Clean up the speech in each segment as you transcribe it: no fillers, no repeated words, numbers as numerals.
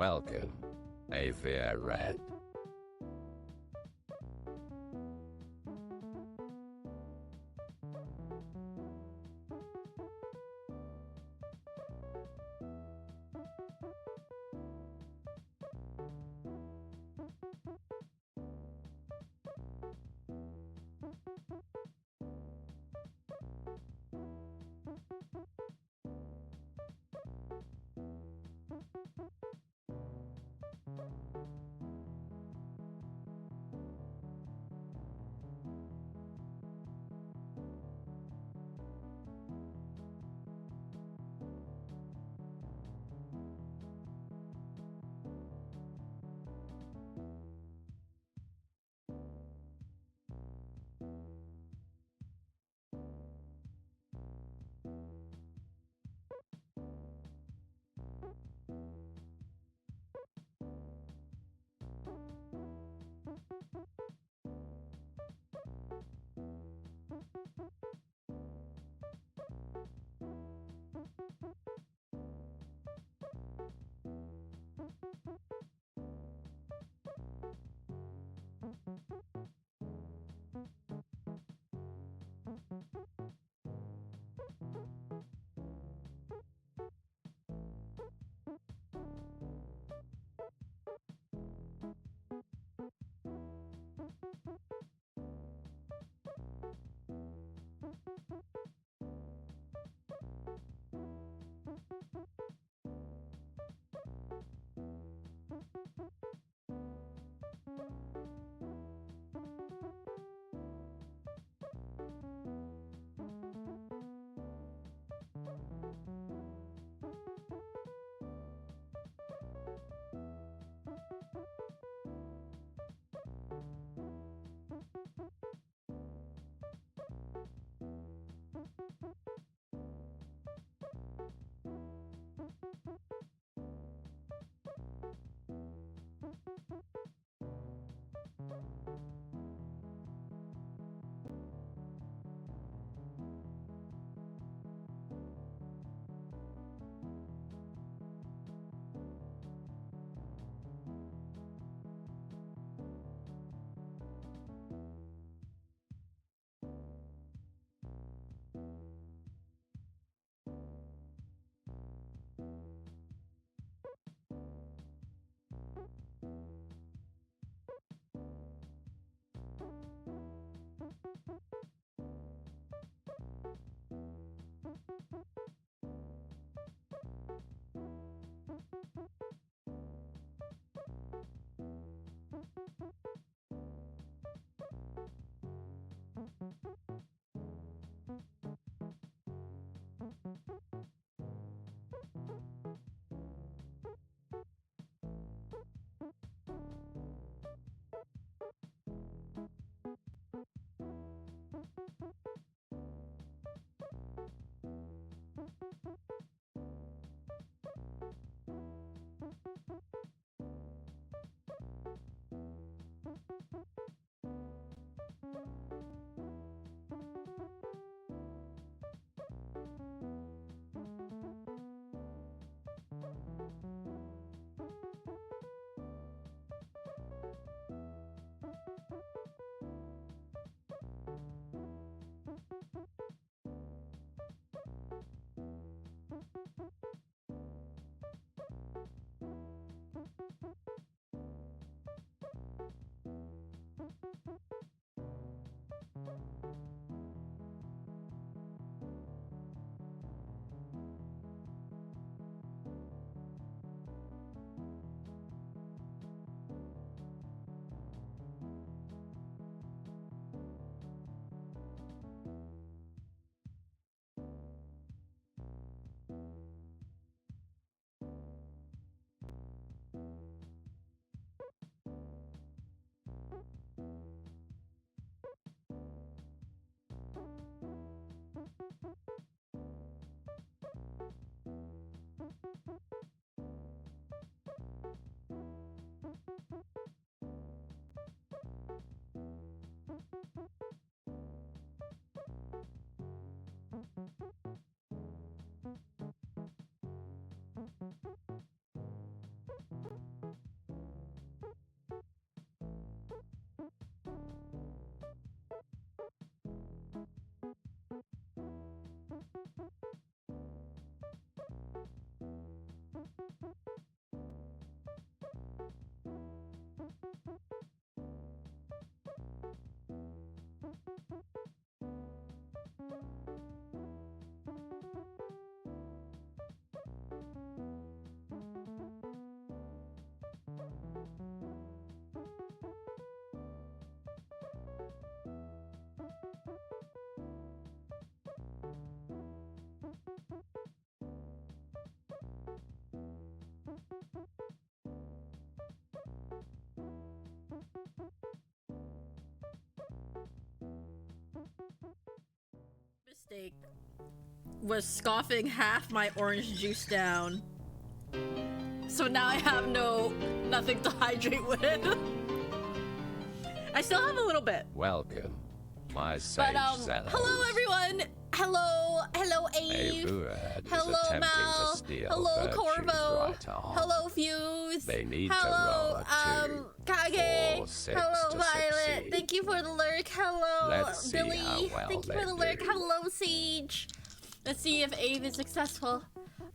Welcome, Red. mistake was scoffing half my orange juice down. So now I have nothing to hydrate with. I still have a little bit. Welcome, my sage zealot. Hello everyone. Hello Ave. Hello Mal. Hello Corvo. Right off. Hello Fuse. They need hello, to roll Kage. 4, 6 hello to Violet. succeed. Thank you for the lurk. Hello Let's see Billy. how well Thank you they for the lurk. do. Hello Siege. Let's see if Ave is successful.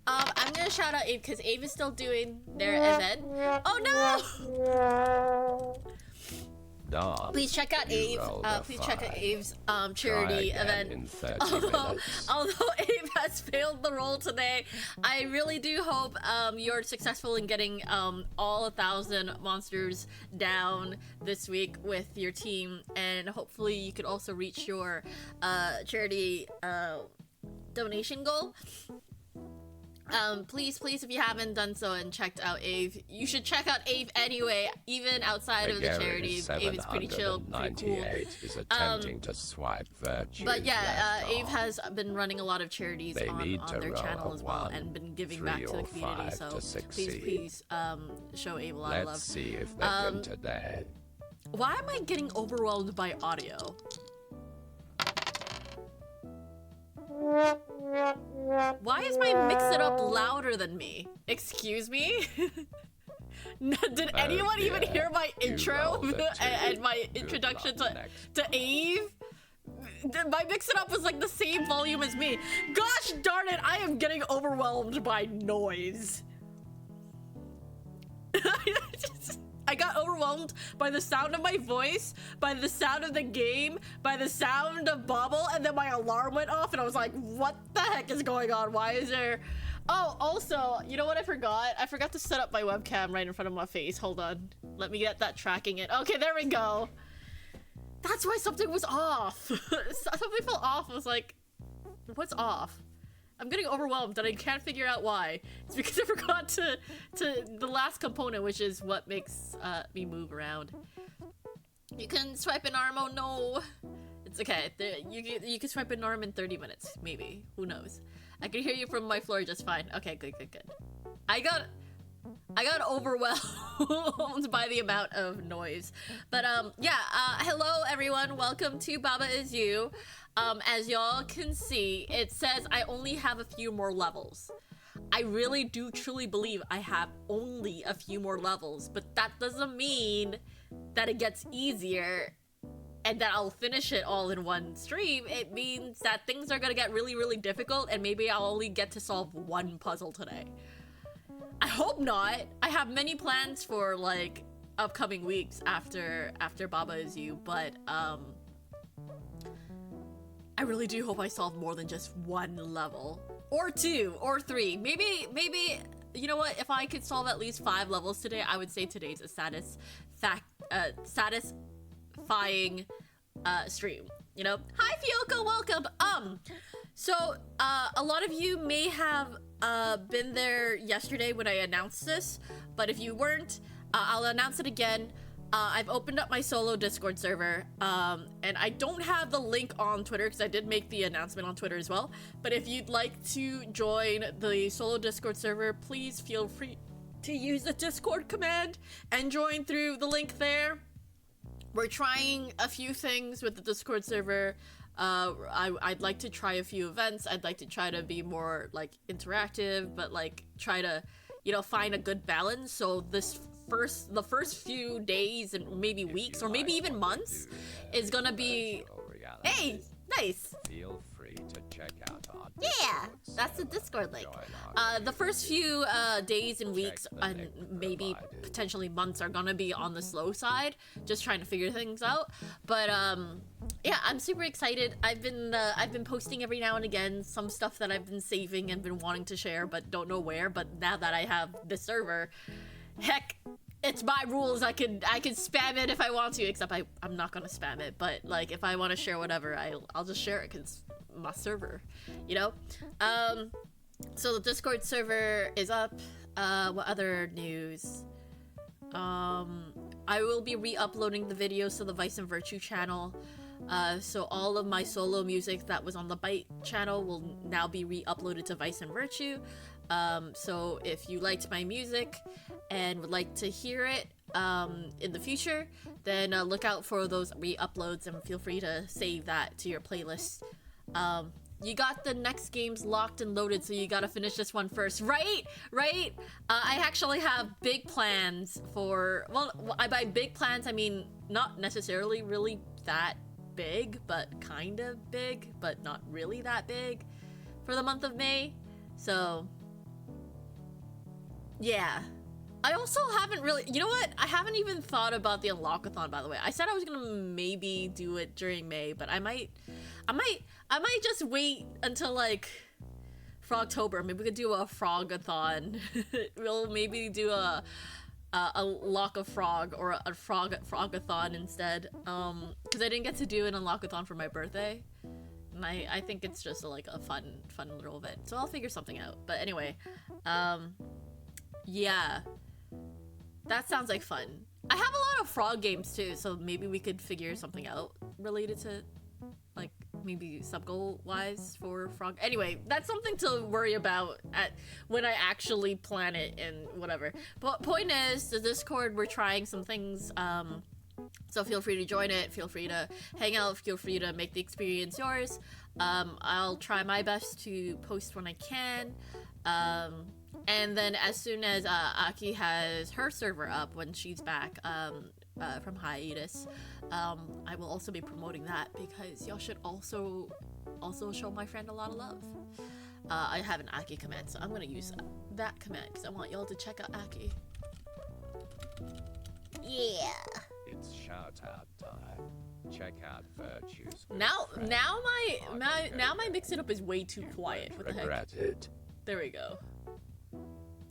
I'm gonna shout out Ave because Ave is still doing their event. Oh no! Dog, please check out Ave. Please check out Ave's charity event. In 30 minutes. Although Ave has failed the role today, I really do hope you're successful in getting all 1,000 monsters down this week with your team, and hopefully you could also reach your charity donation goal. Please, if you haven't done so and checked out Ave, you should check out Ave anyway, even outside of the charity. Ave is pretty chill, pretty cool. Is attempting to swipe Vyrtue. But yeah, Ave has been running a lot of charities on their channel as well, and been giving back to the community. So please, show Ave a lot of love. Let's see if they win today. Why am I getting overwhelmed by audio? Why is my mix-it up louder than me? Excuse me? Did anyone even hear my intro and my introduction to Ave? My mix-it up was like the same volume as me. Gosh darn it, I am getting overwhelmed by noise. I got overwhelmed by the sound of my voice, by the sound of the game, by the sound of Bobble, and then my alarm went off and I was like, what the heck is going on? Why is there... Oh, also, you know what I forgot? I forgot to set up my webcam right in front of my face. Hold on. Let me get that tracking it. Okay, there we go. That's why something was off. Something felt off. I was like, what's off? I'm getting overwhelmed and I can't figure out why. It's because I forgot to the last component, which is what makes me move around. You can swipe an arm. Oh no, it's okay. You can swipe an arm in 30 minutes, maybe. Who knows? I can hear you from my floor just fine. Okay, good. I got overwhelmed by the amount of noise. But yeah. Hello everyone. Welcome to Baba Is You. As y'all can see, it says I only have a few more levels. I really do truly believe I have only a few more levels, but that doesn't mean that it gets easier and that I'll finish it all in one stream. It means that things are gonna get really, really difficult and maybe I'll only get to solve one puzzle today. I hope not. I have many plans for like upcoming weeks after Baba Is You, but I really do hope I solve more than just one level. Or 2, or 3. Maybe, you know what? If I could solve at least 5 levels today, I would say today's a satisfying stream. You know? Hi, Fioko, welcome! So, a lot of you may have been there yesterday when I announced this, but if you weren't, I'll announce it again. I've opened up my solo Discord server, and I don't have the link on Twitter because I did make the announcement on Twitter as well. But if you'd like to join the solo Discord server, please feel free to use the Discord command and join through the link there. We're trying a few things with the Discord server. I'd like to try a few events. I'd like to try to be more like interactive, but like try to, you know, find a good balance. So the first few days and maybe weeks or maybe even months is gonna be... Hey, nice. Feel free to check out our yeah, that's the Discord link. The first few days and weeks and maybe potentially months are gonna be on the slow side, just trying to figure things out. But yeah, I'm super excited. I've been posting every now and again some stuff that I've been saving and been wanting to share, but don't know where. But now that I have the server, heck, it's my rules. I can spam it if I want to, except I'm not gonna spam it. But like, if I want to share whatever, I'll just share it because it's my server, you know. So the Discord server is up. What other news? I will be re-uploading the videos to the Vice and Vyrtue channel. So all of my solo music that was on the Byte channel will now be re-uploaded to Vice and Virtue. So if you liked my music and would like to hear it in the future, then look out for those re-uploads and feel free to save that to your playlist. You got the next games locked and loaded, so you gotta finish this one first, right? Right? I actually have big plans for, well, by big plans, I mean not necessarily really that big, but kind of big, but not really that big for the month of May. So, yeah. I also haven't really, you know what? I haven't even thought about the Unlockathon, by the way. I said I was gonna maybe do it during May, but I might just wait until like for October. Maybe we could do a Frogathon. We'll maybe do a Lock of Frog or a Frogathon instead. Because I didn't get to do an Unlockathon for my birthday. And I think it's just like a fun little event. So I'll figure something out. But anyway, yeah. That sounds like fun. I have a lot of frog games too, so maybe we could figure something out related to, like, maybe sub-goal wise for frog. Anyway, that's something to worry about when I actually plan it and whatever. But point is, the Discord, we're trying some things, so feel free to join it, feel free to hang out, feel free to make the experience yours. I'll try my best to post when I can. And then as soon as Aki has her server up when she's back from hiatus, I will also be promoting that because y'all should also show my friend a lot of love. I have an Aki command, so I'm gonna use that command because I want y'all to check out Aki. Yeah. It's shout out time. Check out Vyrtue's. Now my mix it up is way too quiet. What the heck? Regretted. There we go.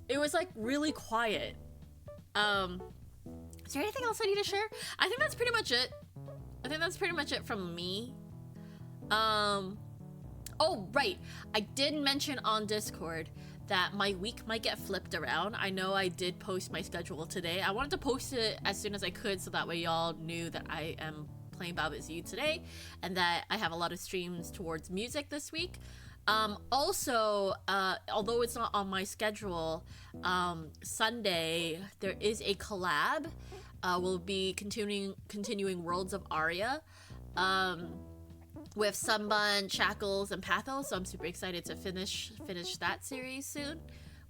It was like really quiet. Is there anything else I need to share? I think that's pretty much it. I think that's pretty much it from me. Oh, right. I did mention on Discord that my week might get flipped around. I know I did post my schedule today. I wanted to post it as soon as I could so that way y'all knew that I am playing Babbitt's You today and that I have a lot of streams towards music this week. Also, although it's not on my schedule, Sunday there is a collab. We'll be continuing Worlds of Aria, with Sunbun, Shackles, and Pathos. So I'm super excited to finish that series soon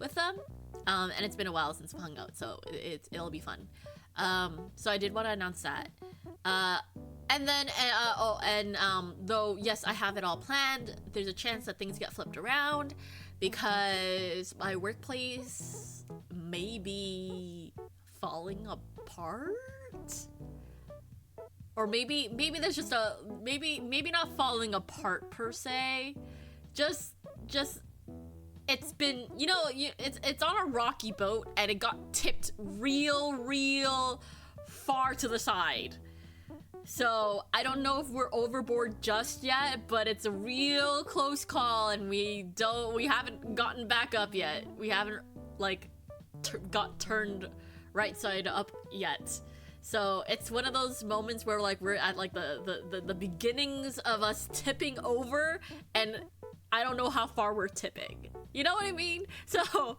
with them. And it's been a while since we hung out, so it'll be fun. So I did want to announce that. And then, though, yes, I have it all planned, there's a chance that things get flipped around because my workplace may be falling apart? Or maybe there's just maybe not falling apart per se, just it's been, you know, it's on a rocky boat and it got tipped real far to the side. So I don't know if we're overboard just yet, but it's a real close call, and we haven't gotten back up yet. We haven't like got turned right side up yet. So it's one of those moments where like we're at like the beginnings of us tipping over, and I don't know how far we're tipping. You know what I mean? So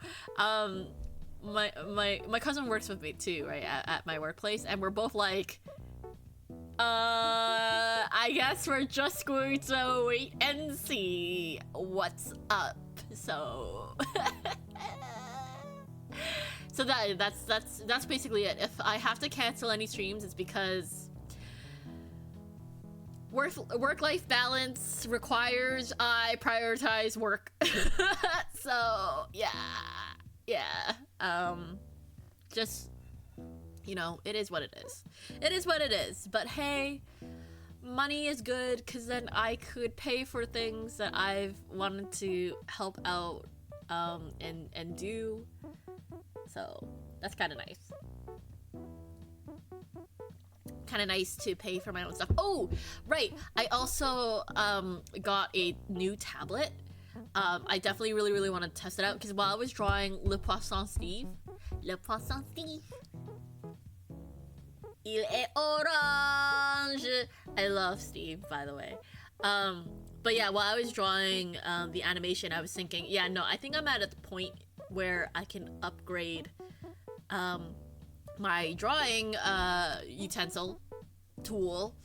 my cousin works with me too, right, at my workplace, and we're both like, I guess we're just going to wait and see what's up. So so that's basically it. If I have to cancel any streams, it's because work-life balance requires I prioritize work. So yeah, just, you know, it is what it is. It is what it is. But hey, money is good because then I could pay for things that I've wanted to help out and do. So that's kind of nice. Kind of nice to pay for my own stuff. Oh, right. I also got a new tablet. I definitely really want to test it out because while I was drawing Le Poisson Steve, Il est orange. I love Steve, by the way. But yeah, while I was drawing the animation, I was thinking, yeah, no, I think I'm at a point where I can upgrade my drawing utensil, tool,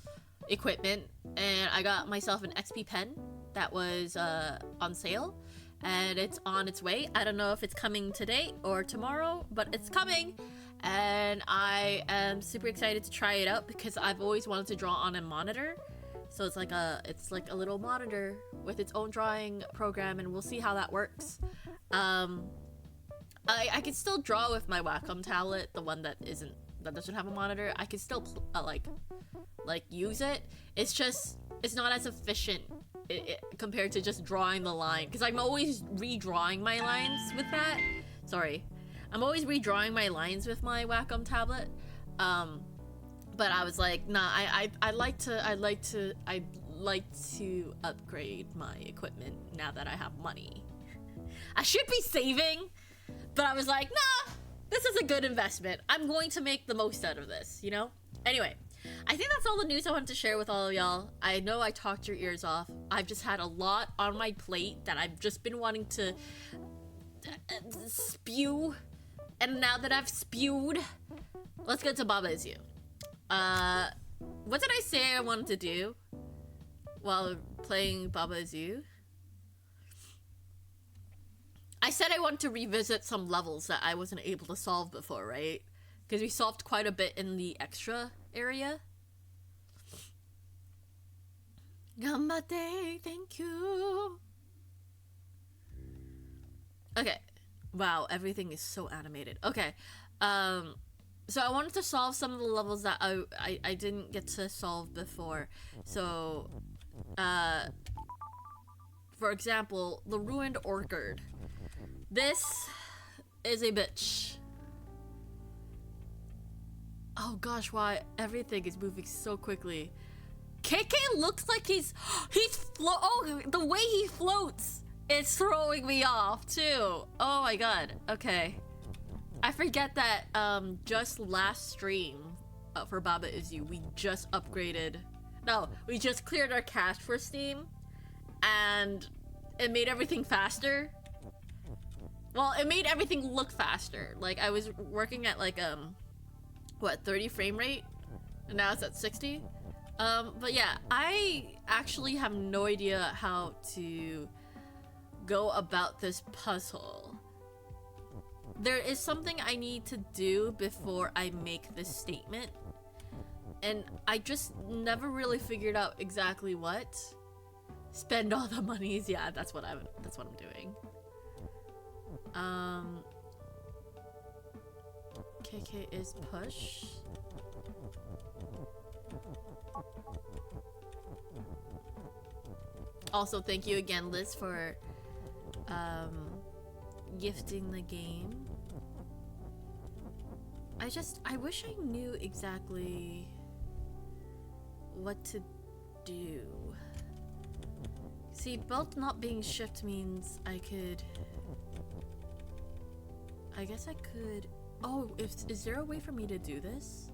equipment, and I got myself an XP pen that was on sale, and it's on its way. I don't know if it's coming today or tomorrow, but it's coming, and I am super excited to try it out because I've always wanted to draw on a monitor. So it's like a little monitor with its own drawing program, and we'll see how that works. I can still draw with my Wacom tablet, the one that doesn't have a monitor. I can still like use it. It's just it's not as efficient compared to just drawing the line, because I'm always redrawing my lines with that. Sorry, I'm always redrawing my lines with my Wacom tablet. But I was like, nah, I'd like to upgrade my equipment now that I have money. I should be saving, but I was like, nah, this is a good investment. I'm going to make the most out of this, you know? Anyway, I think that's all the news I wanted to share with all of y'all. I know I talked your ears off. I've just had a lot on my plate that I've just been wanting to spew. And now that I've spewed, let's get to Baba Is You. What did I say I wanted to do while playing Baba Is You? I said I want to revisit some levels that I wasn't able to solve before, right? Because we solved quite a bit in the extra area. Ganbatte, thank you. Okay. Wow, everything is so animated. Okay. So I wanted to solve some of the levels that I didn't get to solve before. So, for example, the Ruined Orchard. This is a bitch. Oh gosh, why everything is moving so quickly. KK looks like he's oh, the way he floats is throwing me off too. Oh my god. Okay. I forget that just last stream for Baba Is You, we just upgraded. No, we just cleared our cache for Steam, and it made everything faster. Well, it made everything look faster. Like I was working at like what, 30 frame rate, and now it's at 60. But yeah, I actually have no idea how to go about this puzzle. There is something I need to do before I make this statement, and I just never really figured out exactly what. Spend all the monies. Yeah, that's what I'm doing. KK is push. Also, thank you again, Liz, for gifting the game. I wish I knew exactly what to do. See, belt not being shipped means I guess I could. Oh, is there a way for me to do this?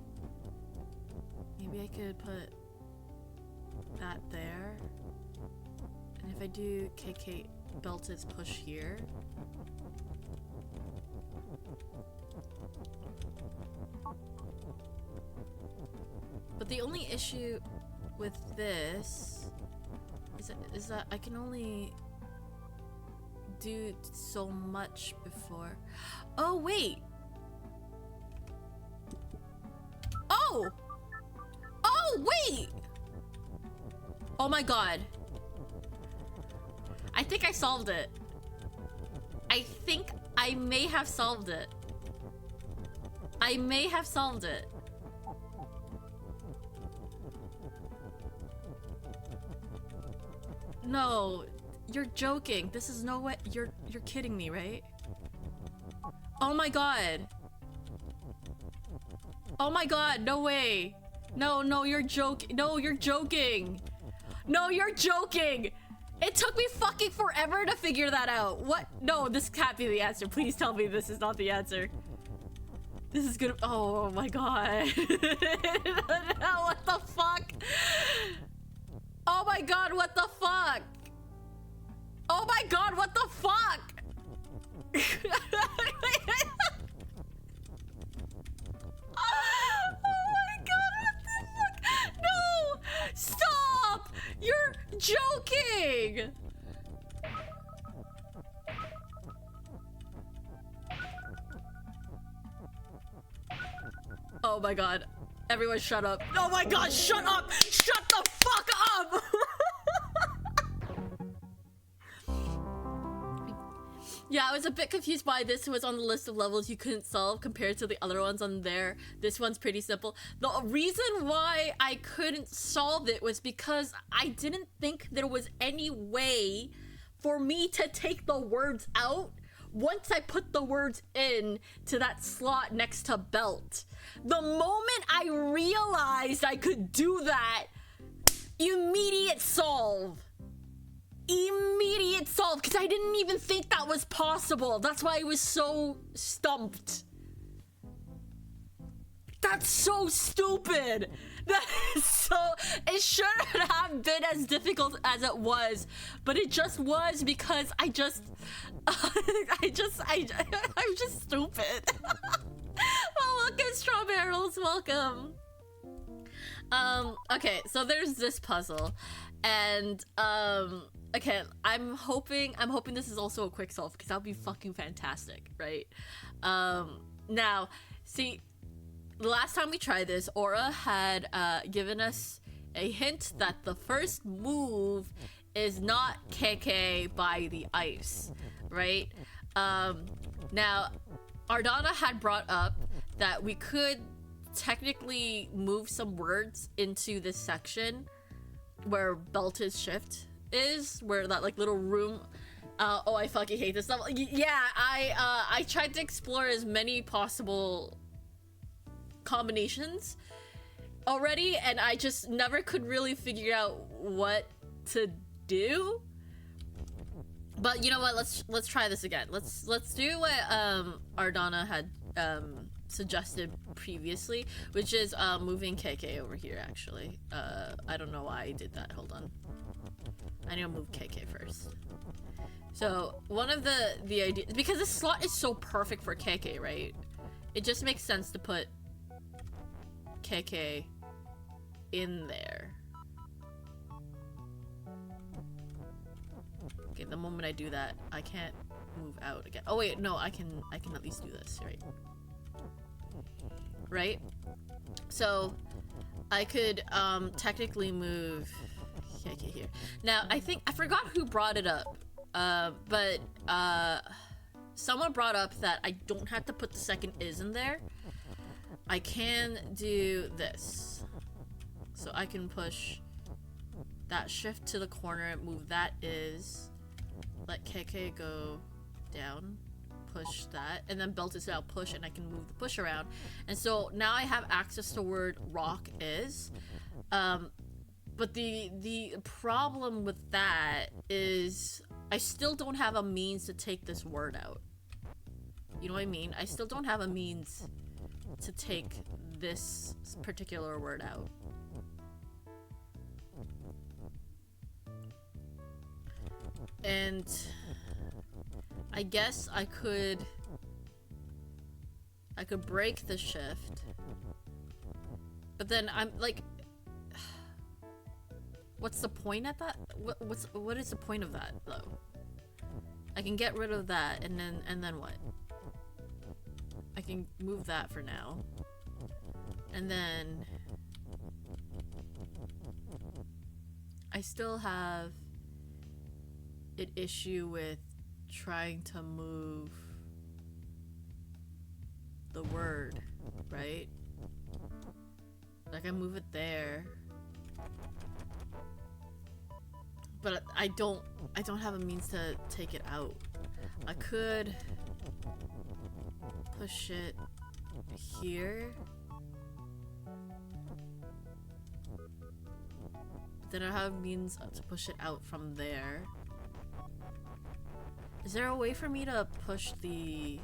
Maybe I could put that there. And if I do KK belt is push here. But the only issue with this is that I can only do so much before. Oh wait. Oh! Oh wait! Oh my god. I think I solved it. I think I may have solved it. I may have solved it. No, you're joking. This is no way. You're kidding me, right? Oh my god. Oh my god, no way. No, you're joking. No, you're joking. No, you're joking. It took me fucking forever to figure that out. What? No, this can't be the answer. Please tell me this is not the answer. This is gonna. Oh my god. What the fuck? Oh my god, what the fuck? Oh my god, what the fuck? Oh my god, what the fuck? No! Stop! You're joking! Oh my god. Everyone shut up. Oh my god, shut up! Shut the fuck up! Yeah, I was a bit confused why this was on the list of levels you couldn't solve compared to the other ones on there. This one's pretty simple. The reason why I couldn't solve it was because I didn't think there was any way for me to take the words out once I put the words in to that slot next to belt. The moment I realized I could do that, immediate solve. Immediate solve, because I didn't even think that was possible. That's why I was so stumped. That's so stupid. That is so... It shouldn't have been as difficult as it was, but it just was because I just... I'm just stupid. Well, welcome, Straw Barrels. Welcome. Okay, so there's this puzzle, and okay, I'm hoping this is also a quick solve because that would be fucking fantastic, right? Now, see, the last time we tried this, Aura had given us a hint that the first move is not KK by the ice, right? Now, Ardana had brought up that we could technically move some words into this section where Belt's shift is, where that like little room. Oh, I fucking hate this level. Yeah, I tried to explore as many possible combinations already, and I just never could really figure out what to do. But you know what? Let's try this again. Let's do what Ardana had suggested previously, which is moving KK over here. Actually, I don't know why I did that. Hold on. I need to move KK first. So one of the ideas, because this slot is so perfect for KK, right? It just makes sense to put KK in there. Okay, the moment I do that, I can't move out again. Oh wait, no, I can at least do this, right? Right? So I could technically move KK here. Now I think I forgot who brought it up. But someone brought up that I don't have to put the second is in there. I can do this. So I can push that shift to the corner, move that is, let KK go down, push that, and then belt is now push, and I can move the push around. And so now I have access to word rock is. But the problem with that is I still don't have a means to take this word out. You know what I mean? I still don't have a means to take this particular word out. And I guess I could break the shift. But then I'm like, what's the point at that? What is the point of that though? I can get rid of that and then what? I can move that for now. And then I still have an issue with trying to move the word, right? Like I move it there. But I don't have a means to take it out. I could push it here. But then I have means to push it out from there. Is there a way for me to push the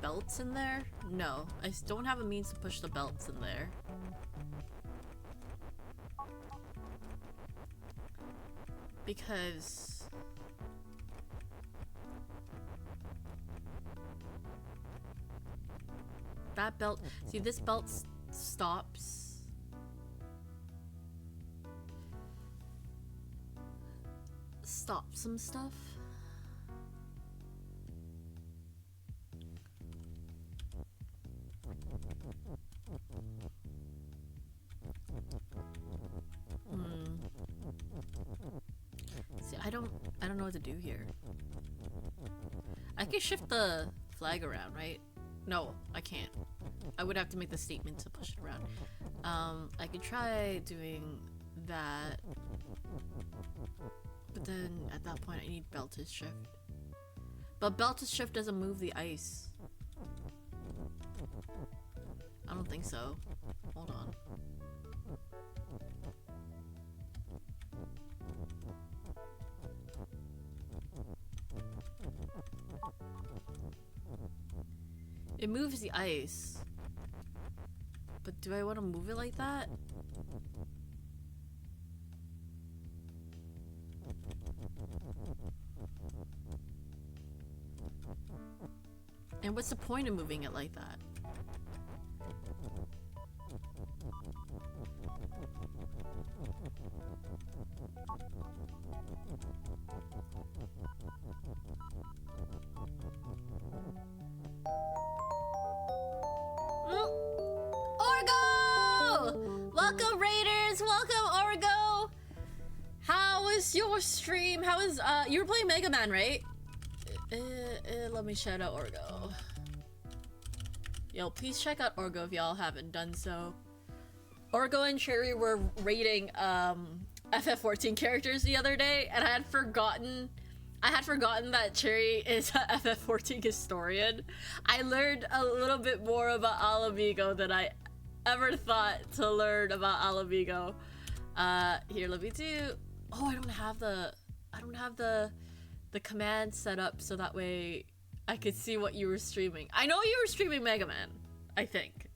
belts in there? No, I don't have a means to push the belts in there. Because that belt, see this belt stops. Stop some stuff. See, I don't know what to do here. I can shift the flag around, right? No, I can't. I would have to make the statement to push it around. I could try doing that. But then at that point I need belt to shift. But belt to shift doesn't move the ice. I don't think so. Hold on. It moves the ice. But do I want to move it like that? And what's the point of moving it like that? Orgo! Welcome, Raiders! Welcome, Orgo! How was your stream? How was, you were playing Mega Man, right? Let me shout out Orgo. Yo, please check out Orgo if y'all haven't done so. Orgo and Cherry were rating FF14 characters the other day, and I had forgotten that Cherry is a FF14 historian. I learned a little bit more about Alamigo than I ever thought to learn about Alamigo. Here, let me do. Oh, I don't have the command set up so that way I could see what you were streaming. I know you were streaming Mega Man, I think.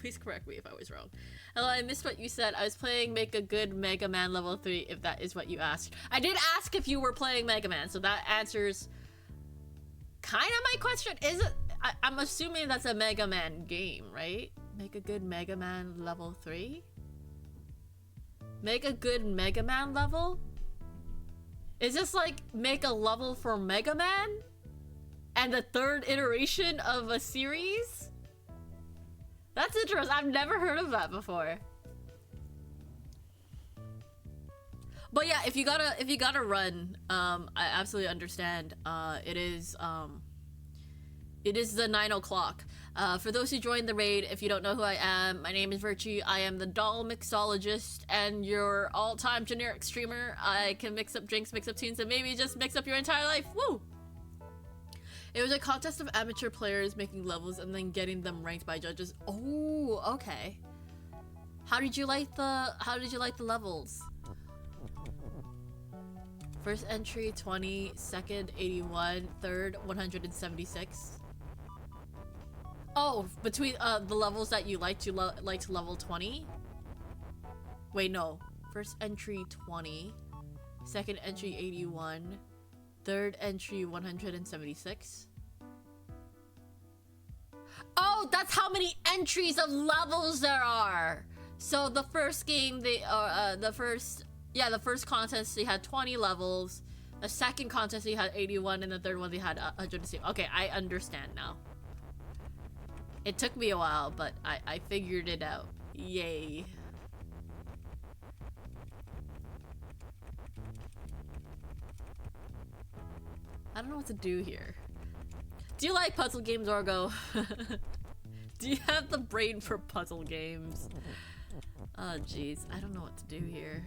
Please correct me if I was wrong. Hello, I missed what you said. I was playing Make a Good Mega Man level 3, if that is what you asked. I did ask if you were playing Mega Man, so that answers kind of my question. Is it? I'm assuming that's a Mega Man game, right? Make a Good Mega Man level 3? Make a Good Mega Man level? Is this like make a level for Mega Man? And the third iteration of a series? That's interesting. I've never heard of that before. But yeah, if you gotta run, I absolutely understand. It is the 9 o'clock. For those who joined the raid, if you don't know who I am, my name is Vyrtue. I am the doll mixologist and your all-time generic streamer. I can mix up drinks, mix up tunes, and maybe just mix up your entire life. Woo! It was a contest of amateur players making levels and then getting them ranked by judges. Oh, okay. How did you like the levels? First entry 20, second 81, third 176. Oh, between the levels that you liked, you liked level 20? Wait, no. First entry 20, second entry 81, third entry 176. Oh, that's how many entries of levels there are. So the first game, the first contest they had 20 levels. The second contest they had 81, and the third one they had 160. Okay, I understand now. It took me a while, but I figured it out. Yay. I don't know what to do here. Do you like puzzle games, Orgo? Do you have the brain for puzzle games? Oh, jeez. I don't know what to do here.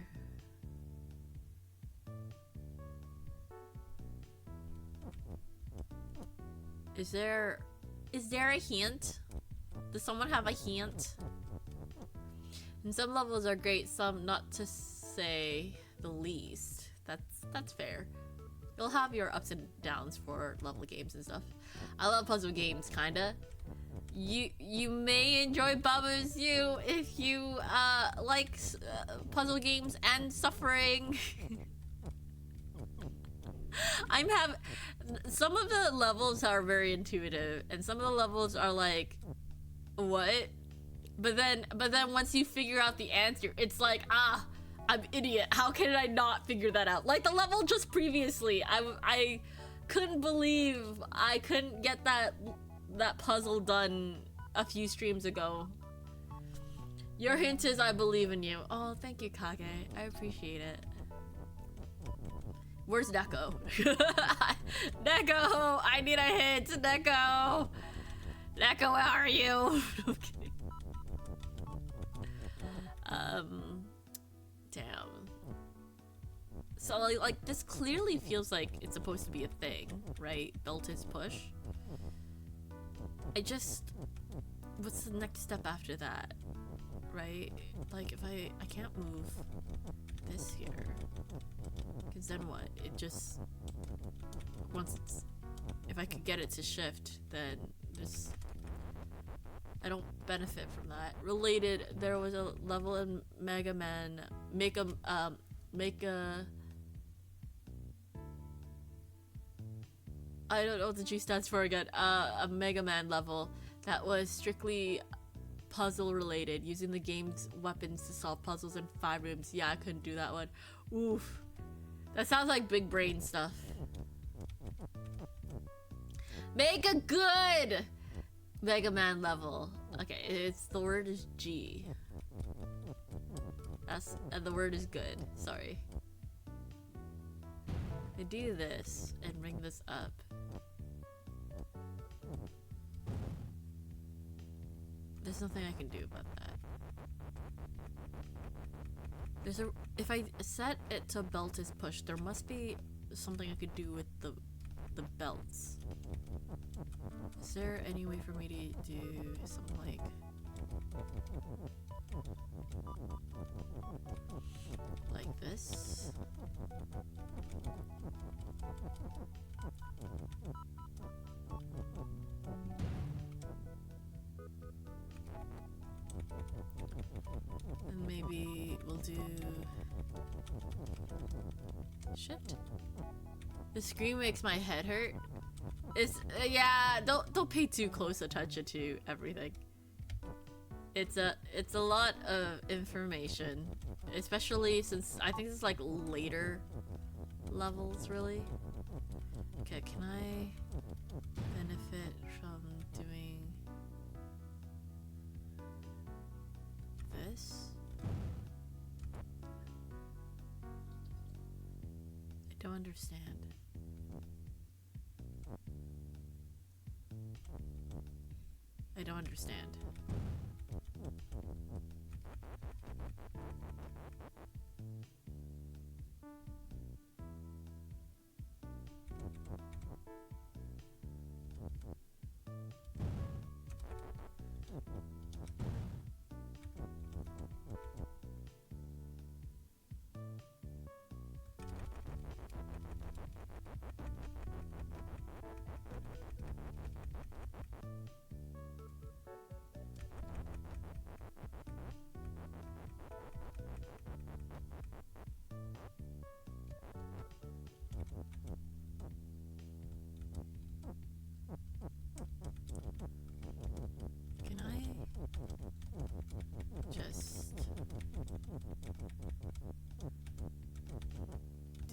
Is there a hint? Does someone have a hint? And some levels are great, some not, to say the least. That's fair. You'll have your ups and downs for level games and stuff. I love puzzle games, kinda. You may enjoy Baba's You if you like puzzle games and suffering. Some of the levels are very intuitive, and some of the levels are like, what? But then once you figure out the answer, it's like, ah, I'm idiot. How can I not figure that out? Like the level just previously, I couldn't believe I couldn't get that puzzle done a few streams ago. Your hint is I believe in you. Oh, thank you, Kage. I appreciate it. Where's Neko? Neko! I need a hint! Neko! Neko, where are you? I'm kidding. Damn. So, like, this clearly feels like it's supposed to be a thing, right? Belt is push. What's the next step after that? Right? Like, if I can't move this here. Because then what? It just... if I could get it to shift, then just... I don't benefit from that. Related, there was a level in Mega Man... I don't know what the G stands for again. A Mega Man level that was strictly puzzle related, using the game's weapons to solve puzzles in 5 rooms. Yeah, I couldn't do that one. Oof. That sounds like big brain stuff. Make a good Mega Man level. Okay, the word is G. And the word is good. Sorry. I do this and bring this up. There's nothing I can do about that. If I set it to belt is push, there must be something I could do with the belts. Is there any way for me to do something like this? And maybe we'll do shift. The screen makes my head hurt. It's yeah, don't pay too close attention to everything. It's a lot of information, especially since I think it's like later levels really. Okay, can I benefit from doing this? I don't understand. I don't understand. Can I just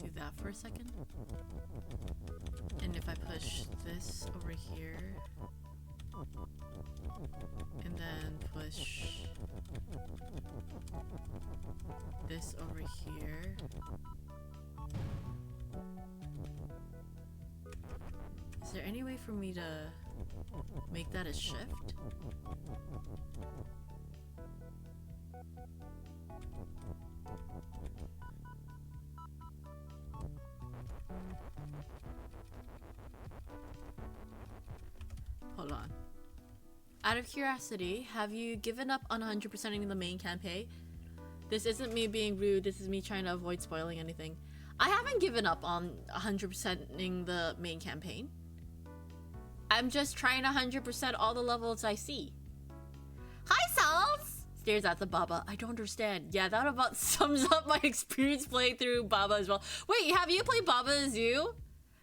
do that for a second? And if I push this over here and then push this over here, is there any way for me to make that a shift? Hold on. Out of curiosity, have you given up on 100%ing the main campaign? This isn't me being rude, this is me trying to avoid spoiling anything. I haven't given up on 100%ing the main campaign. I'm just trying to 100% all the levels I see. Hi, Salz! Stares at the Baba. I don't understand. Yeah, that about sums up my experience playing through Baba as well. Wait, have you played Baba as you?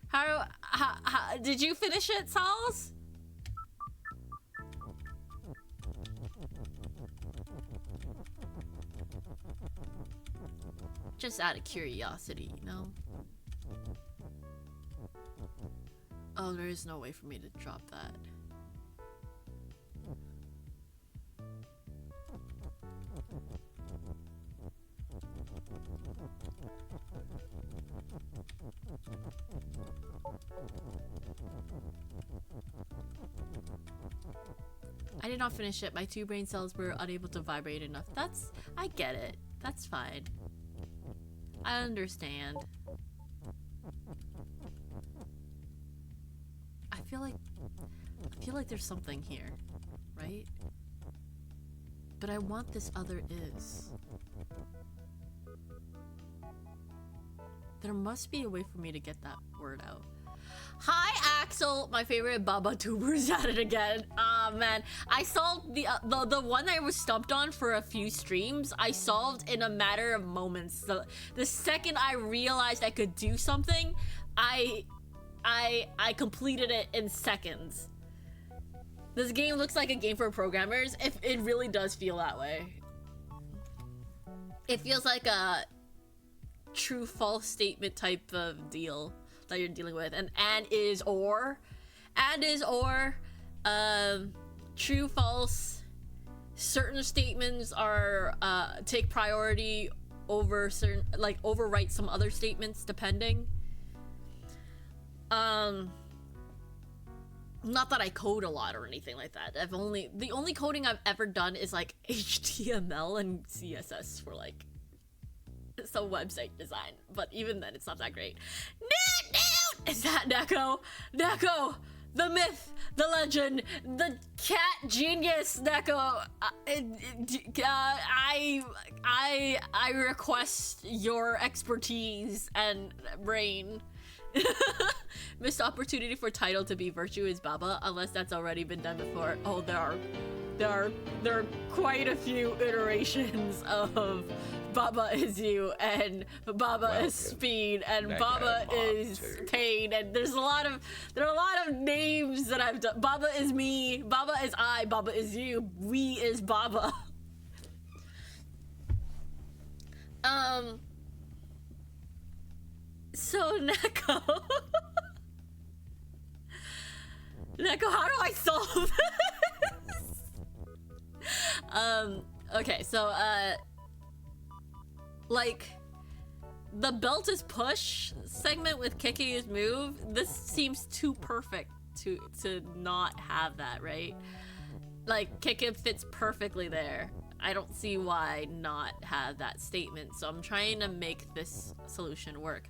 How did you finish it, Salz? Just out of curiosity, you know? Oh, there is no way for me to drop that. I did not finish it. My 2 brain cells were unable to vibrate enough. I get it. That's fine. I understand. I feel like there's something here, right? But I want this other is. There must be a way for me to get that word out. Hi, Axel, my favorite Baba tuber is at it again. Ah, man, I solved the one I was stumped on for a few streams. I solved in a matter of moments. The second I realized I could do something, I completed it in seconds. This game looks like a game for programmers. If it really does feel that way. It feels like a true false statement type of deal that you're dealing with. And is or true false. Certain statements are take priority over certain, like overwrite some other statements depending. Not that I code a lot or anything like that. The only coding I've ever done is like HTML and CSS for like some website design, but even then it's not that great. Is that Neko? Neko, the myth, the legend, the cat genius, Neko. I request your expertise and brain. Missed opportunity for title to be Vyrtue is Baba, unless that's already been done before. Oh, there are quite a few iterations of Baba is you and Baba is speed and Baba is pain, and there are a lot of names that I've done. Baba is me, Baba is I, Baba is you, we is Baba. So Neko. Neko, how do I solve this? Okay, so like the belt is push segment with Kiki's move, this seems too perfect to not have that, right? Like Kiki fits perfectly there. I don't see why not have that statement, so I'm trying to make this solution work.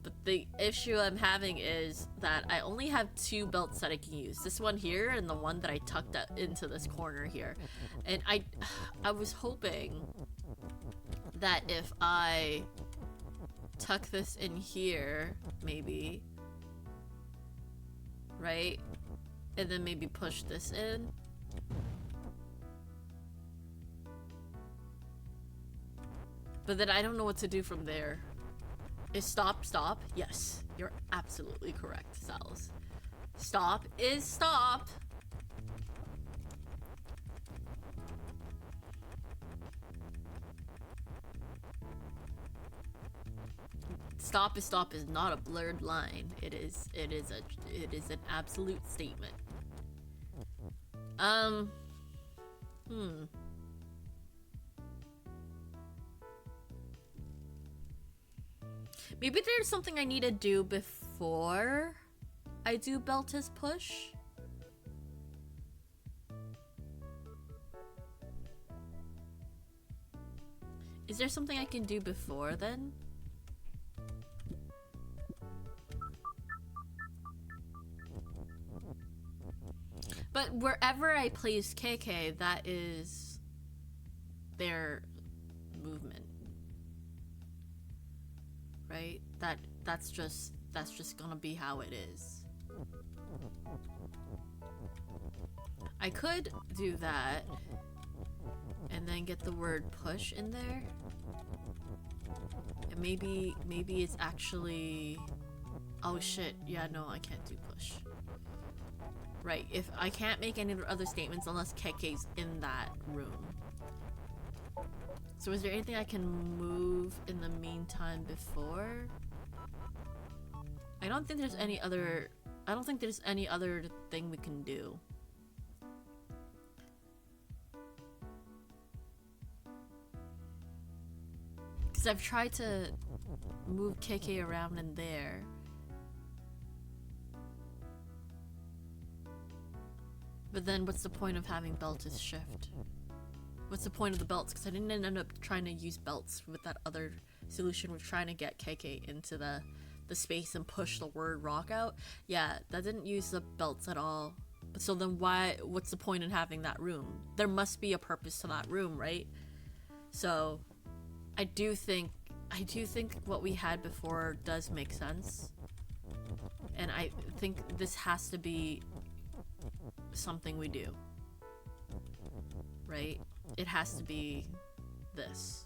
But the issue I'm having is that I only have 2 belts that I can use. This one here and the one that I tucked up into this corner here. And I was hoping that if I tuck this in here, maybe, right? And then maybe push this in. But then I don't know what to do from there. Is stop? Yes, you're absolutely correct, Salz. Stop is stop. Stop is not a blurred line. It is an absolute statement. Maybe there's something I need to do before I do Belta's push. Is there something I can do before then? But wherever I place KK, that is their movement. Right? that's just gonna be how it is. I could do that and then get the word push in there. And maybe it's actually, oh shit, yeah, no, I can't do push. Right, if I can't make any other statements unless KK's in that room. So is there anything I can move in the meantime before? I don't think there's any other thing we can do. Because I've tried to move KK around in there. But then what's the point of having belts shift? What's the point of the belts? Because I didn't end up trying to use belts with that other solution with trying to get KK into the space and push the word rock out. Yeah, that didn't use the belts at all. So then what's the point in having that room? There must be a purpose to that room, right? So I do think what we had before does make sense. And I think this has to be something we do. Right? It has to be this.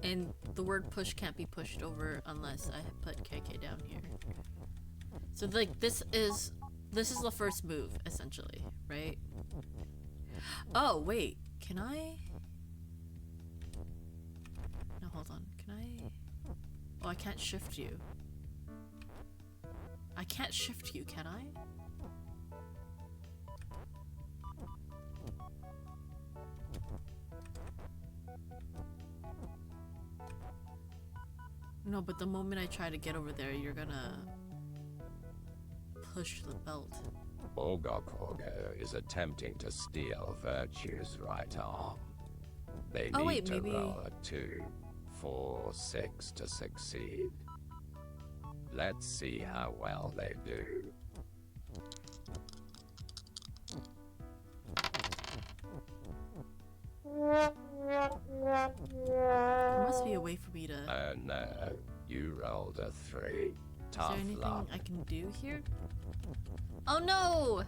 And the word push can't be pushed over unless I put KK down here. So like this is the first move essentially, right? Oh wait, can I? No, hold on. Can I? Oh, I can't shift you. I can't shift you, can I? No, but the moment I try to get over there, you're gonna push the belt. Ogopogo is attempting to steal Vyrtue's right arm. They Oh, need wait, to maybe... roll a 2, 4, 6 to succeed. Let's see how well they do. There must be a way for me to... Oh no, you rolled a 3. Is Tough there anything luck. I can do here? Oh no!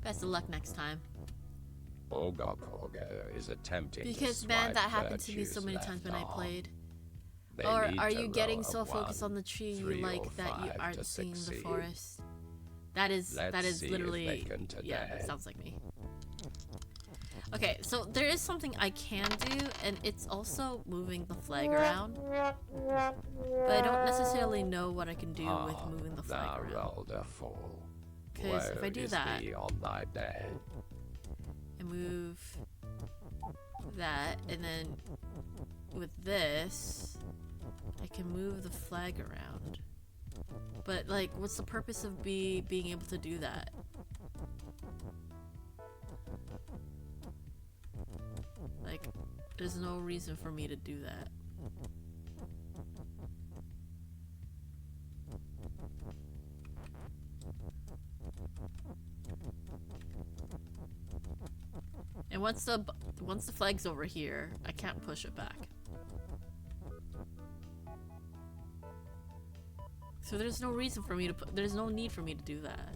Best of luck next time. Ogopogo is attempting Because to man, swipe that happened to me Vyrtue's so many left times when I arm. played. They Or need are to you getting roll so a focused 1, on the tree you 3 like or that you 5 aren't to seeing the succeed. forest? That is Let's see if literally they can yeah, today. it sounds like me. Okay, so there is something I can do, and it's also moving the flag around. But I don't necessarily know what I can do with moving the flag thou around. rolled a 4. Because if I do Woe is that, thee on thy day. and move that, and then with this, I can move the flag around. But like, what's the purpose of being able to do that? Like, there's no reason for me to do that. And once the flag's over here, I can't push it back. So there's no reason for me to there's no need for me to do that.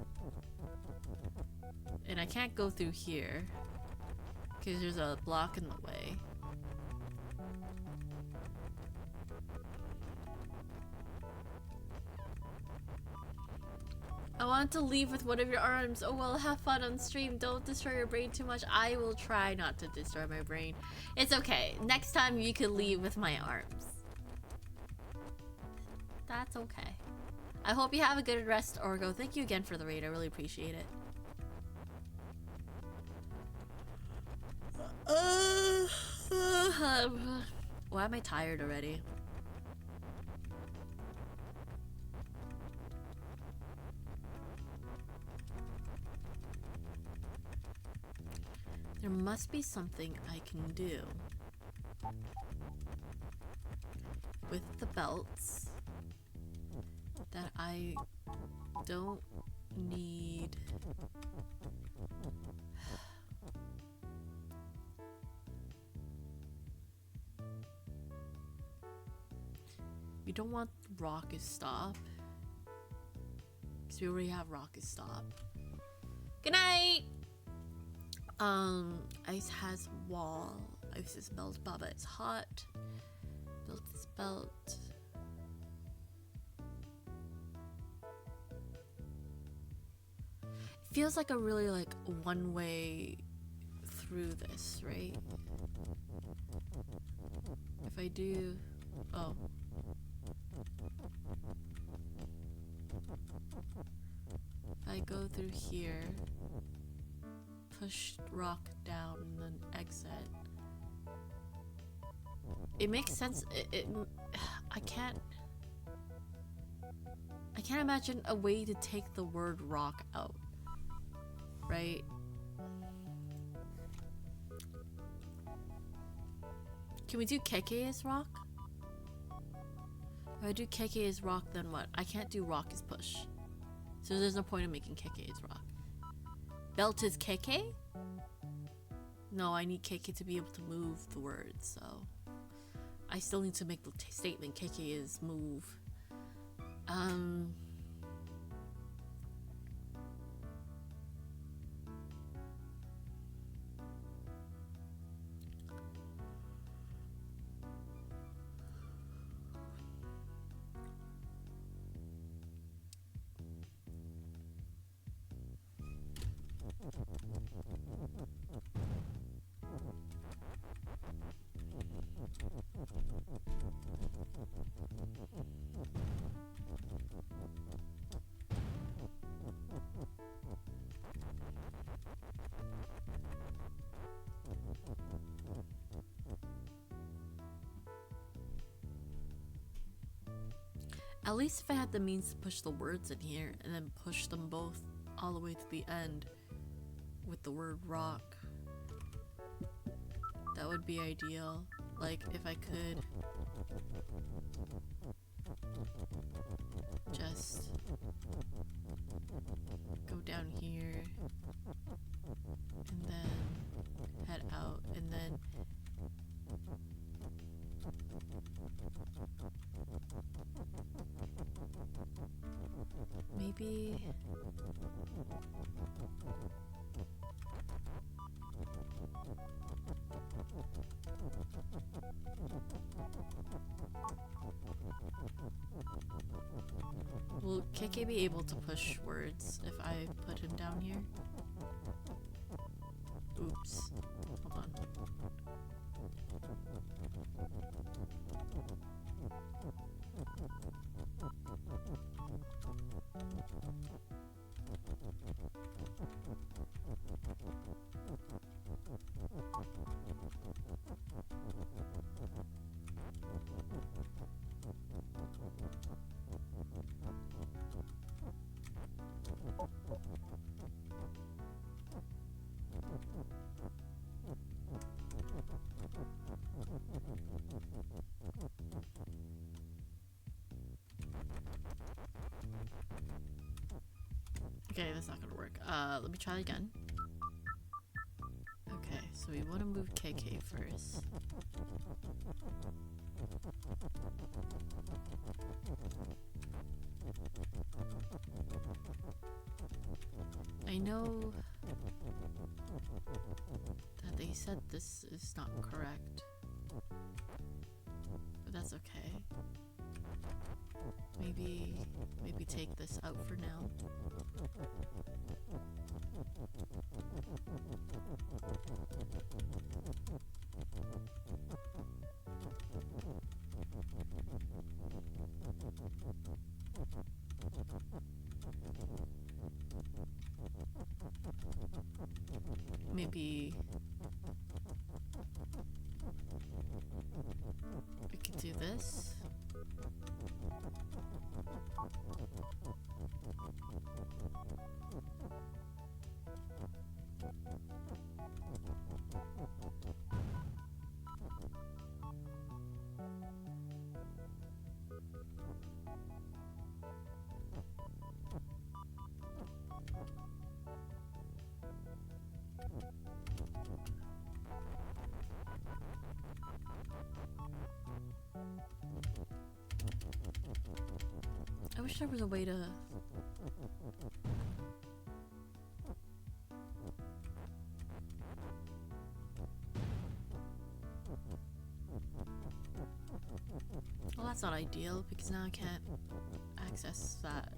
And I can't go through here because there's a block in the way. I want to leave with one of your arms. Oh well, have fun on stream. Don't destroy your brain too much. I will try not to destroy my brain. It's okay. Next time you can leave with my arms. That's okay. I hope you have a good rest, Orgo. Thank you again for the raid. I really appreciate it. Why am I tired already? There must be something I can do with the belts that I don't need... We don't want rocket stop. Because we already have rocket stop. Good night! Ice has wall. Ice is melt. Baba is hot. Belt is belt. It feels like a really like one way through this, right? If I do... Oh. If I go through here, push rock down, and then exit. It makes sense. I can't imagine a way to take the word rock out, right? Can we do KK as rock? If I do KK as rock, then what? I can't do rock as push. So there's no point in making KK as rock. Belt is KK? No, I need KK to be able to move the words, so... I still need to make the statement KK is move. At least if I had the means to push the words in here and then push them both all the way to the end with the word rock, that would be ideal. Like if I could just go down here and then head out and then maybe will KK be able to push words if I put him down here? Oops. Hold on. Okay, that's not gonna work. Let me try again. Okay, so we want to move KK first. I know that they said this is not correct, but that's okay. Maybe take this out for now. Maybe we could do this. wish there was a way to... Well, that's not ideal because now I can't access that.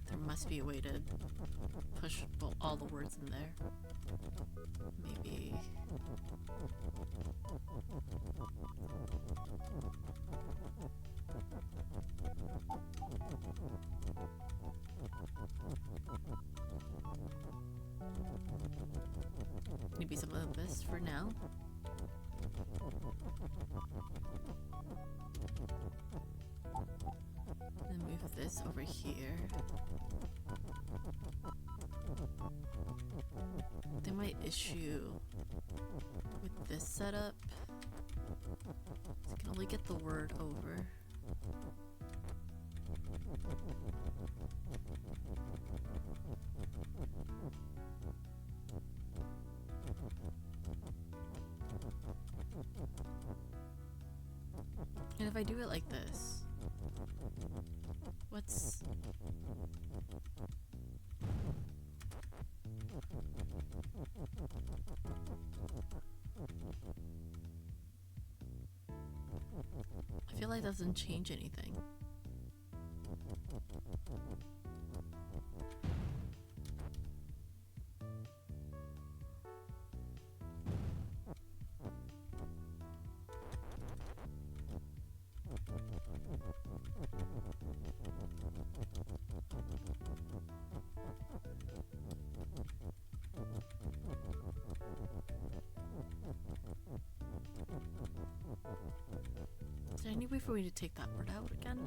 There must be a way to push all the words in there. Maybe... Maybe some of this for now. Then move this over here. They might issue with this setup. So I can only get the word over. And if I do it like this, what's... I feel like that doesn't change anything. Is there any way for me to take that word out again?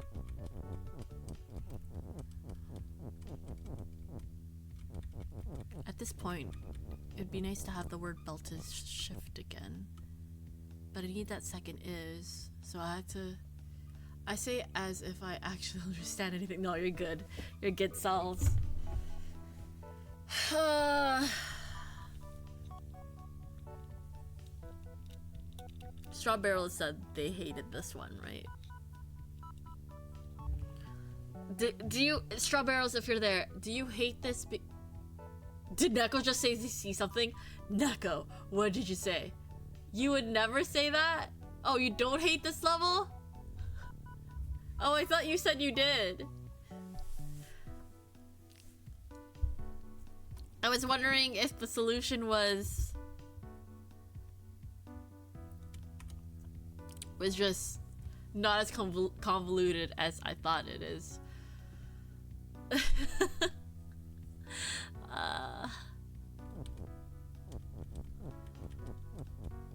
At this point, it'd be nice to have the word belted shift again. But I need that second is, so I had to... I say as if I actually understand anything. No, you're good. You're good, Salz. Straw Barrel said they hated this one, right? Do you, Straw Barrels, if you're there, do you hate this? Did Neko just say he see something? Neko, what did you say? You would never say that? Oh, you don't hate this level? Oh, I thought you said you did. I was wondering if the solution was just not as convoluted as I thought it is.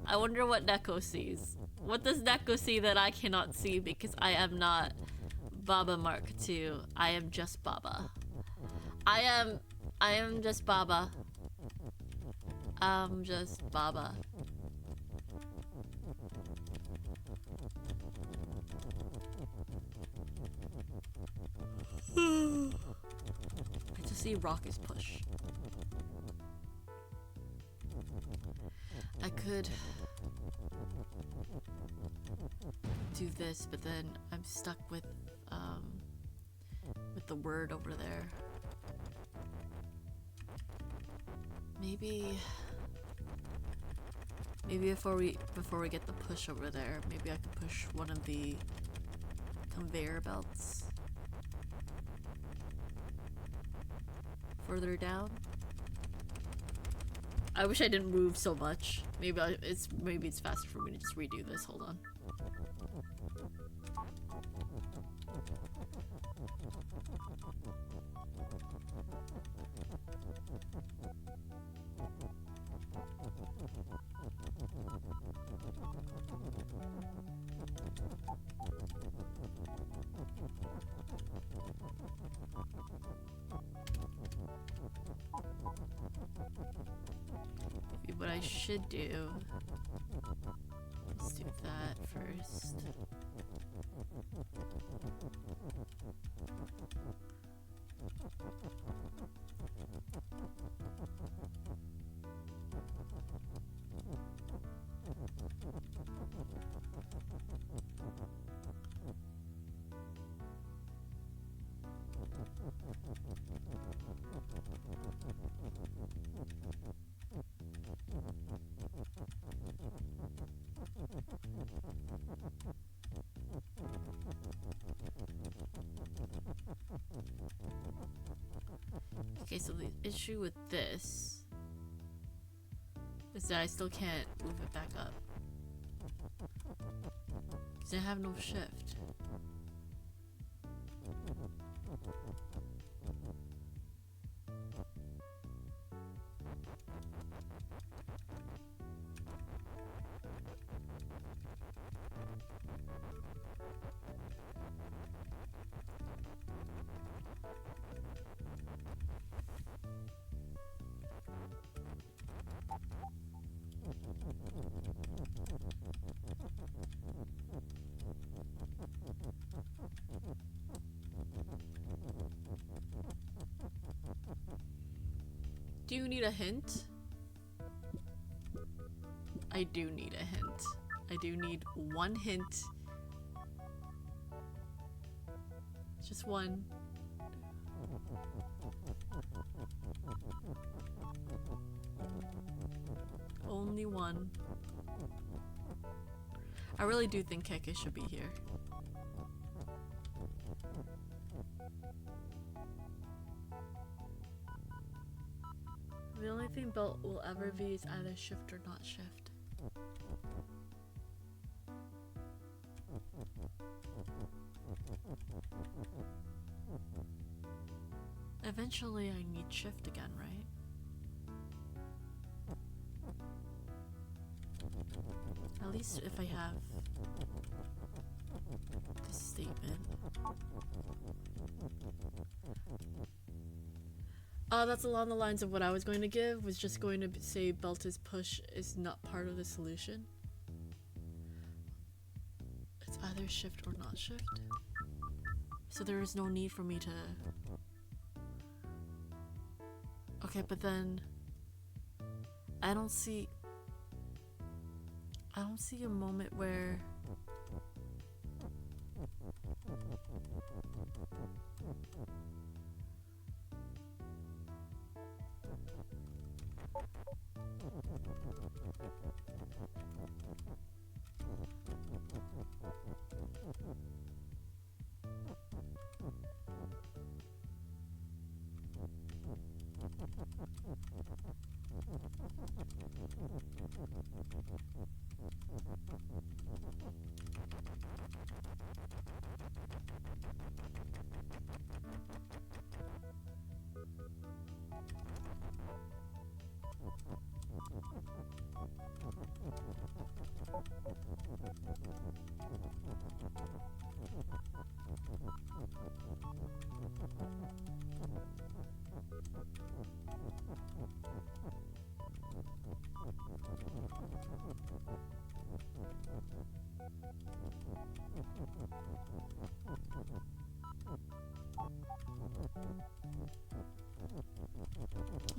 I wonder what Neko sees. What does Neko see that I cannot see because I am not Baba Mark II. I am just Baba. I am just Baba. I'm just Baba. I just see Rocket's push. I could do this, but then I'm stuck with the word over there. Maybe before we get the push over there, maybe I could push one of the conveyor belts. Further down. I wish I didn't move so much. Maybe it's faster for me to just redo this. Hold on. Maybe what I should do is do that first. Okay, so the issue with this is that I still can't move it back up. Because I have no shift. Do you need a hint? I do need a hint. I do need one hint. Just one. Only one. I really do think Keke should be here. The only thing Belt will ever be is either shift or not shift. Eventually I need shift again, right? At least if I have this statement. That's along the lines of what I was going to give, was just going to say Belt's push is not part of the solution. It's either shift or not shift. So there is no need for me to... Okay, but then... I don't see a moment where...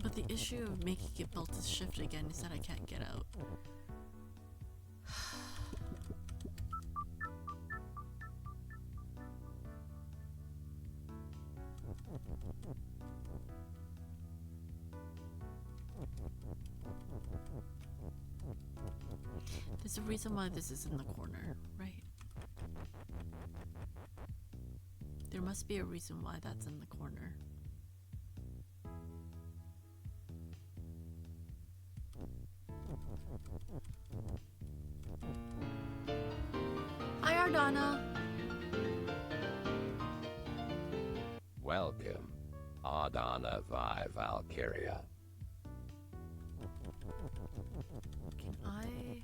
But the issue of making it built to shift again is that I can't get out. There's a reason why this is in the corner, right? must be a reason why that's in the corner. Hi, Ardana. Welcome, Ardana Vi Valkyria. Can I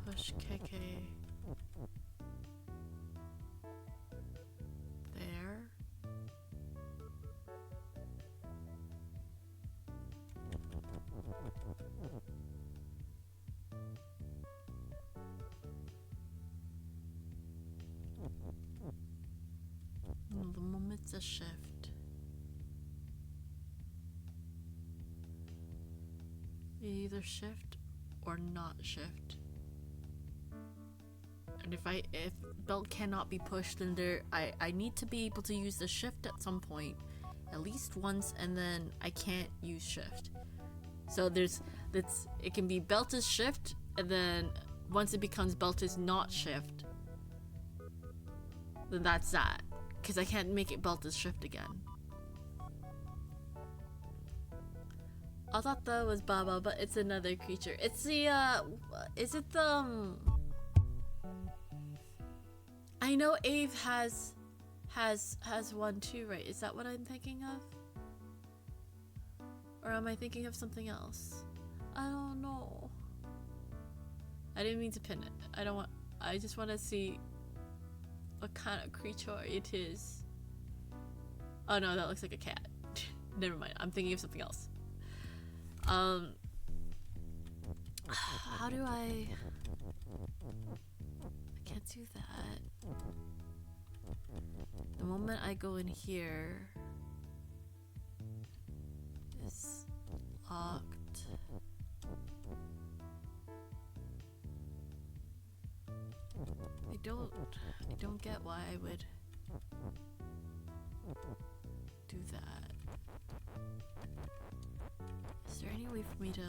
push KK there? No, the moment's a shift. Either shift or not shift. And if belt cannot be pushed, then I need to be able to use the shift at some point, at least once, and then I can't use shift. So it can be belt is shift, and then once it becomes belt is not shift, then that's that. Because I can't make it belt is shift again. I thought that was Baba, but it's another creature. It's the is it the I know Ave has one too, right? Is that what I'm thinking of? Or am I thinking of something else? I don't know. I didn't mean to pin it. I just want to see what kind of creature it is. Oh no, that looks like a cat. Never mind. I'm thinking of something else. How do I can't do that. The moment I go in here, it's locked. I don't get why I would do that. Is there any way for me to...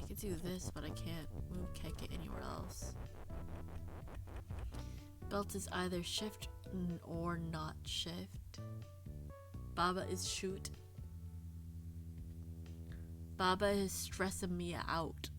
I could do this, but I can't move Keke anywhere else. Belt is either shift or not shift. Baba is shoot. Baba is stressing me out.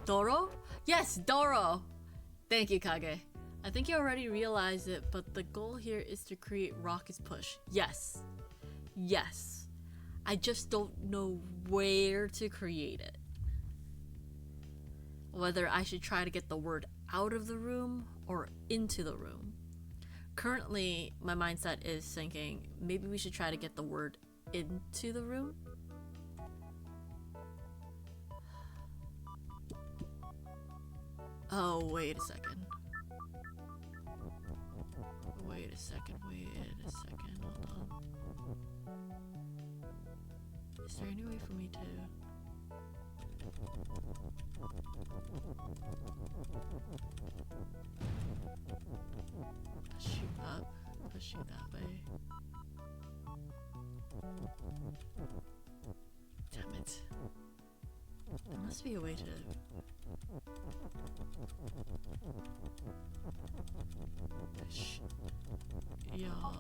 Doro? Yes, Doro! Thank you, Kage. I think you already realized it, but the goal here is to create Rocket's Push. Yes. Yes. I just don't know where to create it. Whether I should try to get the word out of the room or into the room. Currently, my mindset is thinking maybe we should try to get the word into the room. Oh, wait a second. Wait a second, wait a second, hold on. Is there any way for me to... push you up, push you that way? Damn it. There must be a way to... push y'all.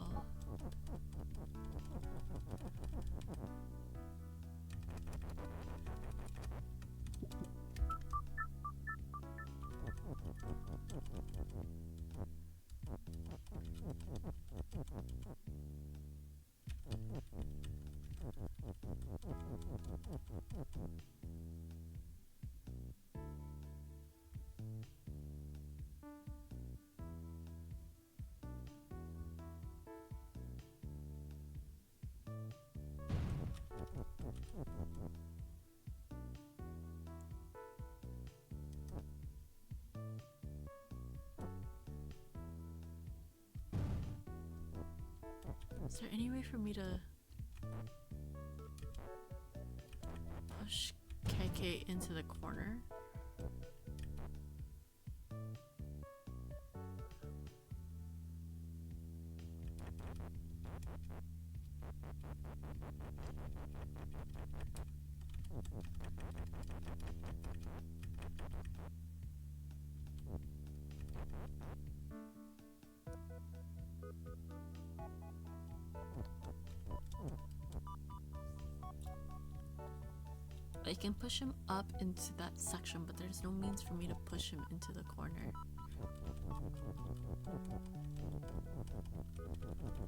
Is there any way for me to push KK into the corner? I can push him up into that section, but there's no means for me to push him into the corner.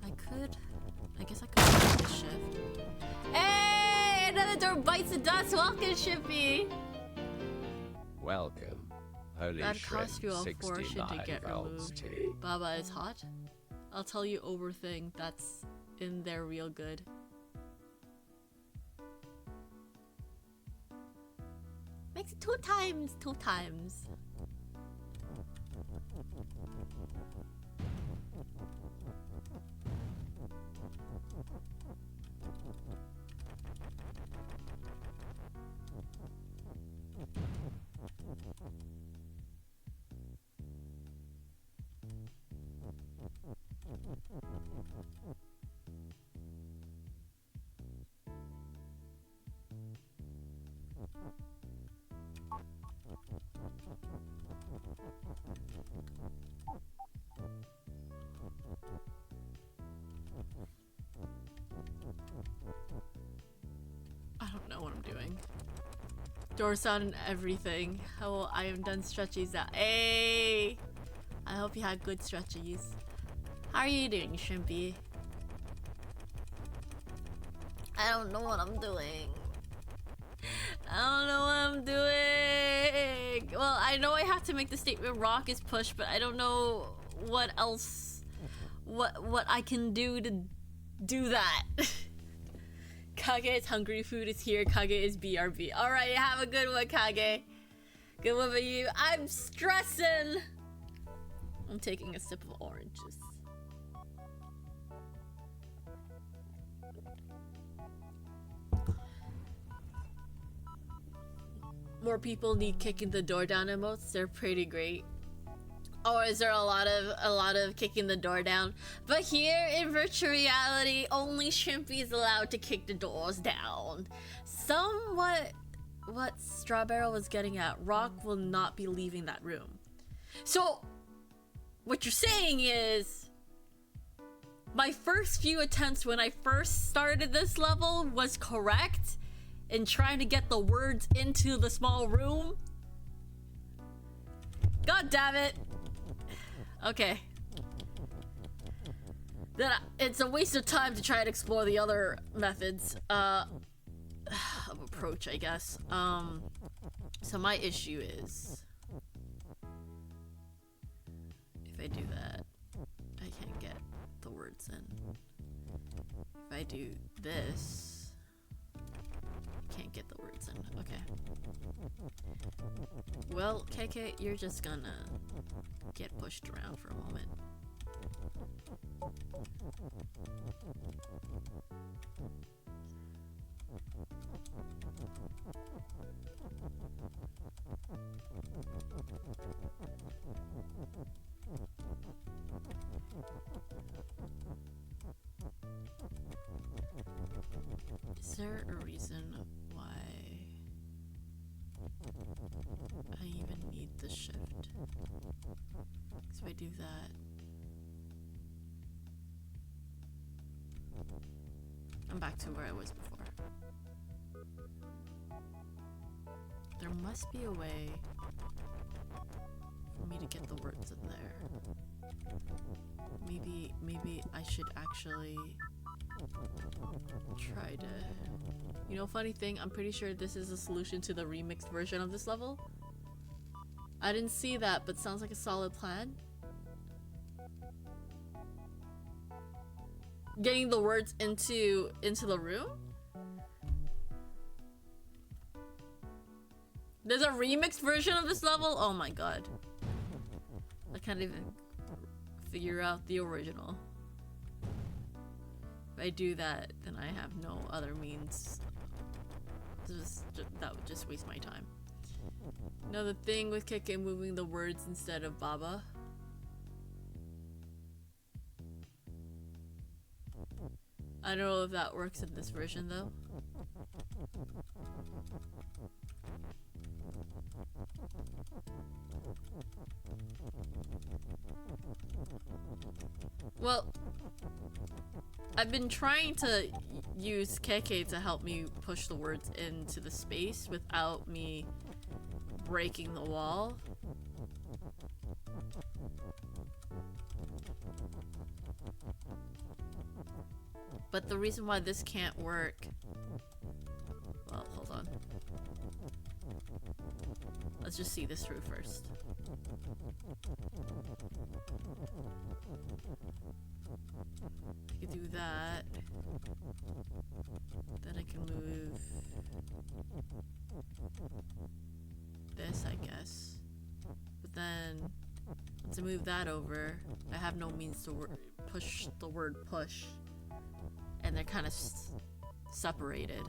I guess I could the shift. Hey! Another door bites the dust! Welcome, Shippy! Welcome. Holy That shrimp, cost you a fortune to 69 get volts removed. tea. Baba is hot. I'll tell you overthing that's in there real good. Makes it 2 times, 2 times. I don't know what I'm doing. Door sound and everything. Oh, I am done stretchies now. Hey! I hope you had good stretchies. How are you doing, Shrimpy? I don't know what I'm doing. I don't know what I'm doing. Well, I know I have to make the statement rock is push, but I don't know what else, what I can do to do that. Kage's hungry food is here. Kage is BRB. All right, have a good one, Kage. Good one for you. I'm stressing. I'm taking a sip of orange juice. More people need kicking the door down emotes. They're pretty great. Or is there a lot of kicking the door down? But here in virtual reality, only Shrimpy is allowed to kick the doors down. Somewhat what Strawberry was getting at, Rock will not be leaving that room. So what you're saying is my first few attempts when I first started this level was correct in trying to get the words into the small room. God damn it. Okay. Then it's a waste of time to try and explore the other methods of approach, I guess. So my issue is if I do that, I can't get the words in. If I do this, I can't get the words in. Okay. Well, KK, you're just gonna get pushed around for a moment. Is there a reason why I even need the shift? Because if I do that, I'm back to where I was before. There must be a way for me to get the words in there. Maybe I should actually try to... You know, funny thing, I'm pretty sure this is a solution to the remixed version of this level. I didn't see that, but sounds like a solid plan. Getting the words into the room? There's a remixed version of this level? Oh my god. I can't even figure out the original. If I do that, then I have no other means. That would just waste my time. Now the thing with Keke moving the words instead of Baba. I don't know if that works in this version though. Well, I've been trying to use Keke to help me push the words into the space without me breaking the wall. But the reason why this can't work... Well, hold on. Let's just see this through first. I can do that. Then I can move this, I guess. But then, once I move that over, I have no means to push the word push. And they're kind of separated.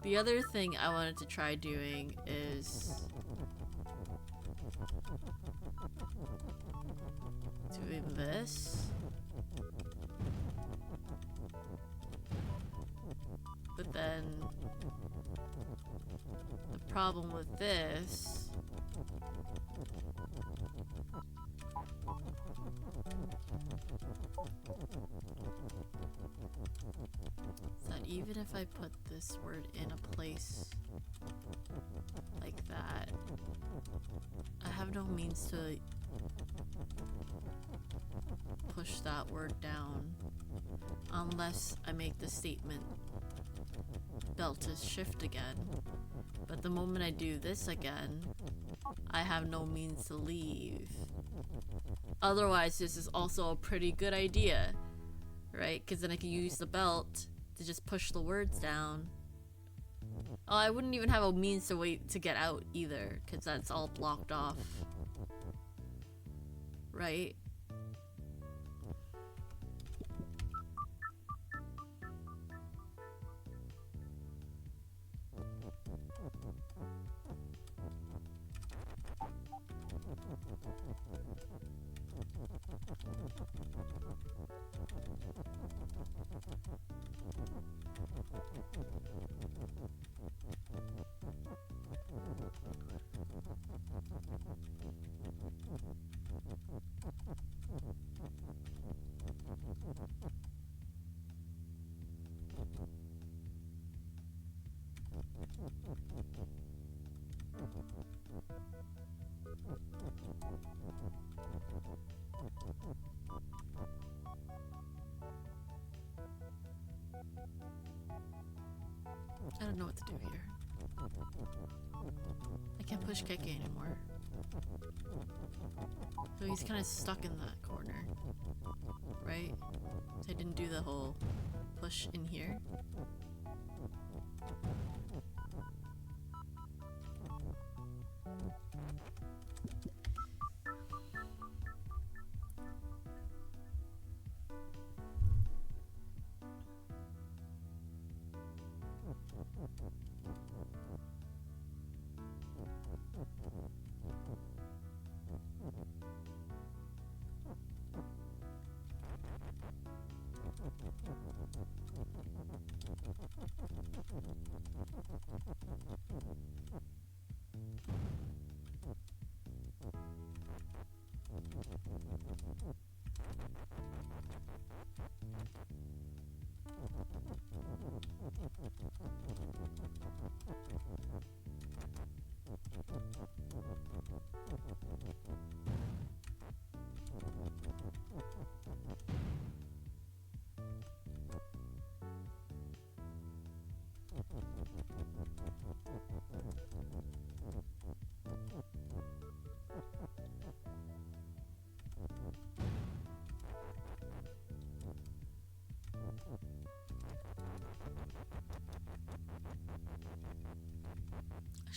The other thing I wanted to try doing is doing this. But then the problem with this is that even if I put this word in a place like that, I have no means to push that word down unless I make the statement belt to shift again. But the moment I do this again, I have no means to leave. Otherwise, this is also a pretty good idea, right? Because then I can use the belt to just push the words down. Oh, I wouldn't even have a means to wait to get out either, because that's all blocked off. Right? I don't know what to do here. I can't push Keke anymore. So he's kind of stuck in that corner. Right? So I didn't do the whole push in here.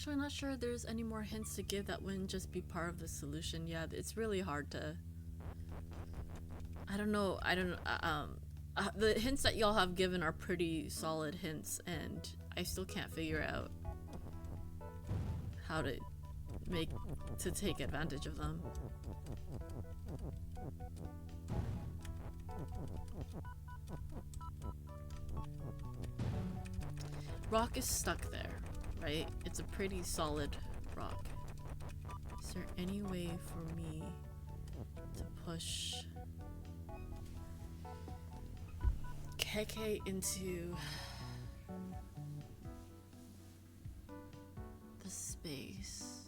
Actually, I'm not sure there's any more hints to give that wouldn't just be part of the solution. Yeah, it's really hard to... I don't know, the hints that y'all have given are pretty solid hints, and I still can't figure out how to take advantage of them. Rock is stuck there, right? It's a pretty solid rock. Is there any way for me to push KK into the space?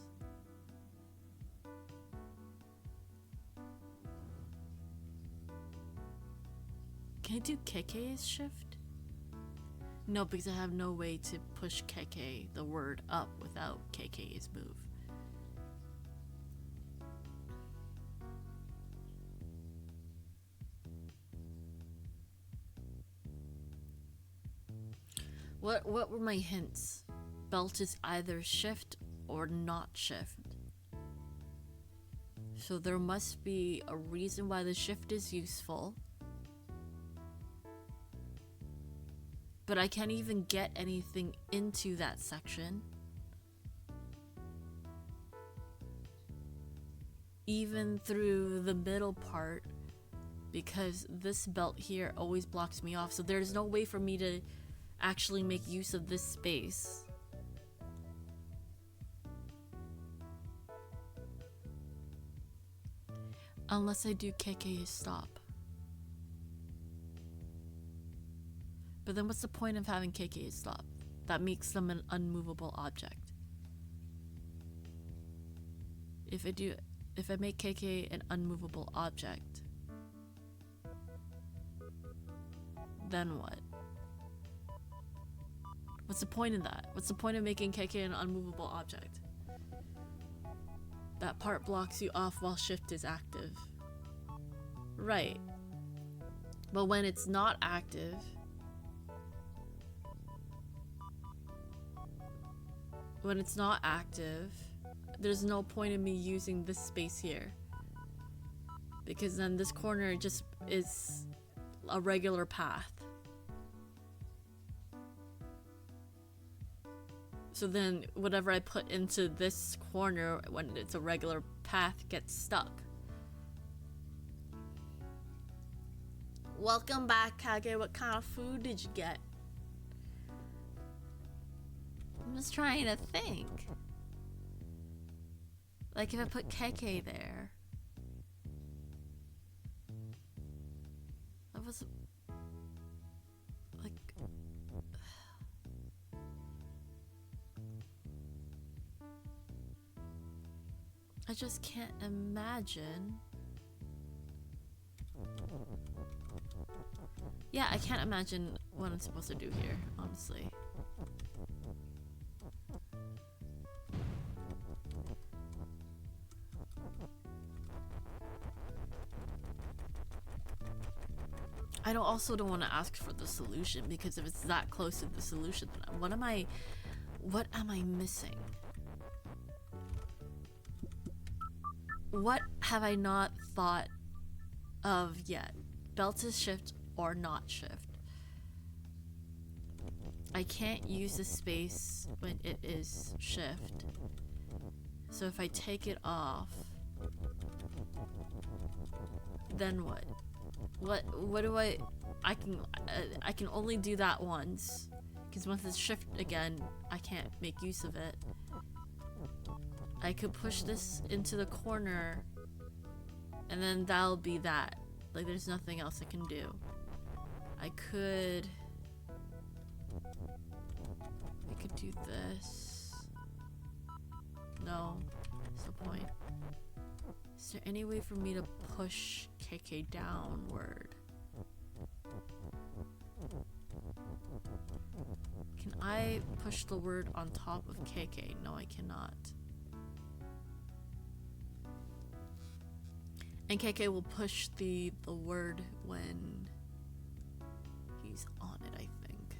Can I do KK's shift? No, because I have no way to push KK, the word, up without KK's move. What were my hints? Belt is either shift or not shift. So there must be a reason why the shift is useful. But I can't even get anything into that section. Even through the middle part, because this belt here always blocks me off. So there's no way for me to actually make use of this space. Unless I do KK stop. But then what's the point of having KK stop? That makes them an unmovable object. If I make KK an unmovable object, then what? What's the point in that? What's the point of making KK an unmovable object? That part blocks you off while shift is active. Right. But when it's not active, there's no point in me using this space here. Because then this corner just is a regular path. So then whatever I put into this corner when it's a regular path gets stuck. Welcome back, Kage. What kind of food did you get? I'm just trying to think. Like if I put KK there. That was like I just can't imagine. Yeah, I can't imagine what I'm supposed to do here, honestly. I also don't want to ask for the solution, because if it's that close to the solution, then what am I missing? What have I not thought of yet? Belt is shift or not shift. I can't use the space when it is shift. So if I take it off, then what? What do I can only do that once, because once it's shift again, I can't make use of it. I could push this into the corner, and then that'll be that. Like, there's nothing else I can do. I could do this. No, what's the point? Is there any way for me to push KK downward? Can I push the word on top of KK? No, I cannot. And KK will push the word when he's on it, I think.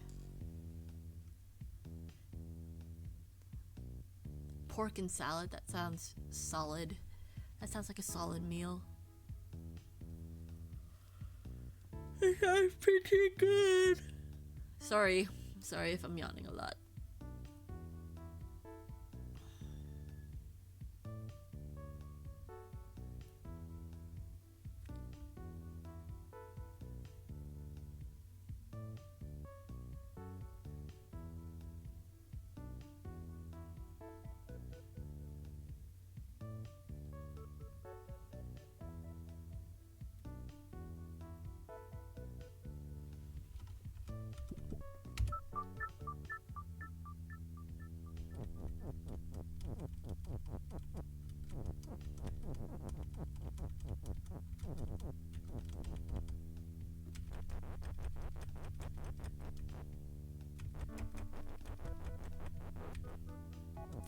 pork and salad. That sounds solid. That sounds like a solid meal. It sounds pretty good. Sorry if I'm yawning a lot.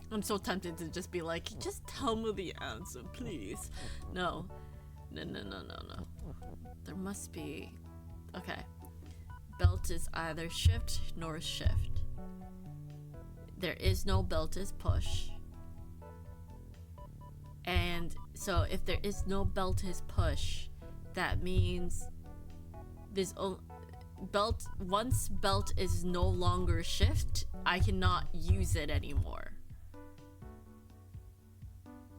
I'm so tempted to just be like, just tell me the answer, please. No. No. There must be... Okay. Belt is either shift nor shift. There is no belt is push. And so if there is no belt is push, that means there's belt. Once belt is no longer shift, I cannot use it anymore.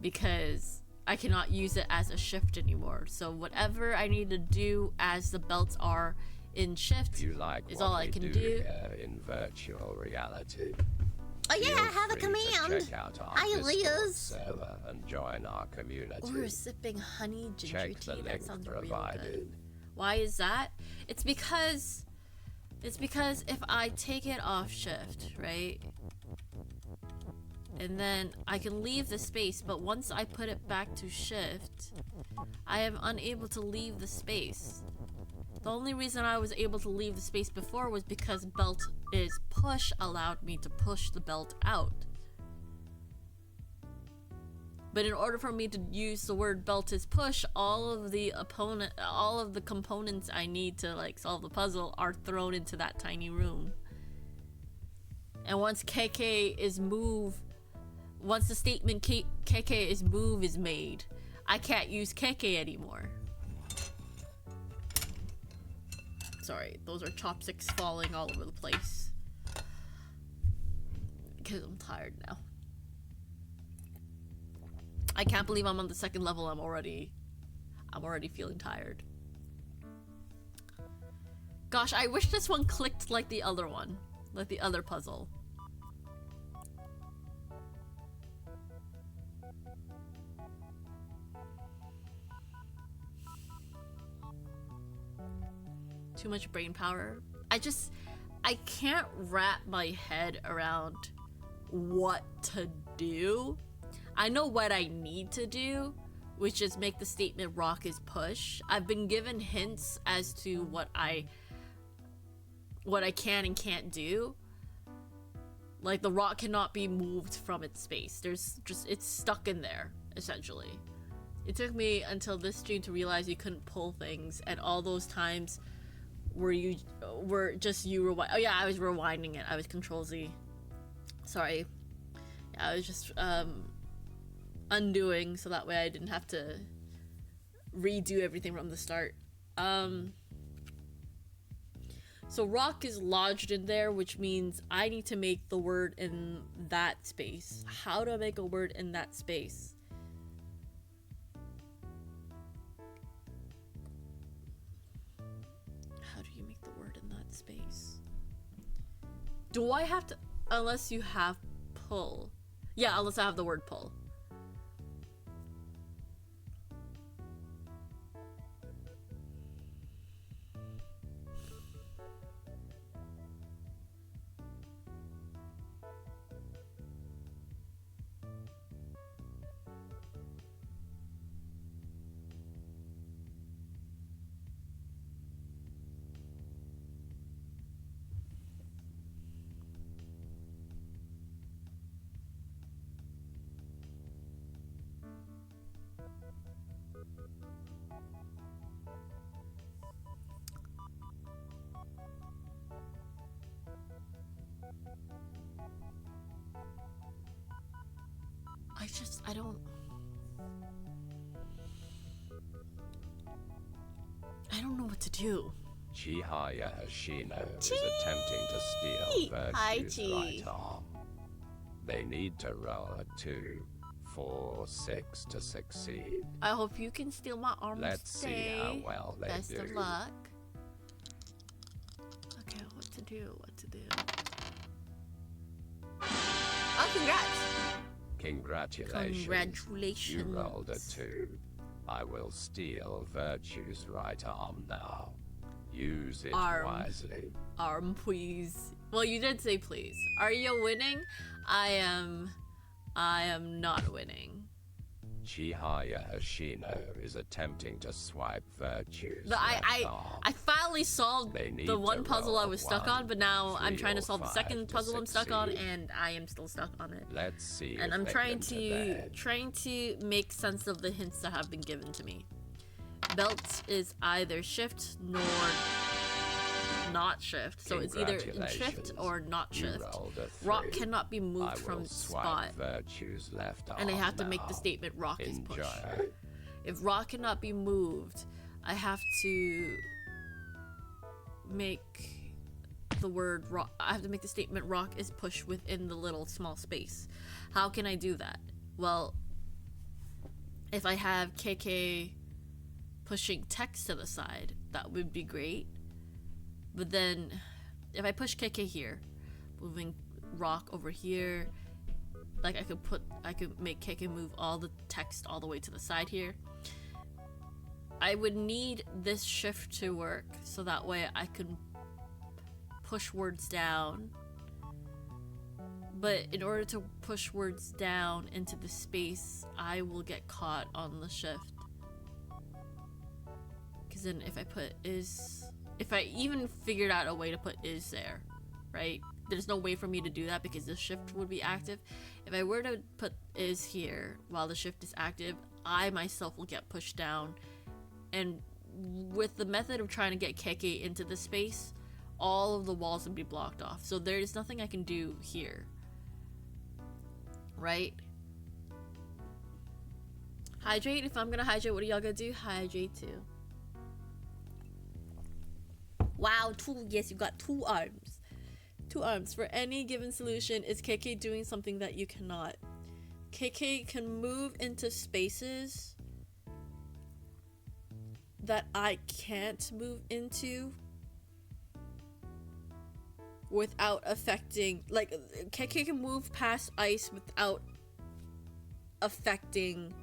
Because I cannot use it as a shift anymore. So whatever I need to do as the belts are in shift is all I can do. In virtual reality. Oh yeah, I have a Feel free to command. check out our Hi, Discord Liz. server and join our community. Or sipping honey ginger Check the tea. That link sounds real provided. good. Why is that? It's because if I take it off shift, right? And then I can leave the space, but once I put it back to shift, I am unable to leave the space. The only reason I was able to leave the space before was because belt is push allowed me to push the belt out. But in order for me to use the word belt is push, all of the components I need to like solve the puzzle are thrown into that tiny room. And once KK is move, once the statement KK is move is made, I can't use KK anymore. Sorry, those are chopsticks falling all over the place. Because I'm tired now. I can't believe I'm on the second level. I'm already feeling tired. Gosh, I wish this one clicked like the other one. Like the other puzzle. Too much brain power. I can't wrap my head around what to do. I know what I need to do, which is make the statement rock is push. I've been given hints as to what I can and can't do. Like the rock cannot be moved from its space. It's stuck in there, essentially. It took me until this stream to realize you couldn't pull things, and all those times where you rewind. Oh yeah, I was rewinding it. I was Control Z. Sorry. Yeah, I was just undoing so that way I didn't have to redo everything from the start. So rock is lodged in there, which means I need to make the word in that space. How do I make a word in that space? How do you make the word in that space? Do I have to, unless you have pull. Yeah, unless I have the word pull. I don't know what to do. Chihaya Hashino is attempting to steal Hi, Vyrtue's Chi. right arm. They need to roll a 2, 4, 6 to succeed. I hope you can steal my arm. Let's see how well they Best do. of luck. Okay, what to do? Oh, congrats! Congratulations. You rolled a 2. I will steal Vyrtue's right arm now. Use it wisely. Arm, please. Well, you did say please. Are you winning? I am not winning. Chihaya Hashino is attempting to swipe Vyrtue's I finally solved the one puzzle I was stuck 1, on, but now 3 I'm trying to or solve the 5 second to puzzle I'm stuck on, succeed. and I am still stuck on it. Let's see. And if I'm they trying get to make sense of the hints that have been given to me. Belt is either shift nor not shift, so it's either in shift or not shift. Rock cannot be moved from its spot, Vyrtue's left arm and I have to now. make the statement rock is Enjoy. pushed. If rock cannot be moved, I have to make the word rock. I have to make the statement rock is pushed within the little small space. How can I do that? Well, if I have KK pushing text to the side, that would be great. But then if I push KK here, moving rock over here, like I could make KK move all the text all the way to the side here. I would need this shift to work so that way I could push words down. But in order to push words down into the space, I will get caught on the shift. Because then if I put if I even figured out a way to put is there, right? There's no way for me to do that because the shift would be active. If I were to put is here while the shift is active, I myself will get pushed down. And with the method of trying to get KK into the space, all of the walls would be blocked off. So there is nothing I can do here. Right? Hydrate. If I'm gonna hydrate, what are y'all gonna do? Hydrate too. Wow, 2. Yes, you got 2 arms. 2 arms. For any given solution, is KK doing something that you cannot? KK can move into spaces that I can't move into without affecting, like, KK can move past ice without affecting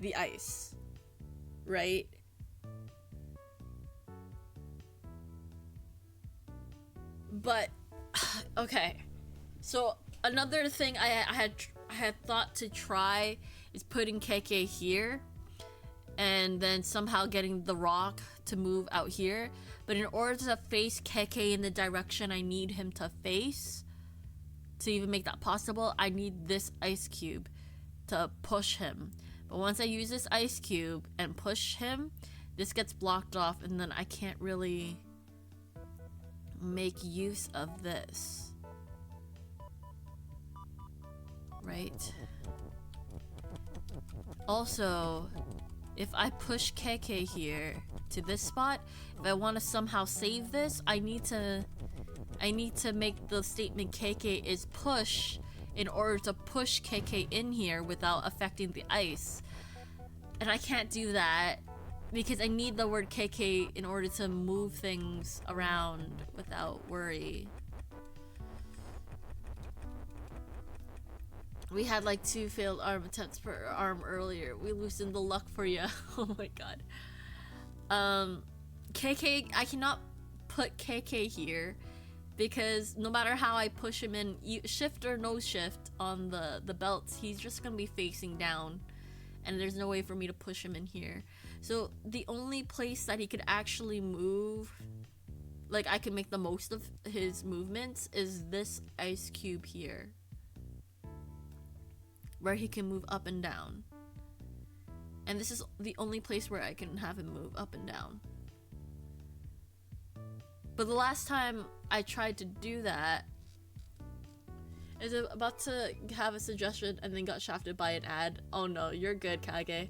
the ice, right? But okay, so another thing I had thought to try is putting KK here and then somehow getting the rock to move out here. But in order to face KK in the direction I need him to face, to even make that possible, I need this ice cube to push him. But once I use this ice cube and push him, this gets blocked off, and then I can't really make use of this. Right? Also, if I push KK here to this spot, if I want to somehow save this, I need to make the statement KK is push in order to push KK in here without affecting the ice. And I can't do that because I need the word KK in order to move things around without worry. We had like 2 failed arm attempts per arm earlier. We loosened the luck for you. Oh my god. KK, I cannot put KK here because no matter how I push him in, shift or no shift on the belts, he's just gonna be facing down, and there's no way for me to push him in here. So the only place that he could actually move, like I can make the most of his movements, is this ice cube here, where he can move up and down. And this is the only place where I can have him move up and down. But the last time I tried to do that, Is it about to have a suggestion and then got shafted by an ad? Oh no, you're good, Kage.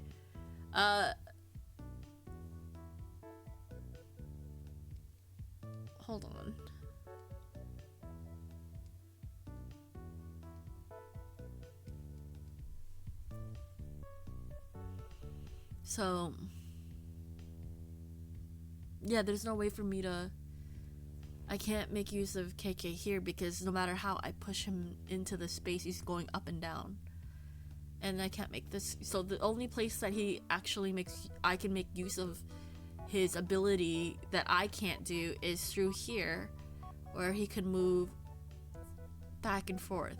Hold on. So, yeah, there's no way for me to... I can't make use of KK here because no matter how I push him into the space, he's going up and down. And I can't make this... So the only place that he actually makes... I can make use of his ability that I can't do is through here, where he can move back and forth.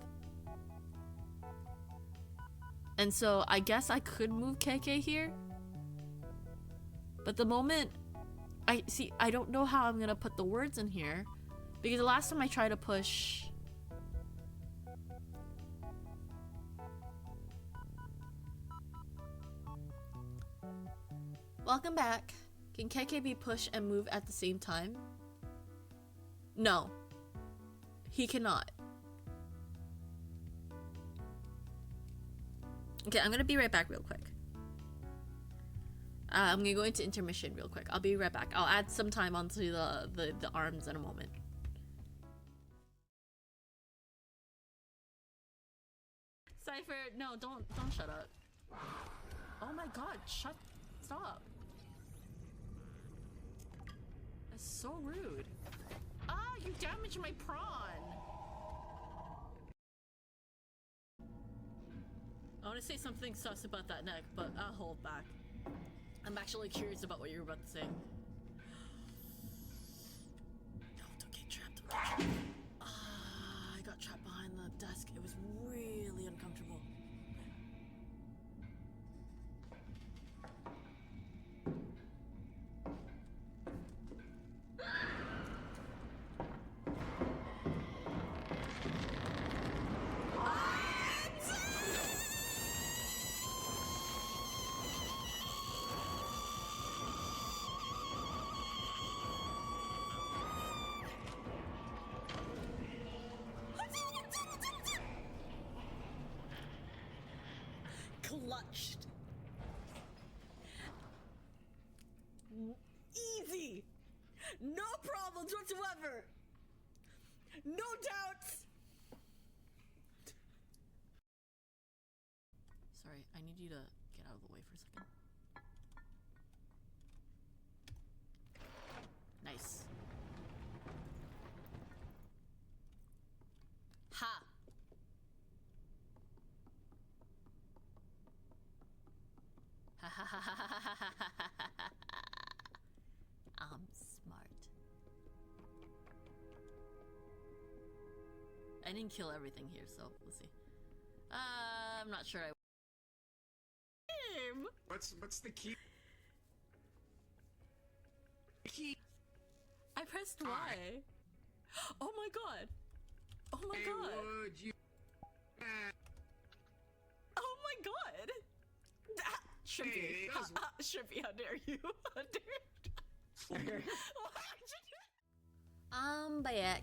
And so I guess I could move KK here. But the moment... I don't know how I'm gonna put the words in here, because the last time I tried to push... Welcome back. Can KK be pushed and move at the same time? No. He cannot. Okay, I'm gonna be right back real quick. I'm gonna go into intermission real quick. I'll be right back. I'll add some time onto the arms in a moment. Cypher, no, don't shut up. Oh my god, stop. That's so rude. Ah, you damaged my prawn. I want to say something sus about that neck, but I'll hold back. I'm actually curious about what you're about to say. No, don't get trapped. I got trapped behind the desk. It was really uncomfortable. Clutched. Easy. No problems whatsoever. No doubts. Sorry, I need you to get out of the way for a second. Nice. Ha. I'm smart. I didn't kill everything here, so we'll see. I'm not sure I... What's the key? I pressed Y. Oh my god. Oh my god. Would you... Oh my god. Shrimpy. Hey, that was- Shrimpy, how dare you? How dare you? I'm back.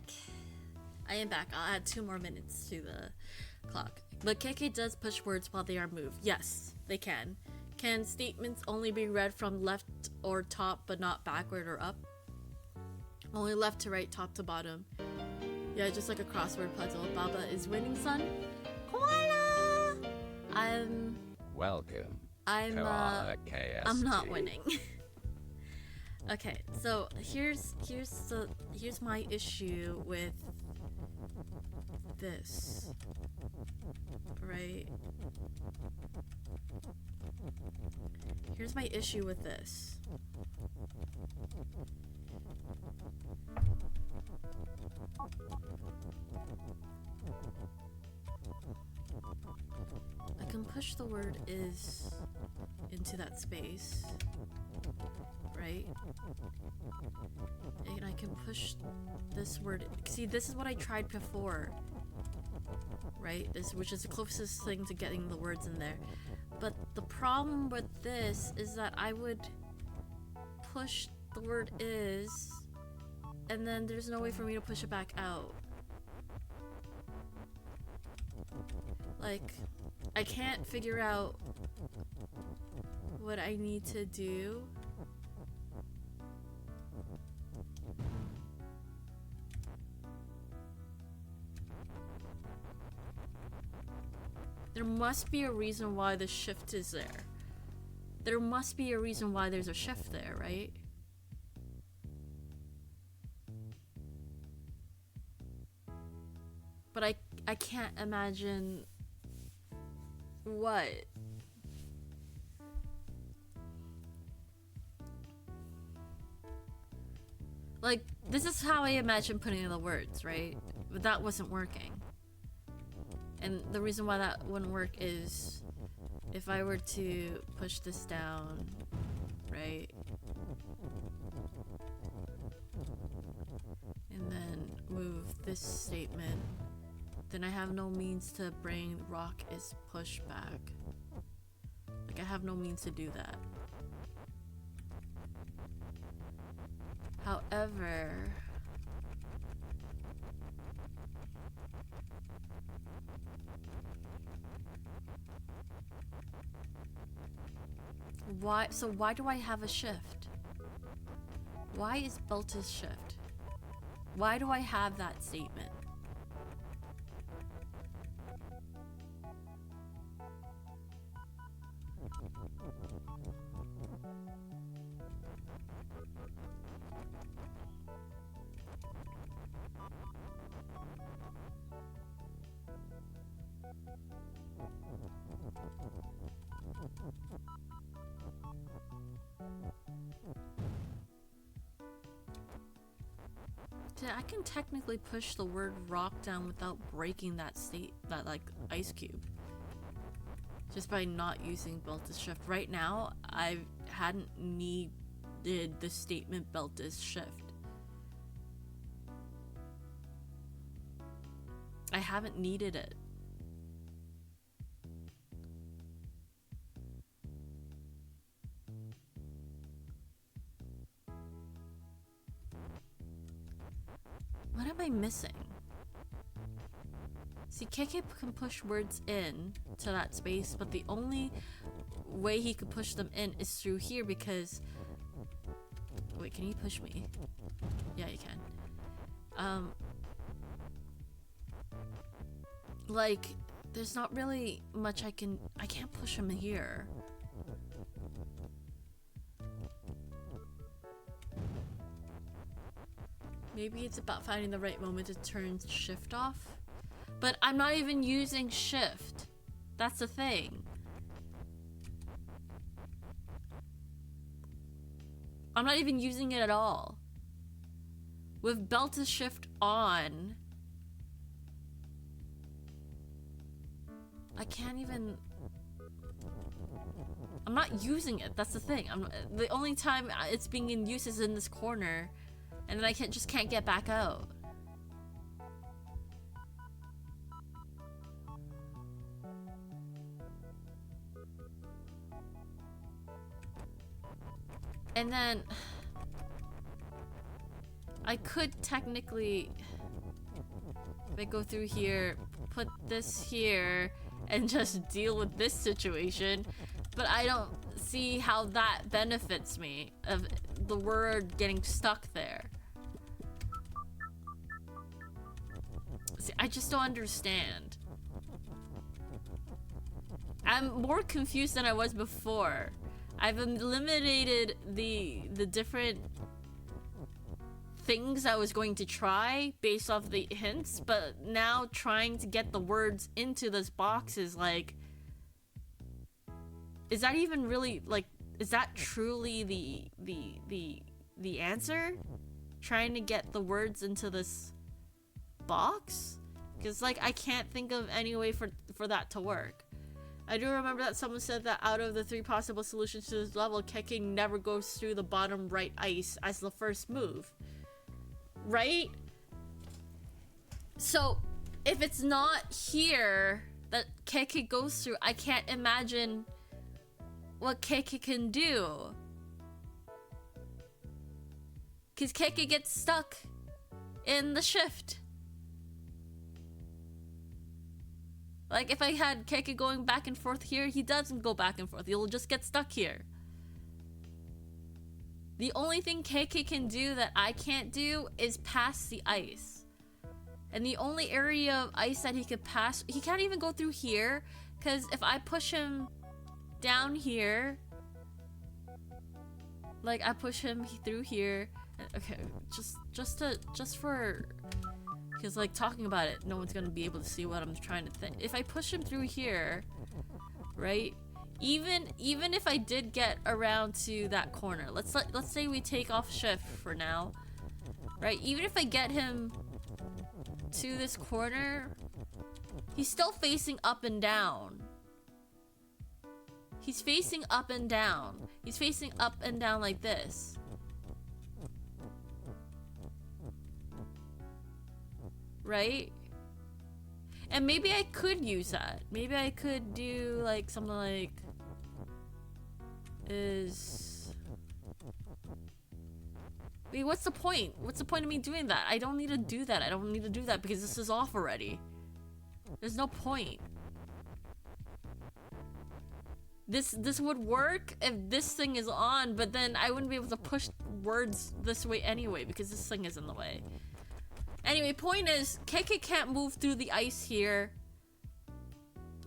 I am back. I'll add 2 more minutes to the clock. But KK does push words while they are moved. Yes, they can. Can statements only be read from left or top but not backward or up? Only left to right, top to bottom. Yeah, just like a crossword puzzle. Baba is winning, son. Koala! Welcome. I'm KST. not winning. Okay, so here's my issue with this. Right? Here's my issue with this. I can push the word is into that space, right? And I can push this word. See, this is what I tried before, right? Which is the closest thing to getting the words in there. But the problem with this is that I would push the word is, and then there's no way for me to push it back out. Like, I can't figure out what I need to do. There must be a reason why the shift is there. There must be a reason why there's a shift there, right? But I can't imagine what. Like, this is how I imagine putting in the words, right? But that wasn't working. And the reason why that wouldn't work is if I were to push this down, right? And then move this statement, then I have no means to bring rock is pushed back. Like, I have no means to do that. However, why do I have a shift? Why is Vyrtue's shift? Why do I have that statement? I can technically push the word rock down without breaking that like ice cube. Just by not using Vyrtue's shift. Right now, I hadn't needed the statement Vyrtue's shift. I haven't needed it. What am I missing? See, KK can push words in to that space, but the only way he could push them in is through here because... Wait, can you push me? Yeah, you can. Like, there's not really much I can't push him here. Maybe it's about finding the right moment to turn shift off. But I'm not even using shift. That's the thing. I'm not even using it at all. With Vyrtue's shift on, I can't even... I'm not using it. That's the thing. The only time it's being in use is in this corner. And then I just can't get back out. And then I could technically, if I go through here, put this here and just deal with this situation, but I don't see how that benefits me of the word getting stuck there. See, I just don't understand. I'm more confused than I was before. I've eliminated the different things I was going to try based off the hints, but now trying to get the words into this box is like, is that even really, like, is that truly the answer? Trying to get the words into this box? Because, like, I can't think of any way for that to work. I do remember that someone said that out of the 3 possible solutions to this level, kicking never goes through the bottom right ice as the first move. Right? So, if it's not here that KK goes through, I can't imagine what KK can do. Because KK gets stuck in the shift. Like, if I had KK going back and forth here, he doesn't go back and forth. He'll just get stuck here. The only thing KK can do that I can't do is pass the ice. And the only area of ice that he could pass, he can't even go through here, because if I push him down here, like I push him through here, okay, just for, because like talking about it, no one's gonna be able to see what I'm trying to think. If I push him through here, right? Even if I did get around to that corner, let's say we take off shift for now, right? Even if I get him to this corner, he's still facing up and down. He's facing up and down. He's facing up and down like this. Right? And maybe I could use that. Maybe I could do like something like wait, what's the point? What's the point of me doing that? I don't need to do that. I don't need to do that because this is off already. There's no point. This would work if this thing is on, but then I wouldn't be able to push words this way anyway because this thing is in the way. Anyway, point is, KK can't move through the ice here.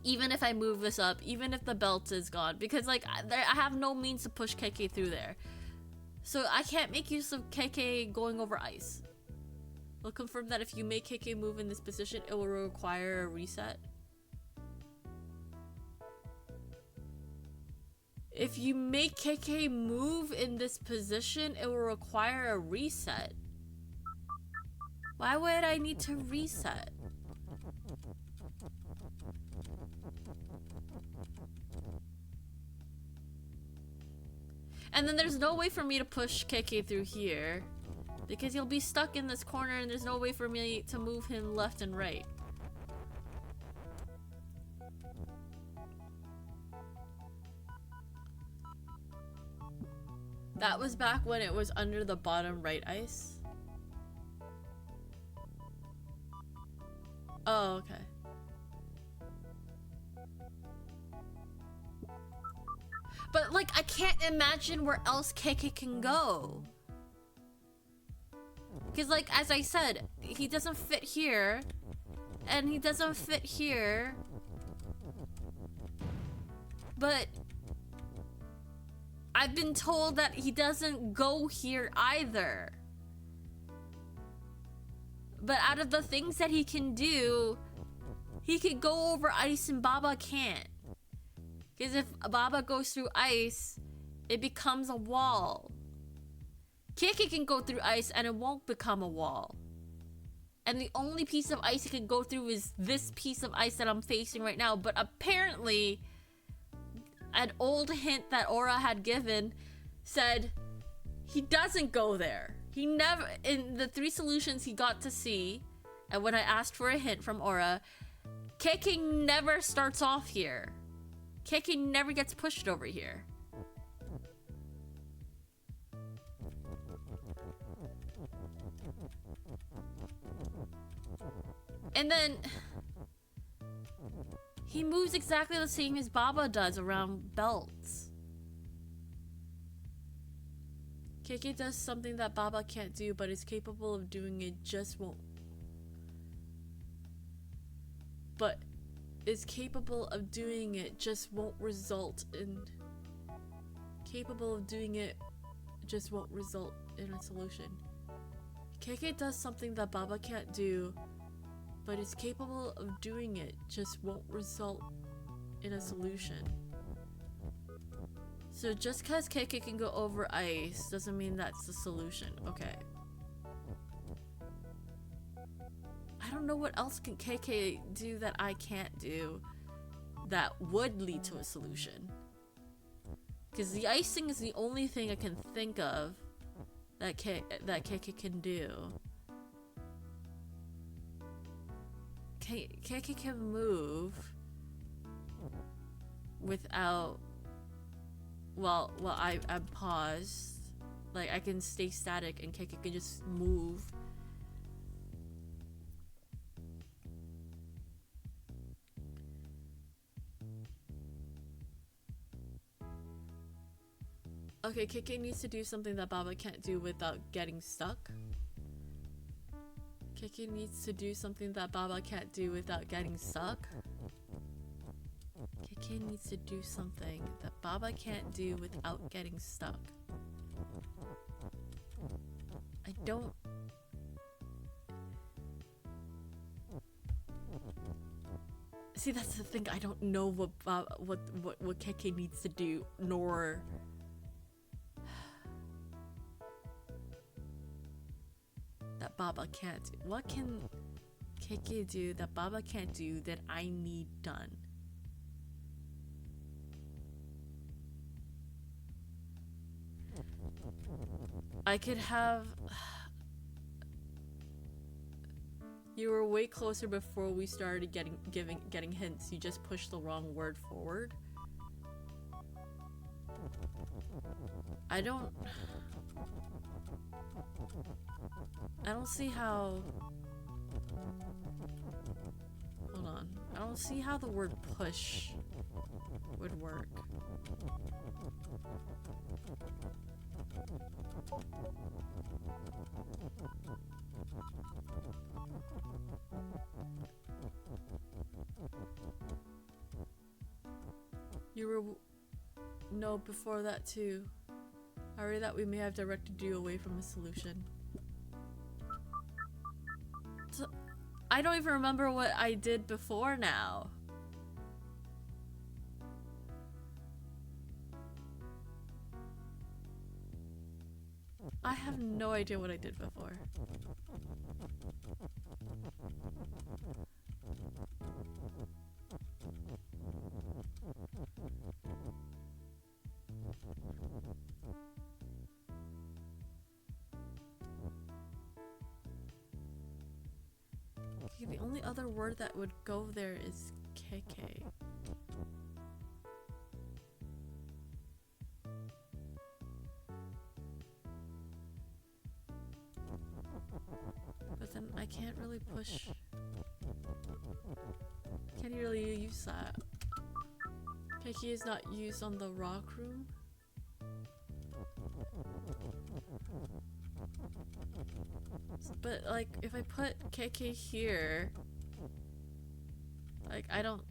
Even if I move this up, even if the belt is gone, because like I have no means to push KK through there. So I can't make use of KK going over ice. We'll confirm that if you make KK move in this position, it will require a reset. If you make KK move in this position, it will require a reset. Why would I need to reset? And then there's no way for me to push KK through here because he'll be stuck in this corner and there's no way for me to move him left and right. That was back when it was under the bottom right ice. Oh, okay. But like, I can't imagine where else KK can go. Because like, as I said, he doesn't fit here. And he doesn't fit here. But I've been told that he doesn't go here either. But out of the things that he can do, he could go over ice and Baba can't. Because if Baba goes through ice, it becomes a wall. KK can go through ice and it won't become a wall. And the only piece of ice he can go through is this piece of ice that I'm facing right now. But apparently, an old hint that Aura had given said he doesn't go there. He never, in the 3 solutions he got to see, and when I asked for a hint from Aura, KK never starts off here. KK never gets pushed over here. And then he moves exactly the same as Baba does around belts. KK does something that Baba can't do, but is capable of doing it, just won't. But is capable of doing it, just won't result in. Capable of doing it, just won't result in a solution. KK does something that Baba can't do, but is capable of doing it, just won't result in a solution. So just because KK can go over ice doesn't mean that's the solution. Okay. I don't know what else can KK do that I can't do that would lead to a solution. Because the icing is the only thing I can think of that KK can do. KK can move without. Well, I paused. Like, I can stay static and KK can just move. Okay, KK needs to do something that Baba can't do without getting stuck. KK needs to do something that Baba can't do without getting stuck. KK needs to do something that Baba can't do without getting stuck. I don't... See, that's the thing. I don't know what KK needs to do, nor... that Baba can't do. What can KK do that Baba can't do that I need done? I could have... You were way closer before we started getting hints. You just pushed the wrong word forward. I don't see how... Hold on. I don't see how the word push would work. You were... No, before that too. I worry that we may have directed you away from a solution. So, I don't even remember what I did before now. I have no idea what I did before. Okay, the only other word that would go there is KK. But then I can't really push. Can't really use that. KK is not used on the rock room. But like, if I put KK here, like I don't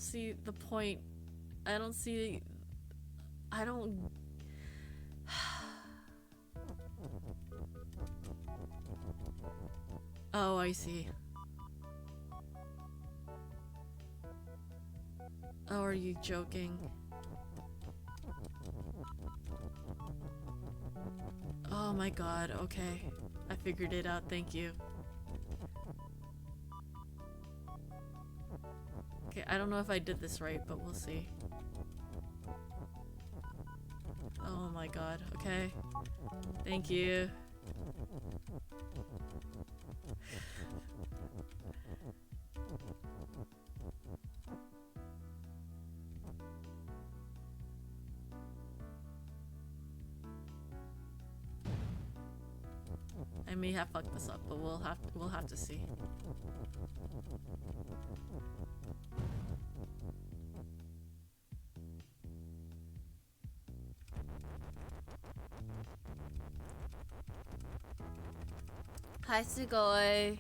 see the point. I don't. Oh, I see. Oh, are you joking? Oh my god, okay. I figured it out, thank you. Okay, I don't know if I did this right, but we'll see. Oh my god, okay. Thank you. I may have fucked this up, but we'll have to see. Hi, Sugoi.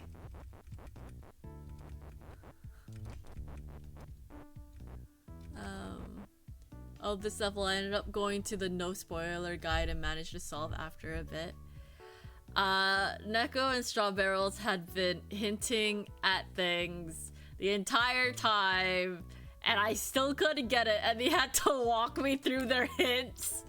Oh, this level I ended up going to the no spoiler guide and managed to solve after a bit. Neko and Strawbarrels had been hinting at things the entire time, and I still couldn't get it, and they had to walk me through their hints.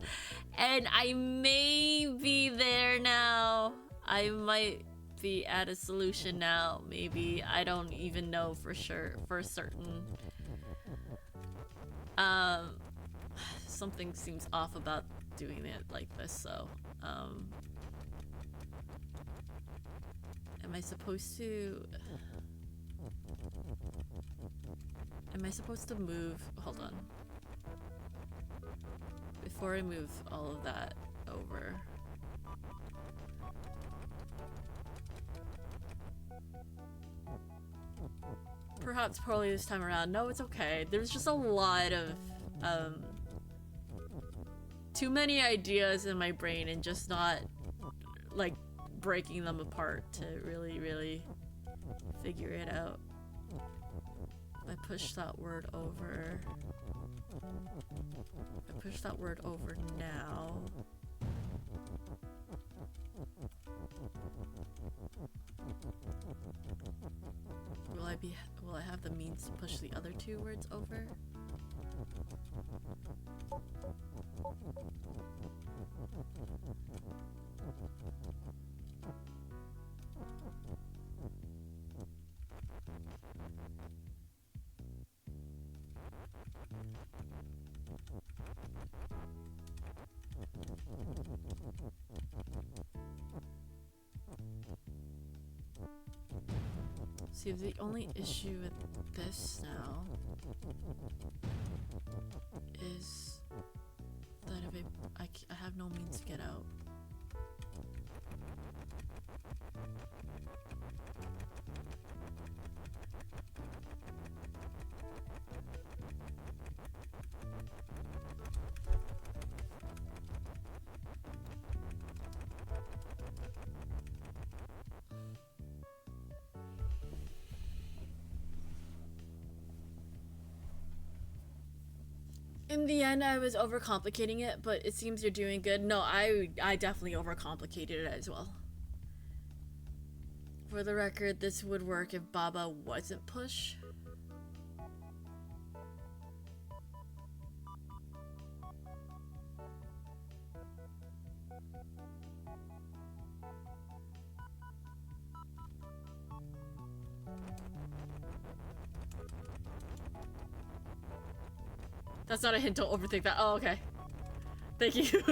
And I may be there now. I might be at a solution now, maybe. I don't even know for sure, for certain. Something seems off about doing it like this, so, am I supposed to move? Hold on. Before I move all of that over. Perhaps poorly this time around. No, it's okay. There's just a lot of, too many ideas in my brain and just not like breaking them apart to really figure it out. I push that word over. I push that word over now. Will I have the means to push the other two words over? See, the only issue with this now is that if I have no means to get out. In the end, I was overcomplicating it, but it seems you're doing good. No, I definitely overcomplicated it as well. For the record, this would work if Baba wasn't push. That's not a hint, don't overthink that. Oh, okay. Thank you.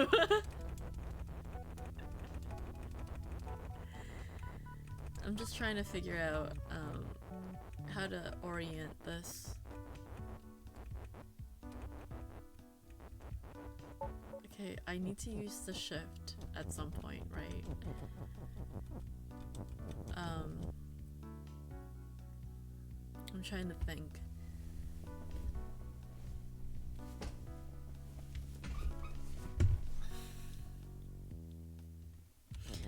I'm just trying to figure out how to orient this. Okay, I need to use the shift at some point, right? I'm trying to think.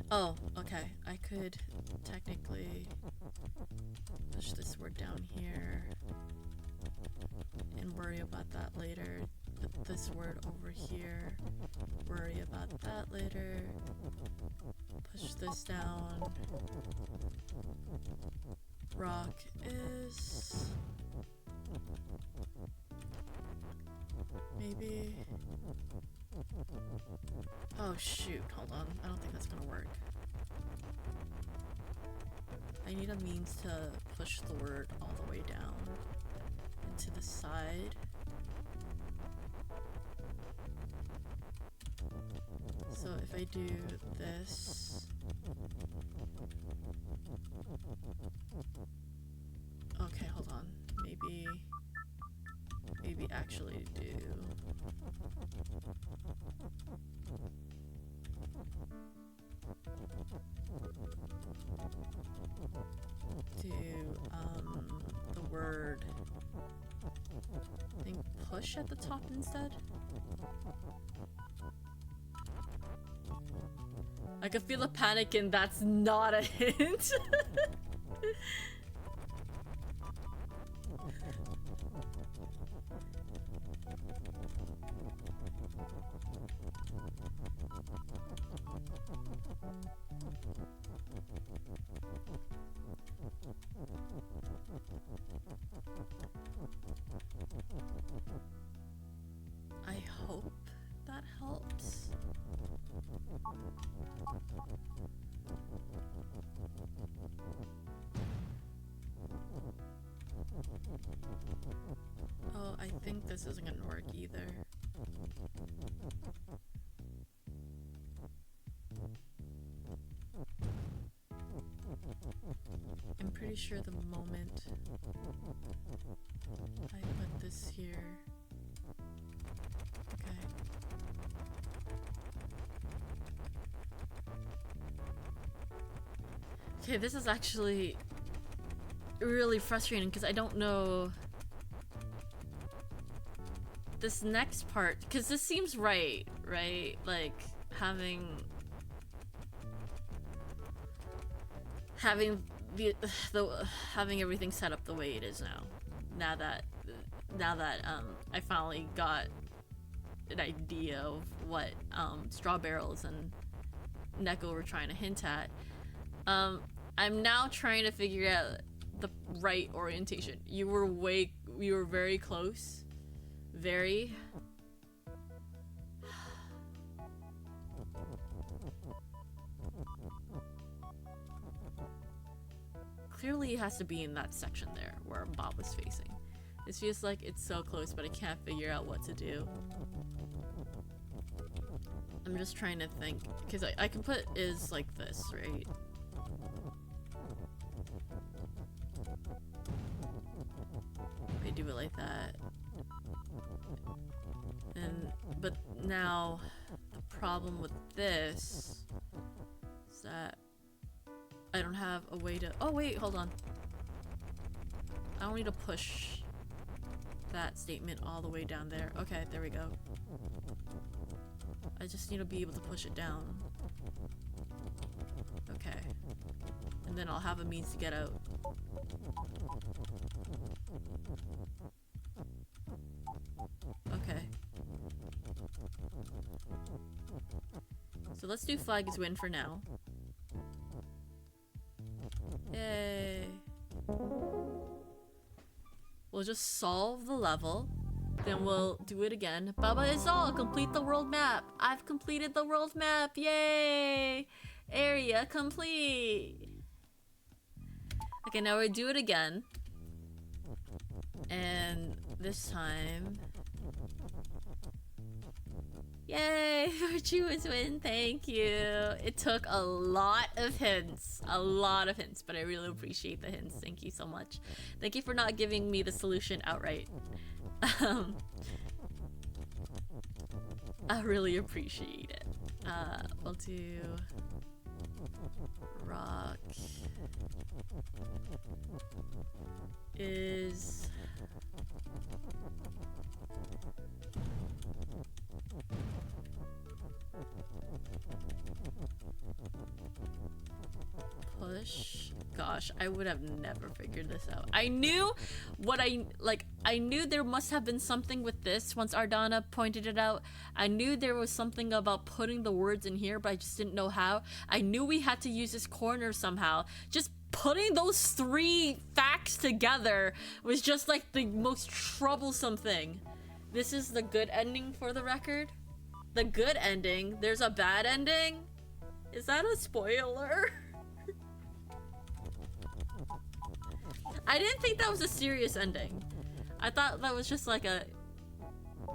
Oh, okay. I could technically push this word down here and worry about that later. Put this word over here, worry about that later. Push this down. Rock is... maybe... oh shoot, hold on. I don't think that's gonna work. I need a means to push the word all the way down and to the side. So if I do this... okay, hold on. Maybe actually do... the word, I think push at the top instead. I can feel a panic and that's not a hint. I hope that helps. Oh, I think this isn't gonna work either. I'm pretty sure the moment I put this here... okay. Okay, this is actually really frustrating because I don't know this next part, because this seems right, right? Like having the having everything set up the way it is now. Now that I finally got an idea of what Straw Barrels and Neko were trying to hint at. I'm now trying to figure out the right orientation. You were very close. Very. Clearly it has to be in that section there where Bob was facing. It feels like it's so close, but I can't figure out what to do. I'm just trying to think, because I can put is like this, right? I do it like that. But now, the problem with this is that I don't have a way to— oh wait, hold on. I don't need to push that statement all the way down there. Okay, there we go. I just need to be able to push it down. Okay. And then I'll have a means to get out. Okay. So let's do flag is win for now. Yay. We'll just solve the level. Then we'll do it again. Baba is all. Complete the world map. I've completed the world map. Yay! Area complete. Okay, now we do it again. And this time... yay! Virtuous win, thank you! It took a lot of hints. A lot of hints, but I really appreciate the hints. Thank you so much. Thank you for not giving me the solution outright. I really appreciate it. We'll do... rock... is... push. Gosh, I would have never figured this out. I knew what I knew there must have been something with this once Ardana pointed it out. I knew there was something about putting the words in here, but I just didn't know how. I knew we had to use this corner somehow. Just putting those three facts together was just like the most troublesome thing. This is the good ending for the record. The good ending. There's a bad ending? Is that a spoiler? I didn't think that was a serious ending. I thought that was just like a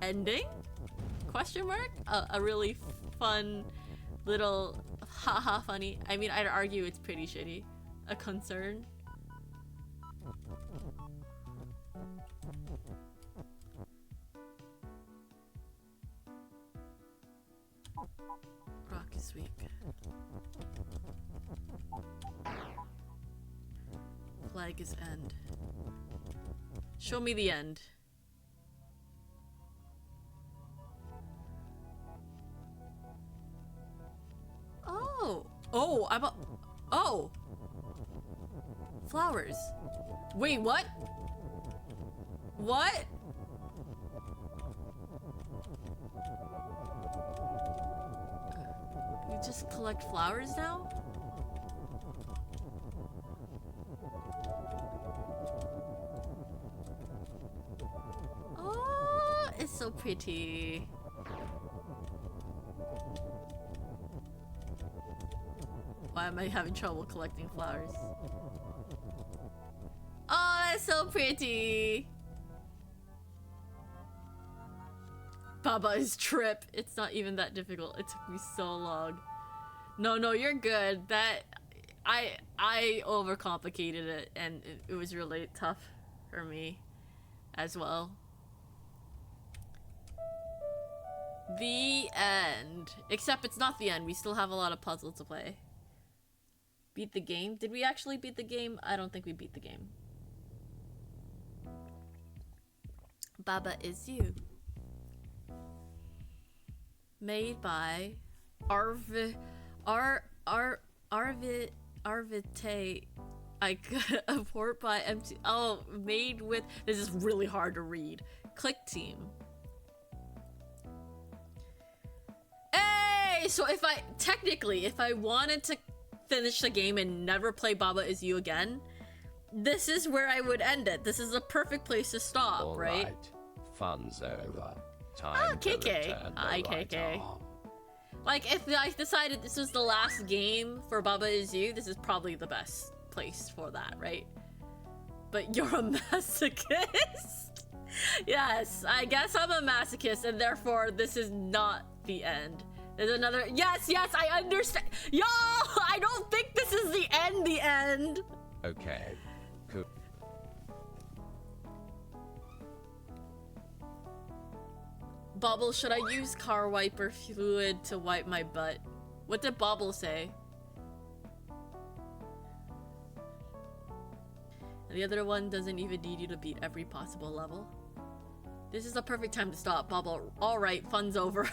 ending? Question mark? A really fun little haha funny. I mean, I'd argue it's pretty shitty. A concern. Rock is weak. Flag is end. Show me the end. Oh! Oh, I'm a— oh! Flowers. Wait, what? What? We just collect flowers now? Oh, it's so pretty. Why am I having trouble collecting flowers? Oh, that's so pretty. Baba's trip. It's not even that difficult. It took me so long. No, you're good. That I overcomplicated it, and it was really tough for me as well. The end. Except it's not the end. We still have a lot of puzzle to play. Beat the game? Did we actually beat the game? I don't think we beat the game. Baba is you. Made by Arvite. I got a port by MT. Oh, made with. This is really hard to read. Click Team. Hey! So if I wanted to finish the game and never play Baba Is You again, this is where I would end it. This is a perfect place to stop, All right? Fun's over. Time to KK. return the Hi, right KK. arm. Like, if I decided this was the last game for Baba Is You, this is probably the best place for that, right? But you're a masochist? Yes, I guess I'm a masochist, and therefore this is not the end. There's another. Yes, I understand. Yo, I don't think this is the end. Okay. Cool. Bobble, should I use car wiper fluid to wipe my butt? What did Bobble say? And the other one doesn't even need you to beat every possible level. This is the perfect time to stop, Bobble. Alright, fun's over.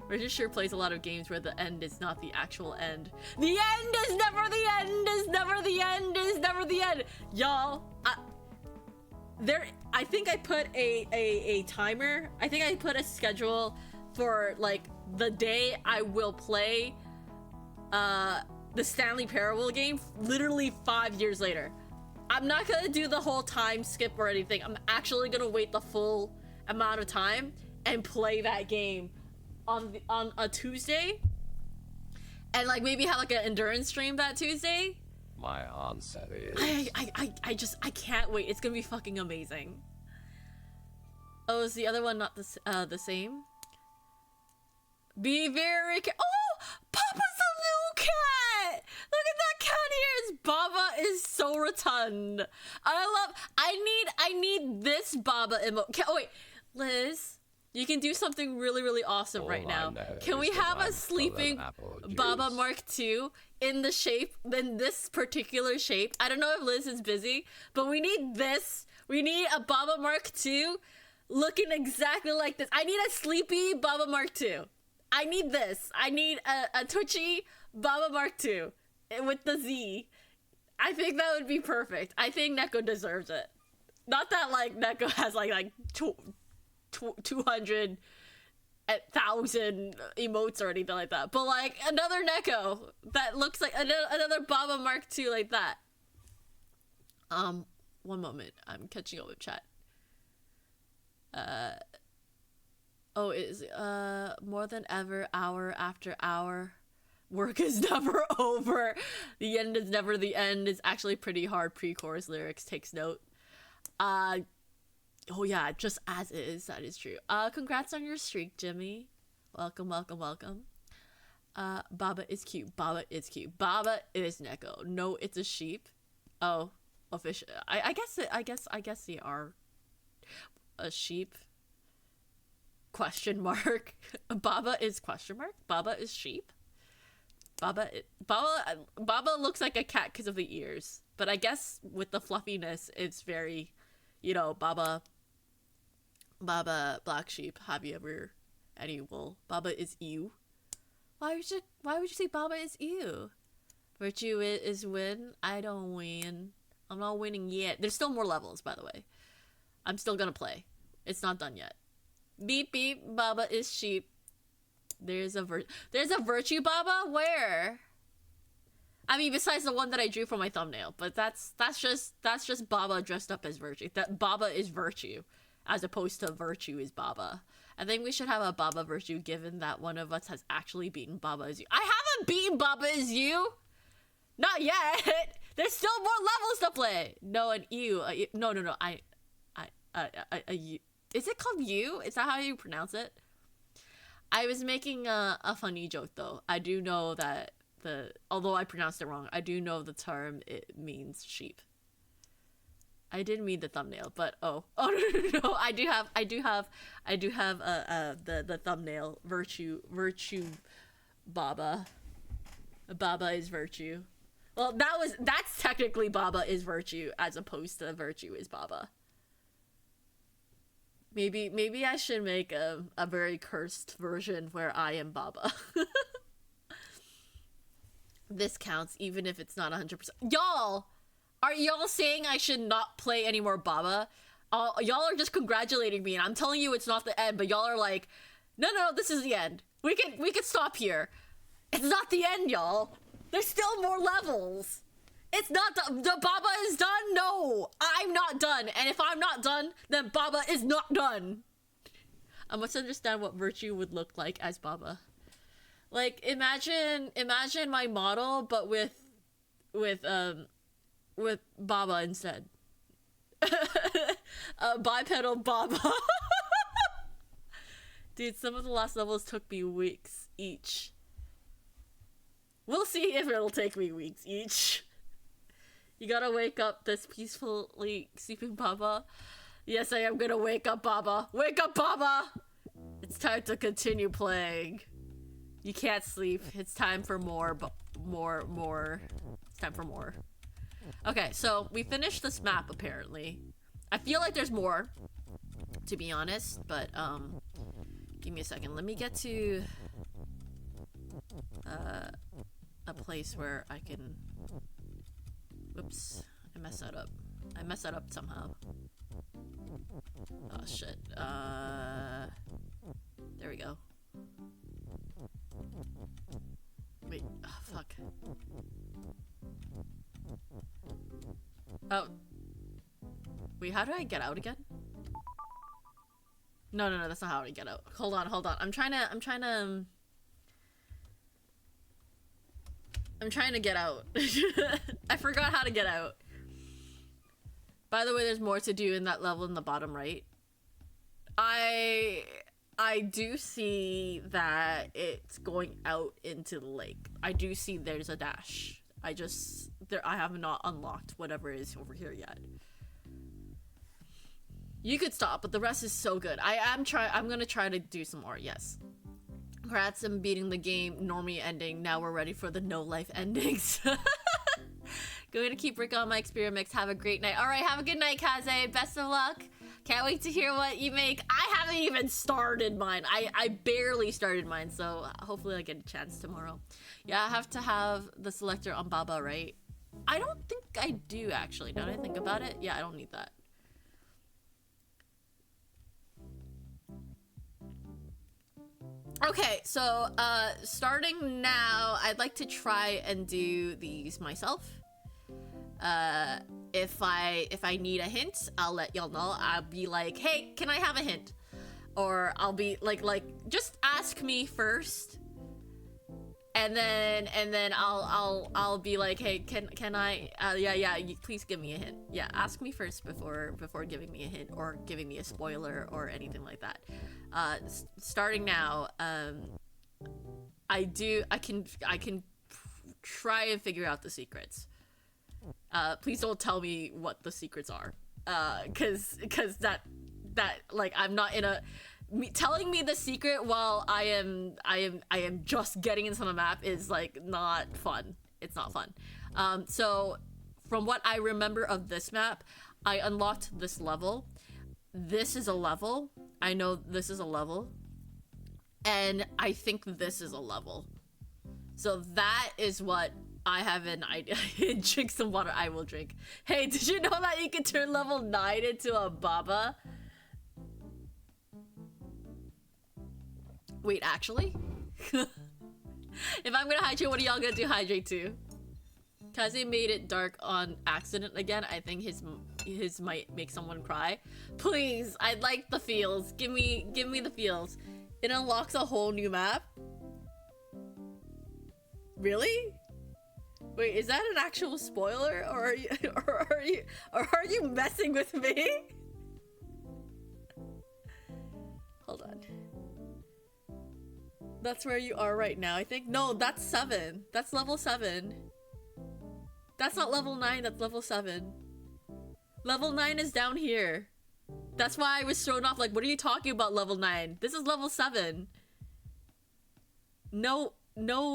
Richard sure plays a lot of games where the end is not the actual end. The end is never the end, is never the end, is never the end. Y'all, I think I put a timer. I think I put a schedule for like the day I will play the Stanley Parable game literally 5 years later. I'm not gonna do the whole time skip or anything. I'm actually gonna wait the full amount of time and play that game on a Tuesday, and like maybe have like an endurance stream that Tuesday. My answer is. I can't wait. It's gonna be fucking amazing. Oh, is the other one not the same? Be very oh, Papa's a little cat. Look at that cat ears. Baba is so rotund. I need this Baba emote. Oh wait, Liz, you can do something really awesome right now. Can we have a sleeping Baba Mark II in the shape, in this particular shape? I don't know if Liz is busy, but we need this. We need a Baba Mark II looking exactly like this. I need a sleepy Baba Mark II. I need this. I need a twitchy Baba Mark II with the Z. I think that would be perfect. I think Neko deserves it. Not that like Neko has like 200,000 emotes or anything like that, but like another Neko that looks like another Baba Mark II like that. One moment, I'm catching up with chat. Oh, is more than ever, hour after hour, work is never over. The end is never the end is actually pretty hard. Pre-chorus lyrics takes note. Oh yeah, just as is. That is true. Congrats on your streak, Jimmy. Welcome. Baba is cute. Baba is cute. Baba is Neko. No, it's a sheep. Oh, official. I guess they are a sheep. Question mark. Baba is question mark. Baba is sheep. Baba looks like a cat because of the ears, but I guess with the fluffiness, it's very, you know, Baba black sheep. Have you ever any wool? Baba is you. Why would you say Baba is you? Virtue is win. I don't win. I'm not winning yet. There's still more levels, by the way. I'm still gonna play. It's not done yet. Beep beep. Baba is sheep. There's a Virtue Baba. Where? I mean, besides the one that I drew for my thumbnail, but that's just Baba dressed up as Virtue. That Baba is Virtue, as opposed to Virtue is Baba. I think we should have a Baba Virtue, given that one of us has actually beaten Baba Is You. I haven't beaten Baba Is You. Not yet. There's still more levels to play. No, an you. No. You. Is it called you? Is that how you pronounce it? I was making a funny joke though. I do know that although I pronounced it wrong, I do know the term it means sheep. I didn't mean the thumbnail, but no. I do have the thumbnail Virtue Baba. Baba is Virtue. Well, that's technically Baba is Virtue as opposed to Virtue is Baba. Maybe I should make a very cursed version where I am Baba. This counts even if it's not 100%. Y'all! Are y'all saying I should not play any more Baba? Y'all are just congratulating me, and I'm telling you it's not the end, but y'all are like, no, this is the end. We could stop here. It's not the end, y'all. There's still more levels. It's not the Baba is done? No, I'm not done. And if I'm not done, then Baba is not done. I must understand what Vyrtue would look like as Baba. Like, imagine my model, but with Baba instead. Bipedal Baba. Dude, some of the last levels took me weeks each. We'll see if it'll take me weeks each. You gotta wake up this peacefully sleeping Baba. Yes, I am gonna wake up Baba. Wake up Baba! It's time to continue playing. You can't sleep. It's time for more, but more. It's time for more. Okay, so we finished this map apparently. I feel like there's more, to be honest, but give me a second. Let me get to a place where I can. Whoops, I messed that up. I messed that up somehow. Oh shit. There we go. Wait, oh, fuck. Oh. Wait, how do I get out again? No, that's not how I get out. Hold on. I'm trying to get out. I forgot how to get out. By the way, there's more to do in that level in the bottom right. I do see that it's going out into the lake. I do see there's a dash. I have not unlocked whatever is over here yet. You could stop, but the rest is so good. I'm gonna try to do some more, yes. Congrats on beating the game normie ending. Now we're ready for the no life endings. Going to keep working on my experiments. Have a great night. Alright, have a good night, Kaze. Best of luck. Can't wait to hear what you make. I haven't even started mine. I barely started mine, so hopefully I get a chance tomorrow. Yeah, I have to have the selector on Baba, right? I don't think I do, actually. Now that I think about it. Yeah, I don't need that. Okay, so starting now, I'd like to try and do these myself. If I need a hint, I'll let y'all know. I'll be like, hey, can I have a hint? Or I'll be like just ask me first, and then I'll be like, hey, can I? Yeah, please give me a hint. Yeah, ask me first before giving me a hint or giving me a spoiler or anything like that. Starting now, I can try and figure out the secrets. Please don't tell me what the secrets are, cause that like I'm not in a telling me the secret while I am just getting into the map is like not fun. It's not fun. So from what I remember of this map, I unlocked this level. This is a level. I know this is a level, and I think this is a level. So that is what I have an idea. Drink some water, I will drink. Hey, did you know that you can turn level 9 into a Baba? Wait, actually? If I'm gonna hydrate, what are y'all gonna do hydrate to? Kaze made it dark on accident again. I think his might make someone cry. Please, I'd like the feels. Give me the feels. It unlocks a whole new map? Really? Wait, is that an actual spoiler, or are you messing with me? Hold on. That's where you are right now, I think. No, that's 7. That's level 7. That's not level 9, that's level 7. Level 9 is down here. That's why I was thrown off, like, what are you talking about, level 9? This is level 7. No,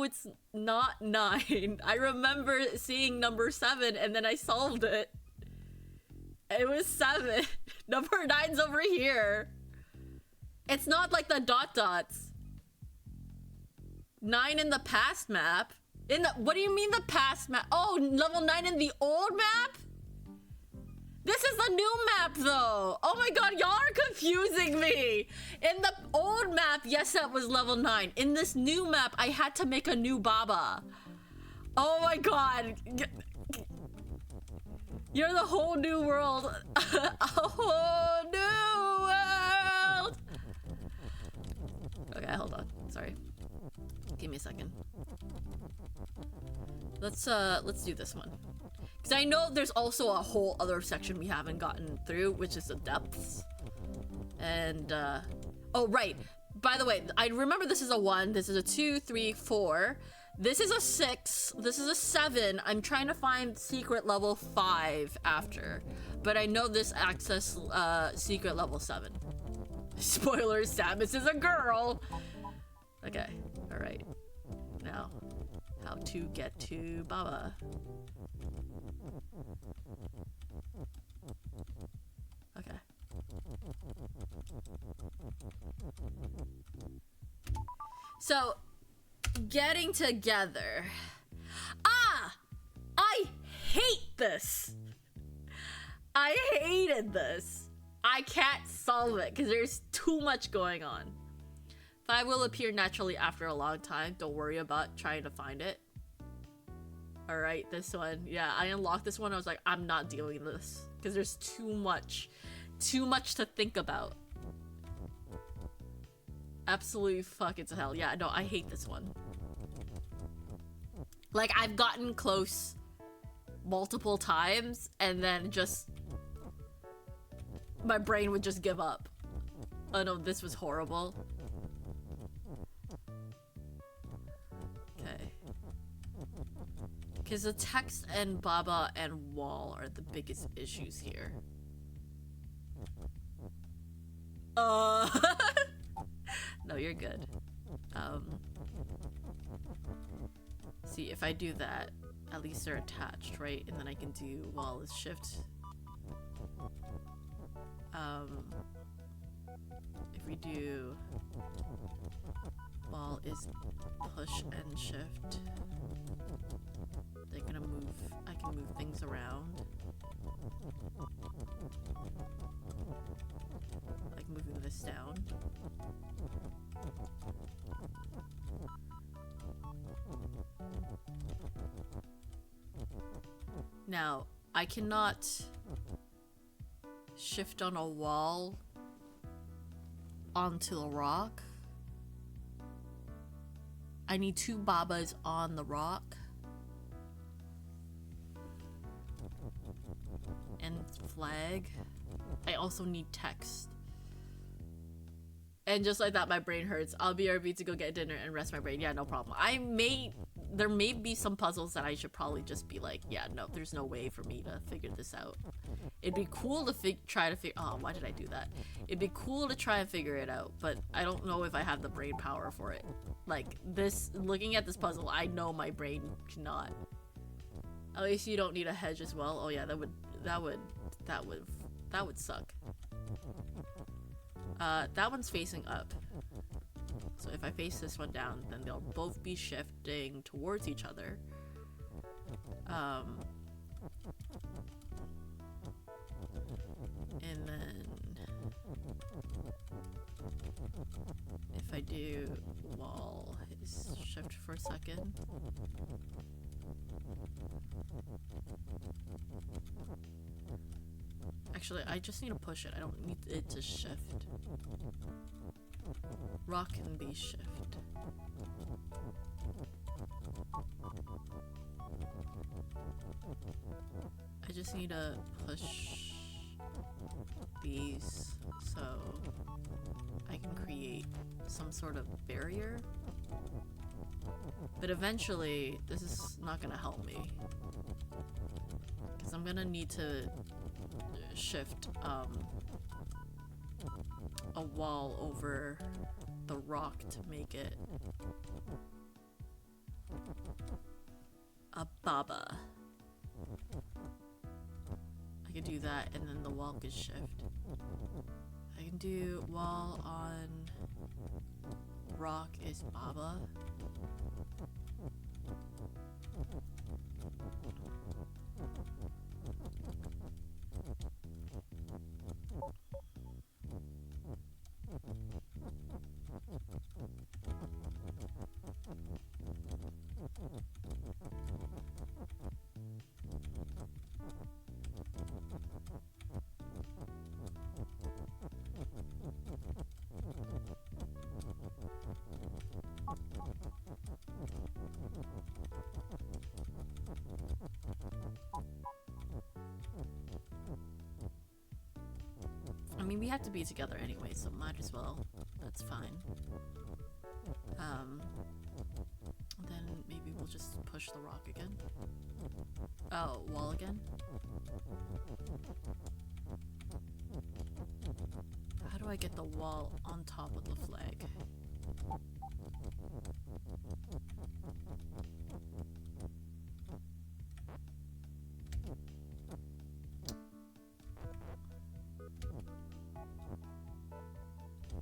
it's not 9. I remember seeing number 7 and then I solved it. It was 7. Number 9's over here. It's not like the dot dots. 9 in the past map? What do you mean the past map? Oh, level 9 in the old map? This is the new map though. Oh my god, y'all are confusing me. In the old map, yes, that was level 9. In this new map, I had to make a new Baba. Oh my god. You're the whole new world. A whole new world. Okay, hold on. Sorry. Give me a second. Let's do this one. Because I know there's also a whole other section we haven't gotten through, which is the depths. And, oh, right. By the way, I remember this is a 1, this is a 2, 3, 4. This is a 6, this is a 7. I'm trying to find secret level 5 after. But I know this access, secret level 7. Spoilers, Samus is a girl! Okay, alright. Now, how to get to Baba. Okay. So, getting together. Ah! I hate this! I hated this. I can't solve it because there's too much going on. 5 will appear naturally after a long time. Don't worry about trying to find it. Alright, this one. Yeah, I unlocked this one. I was like, I'm not dealing with this. Because there's too much. Too much to think about. Absolutely fuck it's hell. Yeah, no, I hate this one. Like, I've gotten close multiple times, and then just... my brain would just give up. Oh no, this was horrible. Okay. Because the text and Baba and wall are the biggest issues here. No, you're good. See, if I do that, at least they're attached, right? And then I can do wall is shift. If we do wall is push and shift, they're gonna move, I can move things around. Like moving this down. Now, I cannot shift on a wall onto a rock. I need 2 Babas on the rock. And flag. I also need text. And just like that, my brain hurts. I'll be RB to go get dinner and rest my brain. Yeah, no problem. There may be some puzzles that I should probably just be like, yeah, no, there's no way for me to figure this out. It'd be cool to try to figure, oh, why did I do that? It'd be cool to try and figure it out, but I don't know if I have the brain power for it. Like, this, looking at this puzzle, I know my brain cannot. At least you don't need a hedge as well. Oh yeah, that would suck. That one's facing up. So if I face this one down, then they'll both be shifting towards each other. And then if I do wall is shift for a second. Actually, I just need to push it. I don't need it to shift. Rock can be shift. I just need to push these so I can create some sort of barrier. But eventually, this is not gonna help me. Because I'm gonna need to shift a wall over the rock to make it a Baba. I could do that and then the wall could shift. I I can do wall on rock is Baba. I mean, we have to be together anyway, so might as well. That's fine. Then maybe we'll just push the rock again. Oh, wall again? How do I get the wall on top of the flag?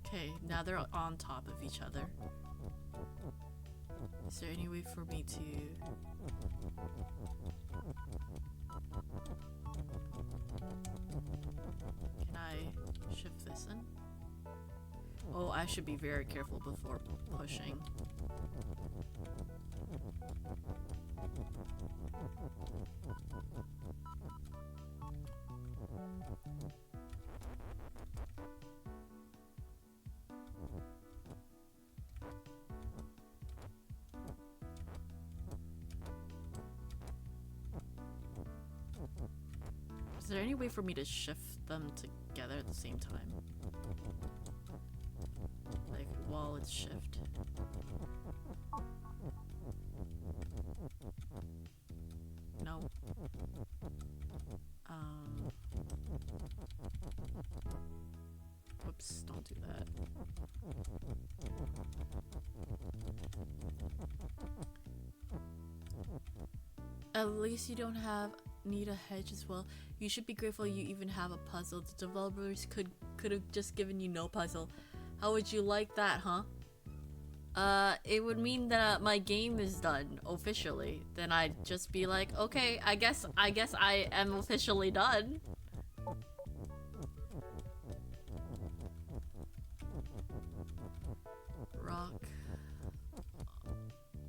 Okay, now they're on top of each other. Is there any way for me to... Can I shift this in? Oh, I should be very careful before pushing. Is there any way for me to shift them together at the same time? Like, while it's shift. No. Whoops, don't do that. At least you don't need a hedge as well. You should be grateful you even have a puzzle. The developers could have just given you no puzzle. How would you like that, huh? It would mean that my game is done officially. Then I'd just be like, okay, I guess I am officially done. Rock.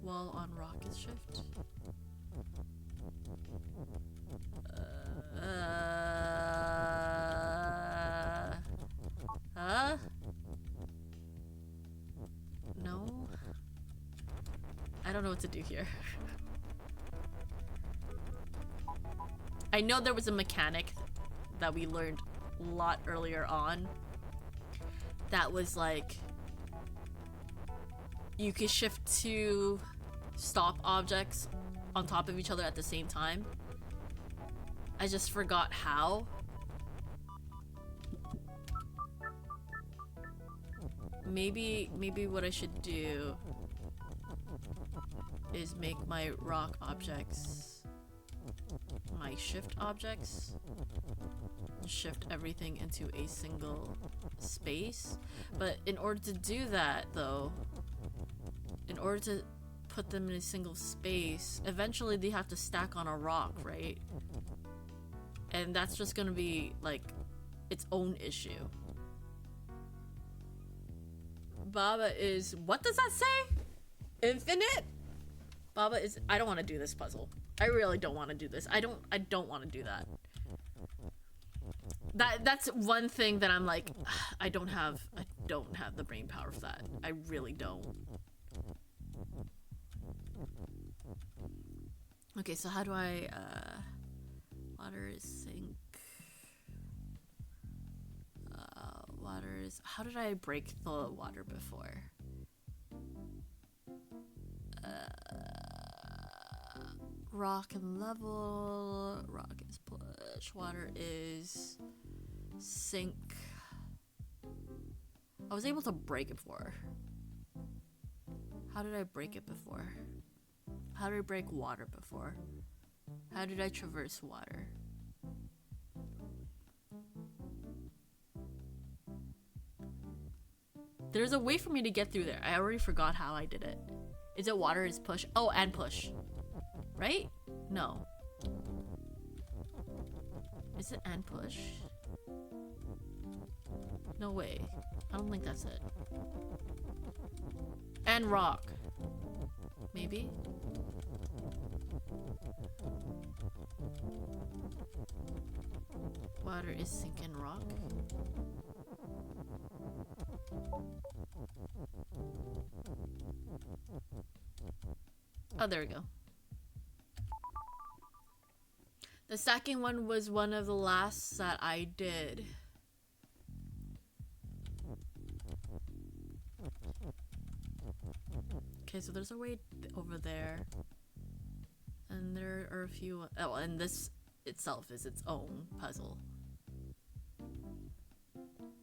Wall on rock is shift. No? I don't know what to do here. I know there was a mechanic that we learned a lot earlier on that was like you could shift two stop objects on top of each other at the same time. I just forgot how. Maybe what I should do is make my rock objects my shift objects. Shift everything into a single space. But in order to do that though, in order to put them in a single space, eventually they have to stack on a rock, right? And that's just gonna be like its own issue. Baba is, what does that say? Infinite? Baba is, I don't want to do this puzzle. I really don't want to do this. I don't want to do that. That's one thing that I'm like, I don't have the brain power for that. I really don't. Okay, so how do I, water is sink. Water is, how did I break the water before? Rock and level, rock is push, water is sink. I was able to break it before. How did I break it before? How did I break water before? How did I traverse water? There's a way for me to get through there. I already forgot how I did it. Is it water is push? Oh, and push. Right? No. Is it and push? No way. I don't think that's it. And rock. Maybe? Water is sinking rock. Oh, there we go. The stacking one was one of the last that I did. Okay, so there's a way over there. And there are a few... Oh, and this itself is its own puzzle.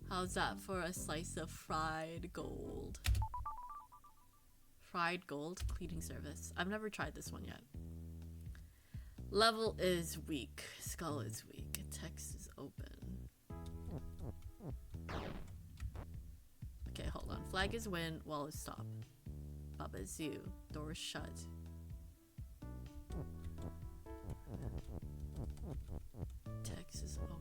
How's that for a slice of fried gold? Fried gold cleaning service. I've never tried this one yet. Level is weak. Skull is weak. Text is open. Okay, hold on. Flag is win. Wall is stop. Baba is you. Door is shut. Text is open.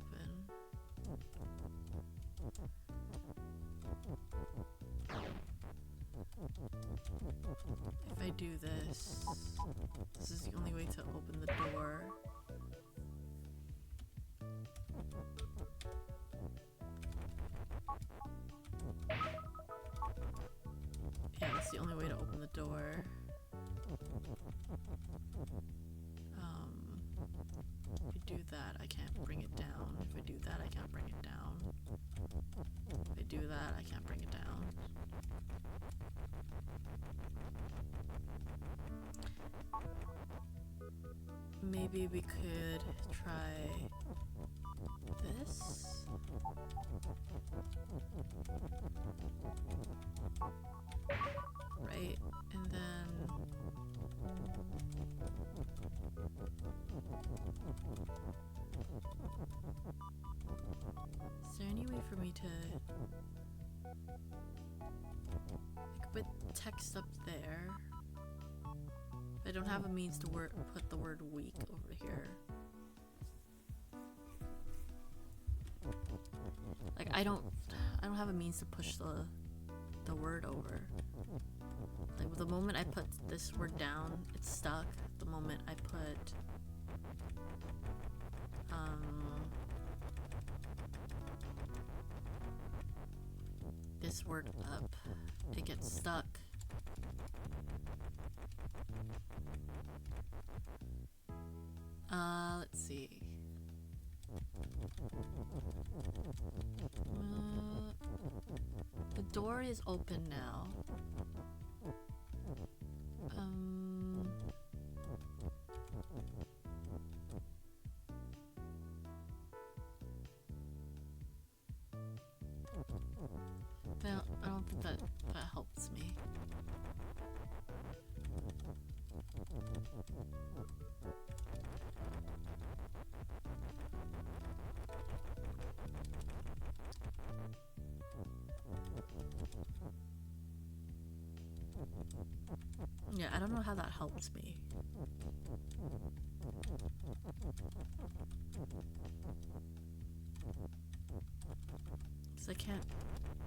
If I do this, this is the only way to open the door. Yeah, that's the only way to open the door. If I do that, I can't bring it down. If I do that, I can't bring it down. If I do that, I can't bring it down. Maybe we could try this. Right, and then is there any way for me to like put text up there? I don't have a means to put the word weak over here. Like I don't have a means to push the word over. Like the moment I put this word down, it's stuck. The moment I put this word up, it gets stuck. Let's see. The door is open now. Well, I don't think that helps me. Yeah, I don't know how that helps me. Because I can't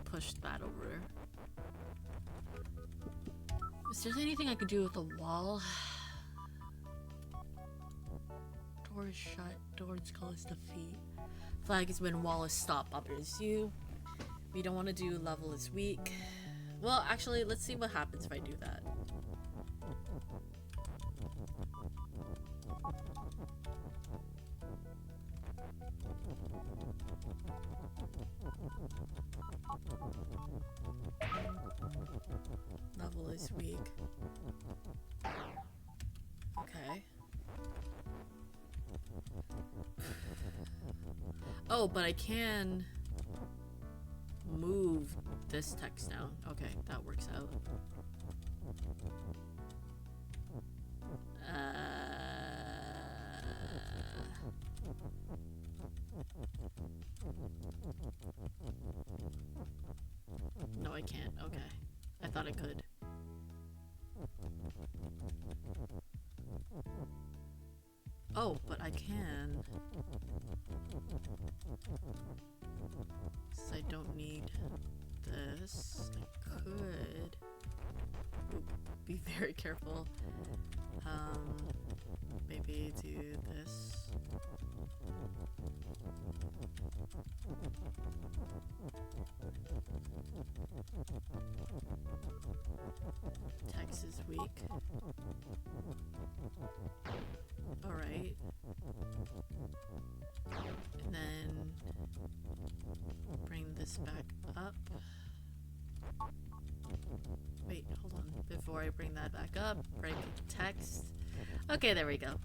push that over. Is there anything I could do with the wall? Door is shut. Door's call is defeat. Flag is when wall is stop. Up is you. We don't want to do level is weak. Well, actually, let's see what happens if I do that. Level is weak. Okay. Oh, but I can move this text down. Okay, that works out. No, I can't. thought I could. Oh, but I can. So I don't need this. I could. Ooh, be very careful. Maybe do this. Text is weak. Alright. And then bring this back up. Wait, hold on. Before I bring that back up, break text. Okay, there we go.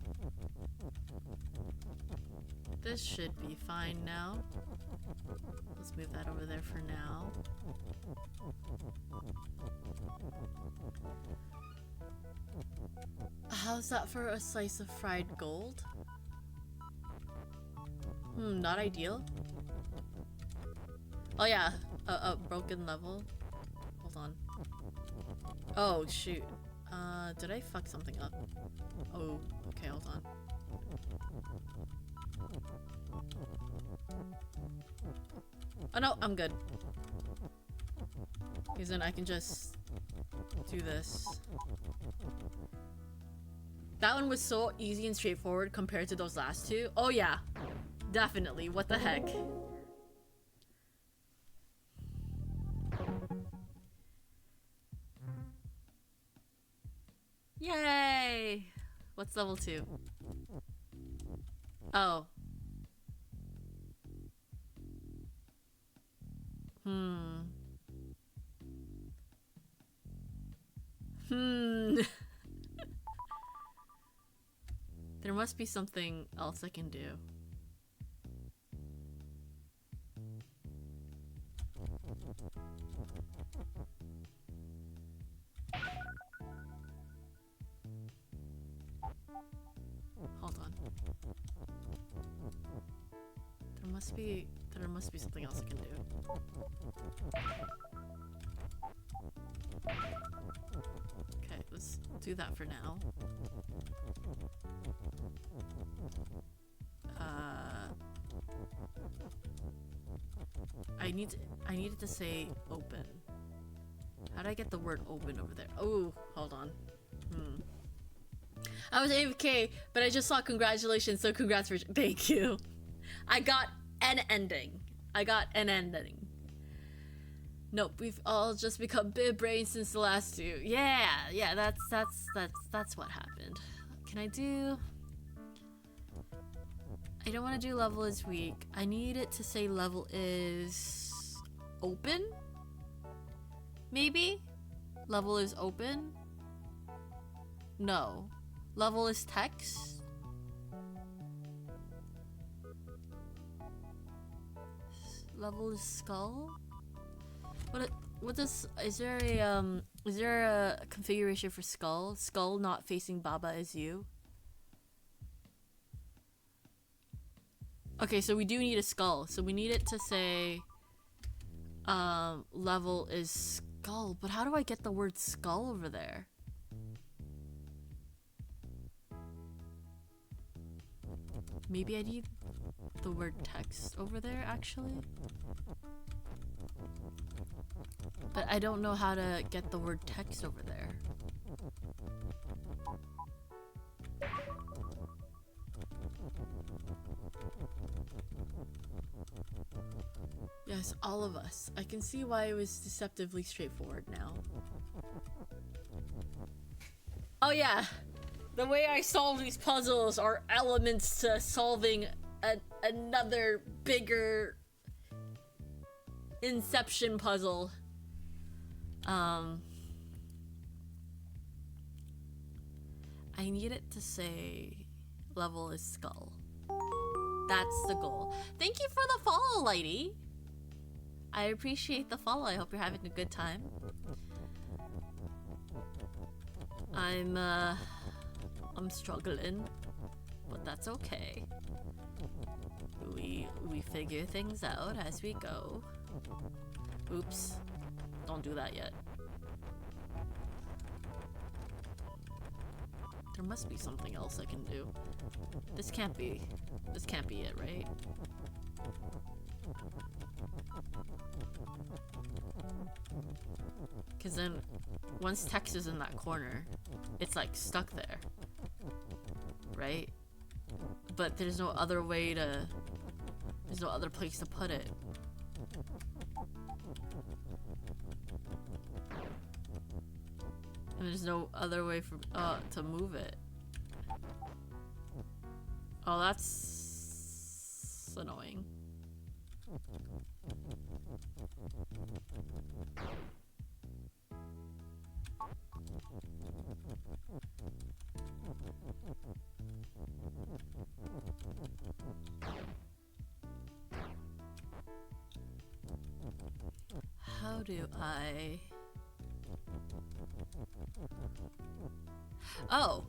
This should be fine now. Let's move that over there for now. How's that for a slice of fried gold? Not ideal. Oh yeah, a broken level. Hold on. Oh shoot. Did I fuck something up? Oh, okay, hold on. Oh no, I'm good. Because then I can just do this. That one was so easy and straightforward compared to those last two. Oh yeah, definitely. What the heck? Yay! What's level 2? Oh. There must be something else I can do. Hold on. There must be something else I can do. Okay, let's do that for now. I needed to say open. How did I get the word open over there? Oh, hold on. I was AFK, but I just saw congratulations, so congrats for— thank you. I got an ending. Nope, we've all just become big brains since the last two. Yeah, that's what happened. Can I do— I don't want to do level is weak. I need it to say level is open? Maybe? Level is open? No. Level is text? Level is skull? What does— is there a configuration for skull? Skull not facing Baba is you? Okay, so we do need a skull. So we need it to say level is skull. But how do I get the word skull over there? Maybe I need the word text over there, actually. But I don't know how to get the word text over there. Yes, all of us. I can see why it was deceptively straightforward now. Oh yeah! The way I solve these puzzles are elements to solving another bigger Inception puzzle. I need it to say level is skull. That's the goal. Thank you for the follow, lady. I appreciate the follow. I hope you're having a good time. I'm struggling, but that's okay. We figure things out as we go. Oops. Don't do that yet. There must be something else I can do. This can't be it, right? Because then, once text is in that corner, it's like stuck there, right? But there's no other way to, there's no other place to put it. And there's no other way for, to move it. Oh, that's annoying. How do I... Oh!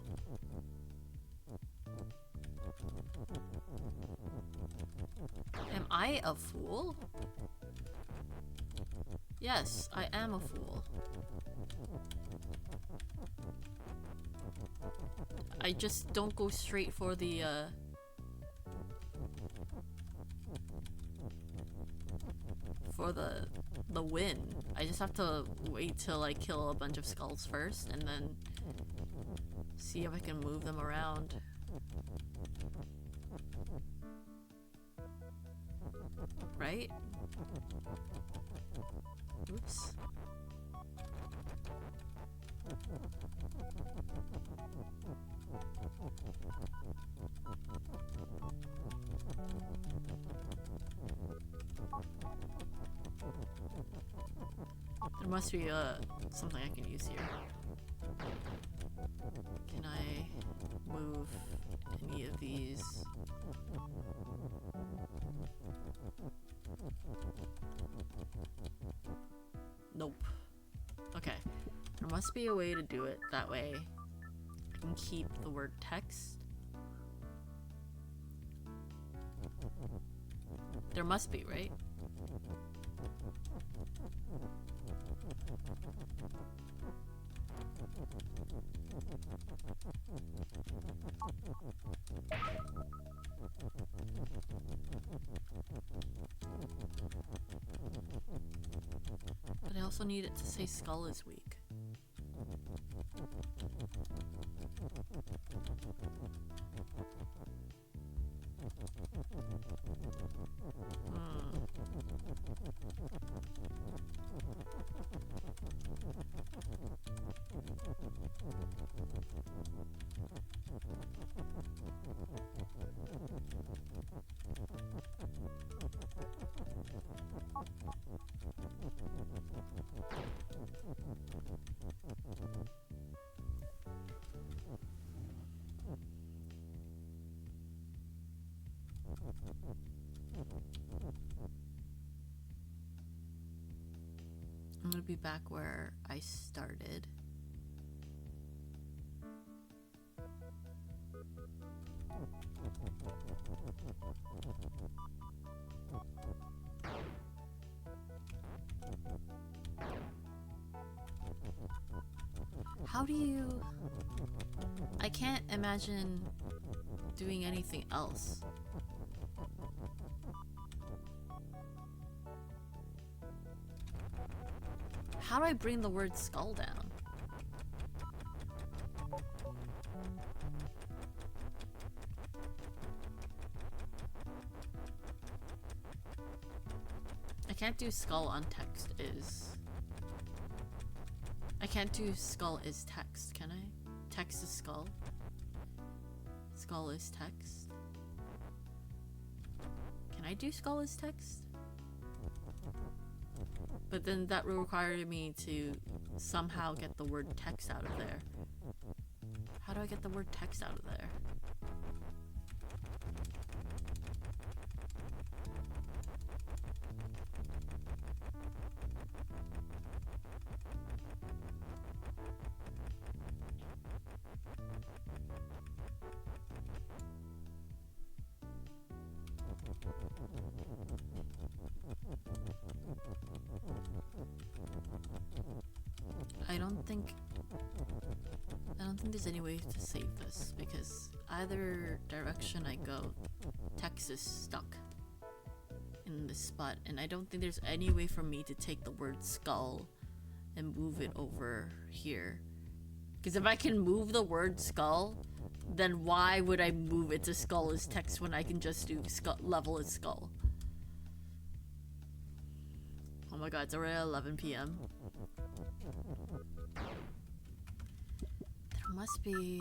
Am I a fool? Yes, I am a fool. I just don't go straight for the win. I just have to wait till I kill a bunch of skulls first and then see if I can move them around. Right? Oops. There must be something I can use here. Can I move any of these? Nope. Okay. There must be a way to do it that way. I can keep the word text. There must be, right? But I also need it to say skull is weak. I'm gonna be back where I started. How do you... I can't imagine doing anything else. How do I bring the word skull down? I can't do skull on text is... I can't do skull is text, can I? Text is skull. Skull is text. Can I do skull is text? But then that will require me to somehow get the word text out of there. How do I get the word text out of there? I don't don't think there's any way to save this because either direction I go, text is stuck in this spot, and I don't think there's any way for me to take the word skull and move it over here. Because if I can move the word skull, then why would I move it to skull as text when I can just do skull, level as skull? Oh my god, it's already 11 p.m. There must be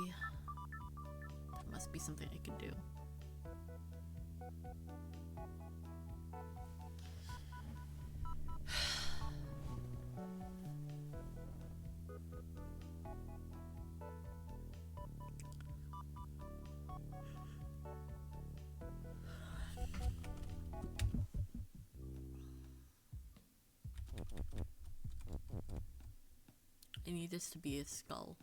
something I can do. I need this to be a skull.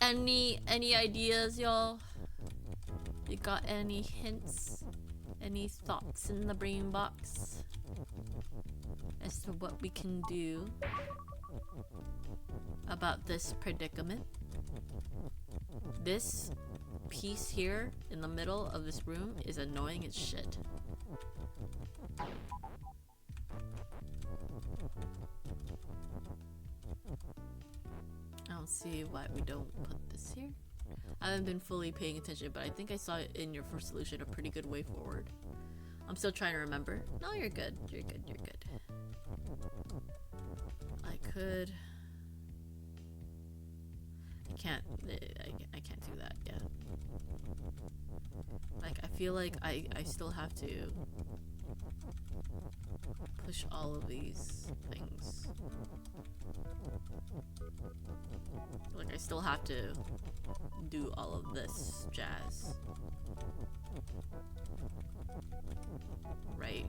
Any ideas, y'all? You got any hints? Any thoughts in the brain box as to what we can do about this predicament? This piece here in the middle of this room is annoying as shit. I don't see why we don't put this here. I haven't been fully paying attention, but I think I saw in your first solution a pretty good way forward. I'm still trying to remember. No, you're good. You're good. You're good. I could. I can't do that yet. Like, I feel like I still have to push all of these things. Like, I still have to do all of this jazz. Right?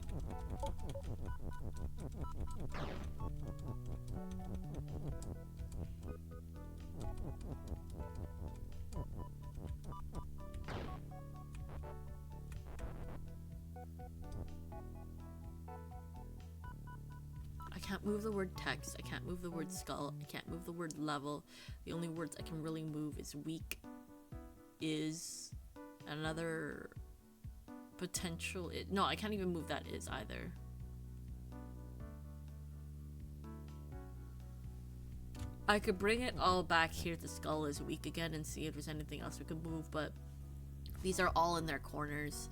I can't move the word text, I can't move the word skull, I can't move the word level. The only words I can really move is weak, is, another potential, no, I can't even move that is either. I could bring it all back here to skull is weak again and see if there's anything else we could move, but these are all in their corners.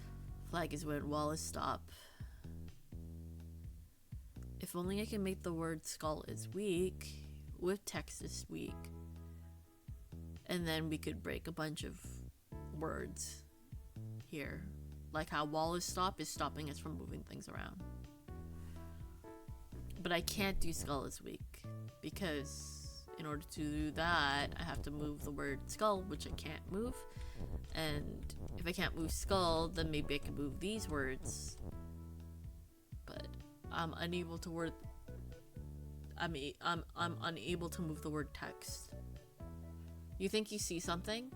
Flag is win, wall is stop. If only I can make the word skull is weak with text is weak, and then we could break a bunch of words here, like how wall is stopping us from moving things around. But I can't do skull is weak because in order to do that I have to move the word skull, which I can't move, and if I can't move skull then maybe I can move these words, but I'm unable to I'm unable to move the word text. You think you see something?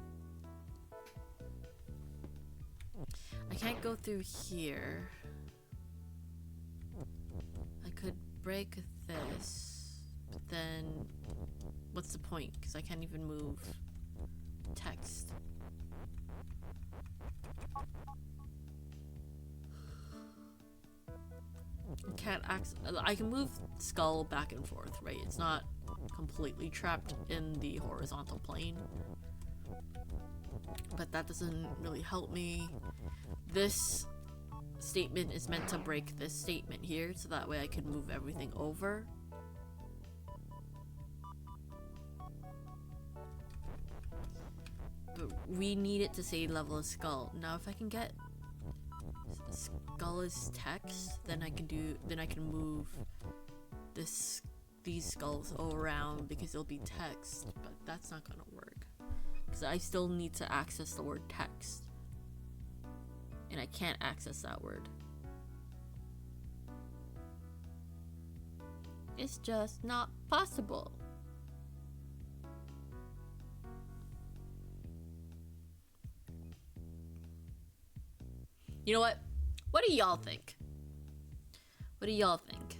I can't go through here. I could break this, but then what's the point? Because I can't even move text. I can move skull back and forth, right? It's not completely trapped in the horizontal plane, but that doesn't really help me. This statement is meant to break this statement here, so that way I can move everything over. But we need it to say level of skull. Now if I can get skull as text, then I can move these skulls all around because it'll be text, but that's not gonna work because I still need to access the word text, and I can't access that word. It's just not possible. You know what? What do y'all think? What do y'all think?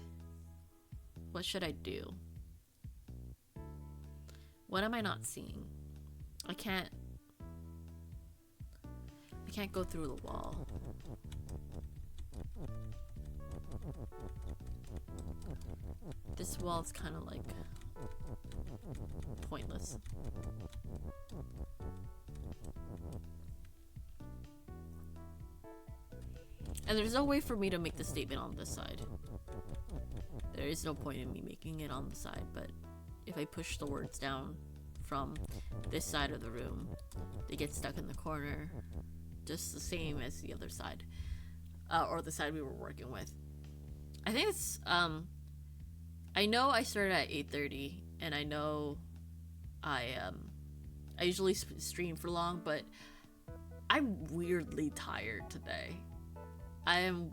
What should I do? What am I not seeing? I can't go through the wall. This wall is kind of like pointless. And there's no way for me to make the statement on this side. There is no point in me making it on the side, but if I push the words down from this side of the room, they get stuck in the corner, just the same as the other side, or the side we were working with. I think it's, I know I started at 8:30, and I know I usually stream for long, but I'm weirdly tired today. I am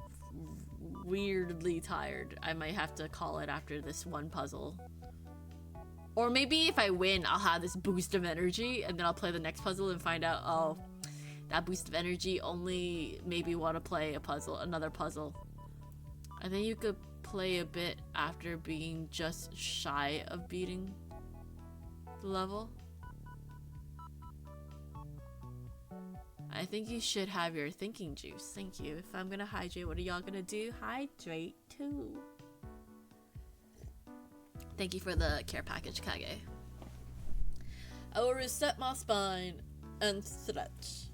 weirdly tired. I might have to call it after this one puzzle. Or maybe if I win, I'll have this boost of energy, and then I'll play the next puzzle and find out, oh, that boost of energy only made me want to play another puzzle. I think you could play a bit after being just shy of beating the level. I think you should have your thinking juice. Thank you. If I'm gonna hydrate, what are y'all gonna do? Hydrate too. Thank you for the care package, Kage. I will reset my spine and stretch.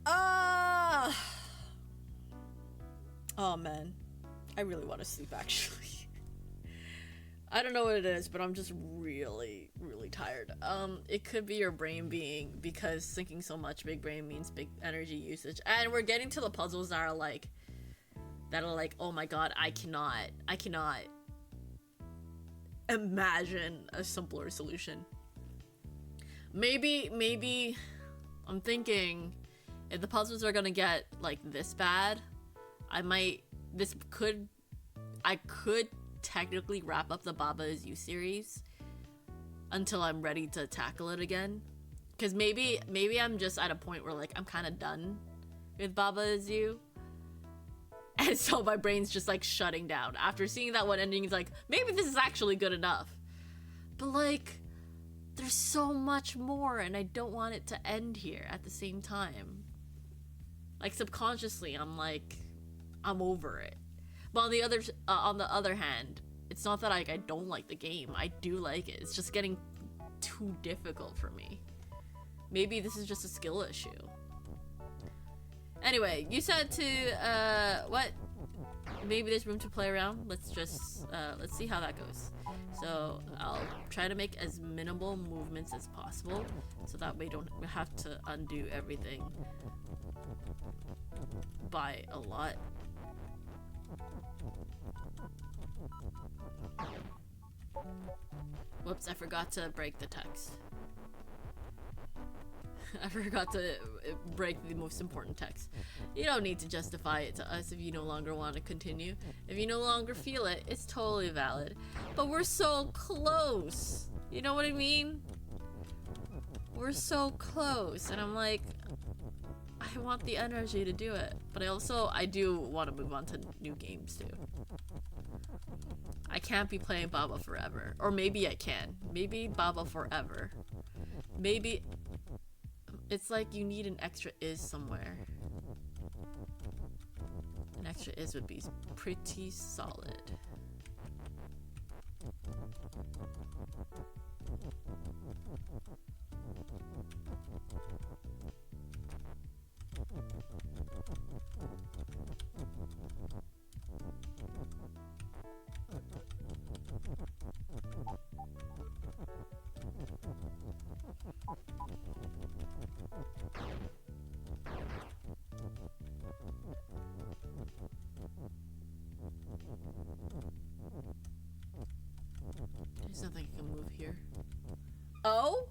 Ah! Oh man, I really want to sleep actually. I don't know what it is, but I'm just really, really tired. It could be your brain being, because thinking so much, big brain means big energy usage. And we're getting to the puzzles that are like, oh my god, I cannot imagine a simpler solution. Maybe, I'm thinking, if the puzzles are gonna get like this bad, I could technically wrap up the Baba Is You series until I'm ready to tackle it again. Because maybe I'm just at a point where like I'm kind of done with Baba Is You. And so my brain's just like shutting down. After seeing that one ending, it's like, maybe this is actually good enough. But like, there's so much more and I don't want it to end here at the same time. Like subconsciously, I'm like, I'm over it. But on the other hand, it's not that I don't like the game. I do like it. It's just getting too difficult for me. Maybe this is just a skill issue. Anyway, you said to, what? Maybe there's room to play around. Let's see how that goes. So I'll try to make as minimal movements as possible, so that way we don't have to undo everything by a lot. Whoops, I forgot to break the text. I forgot to break the most important text. You don't need to justify it to us if you no longer want to continue. If you no longer feel it, it's totally valid. But we're so close. You know what I mean? We're so close. And I'm like, I want the energy to do it. But I do want to move on to new games too. I can't be playing Baba forever. Or maybe I can. Maybe Baba forever. Maybe... It's like you need an extra is somewhere. An extra is would be pretty solid. There's nothing I can move here. Oh?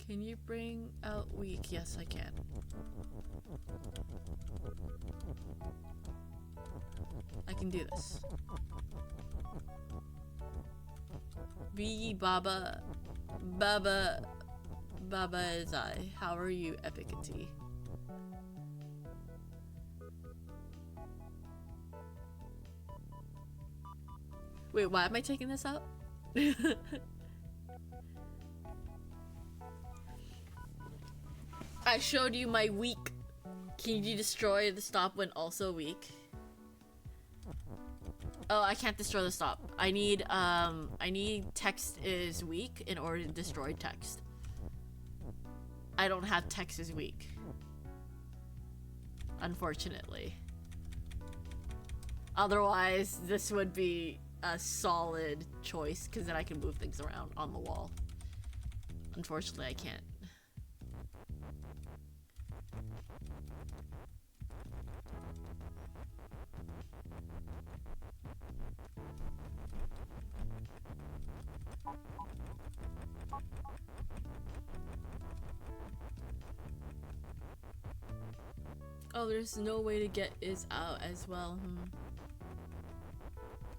Can you bring out weak? Yes, I can. I can do this. Be ye Baba. Baba is I. How are you, Epicity? Wait, why am I taking this out? I showed you my weak. Can you destroy the stop when also weak? Oh, I can't destroy the stop. I need text is weak in order to destroy text. I don't have text is weak. Unfortunately. Otherwise, this would be a solid choice, because then I can move things around on the wall. Unfortunately, I can't. Oh, there's no way to get is out as well.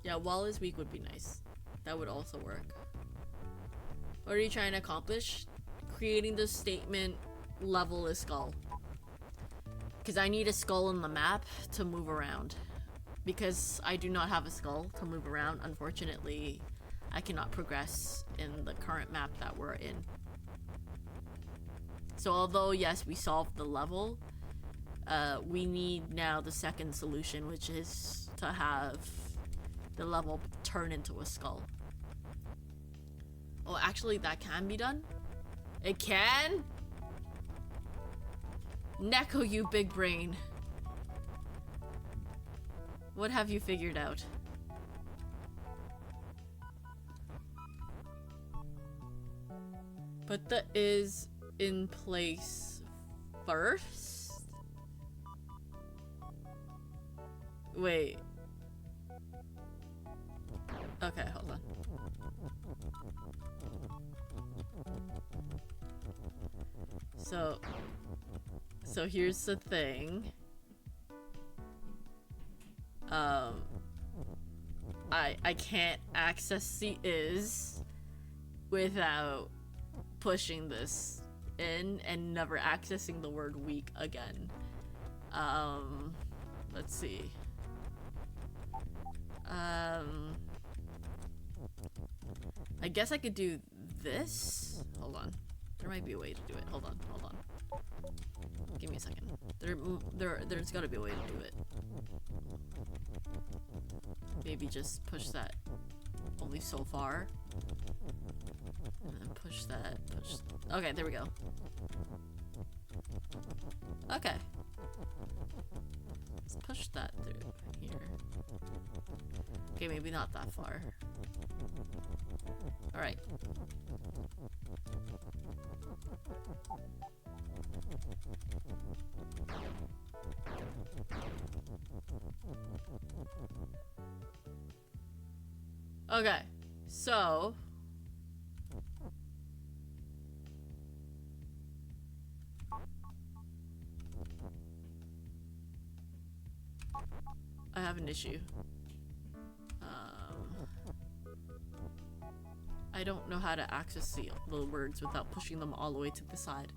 Yeah, wall is weak would be nice. That would also work. What are you trying to accomplish? Creating the statement level is skull. Because I need a skull in the map to move around. Because I do not have a skull to move around, unfortunately, I cannot progress in the current map that we're in. So although, yes, we solved the level, we need now the second solution, which is to have the level turn into a skull. Oh, actually, that can be done? It can? Neko, you big brain. What have you figured out? Put the is in place first? Wait. Okay, hold on. So here's the thing. I can't access the is without pushing this in and never accessing the word weak again. Let's see. I guess I could do this. Hold on. There might be a way to do it. Hold on. Give me a second. There's gotta be a way to do it. Maybe just push that only so far. And then push that. Okay, there we go. Okay. Let's push that through here. Okay, maybe not that far. Alright. Okay, so I have an issue. I don't know how to access the words without pushing them all the way to the side.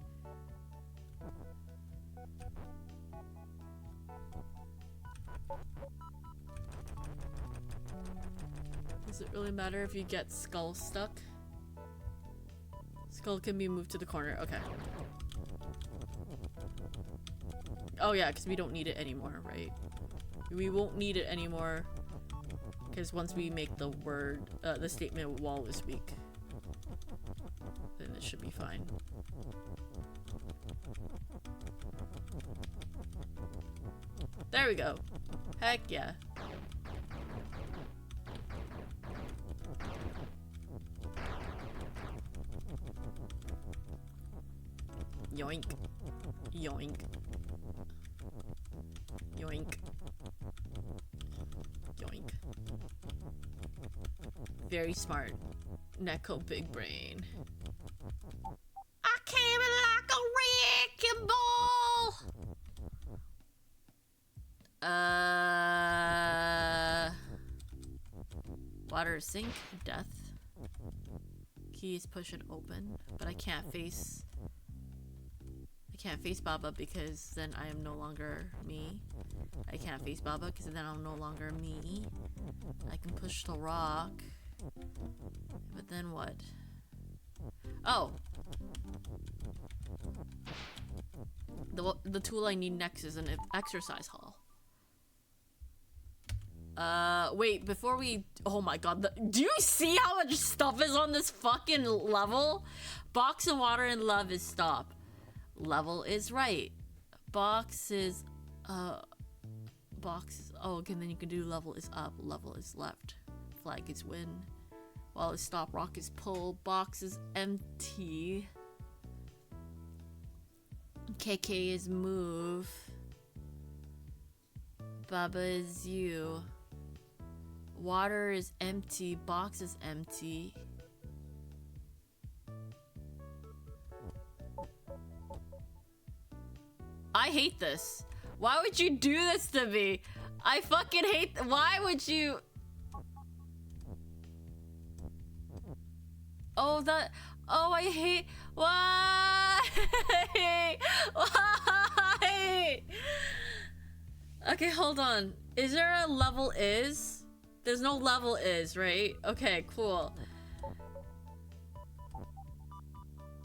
Does it really matter if you get skull stuck? Skull can be moved to the corner. Okay. Oh yeah, because we don't need it anymore, right? We won't need it anymore because once we make the word, the statement wall is weak, then it should be fine. There we go. Heck yeah. Yoink. Yoink. Yoink. Yoink. Very smart. Neko big brain. I came in like a wrecking ball! Water sink. Death. Keys push it open. But I can't face Baba because then I am no longer me. I can't face Baba because then I'm no longer me. I can push the rock. But then what? Oh! The tool I need next is an exercise hall. Wait, before we... Oh my god, do you see how much stuff is on this fucking level? Box and water and love is stop. Level is right. Box is... Box... Oh, okay, then you can do level is up, level is left. Flag is win. Wall is stop, rock is pull, box is empty. KK is move. Baba is you. Water is empty, box is empty. I hate this. Why would you do this to me? I fucking hate. Why would you? Oh, that. Oh, I hate. Why? Why? Okay, hold on. Is there a level is? There's no level is, right? Okay, cool.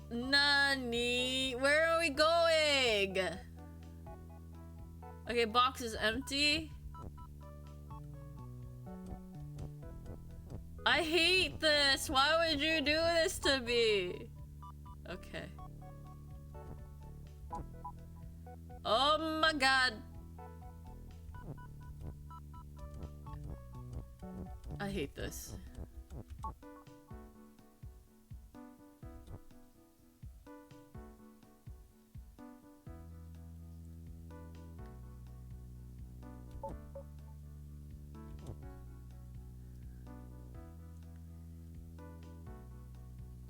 Nani? Where are we going? Okay, box is empty. I hate this. Why would you do this to me? Okay. Oh my god. I hate this.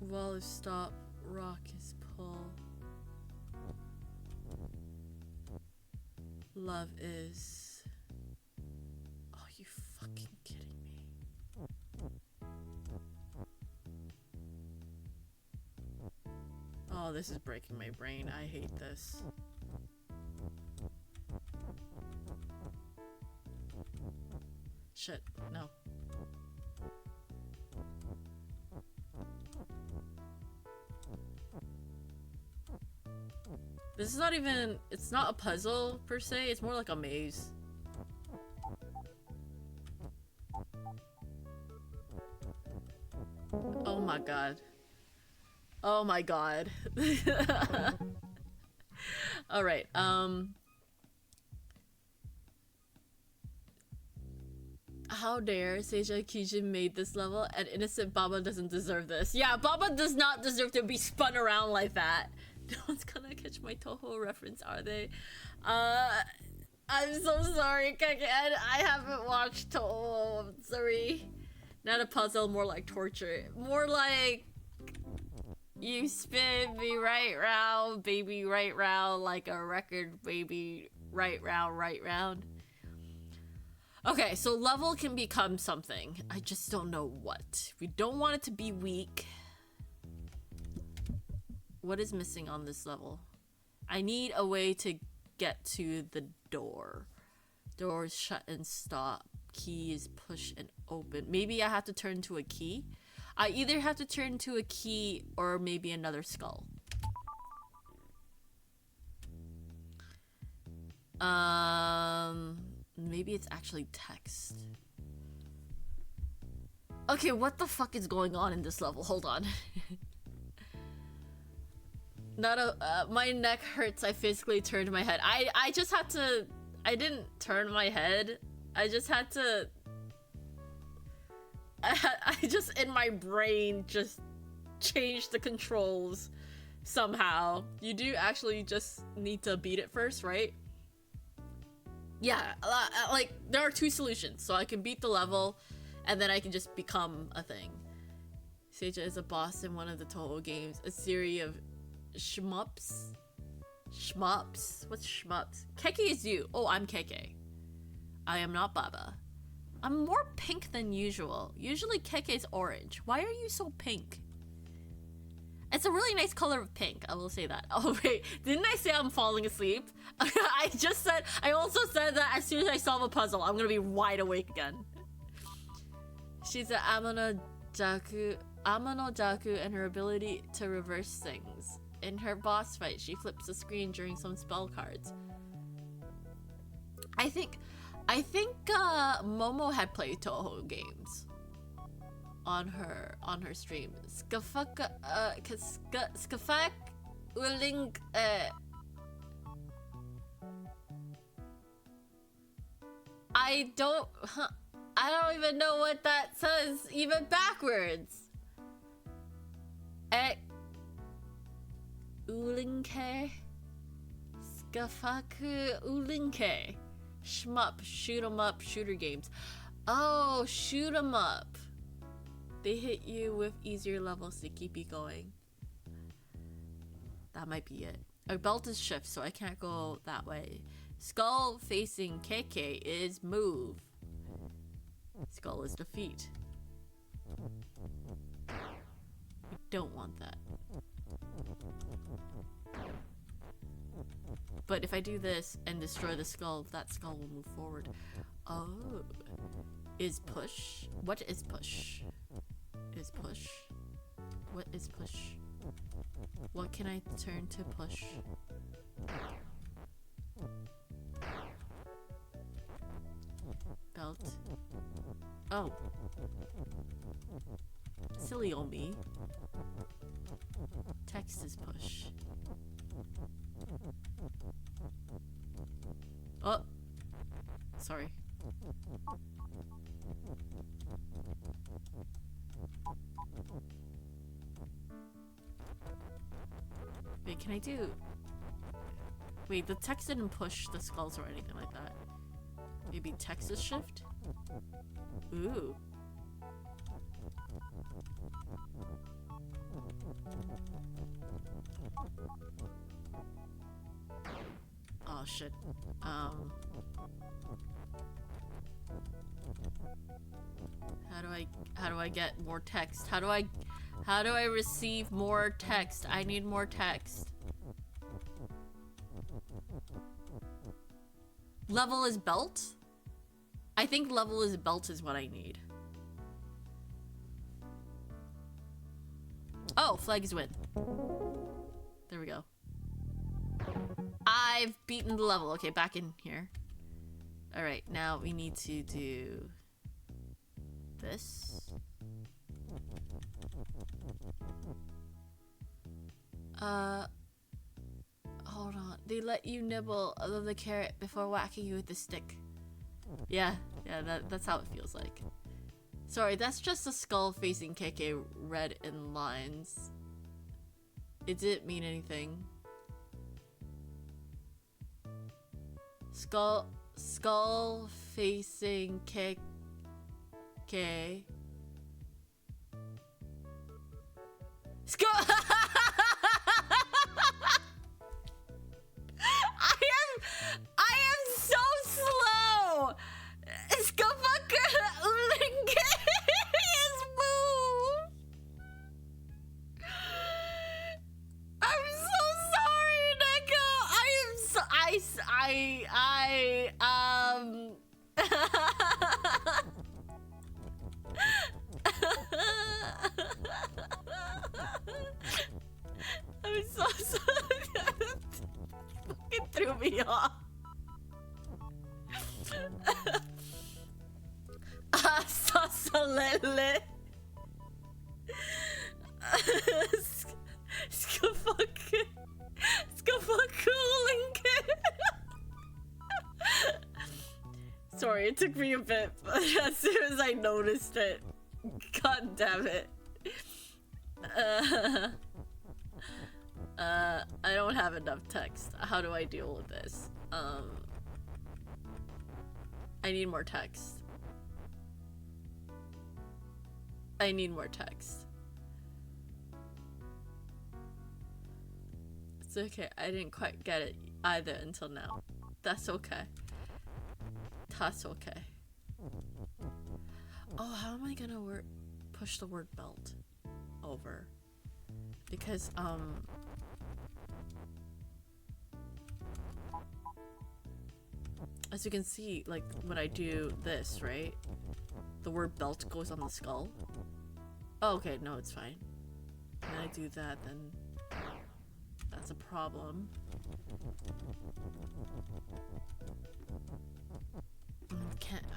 Wall is stop, rock is pull. Love is... Oh, you fucking kidding me? Oh, this is breaking my brain. I hate this. Shit, no. This is not even, it's not a puzzle per se, it's more like a maze. Oh my god. Oh my god. Alright, how dare Seija Kijin made this level and innocent Baba doesn't deserve this. Yeah, Baba does not deserve to be spun around like that. No one's gonna catch my Toho reference, are they? I'm so sorry, Keken. I haven't watched Toho. I'm sorry. Not a puzzle, more like torture. More like you spin me right round, baby, right round, like a record, baby, right round, right round. Okay, so level can become something. I just don't know what. We don't want it to be weak. What is missing on this level? I need a way to get to the door. Doors shut and stop. Key is push and open. Maybe I have to turn to a key. I either have to turn to a key or maybe another skull. Maybe it's actually text. Okay, what the fuck is going on in this level? Hold on. Not a my neck hurts. I physically turned my head. I just had to. I didn't turn my head. I just had to. I just in my brain just changed the controls somehow. You do actually just need to beat it first, right? Yeah, like there are two solutions. So I can beat the level, and then I can just become a thing. Seija is a boss in one of the Toho games. A series of shmups? Shmups? What's shmups? Keke is you. Oh, I'm Keke. I am not Baba. I'm more pink than usual. Usually Keke's orange. Why are you so pink? It's a really nice color of pink, I will say that. Oh wait, didn't I say I'm falling asleep? I also said that as soon as I solve a puzzle, I'm gonna be wide awake again. She's an Amano Jaku and her ability to reverse things. In her boss fight, she flips the screen during some spell cards. I think Momo had played Toho games on her stream. Skafak Uling I don't even know what that says even backwards. Ulinke Skafaku Ulinke Shmup, shoot 'em up, shooter games. Oh, shoot 'em up. They hit you with easier levels to keep you going. That might be it. Our belt is shift, so I can't go that way. Skull facing KK is move. Skull is defeat. We don't want that. But if I do this and destroy the skull, that skull will move forward. Oh. Is push? What is push? Is push? What is push? What can I turn to push? Belt. Oh. Silly old me. Text is push. Oh. Sorry. Wait, can I do... Wait, the text didn't push the skulls or anything like that. Maybe text is shift? Ooh. Oh shit. How do I get more text? How do I receive more text? I need more text. Level is belt? I think level is belt is what I need. Oh, flags win. There we go. I've beaten the level. Okay, back in here. Alright, now we need to do this. Hold on. They let you nibble the carrot before whacking you with the stick. Yeah, that's how it feels like. Sorry, that's just a skull facing KK red in lines. It didn't mean anything. Skull facing KK. Skull. I am so slow. Skafucker Ulinke is move. I'm so sorry, Neko. I'm so sorry. It threw me off. Sasalele. Skafuckulinke. Sorry, it took me a bit, but as soon as I noticed it, god damn it. I don't have enough text. How do I deal with this? I need more text. I need more text. It's okay. I didn't quite get it either until now. That's okay. That's okay. Oh, how am I gonna push the word belt over? Because, as you can see, like, when I do this, right? The word belt goes on the skull. Oh, okay, no, it's fine. When I do that, then that's a problem.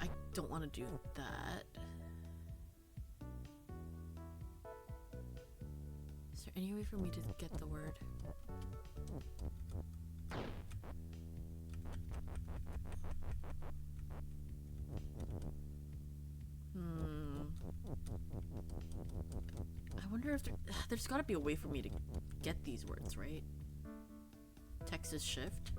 I don't want to do that. Is there any way for me to get the word? I wonder if there's gotta be a way for me to get these words, right? Texas shift.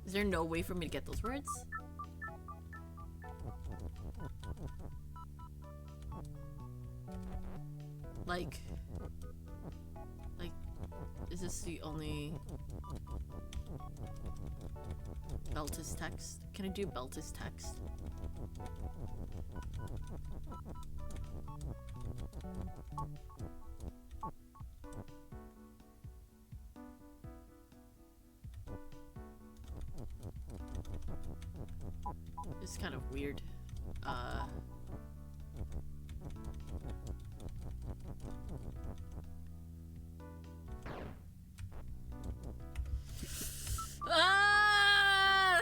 Is there no way for me to get those words? Like, is this the only belt is text? Can I do belt is text? It's kind of weird.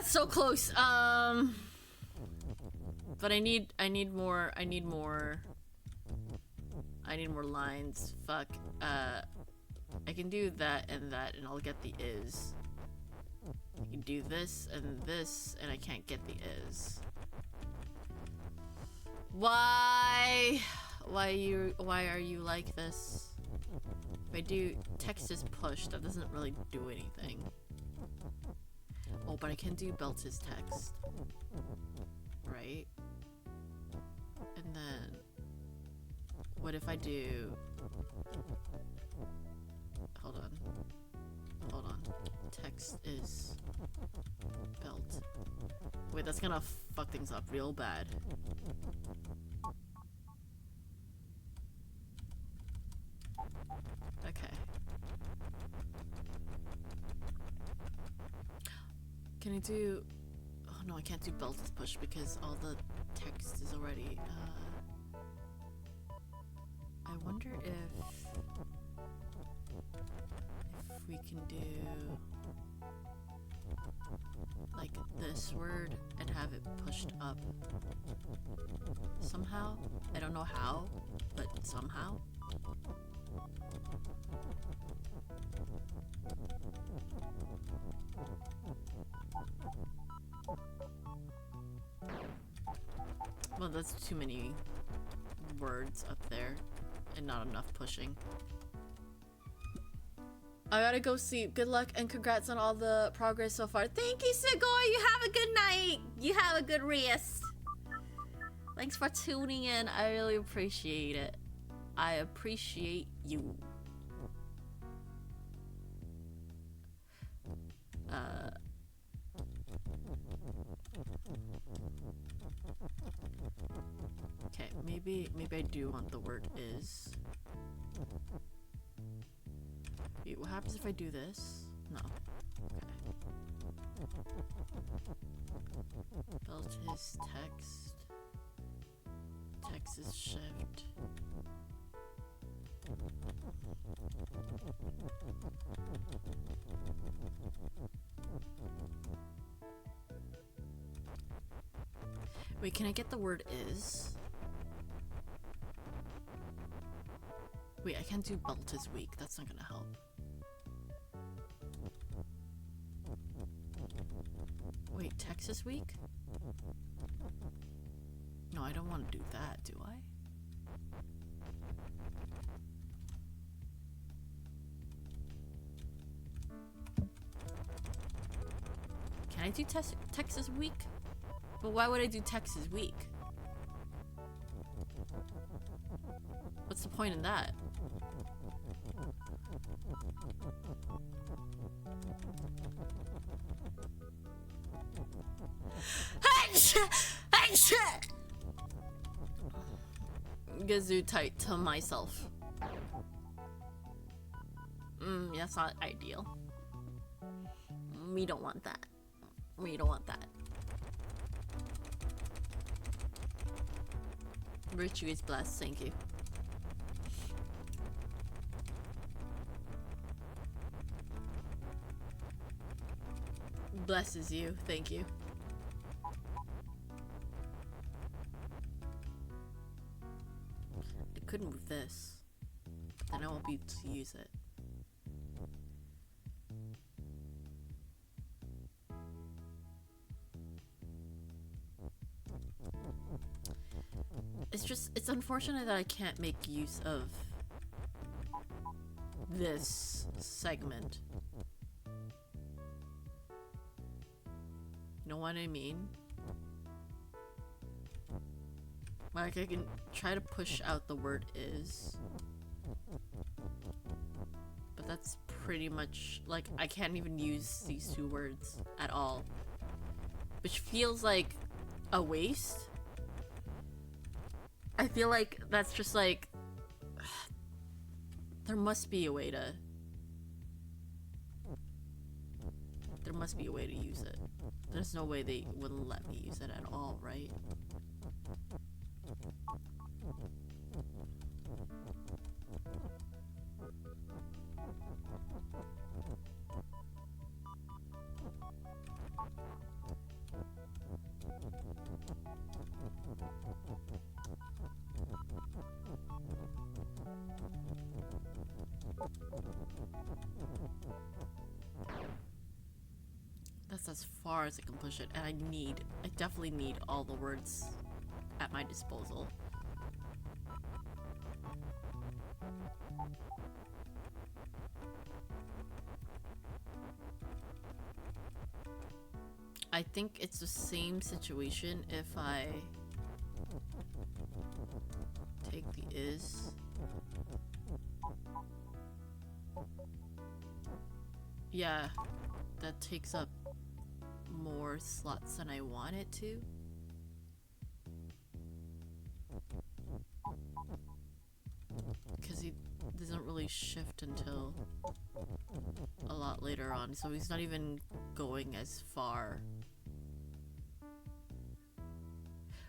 So close. But I need more lines. Fuck. I can do that, and I'll get the is. I can do this, and I can't get the is. Why? Why are you like this? If I do text is push, that doesn't really do anything. Oh, but I can do belt is text. Right? And then what if I do... Hold on. Text is belt. Wait, that's gonna fuck things up real bad. Okay. Can I do... Oh no, I can't do belt is push because all the text is already... I wonder if we can do like this word and have it pushed up somehow. I don't know how, but somehow. Well, that's too many words up there and not enough pushing. I gotta go sleep. Good luck and congrats on all the progress so far. Thank you, Sigor. You have a good night. You have a good rest. Thanks for tuning in. I really appreciate it. I appreciate you. Okay, maybe I do want the word is. Wait, what happens if I do this? No. Okay. Belt is text. Text is shift. Wait, can I get the word is? Wait, I can't do belt is weak. That's not gonna help. Wait, Texas week? No, I don't want to do that, do I? Can I do Texas week? But why would I do Texas week? What's the point in that? Gazoo tight to myself. That's not ideal. We don't want that. We don't want that. Vyrtue is blessed, thank you. Blesses you, thank you. I could move this, but then I won't be able to use it. It's unfortunate that I can't make use of this segment. You know what I mean? Like, I can try to push out the word is, but that's pretty much, like, I can't even use these two words at all, which feels like a waste. I feel like that's just like, there must be a way to use it. There's no way they wouldn't let me use it at all, right? That's as far as I can push it, and I definitely need all the words at my disposal. I think it's the same situation if I take the is. Yeah, that takes up more slots than I want it to. Because he doesn't really shift until a lot later on, so he's not even going as far.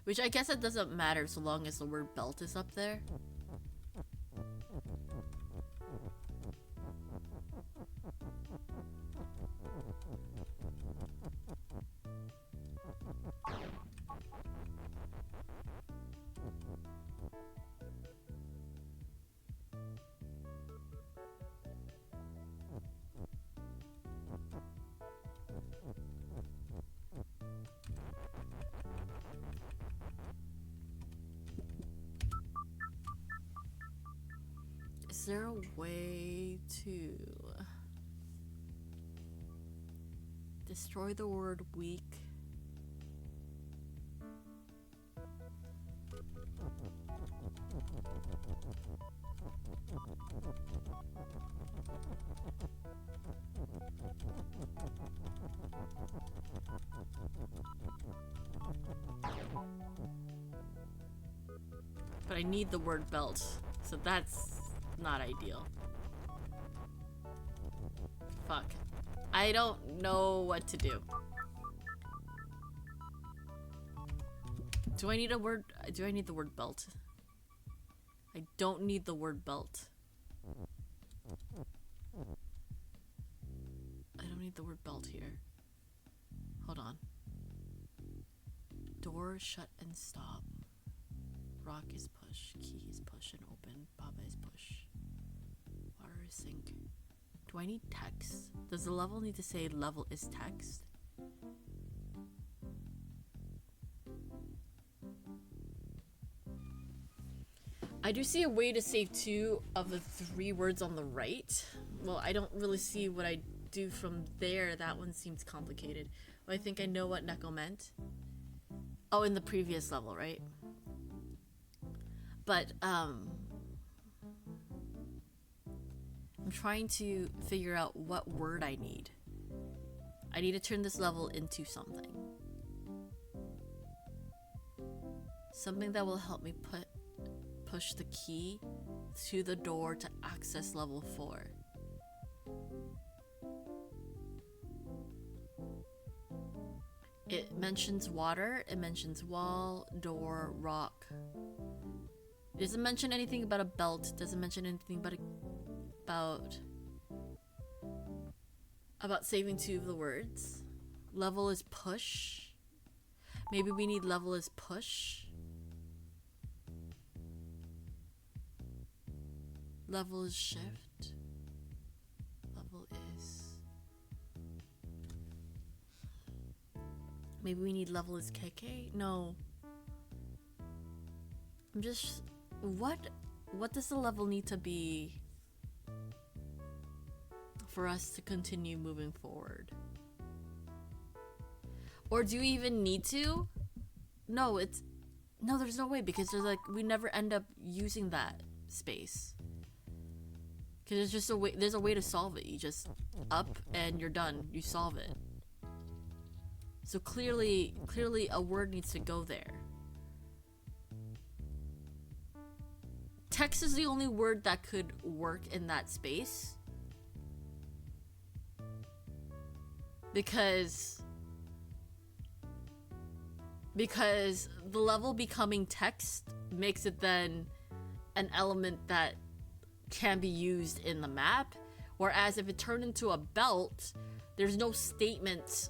Which I guess it doesn't matter so long as the word belt is up there. Is there a way to destroy the word weak? But I need the word belt, so that's not ideal. Fuck. I don't know what to do. Do I need a word? Do I need the word belt? I don't need the word belt. I don't need the word belt here. Hold on. Door shut and stop. Rock is push. Key is push and open. Baba is push. Water is sink. Do I need text? Does the level need to say level is text? I do see a way to save 2 of the 3 words on the right. Well, I don't really see what I do from there. That one seems complicated. Well, I think I know what Neko meant. Oh, in the previous level, right? But, I'm trying to figure out what word I need. I need to turn this level into something. Something that will help me push the key to the door to access level 4. It mentions water, it mentions wall, door, rock. It doesn't mention anything about a belt, it doesn't mention anything about saving 2 of the words. Level is push. Maybe we need level is push. Level is shift. Level is... Maybe we need level is KK? No. I'm just... What does the level need to be for us to continue moving forward? Or do we even need to? No, no, there's no way, because there's like, we never end up using that space. Because there's just a way, there's a way to solve it. You just up and you're done. You solve it. So clearly a word needs to go there. Text is the only word that could work in that space. Because the level becoming text makes it then an element that can be used in the map, whereas if it turned into a belt, there's no statement.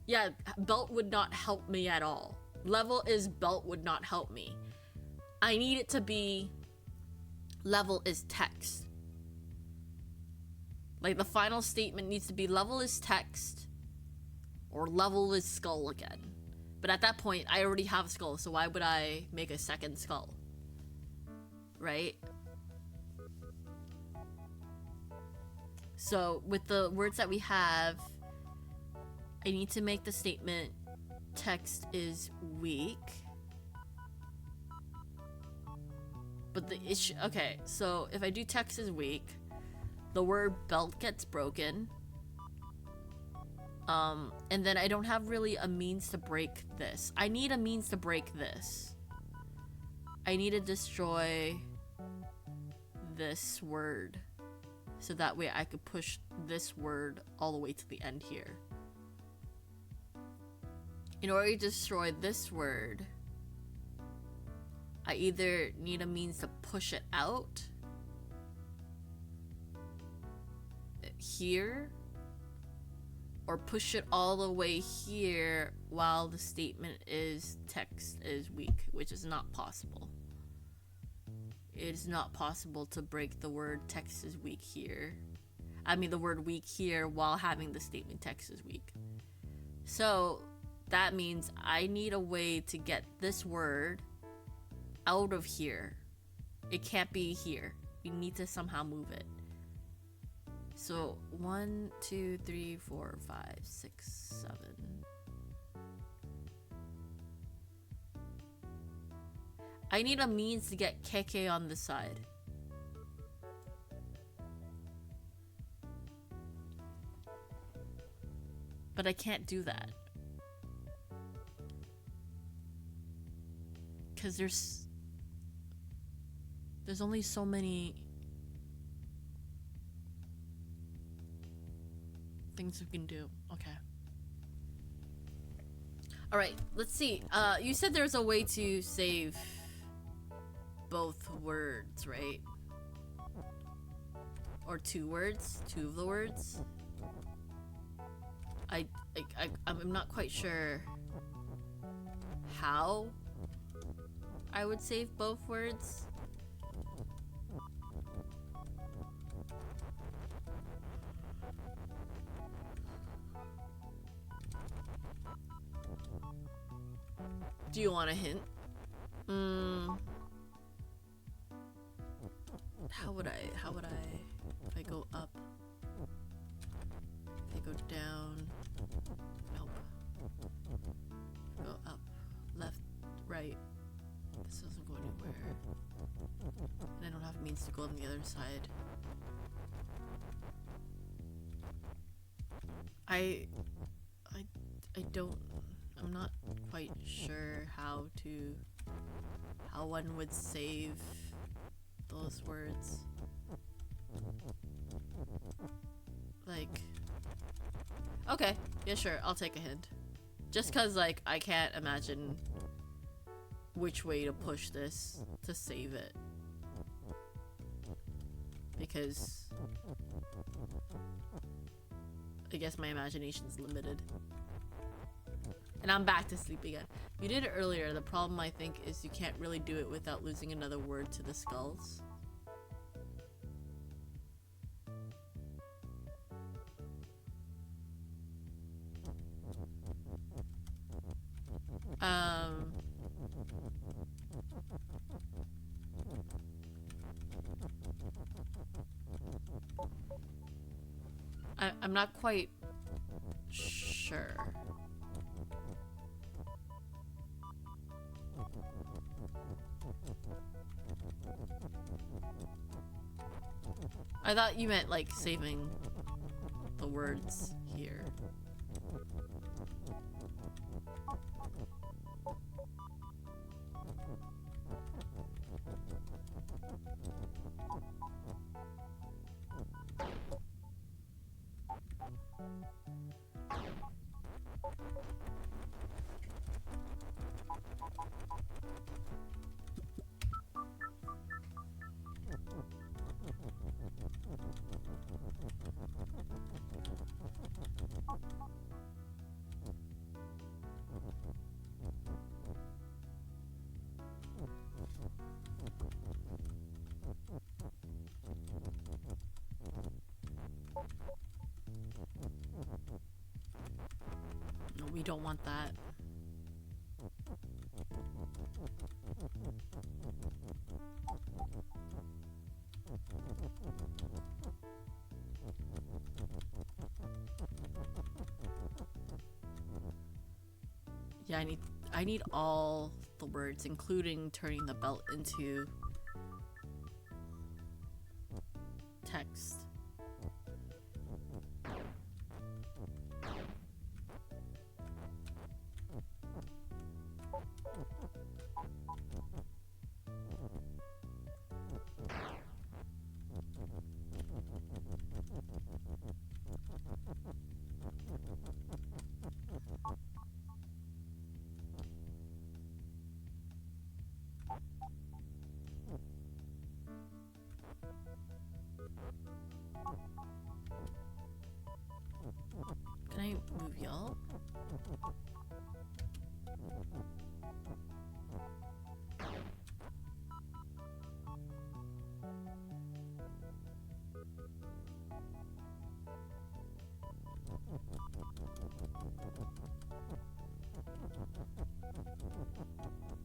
Yeah, belt would not help me at all. Level is belt would not help me. I need it to be level is text. Like the final statement needs to be level is text or level is skull again. But at that point, I already have a skull, so why would I make a second skull? Right? So with the words that we have, I need to make the statement text is weak. But the issue, okay, so if I do text is weak, the word belt gets broken. And then I don't have really a means to break this. I need a means to break this. I need to destroy this word. So that way I could push this word all the way to the end here. In order to destroy this word, I either need a means to push it out here, or push it all the way here while the statement is text is weak, which is not possible. It is not possible to break the word text is weak here. I mean the word weak here while having the statement text is weak. So that means I need a way to get this word out of here. It can't be here. We need to somehow move it. So 1, 2, 3, 4, 5, 6, 7. I need a means to get KK on this side. But I can't do that. Because there's only so many things we can do. Okay. Alright, let's see. You said there's a way to save both words, right? Or 2 words? 2 of the words? I'm not quite sure how I would save both words. Do you want a hint? How would I, if I go up, if I go down, nope, go up, left, right, this doesn't go anywhere, and I don't have means to go on the other side. I'm not quite sure how one would save those words. Like, okay, yeah, sure, I'll take a hint. Just cause like I can't imagine which way to push this to save it. Because I guess my imagination's limited. And I'm back to sleep again. You did it earlier. The problem I think is you can't really do it without losing another word to the skulls. I'm not quite sure. I thought you meant like saving the words here. No, we don't want that. Yeah, I need all the words, including turning the belt into text. Can I move y'all?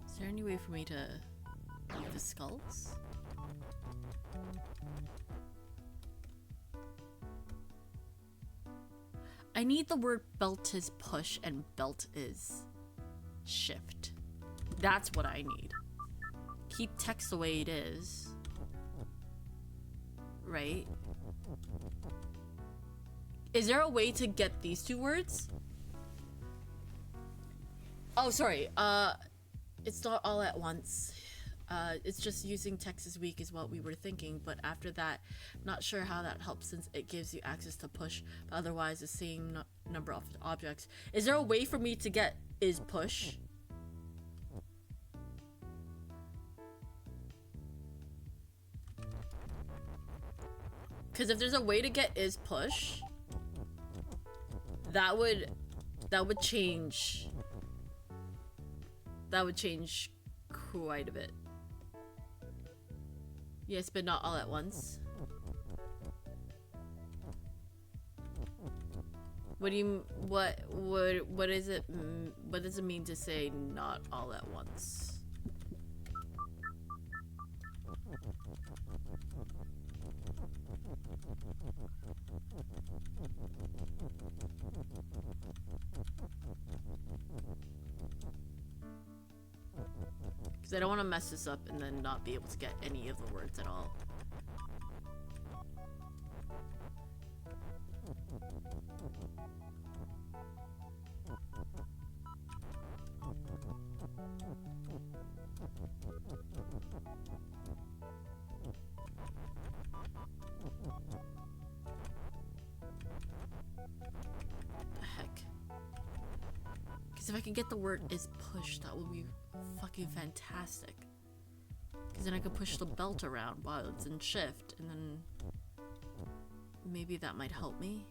Is there any way for me to move the skulls? I need the word belt is push and belt is shift. That's what I need. Keep text the way it is. Right? Is there a way to get these two words? Oh, sorry. It's not all at once. It's just using text as weak is what we were thinking, but after that, not sure how that helps since it gives you access to push, but otherwise the same number of objects. Is there a way for me to get is push? Because if there's a way to get is push, that would change. That would change quite a bit. Yes, but not all at once. What do you what is it? What does it mean to say not all at once? Because I don't want to mess this up and then not be able to get any of the words at all. could get the word is push, that would be fucking fantastic. Because then I could push the belt around while it's in shift, and then maybe that might help me.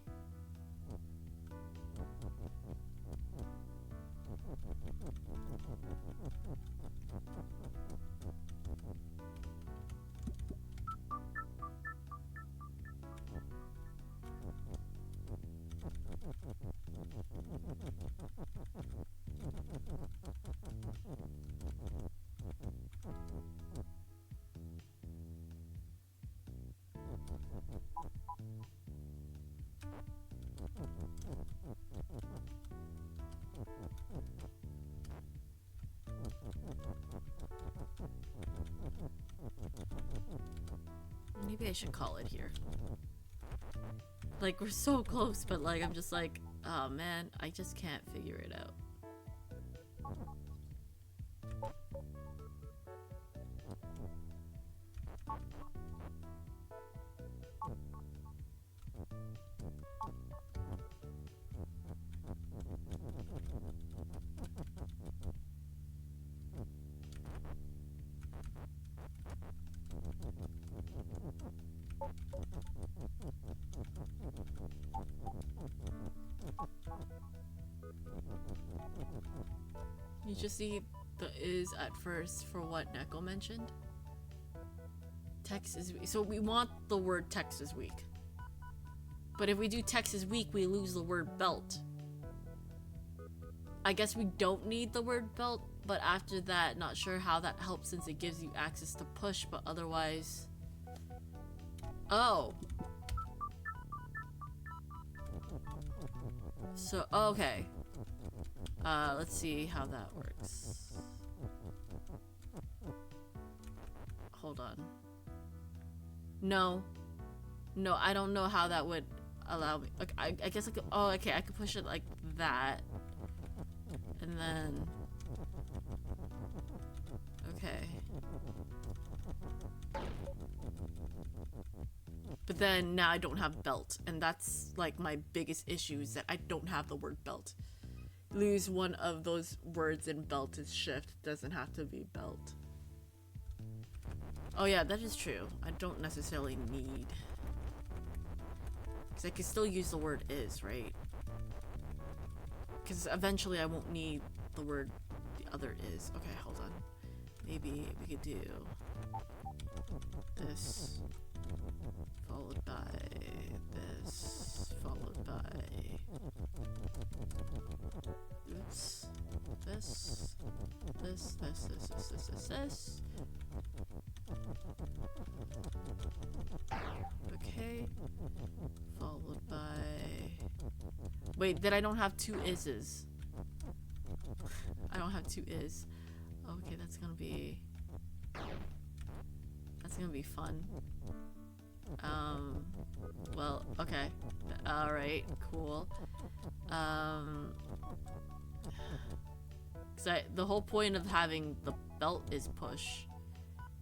Maybe I should call it here. Like, we're so close, but like, I'm just like, oh man, I just can't figure it out. You just see the is at first for what Neko mentioned. Text is weak. So we want the word text is weak. But if we do text is weak, we lose the word belt. I guess we don't need the word belt, but after that, not sure how that helps since it gives you access to push, but otherwise... Oh. So, okay. Let's see how that works. Hold on. No. No, I don't know how that would allow me. Okay, I guess I could. Oh, okay, I could push it like that. And then. Okay. But then now I don't have belt. And that's like my biggest issue is that I don't have the word belt. Lose one of those words in belt is shift. Doesn't have to be belt. Oh yeah, that is true. I don't necessarily need... Because I can still use the word is, right? Because eventually I won't need the word the other is. Okay, hold on. Maybe we could do this followed by this followed by oops this okay, followed by wait, then I don't have two is's. I don't have two is. Okay, that's gonna be fun. Well, okay. Alright, cool. Cause the whole point of having the belt is push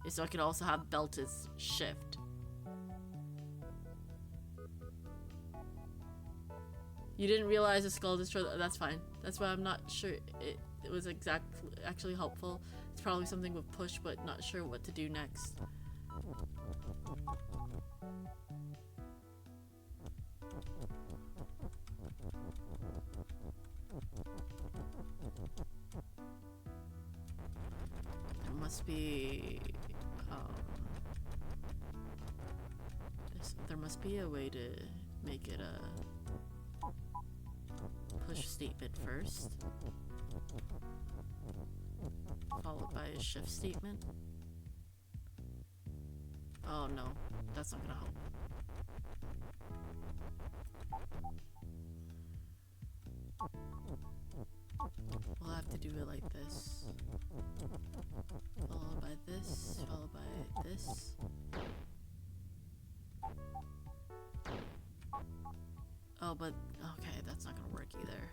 is so I can also have belt is shift. You didn't realize the skull destroyed. That's fine. That's why I'm not sure it was actually helpful. It's probably something with push, but not sure what to do next. There must be there must be a way to make it a push statement first, followed by a shift statement. Oh no, that's not gonna help. We'll have to do it like this. Followed by this, followed by this. Oh, but okay, that's not gonna work either.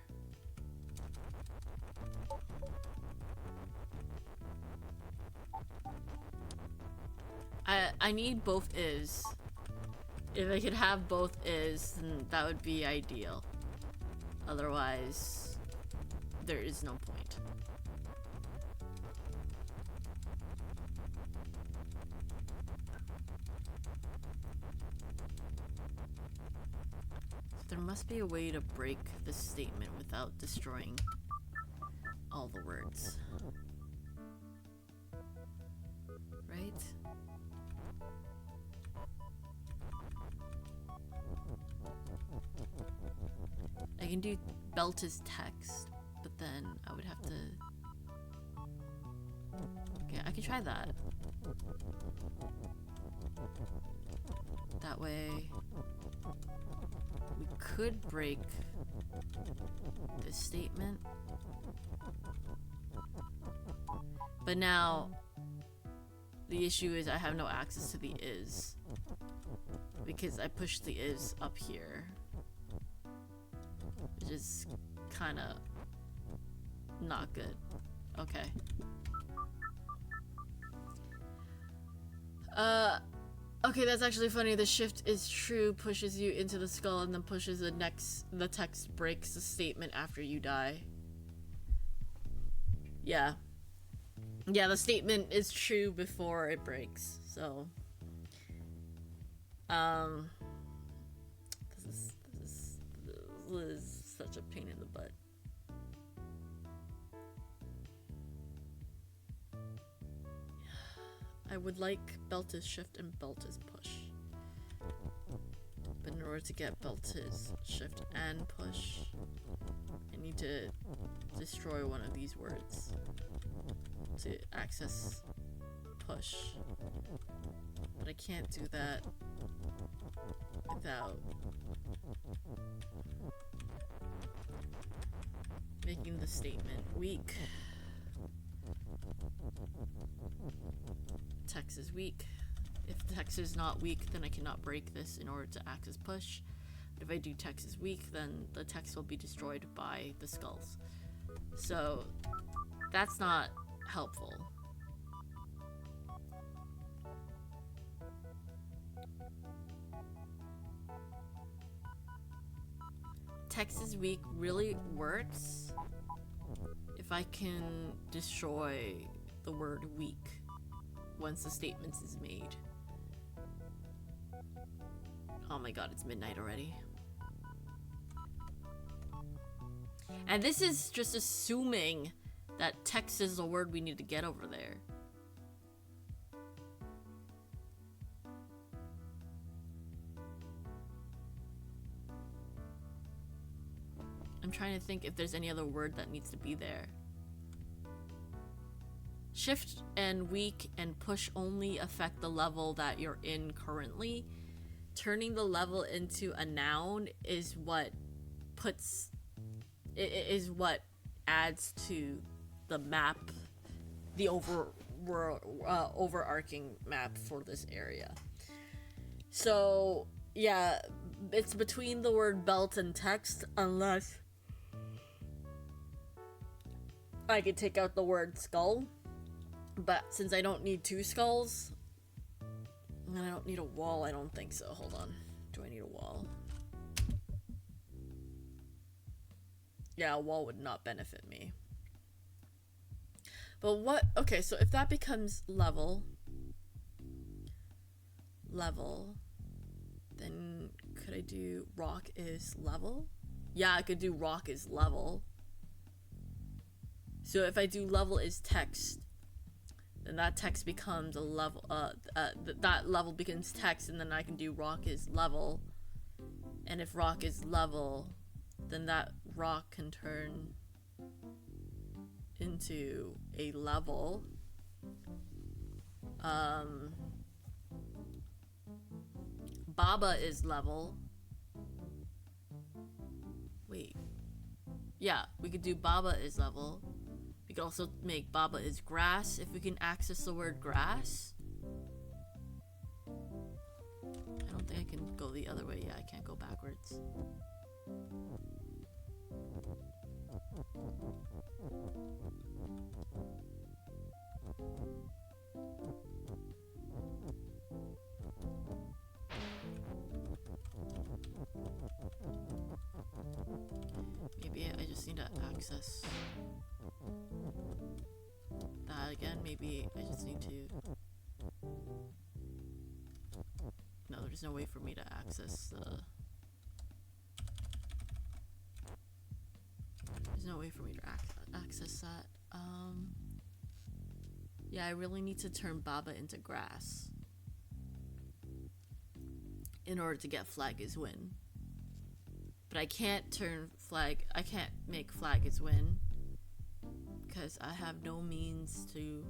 I need both is. If I could have both is, then that would be ideal. Otherwise, there is no point. So there must be a way to break this statement without destroying all the words. Right? I can do belt as text, but then I would have to... Okay, I can try that. That way, we could break this statement. But now, the issue is I have no access to the is. Because I pushed the is up here. Which is kinda not good. Okay. Okay, that's actually funny. The shift is true, pushes you into the skull, and then pushes the text breaks the statement after you die. Yeah. Yeah, the statement is true before it breaks, so... This is such a pain in the butt. I would like belt is shift and belt is push. But in order to get belt is shift and push, I need to destroy one of these words to access push. But I can't do that without making the statement weak. Text is weak. If text is not weak, then I cannot break this in order to access push. But if I do text is weak, then the text will be destroyed by the skulls. So that's not helpful. Text is weak really works if I can destroy the word weak once the statement is made. Oh my god, it's midnight already. And this is just assuming that text is the word we need to get over there. I'm trying to think if there's any other word that needs to be there. Shift and weak and push only affect the level that you're in currently. Turning the level into a noun is what adds to the map, the overarching map for this area. So yeah, it's between the word belt and text, unless I could take out the word skull. But since I don't need two skulls, and I don't need a wall, I don't think so. Hold on. Do I need a wall? Yeah, a wall would not benefit me. But what? Okay, so if that becomes level, then could I do rock is level? Yeah, I could do rock is level. So if I do level is text, then that text becomes a level, that level becomes text, and then I can do rock is level. And if rock is level, then that rock can turn into a level. Baba is level. Wait. Yeah, we could do Baba is level. We could also make Baba is grass if we can access the word grass. I don't think I can go the other way. Yeah, I can't go backwards. Maybe I just need to access again. Maybe I just need to... No, there's no way for me to access the... There's no way for me to access that. Yeah, I really need to turn Baba into grass in order to get flag is win. But I can't I can't make flag is win because I have no means to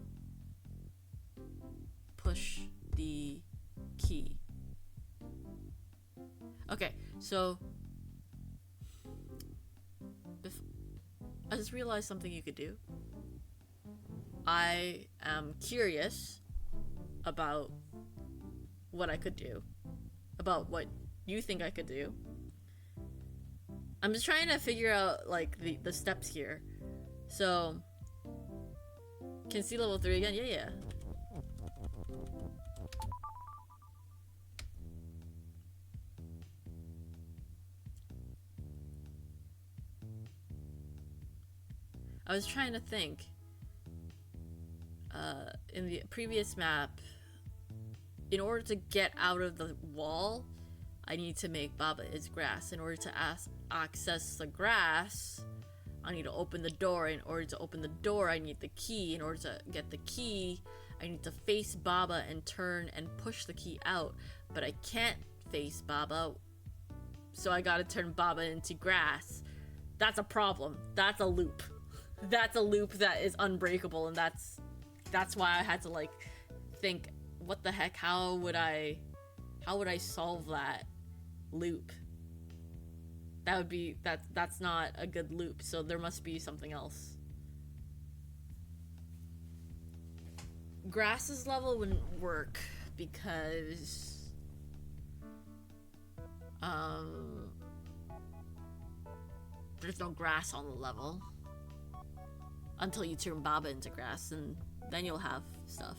push the key. Okay, so I just realized something you could do. I am curious about what I could do, about what you think I could do. I'm just trying to figure out like the steps here. So, can see level 3 again? Yeah. I was trying to think. In the previous map, in order to get out of the wall, I need to make Baba is grass. In order to access the grass, I need to open the door. In order to open the door, I need the key. In order to get the key, I need to face Baba and turn and push the key out. But I can't face Baba, so I gotta turn Baba into grass. That's a problem. That's a loop. That's a loop that is unbreakable, and that's why I had to like think, what the heck, how would I solve that loop? That would be that's not a good loop, so there must be something else. Grass's level wouldn't work because there's no grass on the level until you turn Baba into grass, and then you'll have stuff.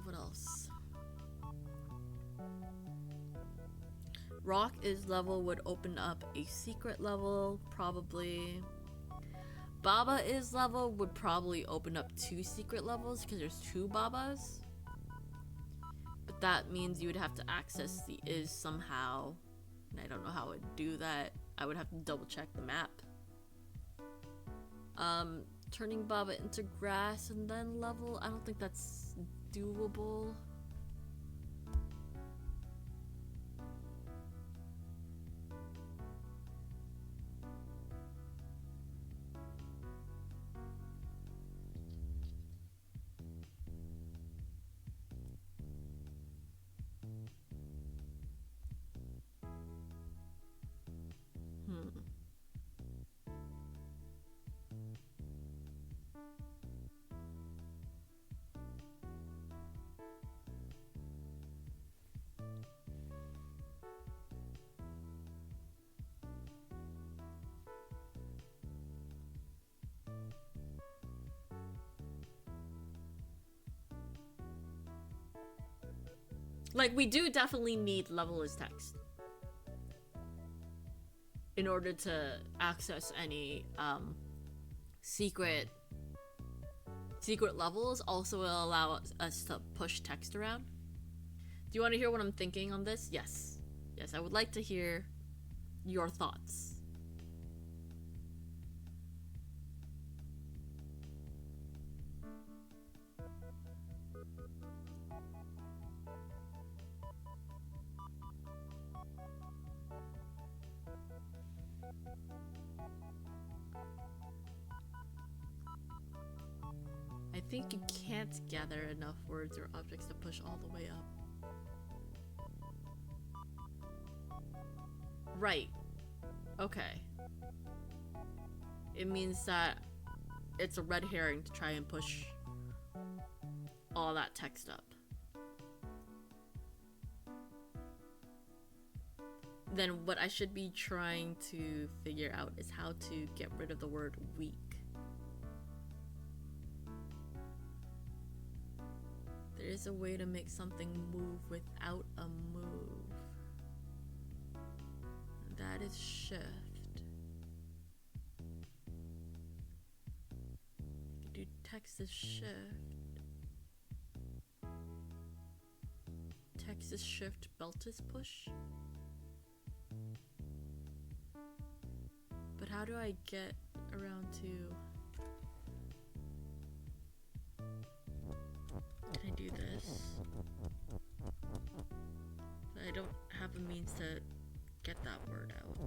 What else? Rock is level would open up a secret level, probably. Baba is level would probably open up 2 secret levels because there's 2 Babas. But that means you would have to access the is somehow. And I don't know how I would do that. I would have to double check the map. Turning Baba into grass and then level, I don't think that's doable. Like, we do definitely need level as text in order to access any secret levels. Also will allow us to push text around. Do you want to hear what I'm thinking on this? Yes, I would like to hear your thoughts. I think you can't gather enough words or objects to push all the way up. Right. Okay. It means that it's a red herring to try and push all that text up. Then what I should be trying to figure out is how to get rid of the word weak. There is a way to make something move without a move. That is shift. You can do text is shift. Text is shift, belt is push. But how do I get around to... Can I do this? I don't have a means to get that word out.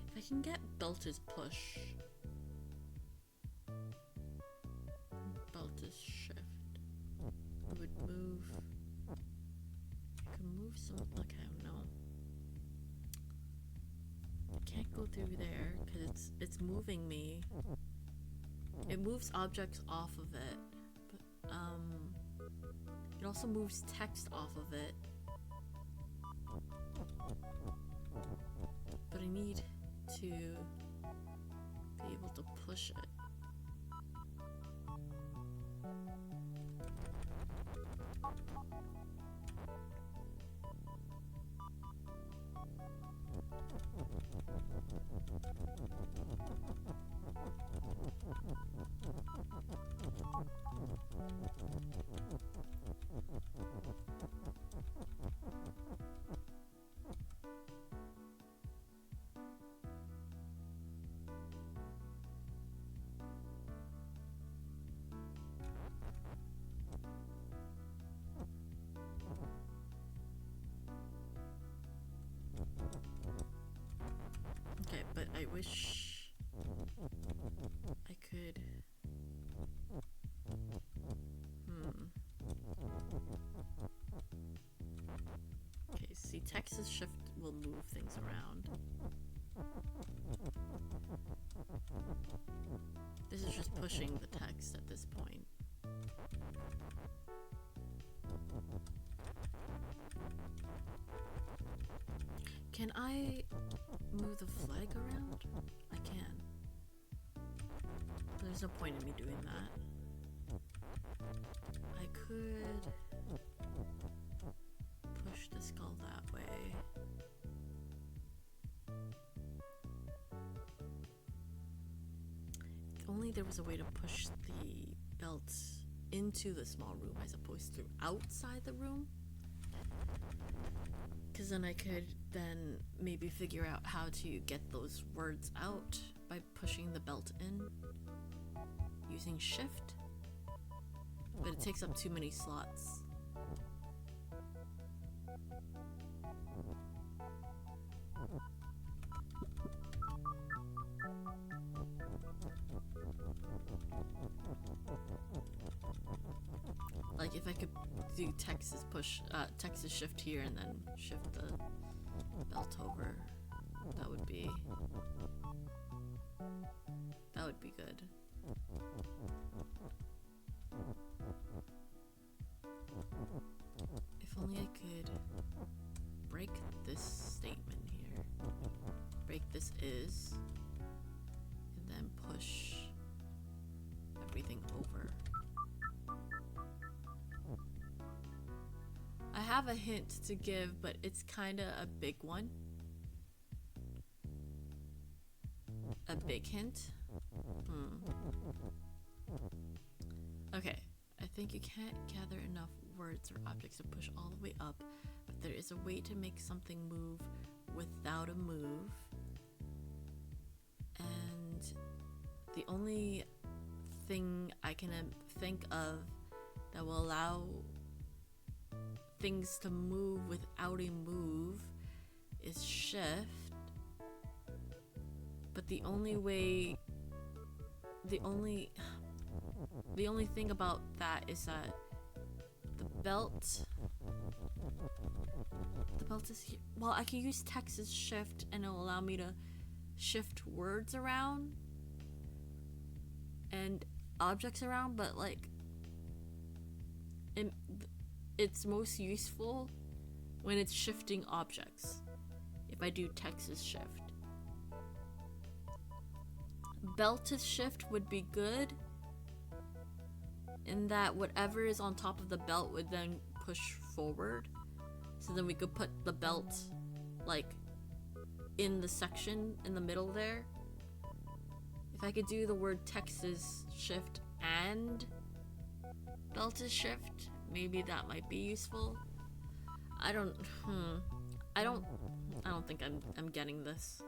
If I can get belt is push. Belt is shift. It would move. I could move some, like, I don't know. Can't go through there because it's moving me. It moves objects off of it, but it also moves text off of it. But I need to be able to push it. Okay, but I wish I could. Okay, see, Texas shift will move things around. This is just pushing the text at this point. Can I move the flag around? I can. But there's no point in me doing that. I could push the skull that way. If only there was a way to push the belt into the small room as opposed to outside the room. Because then I could then maybe figure out how to get those words out by pushing the belt in using shift. But it takes up too many slots. Like if I could do Texas push, Texas shift here and then shift the belt over, that would be good. If only I could break this statement here, break this is, and then push everything over. I have a hint to give, but it's kind of a big one. A big hint? Okay, I think you can't gather enough words or objects to push all the way up, but there is a way to make something move without a move. And the only thing I can think of that will allow things to move without a move is shift. But the only thing about that is that the belt is here. Well, I can use Texas shift and it'll allow me to shift words around and objects around, but like it's most useful when it's shifting objects if I do Texas shift. Belt to shift would be good in that whatever is on top of the belt would then push forward, So then we could put the belt, like, in the section in the middle there. If I could do the word text is shift and belt is shift, maybe that might be useful. I don't think I'm getting this.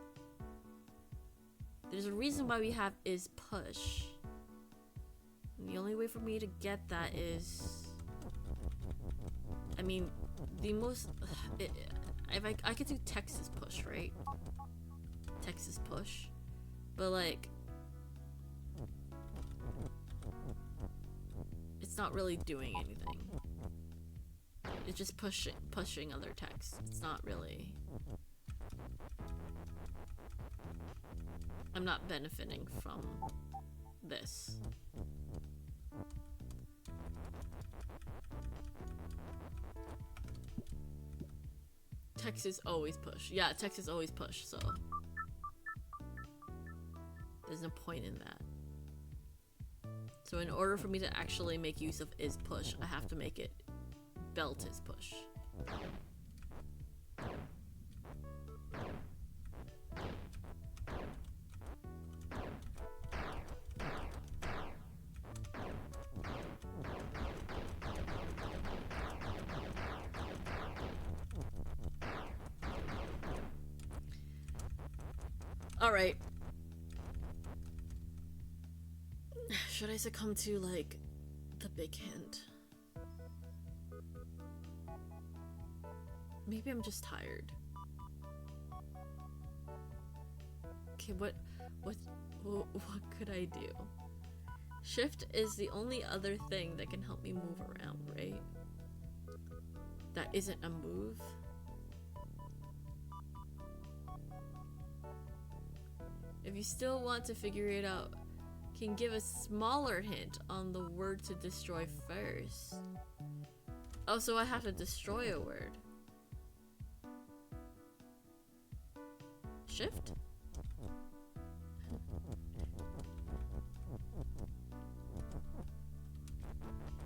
There's a reason why we have is push. And the only way for me to get that is, I mean, the most, if I could do text is push, right? Text is push, but like, it's not really doing anything. It's just pushing other text. It's not really. I'm not benefiting from this. Text is always push. Yeah, text is always push, so there's no point in that. So in order for me to actually make use of is push, I have to make it belt is push. Alright. Should I succumb to, like, the big hint? Maybe I'm just tired. Okay, what could I do? Shift is the only other thing that can help me move around, right? That isn't a move. If you still want to figure it out, can give a smaller hint on the word to destroy first. Oh, so I have to destroy a word. Shift?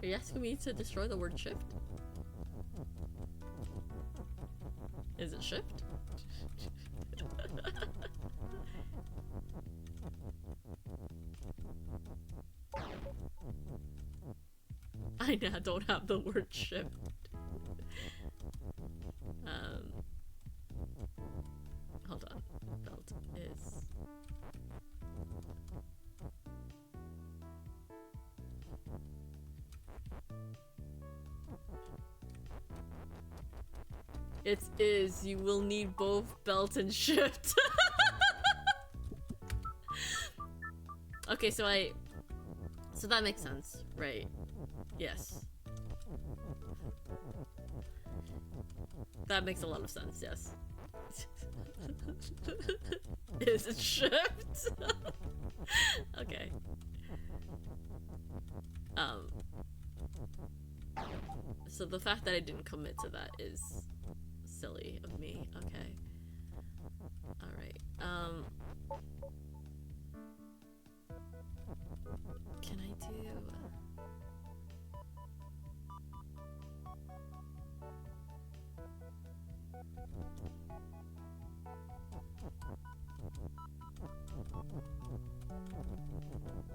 Are you asking me to destroy the word shift? Is it shift? I now don't have the word shift. Hold on. Belt is. It is. You will need both belt and shift. Okay, so that makes sense, right? Yes. That makes a lot of sense, yes. Is it shift? Okay. So the fact that I didn't commit to that is silly of me. Okay. Alright. Can I do...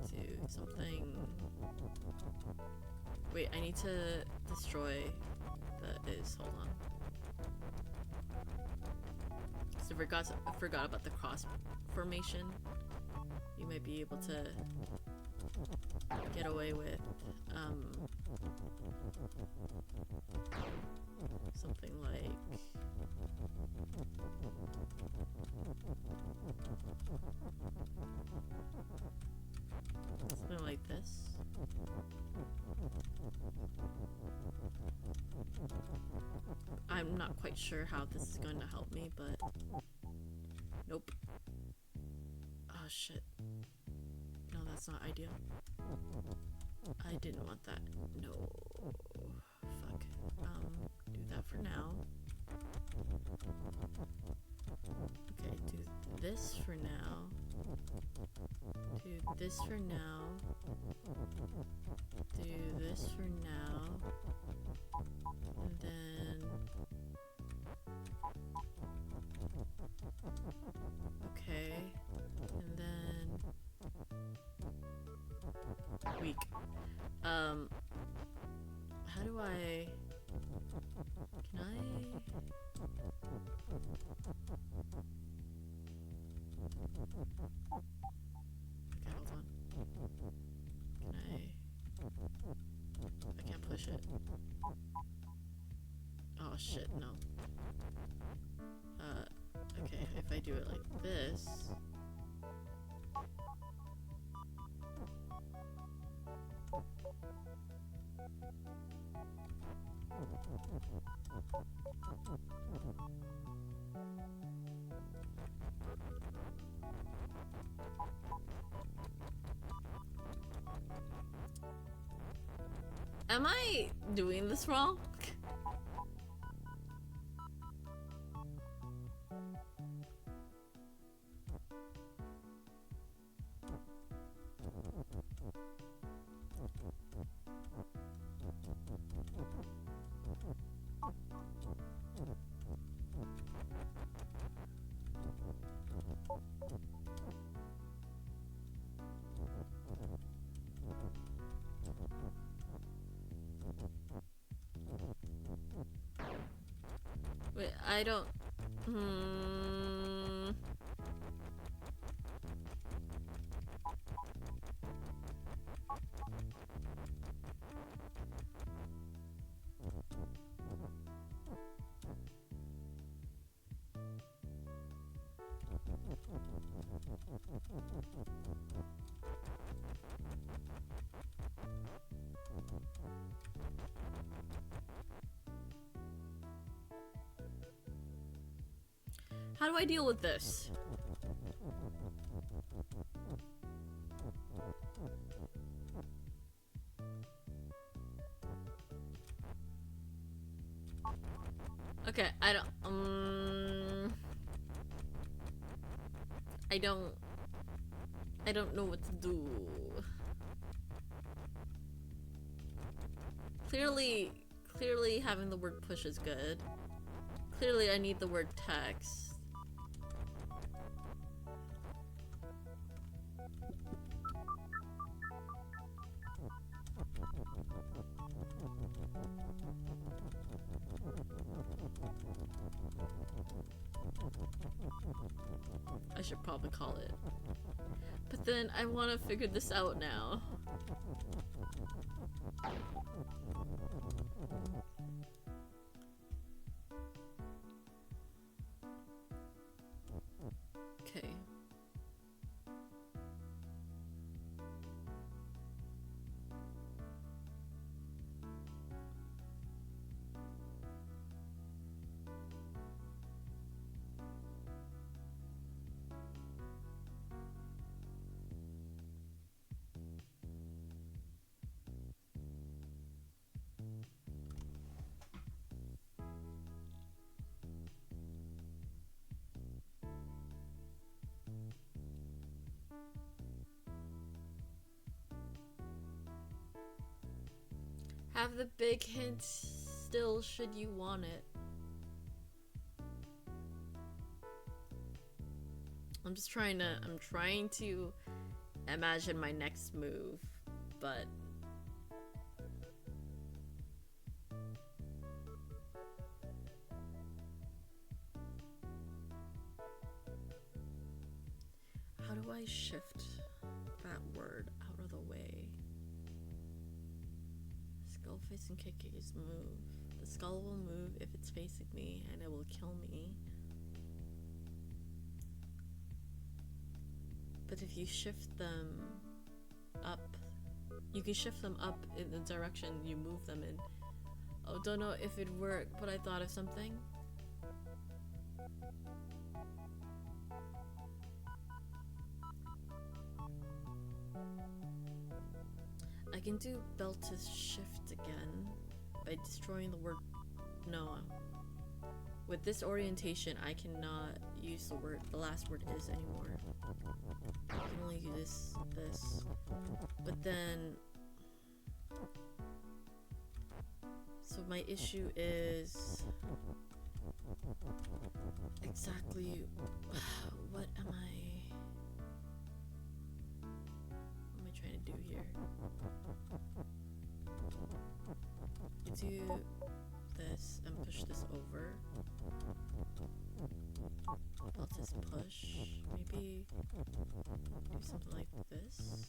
do something... Wait, I need to destroy the is. Hold on. So I forgot about the cross formation. You might be able to get away with something like something like this. I'm not quite sure how this is going to help me, but nope. Oh shit. No, that's not ideal. I didn't want that. No. Fuck. Do that for now. Okay, do this for now. Do this for now. Do this for now. And then shit, no. Okay, if I do it like this... Am I doing this wrong? Wait, I don't... How do I deal with this? Okay, I don't know what to do. Clearly having the word push is good. Clearly I need the word text. I should probably call it. But then I want to figure this out now. Okay. Have the big hint still should you want it. I'm trying to imagine my next move, but how do I shift that word out of the way? Skull facing kick is move. The skull will move if it's facing me and it will kill me. But if you shift them up, you can shift them up in the direction you move them in. Oh, don't know if it'd work, but I thought of something. I can do belt to shift again by destroying the word no. With this orientation, I cannot use the last word is anymore. I can only do this. But then... So my issue is... Exactly... What am I trying to do here? Do this and push this over. Belt is push. Maybe do something like this.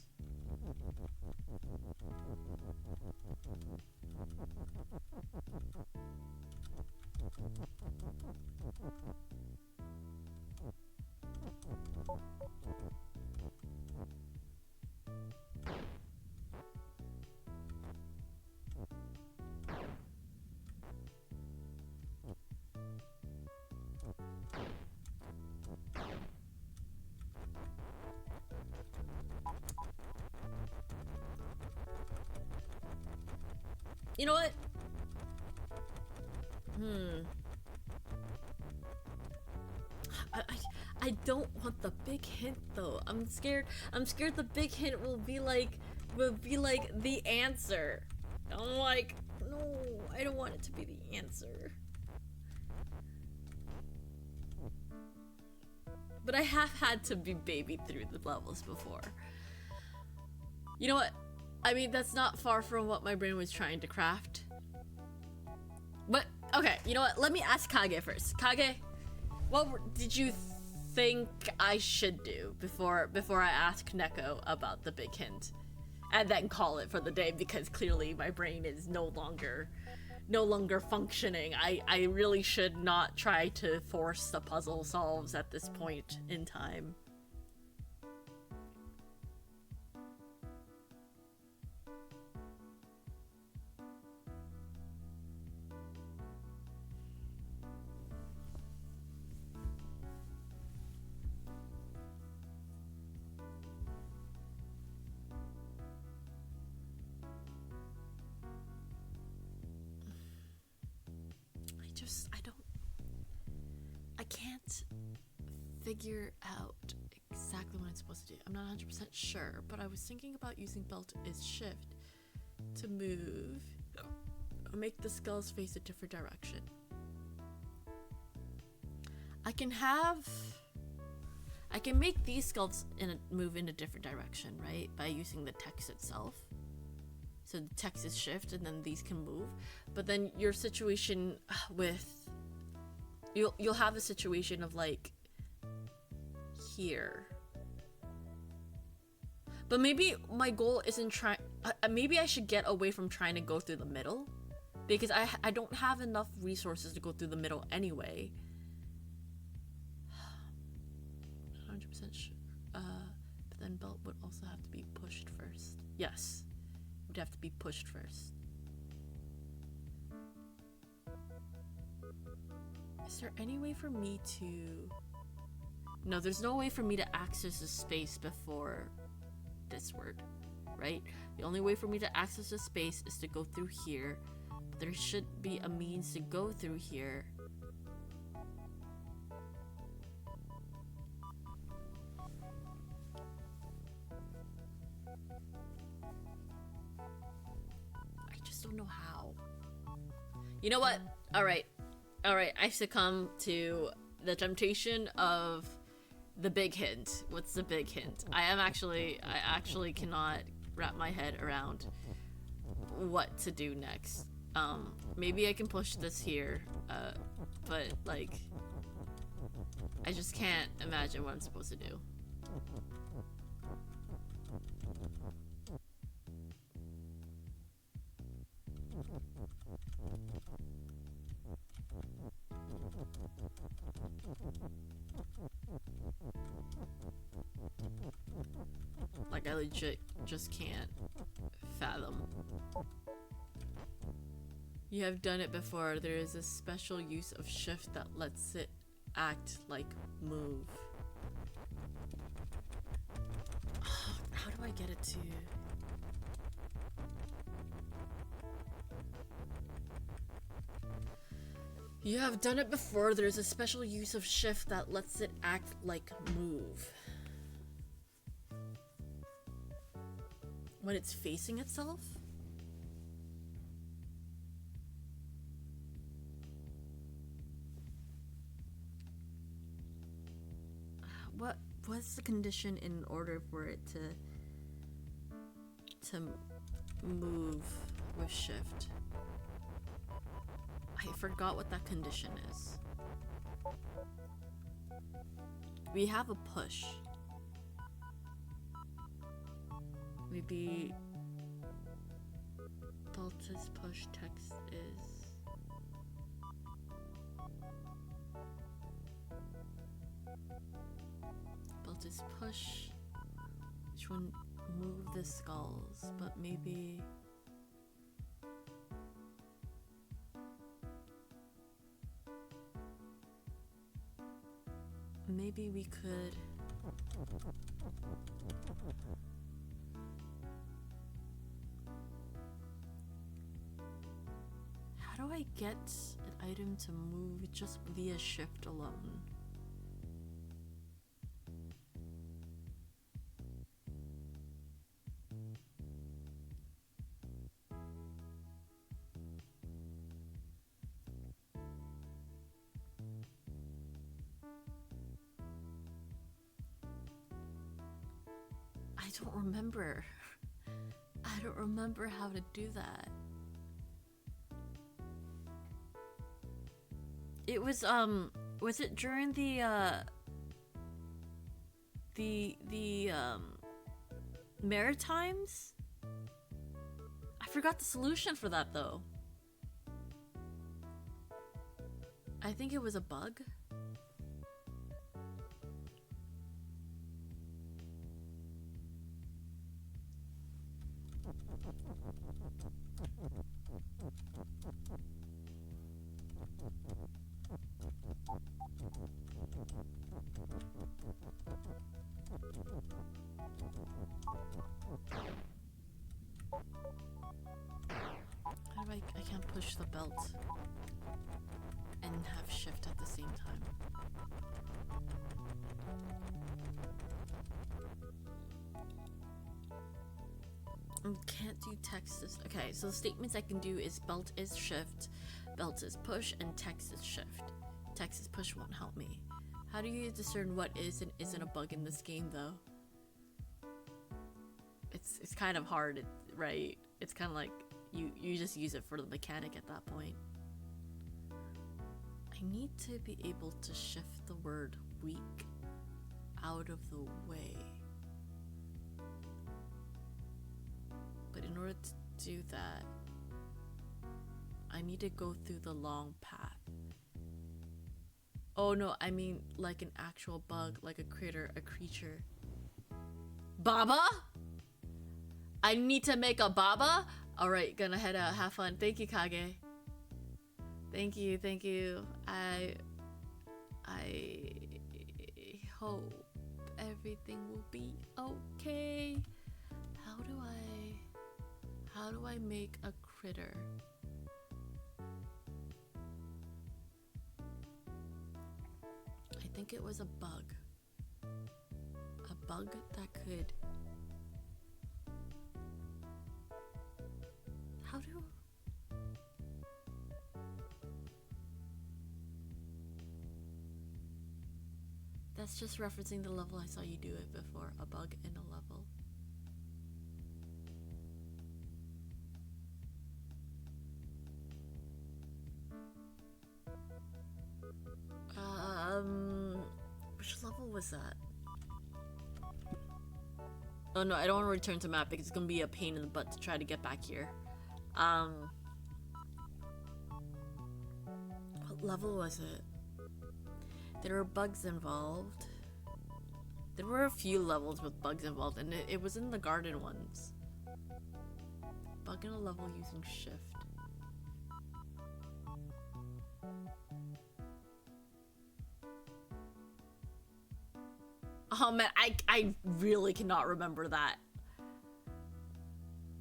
You know what? I don't want the big hint though. I'm scared the big hint will be like the answer. I'm like, no, I don't want it to be the answer. But I have had to be babied through the levels before. You know what? I mean, that's not far from what my brain was trying to craft. But, okay, you know what? Let me ask Kage first. Kage, what did you think I should do before I ask Neko about the big hint? And then call it for the day, because clearly my brain is no longer functioning. I really should not try to force the puzzle solves at this point in time. I can't figure out exactly what I'm supposed to do. I'm not 100% sure, but I was thinking about using belt is shift to move or make the skulls face a different direction. I can make these skulls move in a different direction, right? By using the text itself. So the text is shift and then these can move. But then your situation with You'll have a situation of like here. But maybe my goal isn't maybe I should get away from trying to go through the middle, because I don't have enough resources to go through the middle anyway. 100% sure. But then belt would also have to be pushed first. Yes, it would have to be pushed first. Is there any way for me to... No, there's no way for me to access a space before this word, right? The only way for me to access a space is to go through here. But there should be a means to go through here. I just don't know how. You know what? Alright, I succumb to the temptation of the big hint. What's the big hint? I actually cannot wrap my head around what to do next. Maybe I can push this here, but like, I just can't imagine what I'm supposed to do. Like, I legit just can't fathom. You have done it before. There is a special use of shift that lets it act like move. How do I get it to... You have done it before. There's a special use of shift that lets it act like move. When it's facing itself? What's the condition in order for it to move with shift? I forgot what that condition is. We have a push. Maybe Delta's push text is... Delta's push, which one move the skulls, but maybe... Maybe we could... I get an item to move just via shift alone? I don't remember. I don't remember how to do that. It was it during the Maritimes? I forgot the solution for that though. I think it was a bug. How do I can't push the belt and have shift at the same time. Can't do text is okay, so the statements I can do is belt is shift, belt is push, and text is shift. Text is push won't help me. How do you discern what is and isn't a bug in this game though? It's kind of hard, right? It's kind of like you just use it for the mechanic at that point. I need to be able to shift the word weak out of the way. But in order to do that, I need to go through the long path. Oh no, I mean like an actual bug, like a critter, a creature. Baba? I need to make a baba? Alright, gonna head out, have fun. Thank you, Kage. Thank you, thank you. I hope everything will be okay. How do I make a critter? I think it was a bug. A bug that could... How do... That's just referencing the level I saw you do it before. A bug in a level. Which level was that? Oh no, I don't want to return to map because it's gonna be a pain in the butt to try to get back here. What level was it? There were bugs involved. There were a few levels with bugs involved, and it was in the garden ones. Bug in a level using shift. Oh man, I really cannot remember that.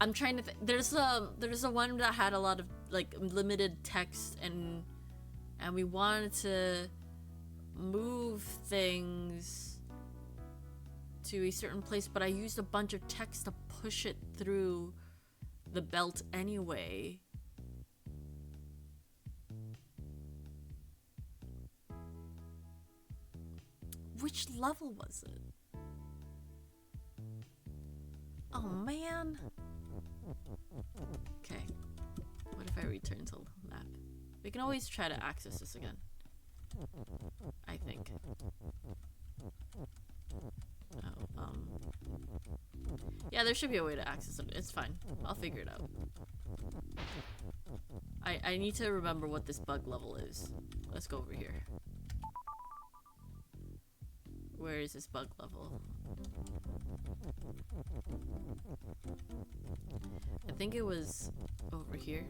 I'm trying to think. There's a one that had a lot of like limited text, and we wanted to move things to a certain place, but I used a bunch of text to push it through the belt anyway. Which level was it? Oh man. Okay. What if I return to the map? We can always try to access this again. I think. Oh, yeah, there should be a way to access it. It's fine. I'll figure it out. I need to remember what this bug level is. Let's go over here. Where is this bug level? I think it was over here.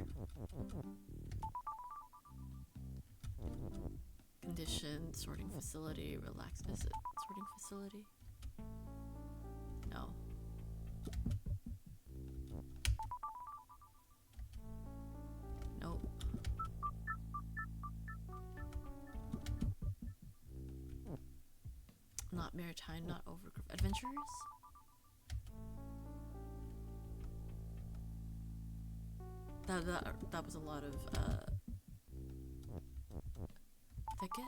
Condition, sorting facility, relax. Is it sorting facility? No. Nope. Not maritime, not overgrowth. Adventurers? That was a lot of thicket.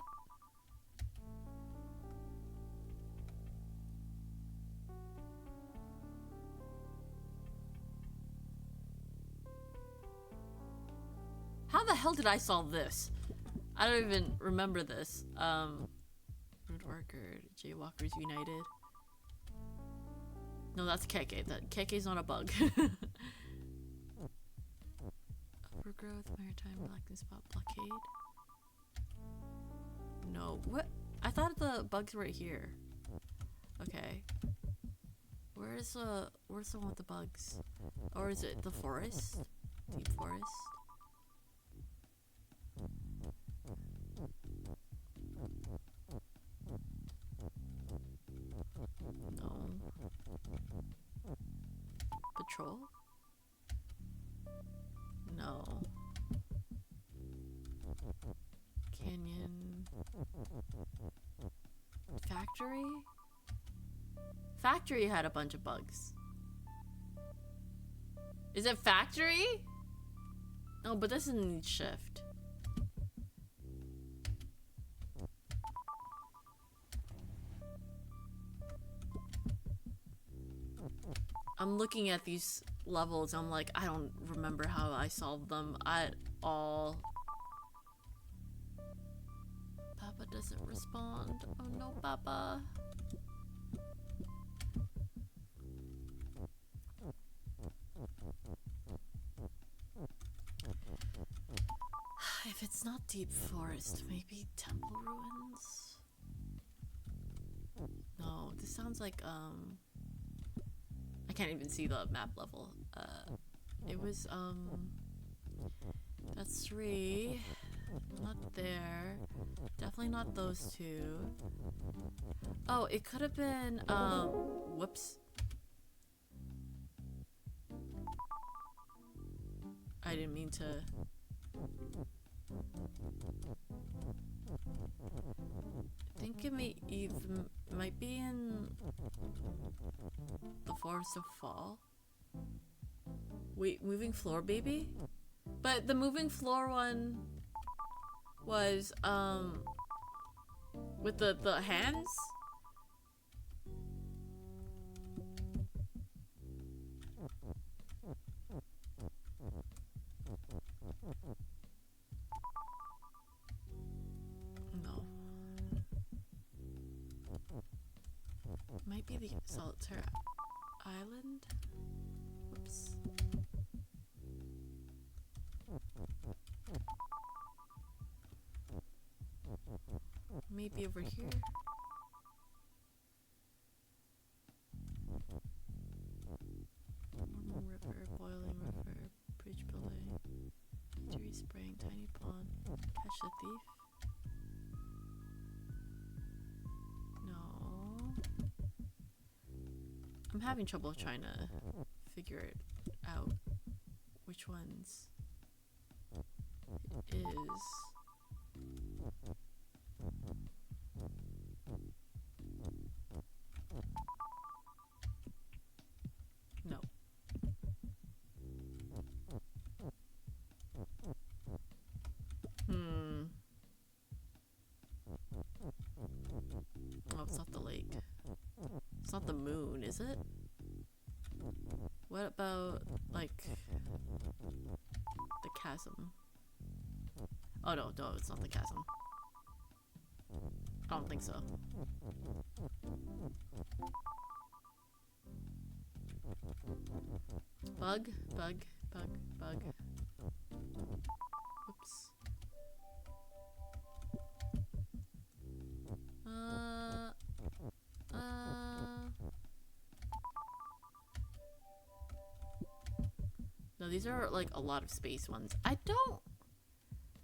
How the hell did I solve this? I don't even remember this. Road Worker, Jaywalkers United. No, that's KK. KK's not a bug. Overgrowth, maritime, blackened spot, blockade. No, what? I thought the bugs were here. Okay. Where's the one with the bugs? Or is it the forest? Deep forest? No. Patrol? No. Canyon. Factory? Factory had a bunch of bugs. Is it factory? No, but this isn't shift. I'm looking at these levels, I'm like, I don't remember how I solved them at all. Papa doesn't respond. Oh no, Papa. If it's not deep forest, maybe temple ruins? No, this sounds like, I can't even see the map level. It was, that's 3. Not there. Definitely not those 2. Oh, it could have been, whoops. I didn't mean to. I think it might be in the Forest of Fall. Wait, moving floor baby? But the moving floor one was with the hands? No. Might be the Solitaire Island? Whoops. Maybe over here? Normal river, boiling river, bridge building, Victory Spring, tiny pond, catch the thief? No. I'm having trouble trying to figure it out which ones it is. No. Oh, it's not the lake. It's not the moon, is it? What about, like, the chasm? Oh, no, it's not the chasm. I don't think so. Bug. Oops. No, these are like a lot of space ones. I don't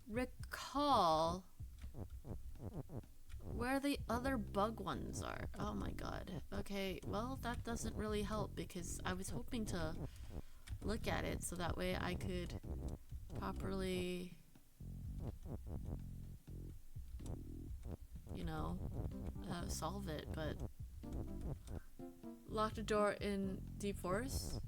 recall where the other bug ones are. Oh my god. Okay, well, that doesn't really help because I was hoping to look at it so that way I could properly you know, solve it, but lock the door in Deep Forest?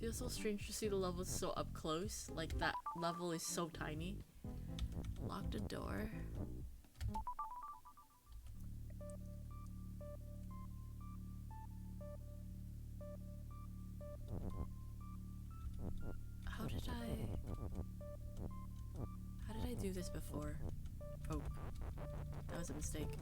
Feels so strange to see the levels so up close. Like that level is so tiny. Lock the door. How did I do this before? Oh, that was a mistake.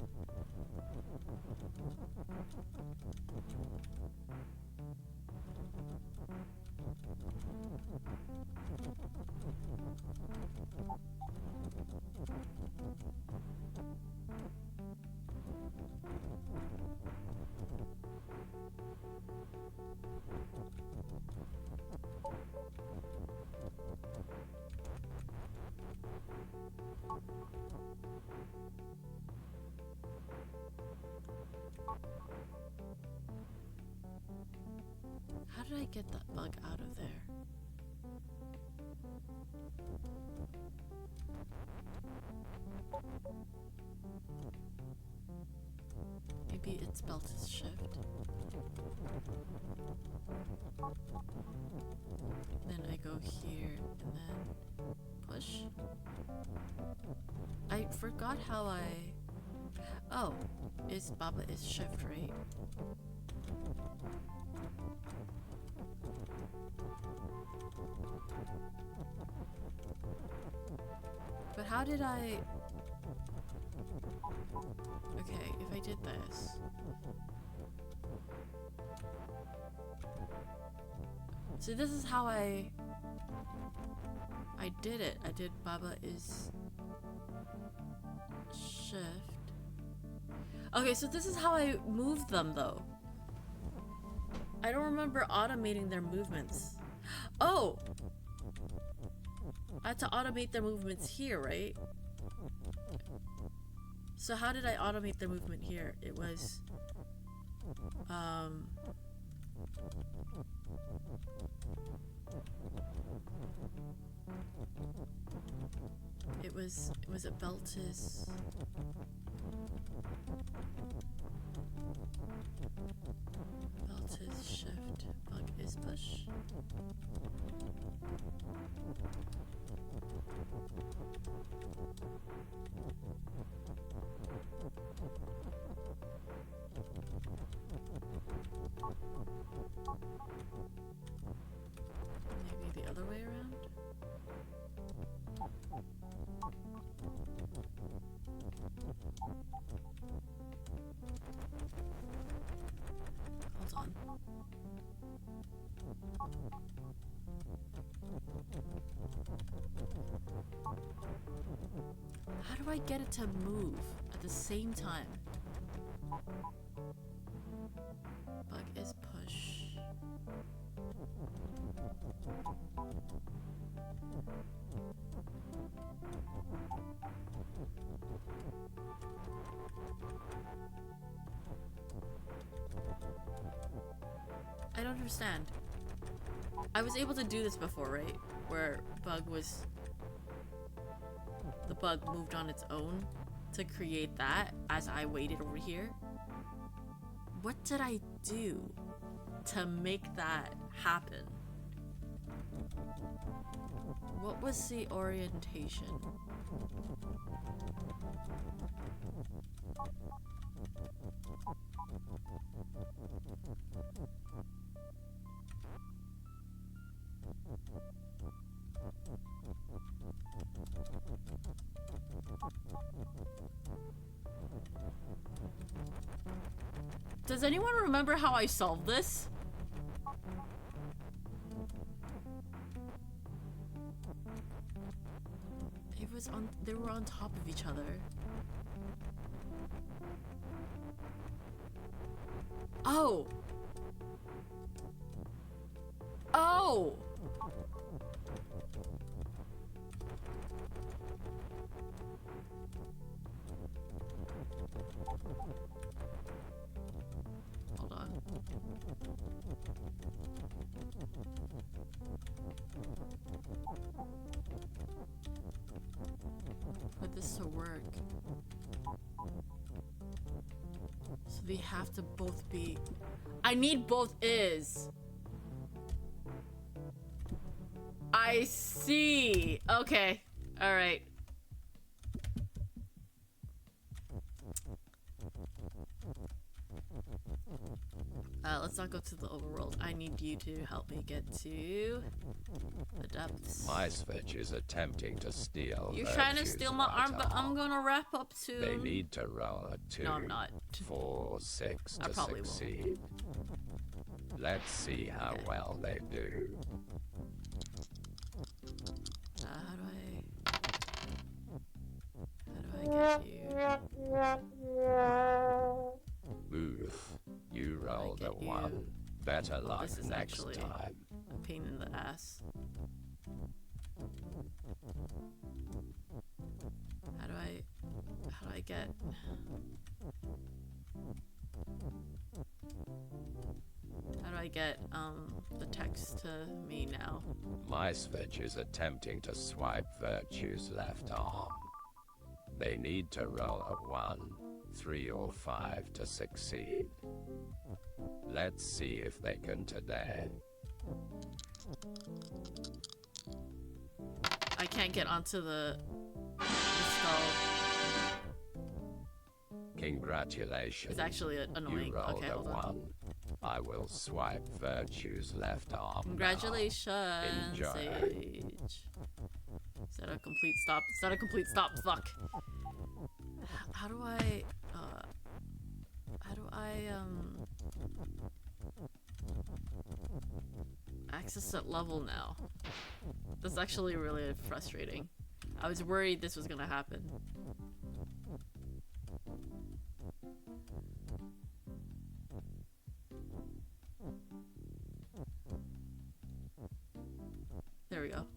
How did I get that bug out of there? Maybe its belt is shift. Then I go here and then push. I forgot how I... Oh, is Baba is shift, right? But how did I... Okay, if I did this... So this is how I did it. I did Baba is shift. Okay, so this is how I moved them though. I don't remember automating their movements. Oh! I had to automate their movements here, right? So how did I automate their movement here? It was... It was a belt is... Belt is shift, bug is push. Maybe the other way around? Hold on. How do I get it to move at the same time? Bug is push. I don't understand. I was able to do this before, right? Where the bug moved on its own to create that as I waited over here. What did I do to make that happen? What was the orientation? Does anyone remember how I solved this? It was on, they were on top of each other. Oh! Oh! Hold on. work? So they have to both be... I need both is. I see. Okay. Alright. Let's not go to the overworld. I need you to help me get to the depths. My switch is attempting to steal. You're trying to steal my arm, but I'm gonna wrap up soon. They need to roll a 2, No, I'm not. 4, 6 I to probably succeed. Let's see how well they do. How do I get you? Booth, you rolled a get you. 1. Better luck This is next actually time. a pain in the ass. How do I get... How do I get, the text to me now? My switch is attempting to swipe Vyrtue's left arm. They need to roll a 1, 3 or 5 to succeed. Let's see if they can today. I can't get onto the skull. Congratulations. It's actually annoying. You rolled Okay, a hold on. 1. I will swipe Vyrtue's left arm. Congratulations, Enjoy. Sage. Is that a complete stop? Is that a complete stop? Fuck. How do I access that level now? That's actually really frustrating. I was worried this was gonna happen. There we go.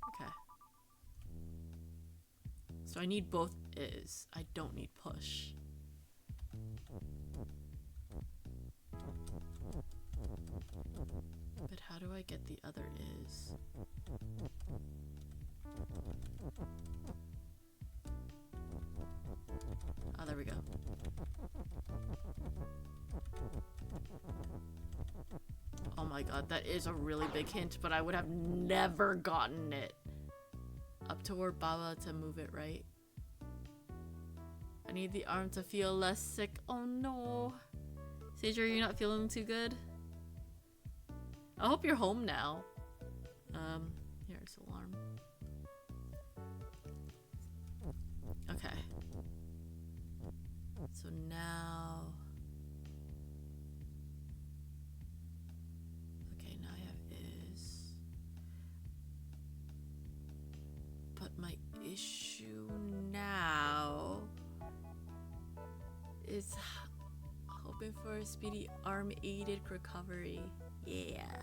Okay. So I need both is. I don't need push. But how do I get the other is? Oh, there we go. Oh my god, that is a really big hint, but I would have never gotten it. Up toward Baba to move it, right? I need the arm to feel less sick. Oh no. Sage, are you not feeling too good? I hope you're home now. Here's alarm. Okay. So now... Okay, now I have is... But my issue now... is hoping for a speedy arm-aided recovery. Yeah.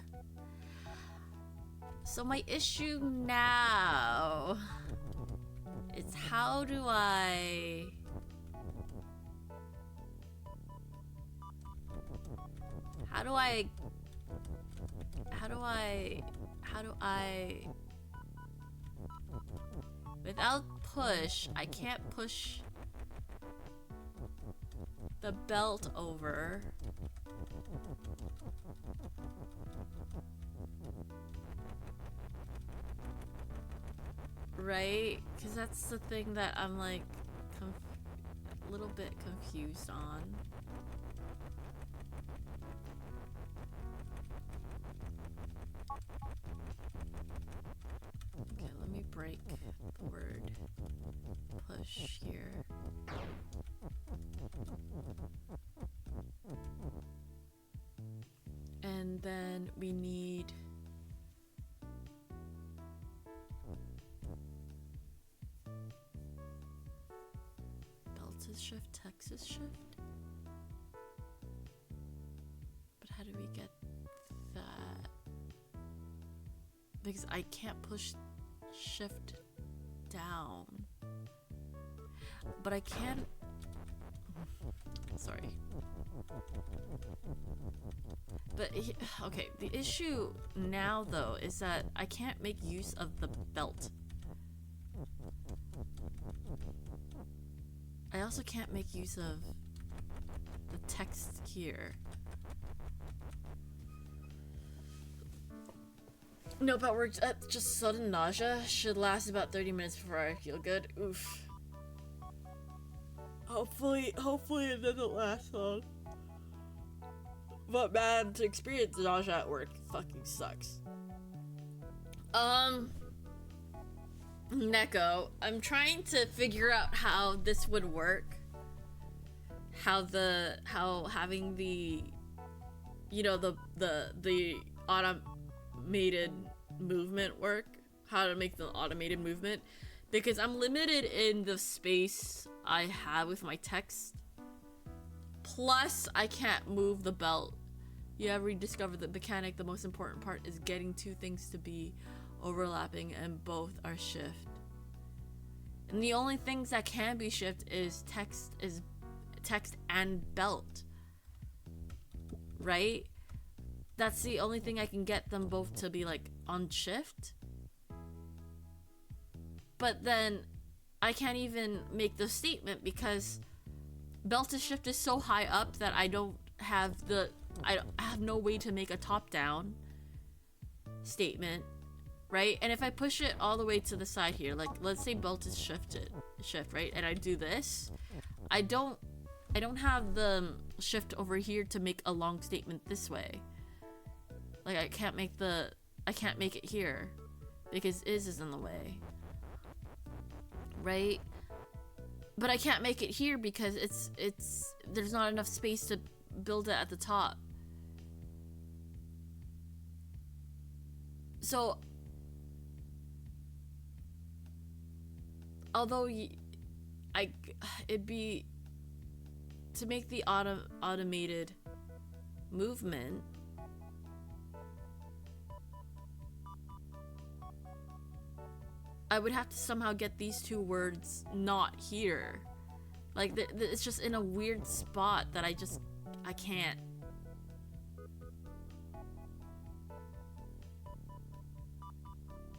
So my issue now is how do I without push, I can't push the belt over. Right? Because that's the thing that I'm like a little bit confused on. Okay, let me break the word push here. And then we need Belted shift, Texas shift? But how do we get that? Because I can't push shift down. But I can... Sorry. But, okay, the issue now, though, is that I can't make use of the belt. I also can't make use of the text here. No, but we're just sudden nausea. Should last about 30 minutes before I feel good. Oof. Hopefully it doesn't last long. But man, to experience nausea at work fucking sucks. Neko, I'm trying to figure out how this would work. How having the, you know, the automated movement work. How to make the automated movement, because I'm limited in the space I have with my text. Plus, I can't move the belt. You have rediscovered the mechanic. The most important part is getting two things to be overlapping and both are shift. And the only things that can be shift is text and belt. Right? That's the only thing I can get them both to be like on shift. But then I can't even make the statement because belt to shift is so high up that I have no way to make a top down statement, right? And if I push it all the way to the side here, like let's say belt is shift, right? And I do this, I don't have the shift over here to make a long statement this way. Like I can't make it here because is in the way. Right? But I can't make it here because there's not enough space to build it at the top. So although it'd be to make the automated movement, I would have to somehow get these two words not here. Like, it's just in a weird spot that I can't.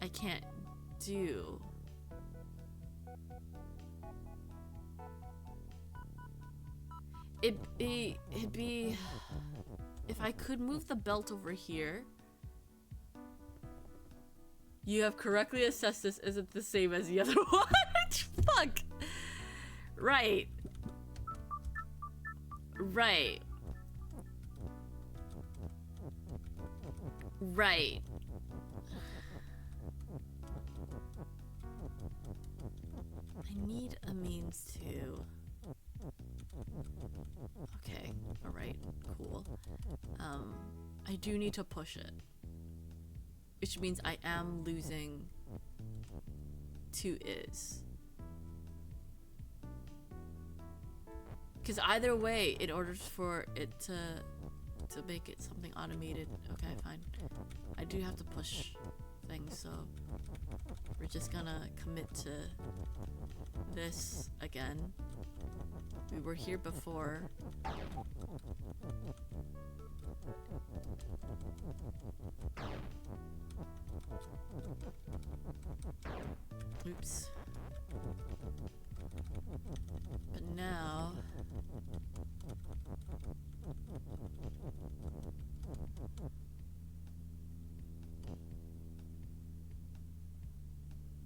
I can't do. It'd be if I could move the belt over here. You have correctly assessed this isn't the same as the other one. Fuck. Right. Right. Right. I need a means to. Okay. Alright. Cool. I do need to push it. Which means I am losing to is. Because either way, in order for it to make it something automated, okay, fine. I do have to push things, so we're just gonna commit to this again. We were here before. Oops. But now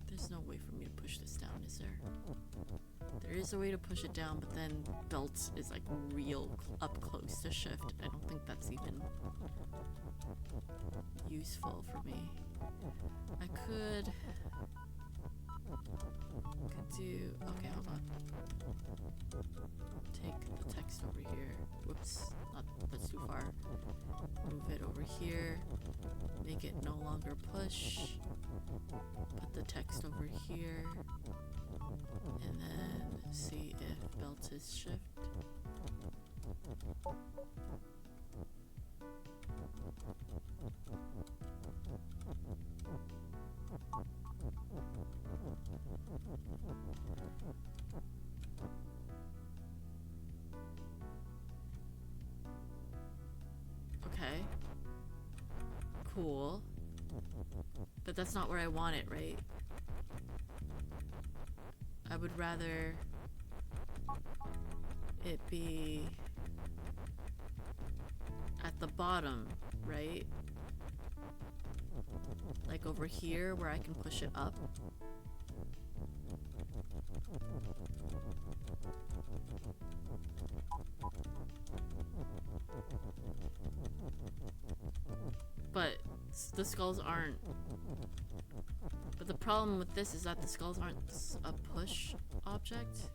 there's no way for me to push this down, is there? There is a way to push it down, but then belt is like real up close to shift. I don't think that's even useful for me. I could do, okay, hold on. Take the text over here. Whoops, that's too far. Move it over here. Make it no longer push. Put the text over here. And then see if belt is shift. cool. But that's not where I want it, right? I would rather it be at the bottom, right? Like over here where I can push it up. But the skulls aren't. But the problem with this is that the skulls aren't a push object.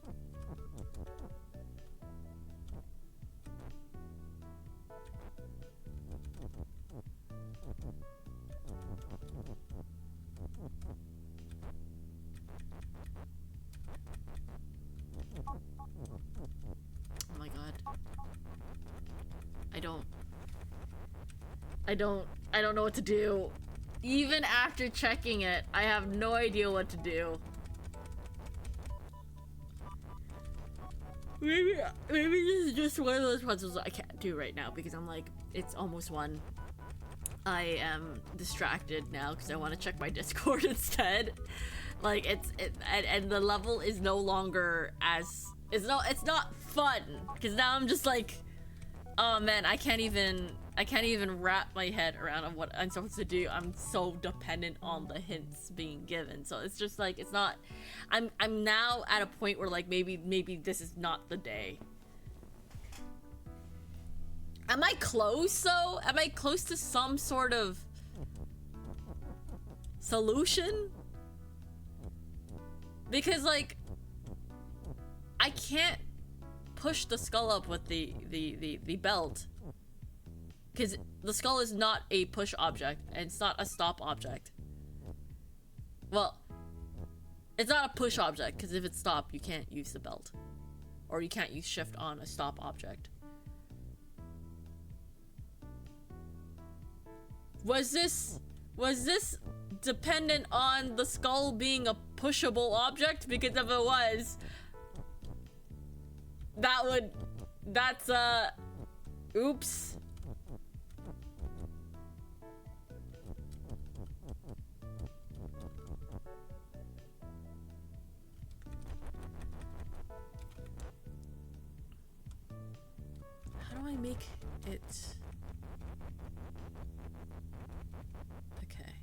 Oh my god. I don't know what to do. Even after checking it, I have no idea what to do. Maybe this is just one of those puzzles I can't do right now because I'm like, it's almost 1. I am distracted now because I want to check my Discord instead. Like and the level is no longer as it's not fun because now I'm just like, oh man, I can't even wrap my head around what I'm supposed to do. I'm so dependent on the hints being given. So it's just like, it's not, I'm now at a point where like maybe this is not the day. Am I close though? Am I close to some sort of solution? Because like, I can't push the skull up with the belt. Because the skull is not a push object, and it's not a stop object. Well, it's not a push object, because if it's stop, you can't use the belt. Or you can't use shift on a stop object. Was this dependent on the skull being a pushable object? Because if it was, that's oops. How do I make it? Okay.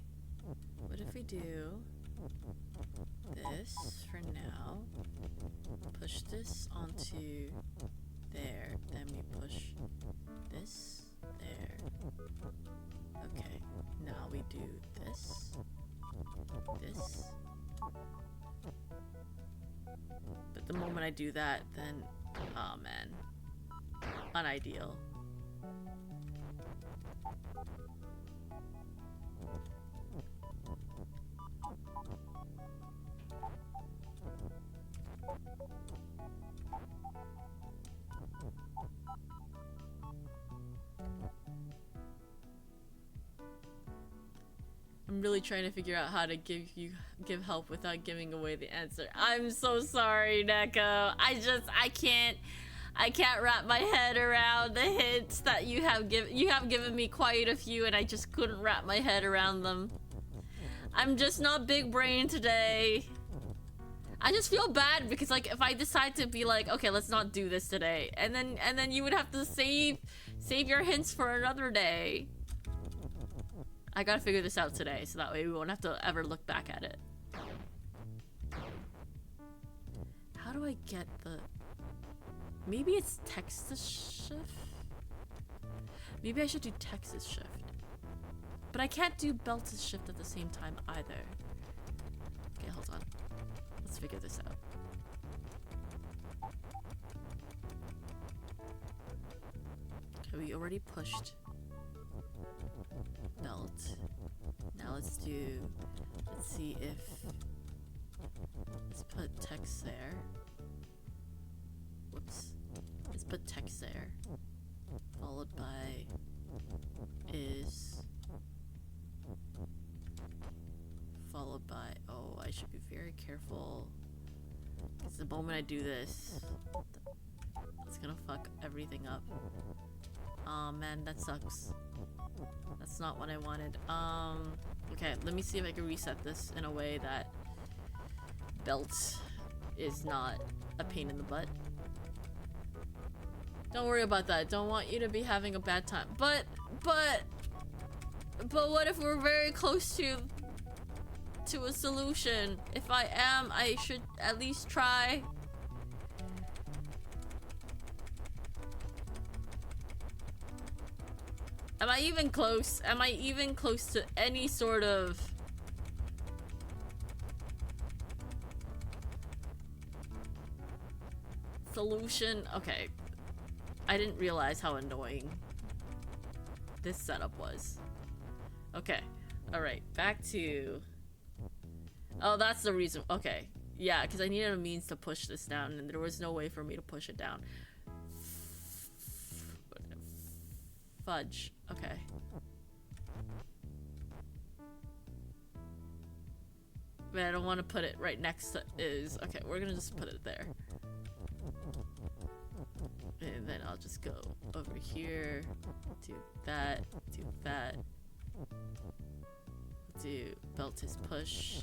What if we do this for now? Push this onto there, then we push this there. Okay, now we do this. But the moment I do that, then, oh man, unideal. I'm really trying to figure out how to give help without giving away the answer. I'm so sorry, Neko. I can't wrap my head around the hints that you have given me quite a few, and I just couldn't wrap my head around them. I'm just not big brain today. I just feel bad because like if I decide to be like, okay, let's not do this today, and then you would have to save your hints for another day. I gotta figure this out today, so that way we won't have to ever look back at it. How do I get the... Maybe it's text to shift? Maybe I should do text to shift. But I can't do belt to shift at the same time either. Okay, hold on. Let's figure this out. Okay, we already pushed belt. Now let's see if, let's put text there. Whoops. Let's put text there. Followed by is, followed by, oh, I should be very careful. Because the moment I do this, it's gonna fuck everything up. Aw, man, that sucks. That's not what I wanted. Okay, let me see if I can reset this in a way that belt is not a pain in the butt. Don't worry about that. Don't want you to be having a bad time. But what if we're very close to a solution? If I am, I should at least try. Am I even close? Am I even close to any sort of solution? Okay. I didn't realize how annoying this setup was. Okay. Alright, back to... Oh, that's the reason. Okay. Yeah, because I needed a means to push this down, and there was no way for me to push it down. Fudge. Okay. But I don't want to put it right next to is. Okay, we're gonna just put it there. And then I'll just go over here, do that, do belt his push.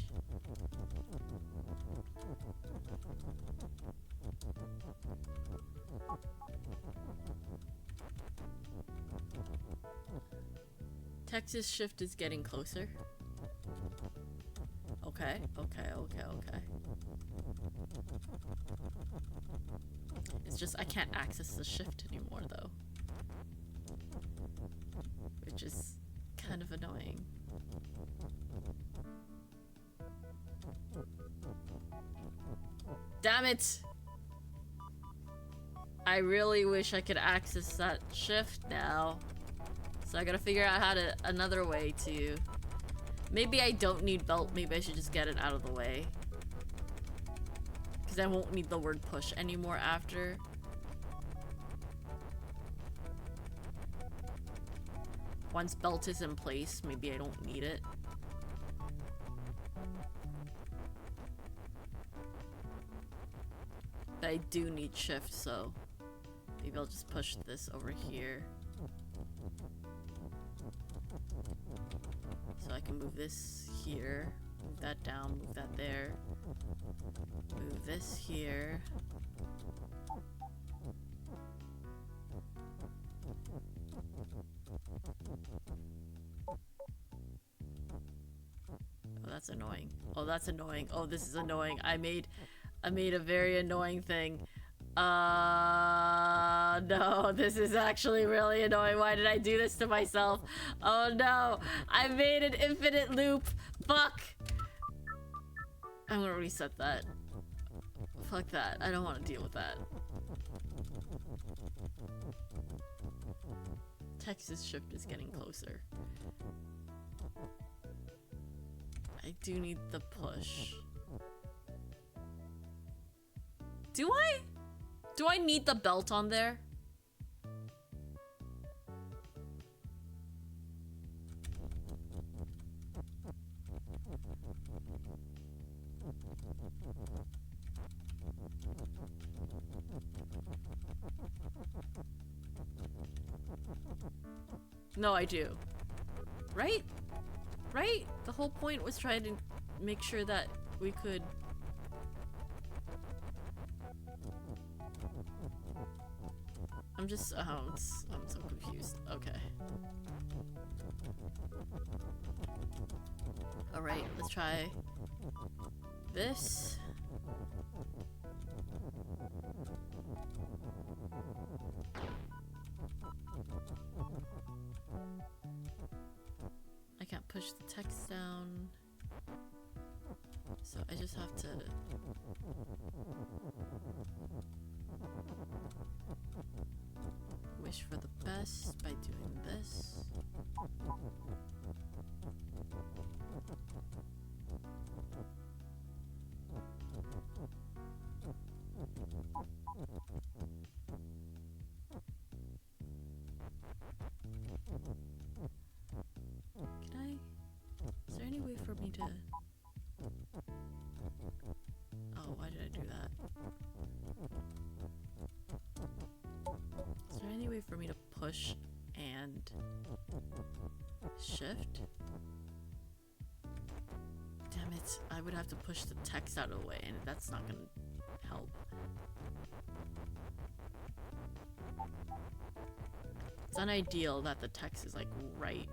Texas shift is getting closer. Okay. It's just I can't access the shift anymore though. Which is kind of annoying. Damn it! I really wish I could access that shift now. So I gotta figure out how to another way to... Maybe I don't need belt, maybe I should just get it out of the way. Because I won't need the word push anymore after. Once belt is in place, maybe I don't need it. But I do need shift, so maybe I'll just push this over here. So I can move this here, move that down, move that there, move this here. Oh, that's annoying. Oh, that's annoying. Oh, this is annoying. I made a very annoying thing. No, this is actually really annoying. Why did I do this to myself? Oh no, I made an infinite loop. Fuck. I'm gonna reset that. Fuck that. I don't want to deal with that. Texas shift is getting closer. I do need the push. Do I? Do I need the belt on there? No, I do. Right? Right? The whole point was trying to make sure that we could... I'm just, I'm so confused. Okay. Alright, let's try this. I can't push the text down. So I just have to... wish for the best by doing this. Can I? Is there any way for me to... Oh, why did I do that? Is there any way for me to push and Shift? Damn it. I would have to push the text out of the way, and that's not gonna help. It's unideal that the text is like right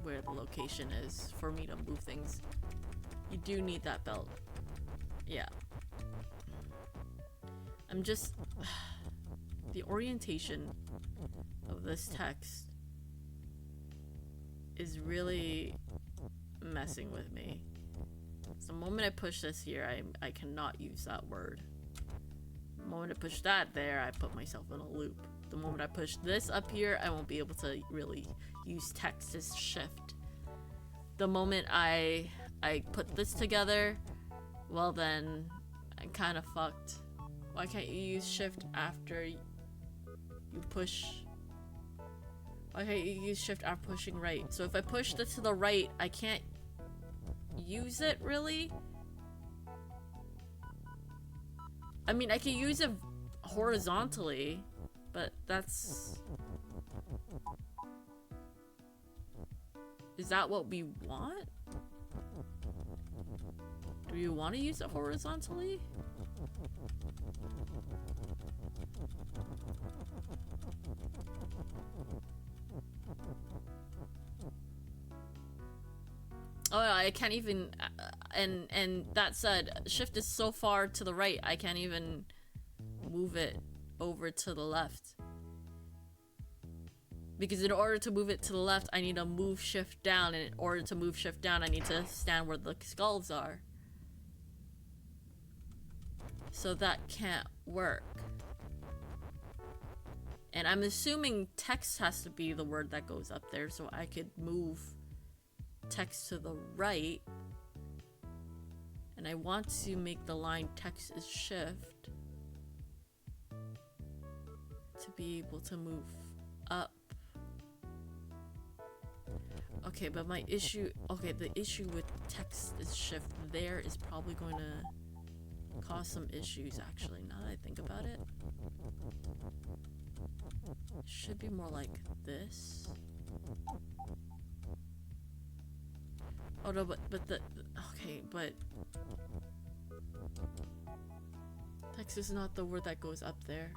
where the location is for me to move things. You do need that belt. Yeah. I'm just... the orientation of this text is really messing with me. So the moment I push this here, I cannot use that word. The moment I push that there, I put myself in a loop. The moment I push this up here, I won't be able to really use text as shift. The moment I put this together, well then, I'm kind of fucked. Why can't you use shift after you push? Why can't you use shift after pushing right? So if I push this to the right, I can't use it, really? I mean, I can use it horizontally, but that's... Is that what we want? Do you want to use it horizontally? Oh, I can't even, and that said, shift is so far to the right, I can't even move it over to the left. Because in order to move it to the left, I need to move shift down, and in order to move shift down, I need to stand where the skulls are. So that can't work. And I'm assuming text has to be the word that goes up there, so I could move text to the right. And I want to make the line text is shift to be able to move up. Okay, but my issue, okay, the issue with text is shift there is probably going to cause some issues, actually, now that I think about it. It should be more like this. Oh no, but the, okay, but text is not the word that goes up there.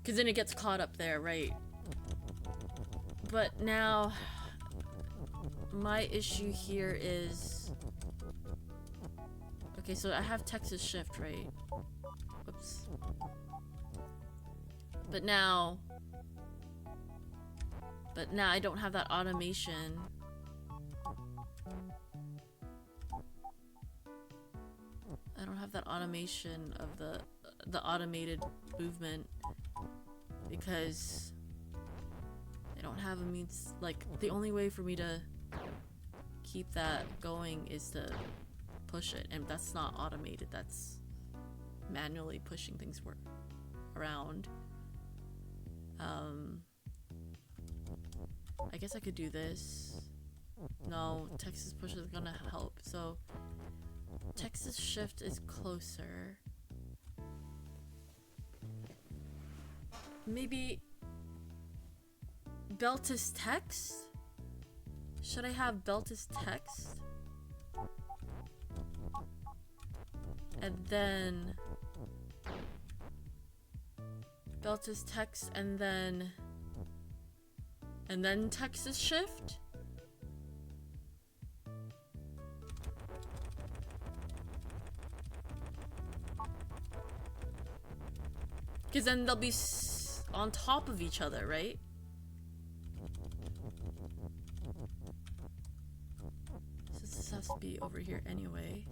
Cause then it gets caught up there, right? But now, my issue here is... Okay, so I have text as shift, right? Whoops. But now I don't have that automation. I don't have that automation of the automated movement because I don't have a means, like, the only way for me to keep that going is to push it, and that's not automated, that's manually pushing things around. I guess I could do this. No, Texas push is gonna help, so Texas shift is closer. Maybe belt is text? Should I have belt is text? And then belt is text, and then text is shift? Because then they'll be on top of each other, right? So this has to be over here anyway.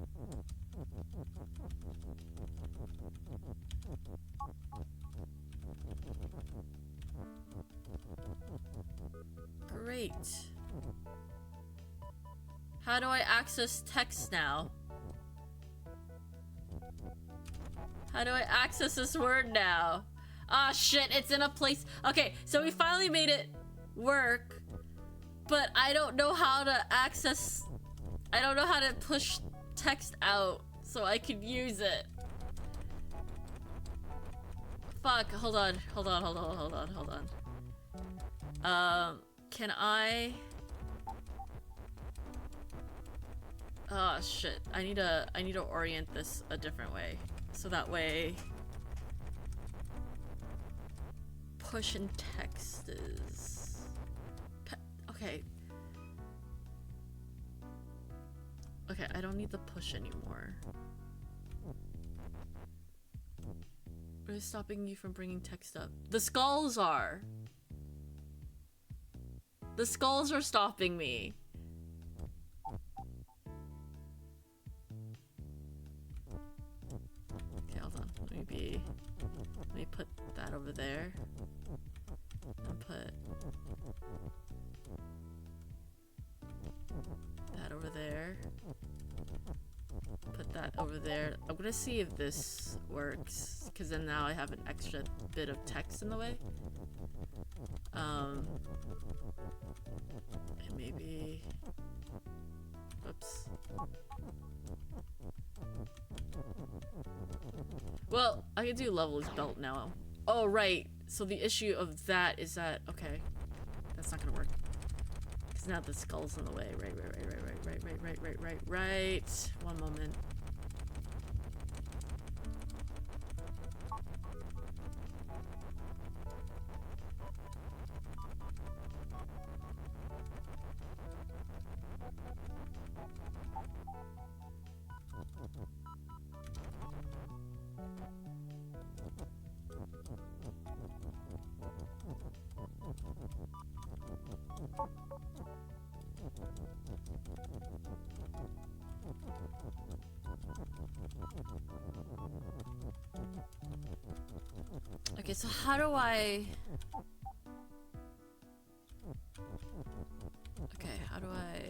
Great. How do I access text now? How do I access this word now? Ah, shit, it's in a place. Okay, so we finally made it work, but I don't know how to access. I don't know how to push text out so I can use it. Fuck, hold on. Can I... Oh shit, I need to orient this a different way. So that way... Push and text is... Okay. Okay, I don't need the push anymore. What is stopping you from bringing text up? The skulls are! The skulls are stopping me. Okay, hold on. Let me put that over there. And put that over there. Put that over there. I'm gonna see if this works, because then now I have an extra bit of text in the way. And maybe... Oops. Well, I can do levels belt now. Oh, right. So the issue of that is that... Okay. That's not gonna work. Because now the skull's in the way. Right. One moment. Okay, so how do I... Okay, how do I...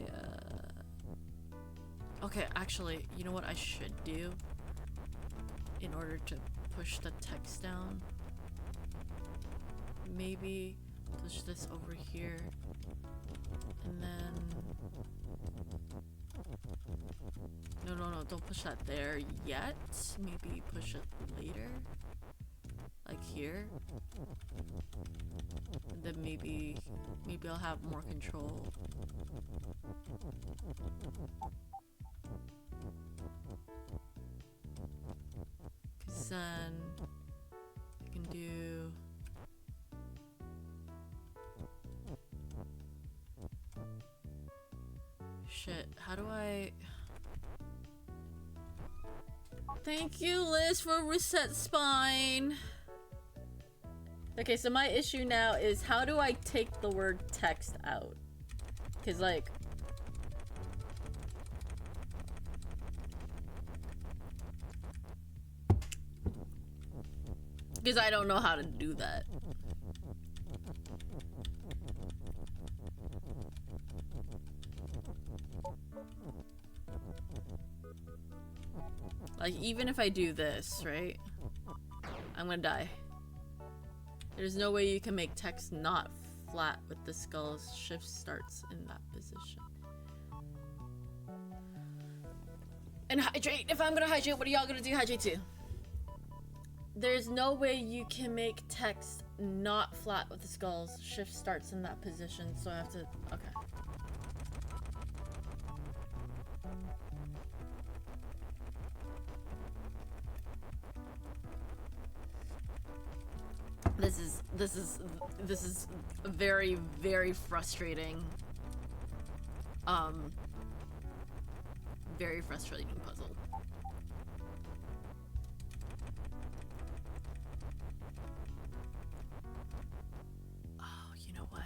Okay, actually, you know what I should do? In order to push the text down? Maybe push this over here. And then... No, don't push that there yet. Maybe push it later. Like here. And then maybe I'll have more control. Cause then I can do... Shit, how do I... Thank you, Liz, for reset spine. Okay, so my issue now is how do I take the word text out? Cause like... Because I don't know how to do that. Like, even if I do this, right? I'm gonna die. There's no way you can make text not flat with the skulls. Shift starts in that position. And hydrate. If I'm gonna hydrate, what are y'all gonna do? Hydrate too. There's no way you can make text not flat with the skulls. Shift starts in that position, so I have to... Okay. This is very, very frustrating. Very frustrating puzzle. Oh, you know what?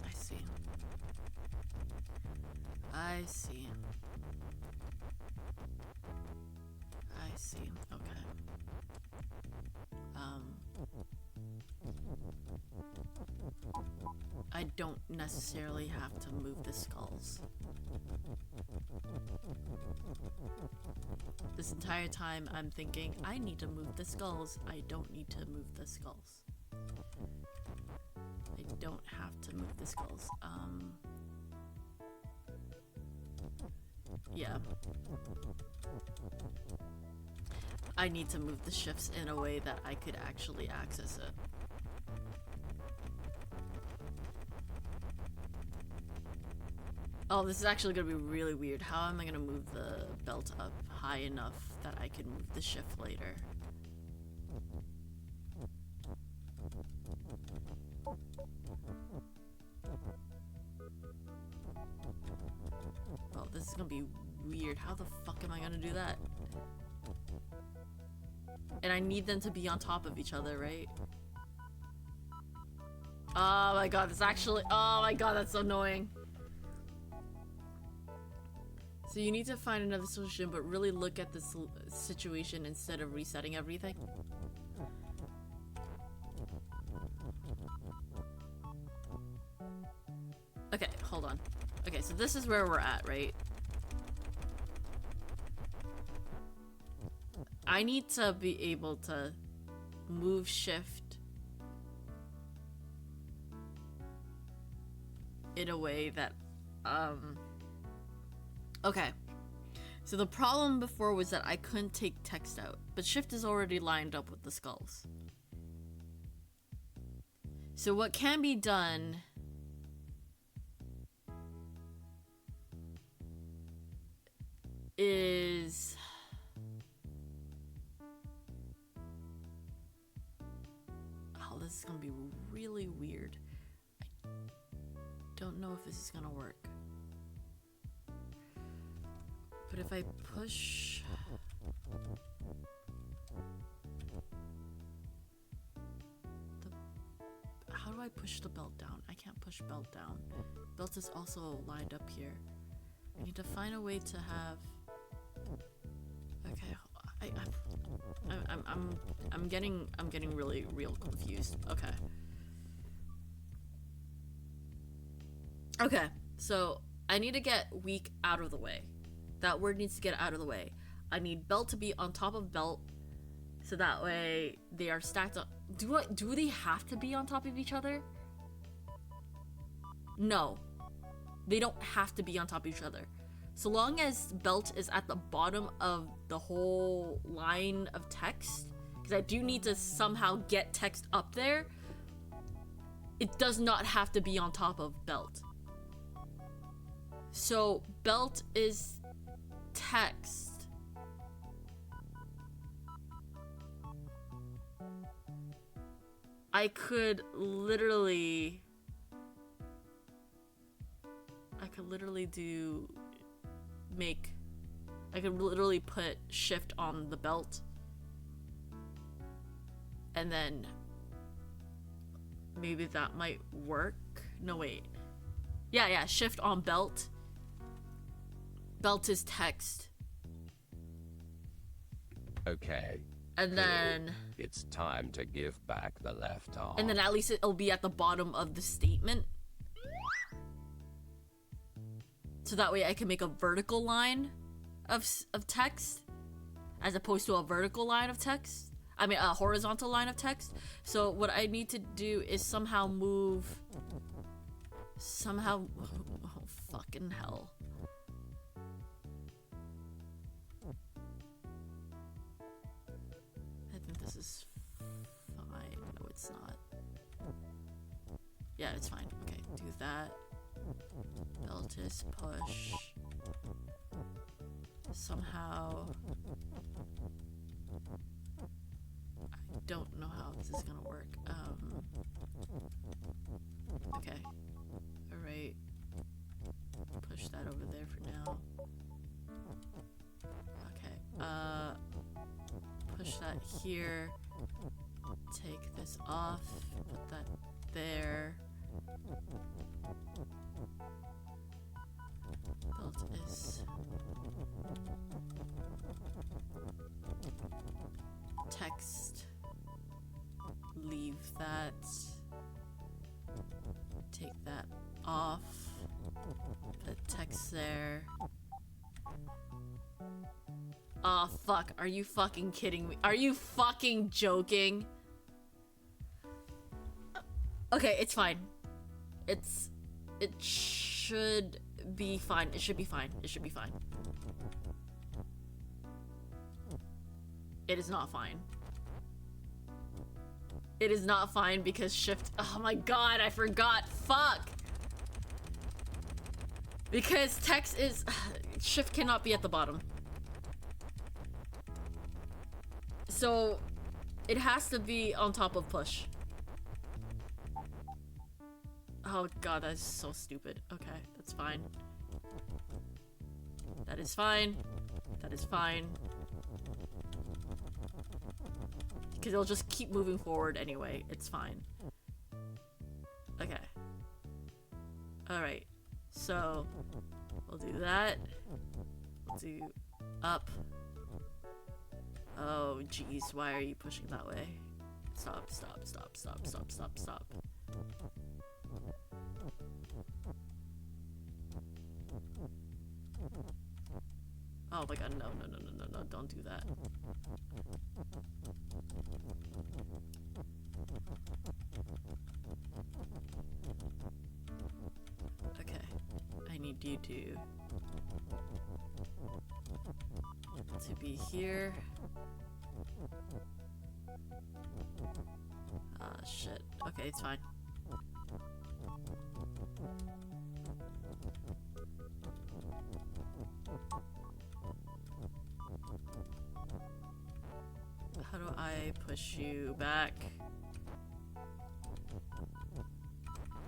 I see. I see. I see. Okay. I don't necessarily have to move the skulls. This entire time I'm thinking, I need to move the skulls. I don't need to move the skulls. I don't have to move the skulls. Yeah. I need to move the shifts in a way that I could actually access it. Oh, this is actually gonna be really weird. How am I gonna move the belt up high enough that I can move the shift later? Oh, this is gonna be weird. How the fuck am I gonna do that? And I need them to be on top of each other, right? Oh my god, this actually- oh my god, that's so annoying. So you need to find another solution, but really look at this situation instead of resetting everything. Okay, hold on. Okay, so this is where we're at, right? I need to be able to move shift in a way that, okay. So the problem before was that I couldn't take text out, but shift is already lined up with the skulls. So what can be done is oh, this is gonna be really weird. I don't know if this is gonna work. But if I push how do I push the belt down? I can't push belt down. Belt is also lined up here. I need to find a way to have. Okay, I'm getting really real confused. Okay. Okay, so I need to get weak out of the way. That word needs to get out of the way. I need belt to be on top of belt, so that way they are stacked up. Do they have to be on top of each other? No. They don't have to be on top of each other. So long as belt is at the bottom of the whole line of text, because I do need to somehow get text up there, it does not have to be on top of belt. So belt is text. I could literally I could literally put shift on the belt and then maybe that might work. No, wait. Yeah, shift on belt. Belt is text. Okay. And then it's time to give back the left arm. And then at least it'll be at the bottom of the statement. So that way I can make a vertical line of text as opposed to a vertical line of text. I mean, a horizontal line of text. So what I need to do is somehow move... oh, fucking hell. I think this is fine. No, it's not. Yeah, it's fine. Okay, do that. Belt is push. Somehow... I don't know how this is gonna work. Okay. Alright. Push that over there for now. Okay. Push that here. Take this off. Put that there. Belt is text. Leave that. Take that off. Put text there. Oh fuck, are you fucking kidding me? Are you fucking joking? Okay, it's fine. It should be fine. It should be fine. It should be fine. It is not fine. It is not fine because shift... Oh my god, I forgot. Fuck. Because text is... shift cannot be at the bottom. So, it has to be on top of push. Oh god, that is so stupid. Okay, that's fine. That is fine. That is fine. Because it'll just keep moving forward anyway. It's fine. Okay. Alright. So, we'll do that. We'll do up. Oh, jeez. Why are you pushing that way? Stop, stop, stop, stop, stop, stop, stop. Oh my god, no, no, no, no, no, no, don't do that. Okay, I need you to be here. Ah, shit. Okay, it's fine. How do I push you back?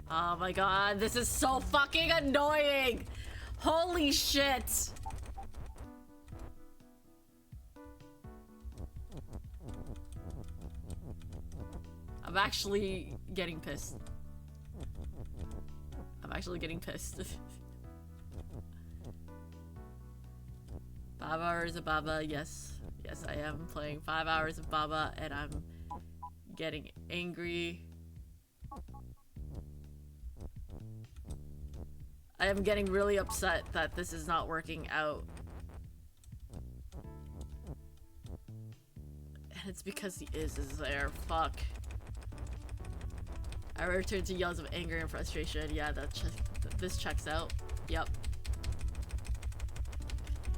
Oh my god, this is so fucking annoying! Holy shit! I'm actually getting pissed. I'm actually getting pissed. 5 hours of Baba, yes. Yes, I am playing 5 hours of Baba and I'm getting angry. I am getting really upset that this is not working out. And it's because the is there. Fuck. I return to yells of anger and frustration. Yeah, this checks out. Yep.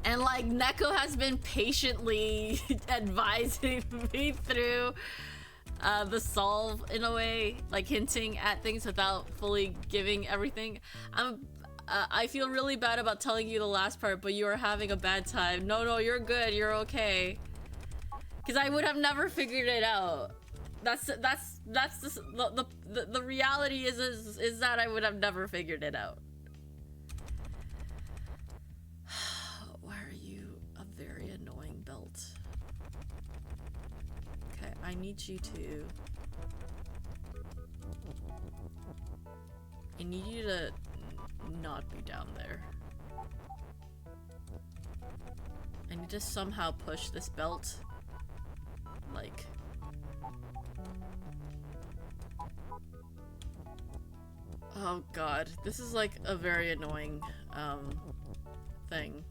And like Neko has been patiently advising me through the solve in a way, like hinting at things without fully giving everything. I feel really bad about telling you the last part, but you are having a bad time. No, no, you're good. You're okay. Because I would have never figured it out. That's the reality is that I would have never figured it out. Why are you a very annoying belt? Okay, I need you to... I need you to not be down there. I need to somehow push this belt. Like... Oh god, this is like a very annoying, thing.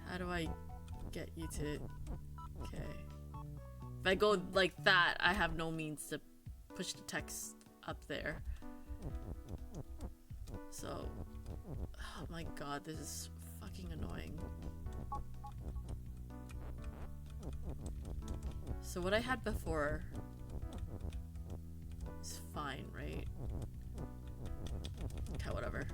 How do I get you to... Okay. If I go like that, I have no means to push the text up there. So... Oh my god, this is fucking annoying. So what I had before... It's fine, right? Okay, whatever.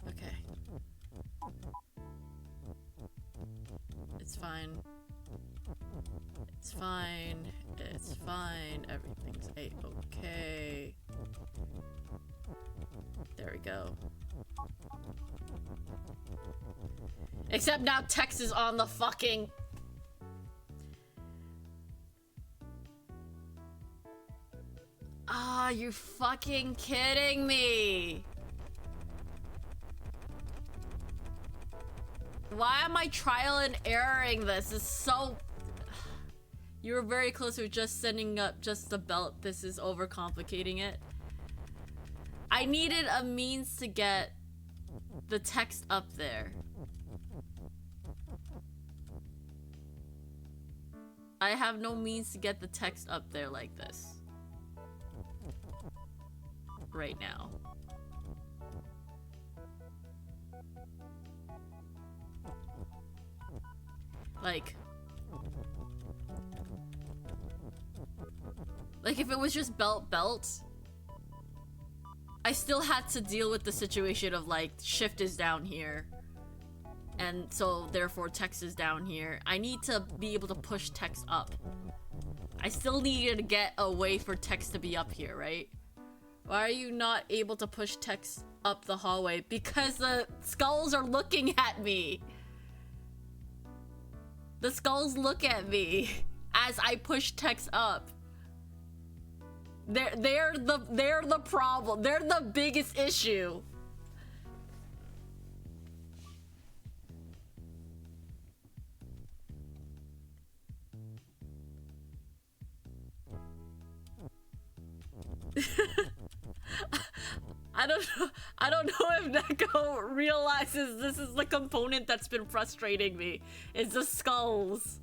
Okay. It's fine. It's fine. It's fine. Everything's a-okay. There we go. Except now text is on the fucking... Ah, you're fucking kidding me. Why am I trial and erroring this? It's so... You were very close to just sending up just the belt. This is overcomplicating it. I needed a means to get the text up there. I have no means to get the text up there like this. Right now. Like if it was just belt, I still had to deal with the situation of like shift is down here. And so therefore text is down here. I need to be able to push text up. I still needed to get a way for text to be up here, right? Why are you not able to push text up the hallway? Because the skulls are looking at me. The skulls look at me as I push text up. They're the problem. They're the biggest issue. I don't know if Neko realizes this is the component that's been frustrating me. It's the skulls.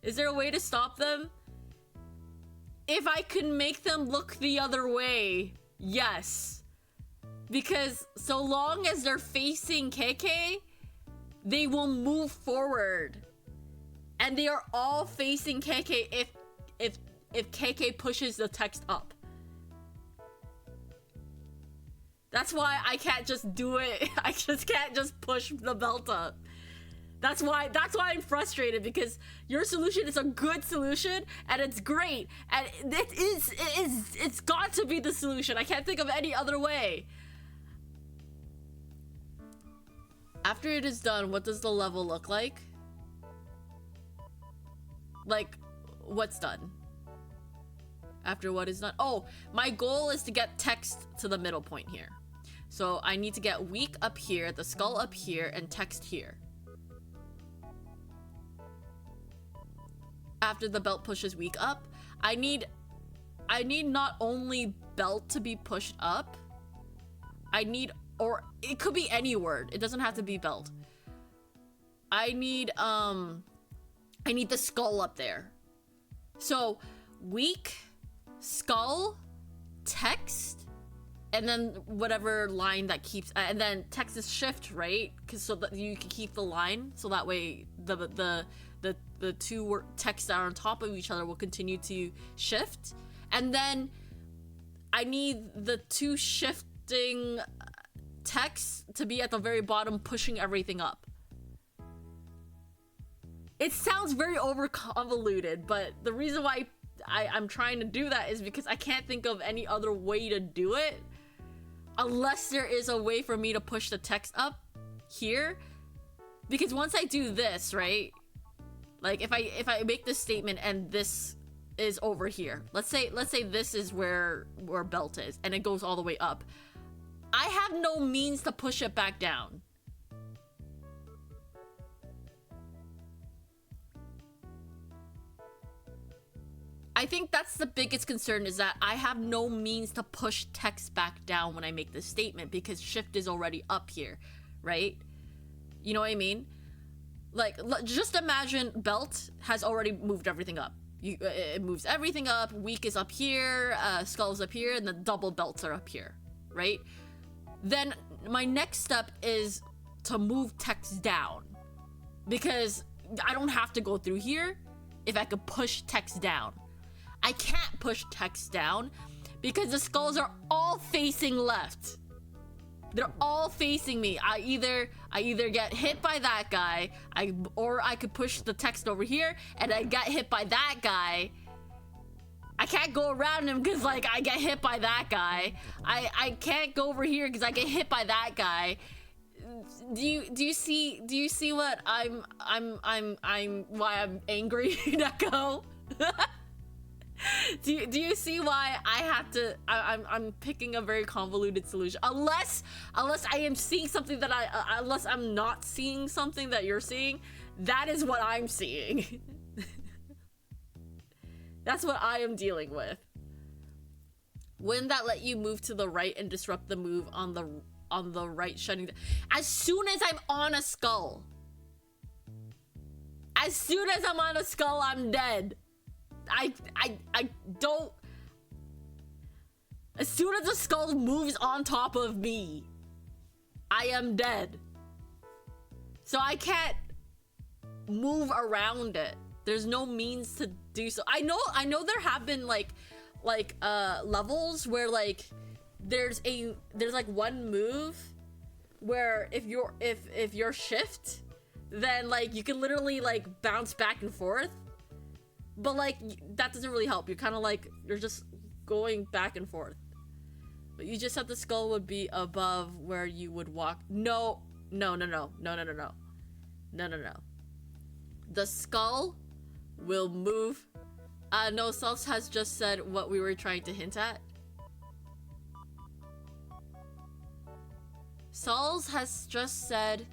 Is there a way to stop them? If I can make them look the other way, yes. Because so long as they're facing KK, they will move forward. And they are all facing KK if KK pushes the text up. That's why I can't just do it. I just can't just push the belt up. That's why I'm frustrated, because your solution is a good solution and it's great and it's got to be the solution. I can't think of any other way. After it is done, what does the level look like? Like, what's done? After what is done? Oh, my goal is to get text to the middle point here. So I need to get weak up here, the skull up here, and text here. After the belt pushes weak up, I need not only belt to be pushed up, or it could be any word. It doesn't have to be belt. I need the skull up there. So weak, skull, text, and then whatever line that keeps, and then text is shift, right? Because so that you can keep the line, so that way the two texts that are on top of each other will continue to shift. And then I need the two shifting texts to be at the very bottom, pushing everything up. It sounds very over convoluted, but the reason why I'm trying to do that is because I can't think of any other way to do it unless there is a way for me to push the text up here. Because once I do this, right, like if I make this statement and this is over here, let's say this is where belt is and it goes all the way up, I have no means to push it back down. I think that's the biggest concern, is that I have no means to push text back down when I make this statement, because shift is already up here, right? You know what I mean? Like, just imagine belt has already moved everything up. It moves everything up. Weak is up here, skull is up here, and the double belts are up here, right? Then my next step is to move text down, because I don't have to go through here if I could push text down. I can't push text down because the skulls are all facing left. They're all facing me. I either get hit by that guy, or I could push the text over here and I get hit by that guy. I can't go around him because like I get hit by that guy. I can't go over here because I get hit by that guy. Do you see what I'm why I'm angry, Neko? Do you see why I have to? I'm picking a very convoluted solution. Unless I am seeing something that unless I'm not seeing something that you're seeing, that is what I'm seeing. That's what I am dealing with. Wouldn't that let you move to the right and disrupt the move on the right, shutting down? As soon as I'm on a skull. As soon as I'm on a skull, I'm dead. I don't. As soon as the skull moves on top of me, I am dead. So I can't. move around it. There's no means to do so. I know there have been like levels where like there's like one move where if you're shift, then like you can literally like bounce back and forth, but like that doesn't really help. You're kind of like you're just going back and forth. But you just said the skull would be above where you would walk. No. The skull will move. No, Salz has just said what we were trying to hint at. Salz has just said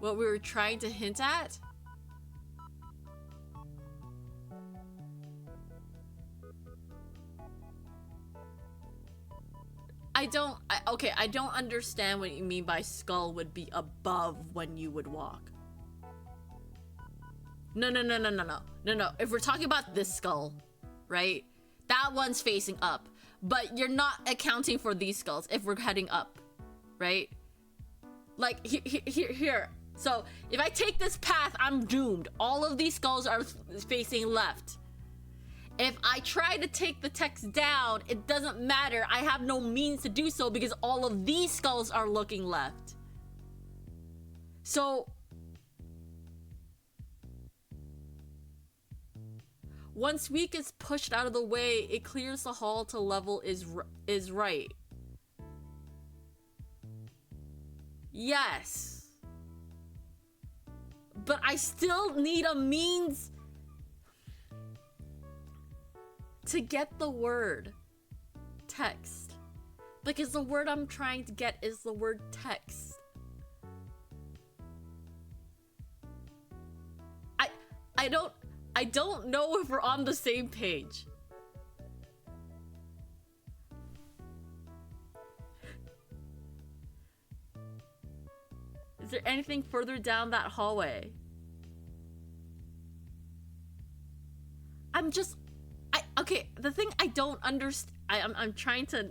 what we were trying to hint at. I don't understand what you mean by skull would be above when you would walk. No. If we're talking about this skull, right? That one's facing up. But you're not accounting for these skulls if we're heading up, right? Like, here. So, if I take this path, I'm doomed. All of these skulls are facing left. If I try to take the text down, it doesn't matter. I have no means to do so because all of these skulls are looking left. So, once Weak is pushed out of the way, it clears the hall to level is right. Yes. But I still need a means to get the word text. Because the word I'm trying to get is the word text. I don't know if we're on the same page. Is there anything further down that hallway? Okay, the thing I don't understand, I'm trying to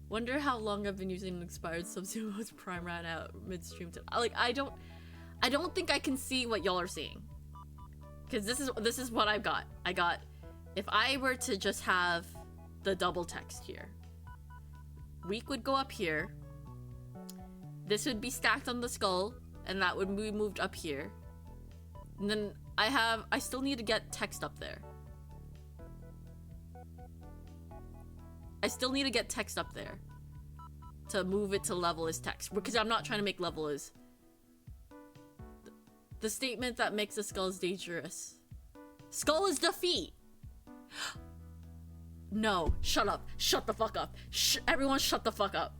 wonder how long I've been using an expired Sub-Zero's Prime ran out midstream to, like, I don't think I can see what y'all are seeing. Cause this is what I've got. If I were to just have the double text here, Weak would go up here. This would be stacked on the skull, and that would be moved up here. And then I still need to get text up there. I still need to get text up there to move it to level as text, because I'm not trying to make level as the statement that makes the skull is dangerous. Skull is defeat. No, shut up. Shut the fuck up. Everyone shut the fuck up.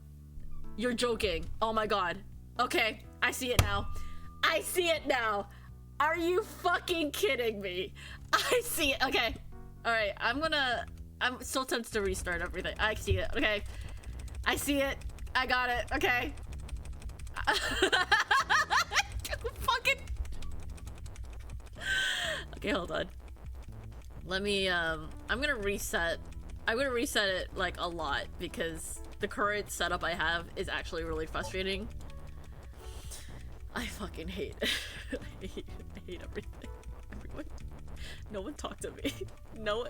You're joking. Oh my god. Okay, I see it now. I see it now. Are you fucking kidding me? I see it. Okay. Alright, I'm still tempted to restart everything. I see it. Okay. I see it. I got it. Okay. Fucking. Okay, hold on. Let me, I'm gonna reset it, like, a lot, because the current setup I have is actually really frustrating. I fucking hate it. I hate everything. Everyone. No one talk to me. No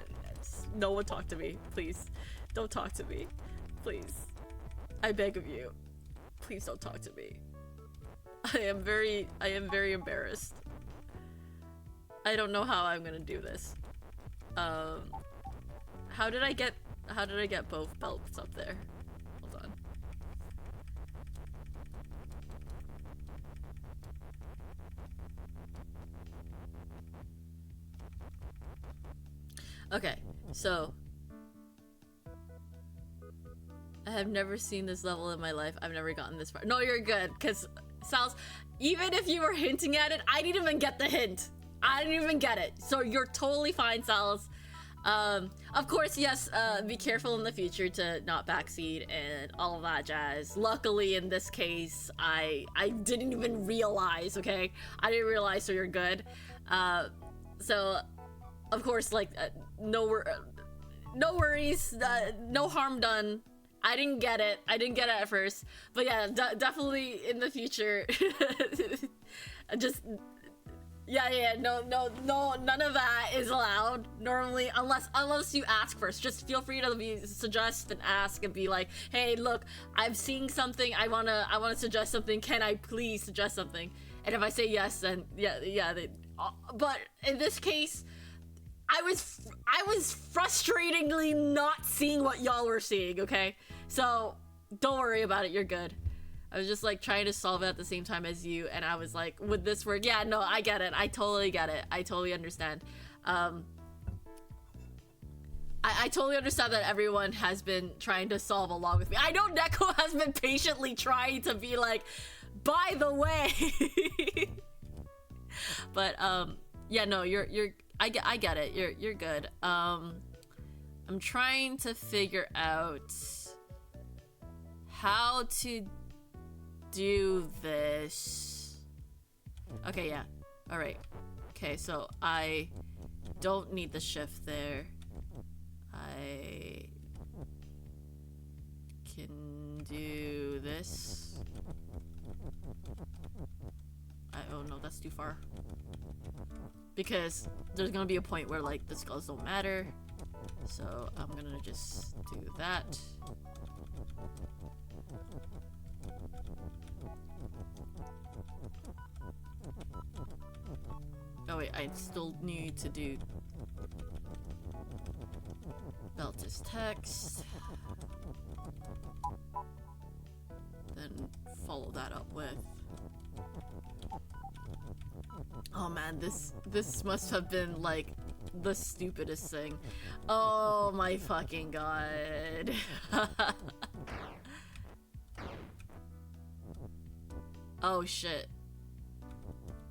one talk to me. Please. Don't talk to me. Please. I beg of you. Please don't talk to me. I am very embarrassed. I don't know how I'm gonna do this. How did I get both belts up there? Hold on. Okay, so I have never seen this level in my life. I've never gotten this far. No, you're good, because Salz, even if you were hinting at it, I didn't even get the hint. I didn't even get it. So you're totally fine, Salz. Of course, yes, be careful in the future to not backseat and all of that jazz. Luckily, in this case, I didn't even realize, okay? I didn't realize, so you're good. So, of course, like, no worries, no harm done. I didn't get it. I didn't get it at first. But yeah, definitely in the future. Just yeah, no, none of that is allowed normally, unless you ask first. Just feel free to suggest and ask and be like, hey, look, I'm seeing something. I wanna suggest something. Can I please suggest something? And if I say yes, then yeah. But in this case, I was frustratingly not seeing what y'all were seeing. Okay, so don't worry about it. You're good. I was just like trying to solve it at the same time as you, and I was like, would this work? Yeah, no, I get it. I totally get it. I totally understand. I totally understand that everyone has been trying to solve along with me. I know Neko has been patiently trying to be like, by the way. But yeah, no, I get it. You're good. I'm trying to figure out how to do this. Okay, yeah. All right. Okay, so I don't need the shift there. I can do this. Oh no, that's too far. Because there's gonna be a point where like the skulls don't matter. So I'm gonna just do that. Oh wait, I still need to do belt is text. Then follow that up with. Oh man, this must have been like the stupidest thing. Oh my fucking god. Oh shit.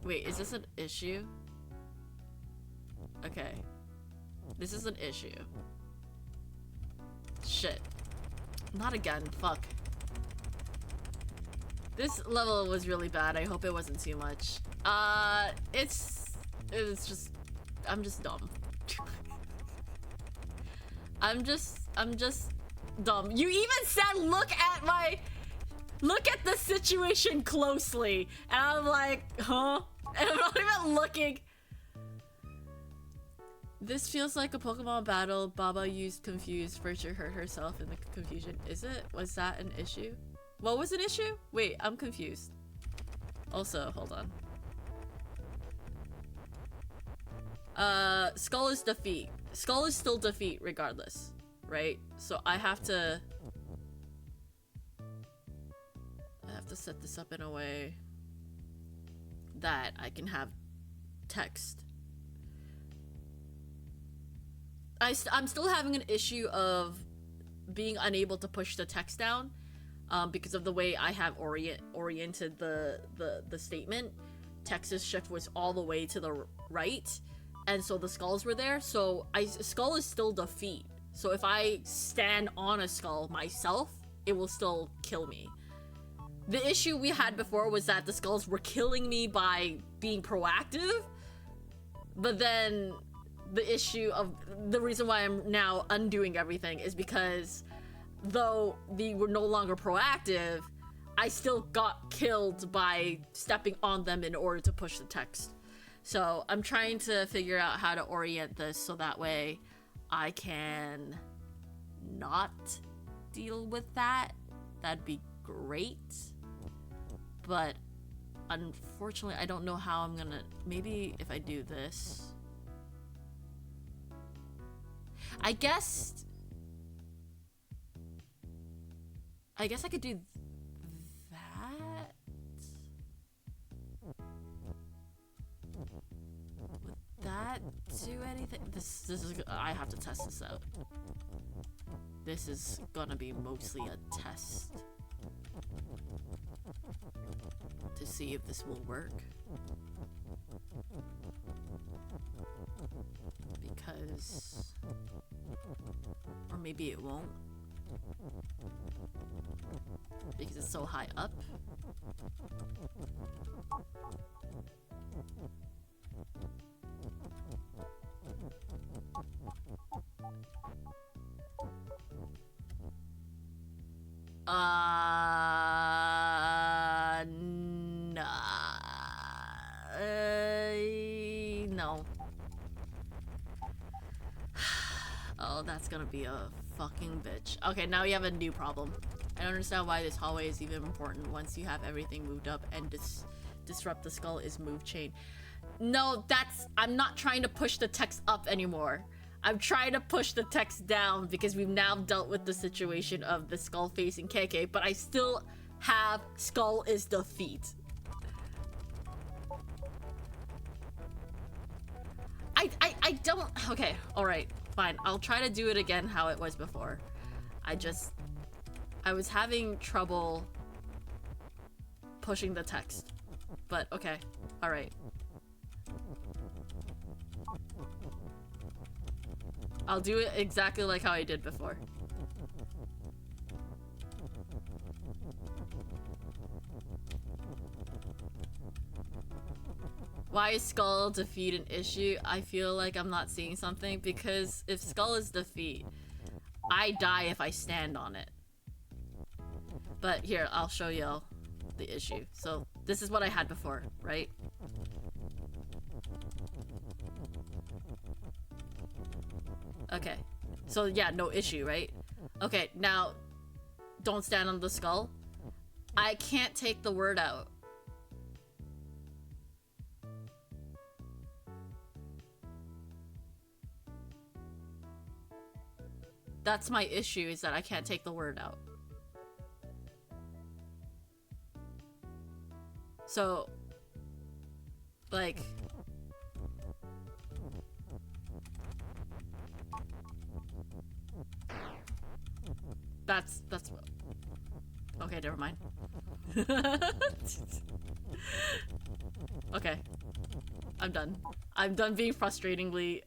Wait, is this an issue? Okay. This is an issue. Shit. Not again, fuck. This level was really bad. I hope it wasn't too much. It's just, I'm just dumb. I'm just dumb. You even said look at the situation closely. And I'm like, huh? And I'm not even looking. This feels like a Pokemon battle. Baba used confused. Vyrtue hurt herself in the confusion. Is it? Was that an issue? What was an issue? Wait, I'm confused. Also, hold on. Skull is defeat. Skull is still defeat regardless, right? So I have to set this up in a way that I can have text. I'm still having an issue of being unable to push the text down because of the way I have oriented the statement. Text's shift was all the way to the right, and so the skulls were there. So skull is still defeat. So if I stand on a skull myself, it will still kill me. The issue we had before was that the skulls were killing me by being proactive, but then the issue of the reason why I'm now undoing everything is because though they were no longer proactive, I still got killed by stepping on them in order to push the text. So I'm trying to figure out how to orient this so that way I can not deal with that. That'd be great. But unfortunately, I don't know how I'm gonna. Maybe if I do this, I guess I could do that. Would that do anything? This is. I have to test this out. This is gonna be mostly a test to see if this will work. Because... or maybe it won't. Because it's so high up. Nah. No. Oh, that's gonna be a fucking bitch. Okay, now we have a new problem. I don't understand why this hallway is even important once you have everything moved up and disrupt the skull is move chain. No, I'm not trying to push the text up anymore. I'm trying to push the text down because we've now dealt with the situation of the skull facing KK, but I still have skull is defeat. I don't, okay, alright, fine. I'll try to do it again how it was before. I was having trouble pushing the text, but okay, alright. I'll do it exactly like how I did before. Why is skull defeat an issue? I feel like I'm not seeing something because if skull is defeat, I die if I stand on it. But here, I'll show y'all the issue. So this is what I had before, right? Okay, so yeah, no issue, right? Okay, now don't stand on the skull. I can't take the word out. That's my issue, is that I can't take the word out. So, like, that's what. Okay, never mind. Okay, I'm done. I'm done being frustratingly.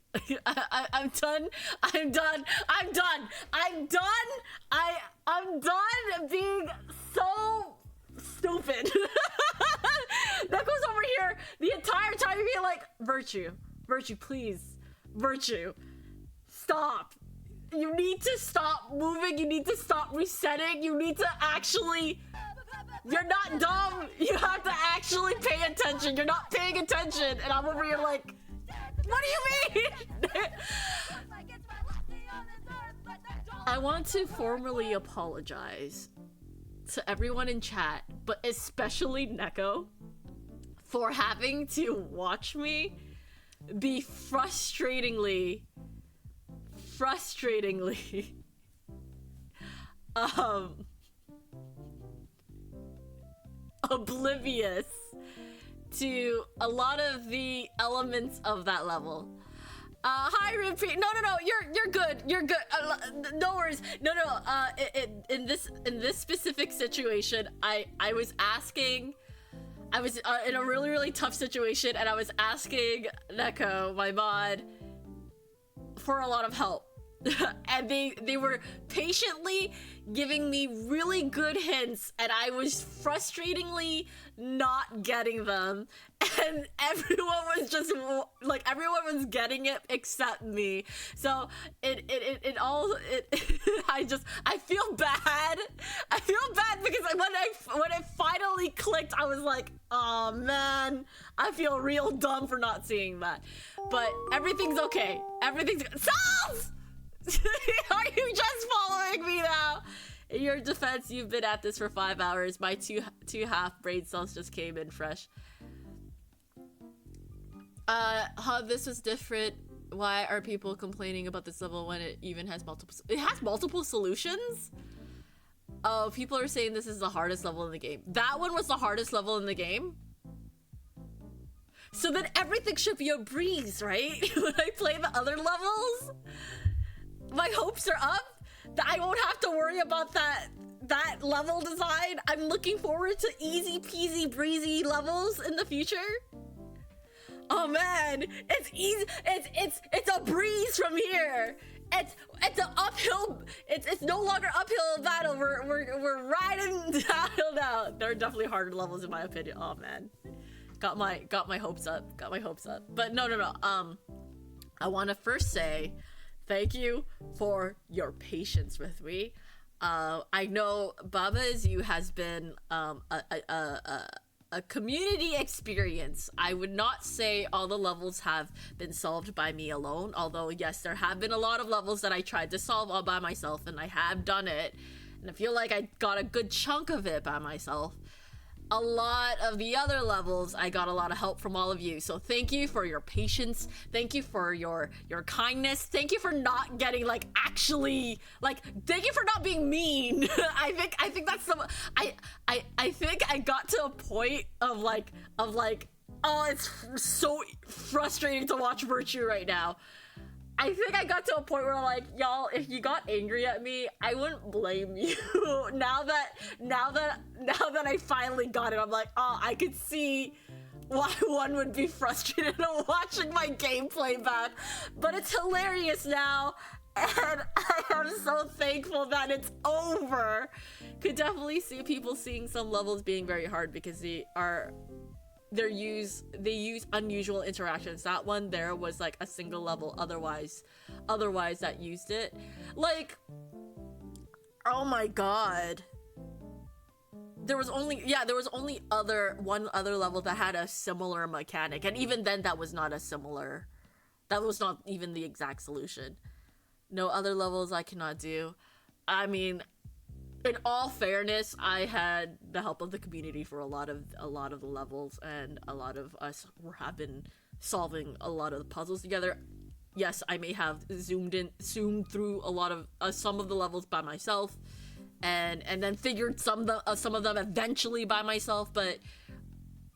I'm done. I'm done. I'm done. I'm done. I'm done being so stupid. That goes over here the entire time being like, Vyrtue, please, Vyrtue, stop. You need to stop moving. You need to stop resetting. You need to actually. You're not dumb. You have to actually pay attention. You're not paying attention, and I'm over here like, what do you mean? I want to formally apologize to everyone in chat, but especially Neko, for having to watch me be frustratingly oblivious to a lot of the elements of that level. Hi Rimpy. No, you're good. You're good. No worries. No. In this specific situation, I was asking. I was in a really tough situation, and I was asking Neko, my mod, for a lot of help. And they were patiently giving me really good hints, and I was frustratingly not getting them, and everyone was just like, everyone was getting it except me. So I feel bad. I feel bad because when I finally clicked, I was like, oh man, I feel real dumb for not seeing that. But everything's okay. Everything's Salz! Are you just following me now? In your defense, you've been at this for 5 hours. My two half brain cells just came in fresh. This was different. Why are people complaining about this level when it even has multiple solutions? Oh, people are saying this is the hardest level in the game. That one was the hardest level in the game? So then everything should be a breeze, right? When I play the other levels? My hopes are up that I won't have to worry about that level design. I'm looking forward to easy peasy breezy levels in the future. Oh man, it's easy. It's a breeze from here. It's an uphill. It's no longer uphill battle. We're riding downhill now. There are definitely harder levels in my opinion. Oh man, got my hopes up. Got my hopes up. But no. I want to first say thank you for your patience with me. I know Baba Is You has been a community experience. I would not say all the levels have been solved by me alone, although yes, there have been a lot of levels that I tried to solve all by myself, and I have done it, and I feel like I got a good chunk of it by myself. A lot of the other levels, I got a lot of help from all of you, so thank you for your patience, thank you for your kindness, thank you for not getting like actually like, thank you for not being mean. I think that's the I think I got to a point of like oh, it's so frustrating to watch Vyrtue right now. I think I got to a point where like, y'all, if you got angry at me, I wouldn't blame you. now that I finally got it, I'm like, oh, I could see why one would be frustrated watching my gameplay back. But it's hilarious now, and I am so thankful that it's over. Could definitely see people seeing some levels being very hard because they use unusual interactions. That one there was like a single level otherwise that used it. Like, oh my god. There was only one other level that had a similar mechanic, and even then that was not even the exact solution. No other levels I cannot do. I mean, in all fairness, I had the help of the community for a lot of the levels, and a lot of us have been solving a lot of the puzzles together. Yes, I may have zoomed through a lot of some of the levels by myself, and then figured some of them eventually by myself. But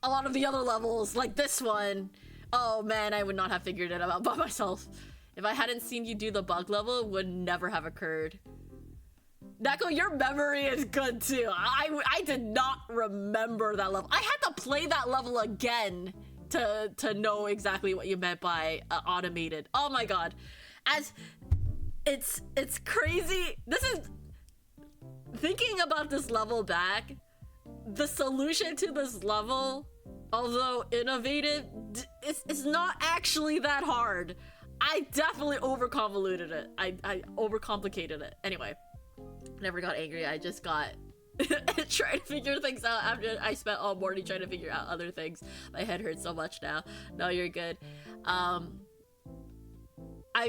a lot of the other levels, like this one, oh man, I would not have figured it out by myself. If I hadn't seen you do the bug level, it would never have occurred. Neko, your memory is good too. I did not remember that level. I had to play that level again to know exactly what you meant by automated. Oh my god. As it's crazy. This is, thinking about this level back, the solution to this level, although innovative, it's not actually that hard. I definitely overconvoluted it. I overcomplicated it. Anyway, never got angry. I just got trying to figure things out after I spent all morning trying to figure out other things. My head hurts so much now. No, you're good. I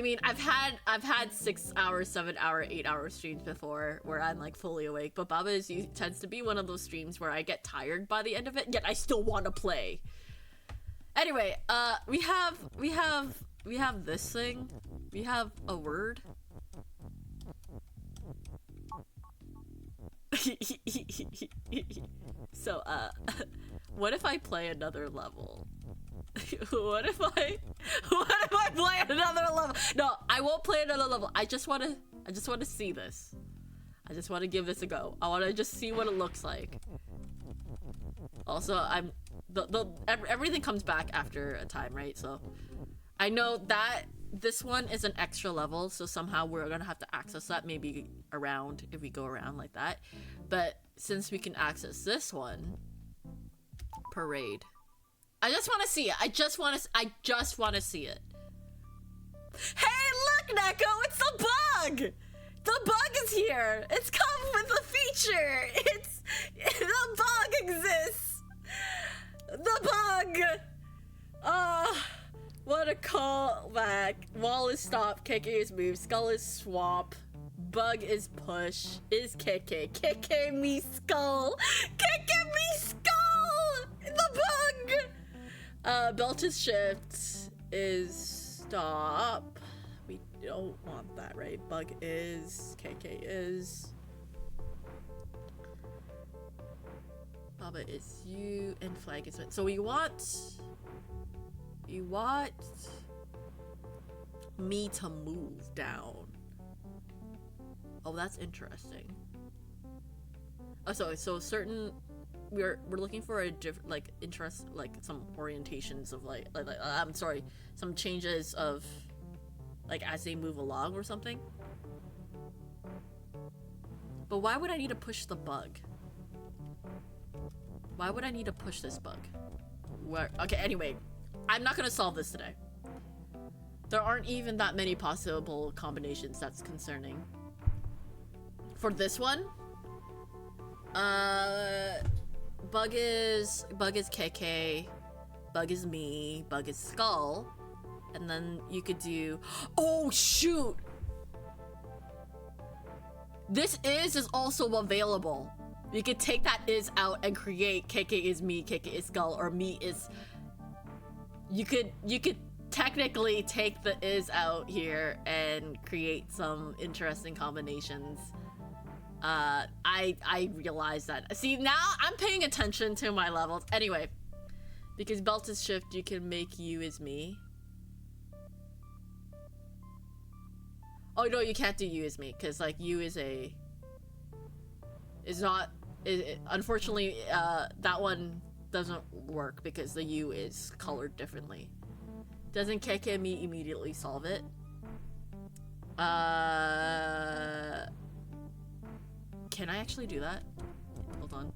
mean, I've had 6 hour, 7 hour, 8 hour streams before where I'm like fully awake, but Baba Is You tends to be one of those streams where I get tired by the end of it, yet I still want to play. Anyway, we have this thing. We have a word. So, what if I play another level? What if I play another level? No, I won't play another level. I just want to see this. I just want to give this a go. I want to just see what it looks like. Also, everything comes back after a time, right? So, I know that this one is an extra level, so somehow we're gonna have to access that maybe around, if we go around like that. But since we can access this one, parade. I just want to see it. I just want to see it. Hey, look, Neko, it's the bug. The bug is here. It's come with a feature. The bug exists. The bug. What a callback. Wall is stop, KK is move, skull is swap, bug is push, is KK. KK me skull. KK me skull! The bug! Belt is shift, is stop. We don't want that, right? Bug is, KK is. Baba Is You, and flag is, so we want me to move down. Oh, that's interesting. Oh, so certain, we're looking for a different, like, interest, like some orientations of like I'm sorry, some changes of like as they move along or something. But why would I need to push the bug? Why would I need to push this bug? Where? Okay, anyway, I'm not gonna solve this today. There aren't even that many possible combinations that's concerning. for this one, Bug is KK, Bug is me, Bug is Skull, and then you could do, oh shoot! This is also available. You could take that is out and create KK is me, KK is Skull, or me is... You could technically take the is out here and create some interesting combinations. I realize that. See, now I'm paying attention to my levels. Anyway, because belt is shift, you can make you is me. Oh no, you can't do you is me, because like you is a... Is not... unfortunately, that one doesn't work because the U is colored differently. Doesn't KK me immediately solve it? Can I actually do that? Hold on.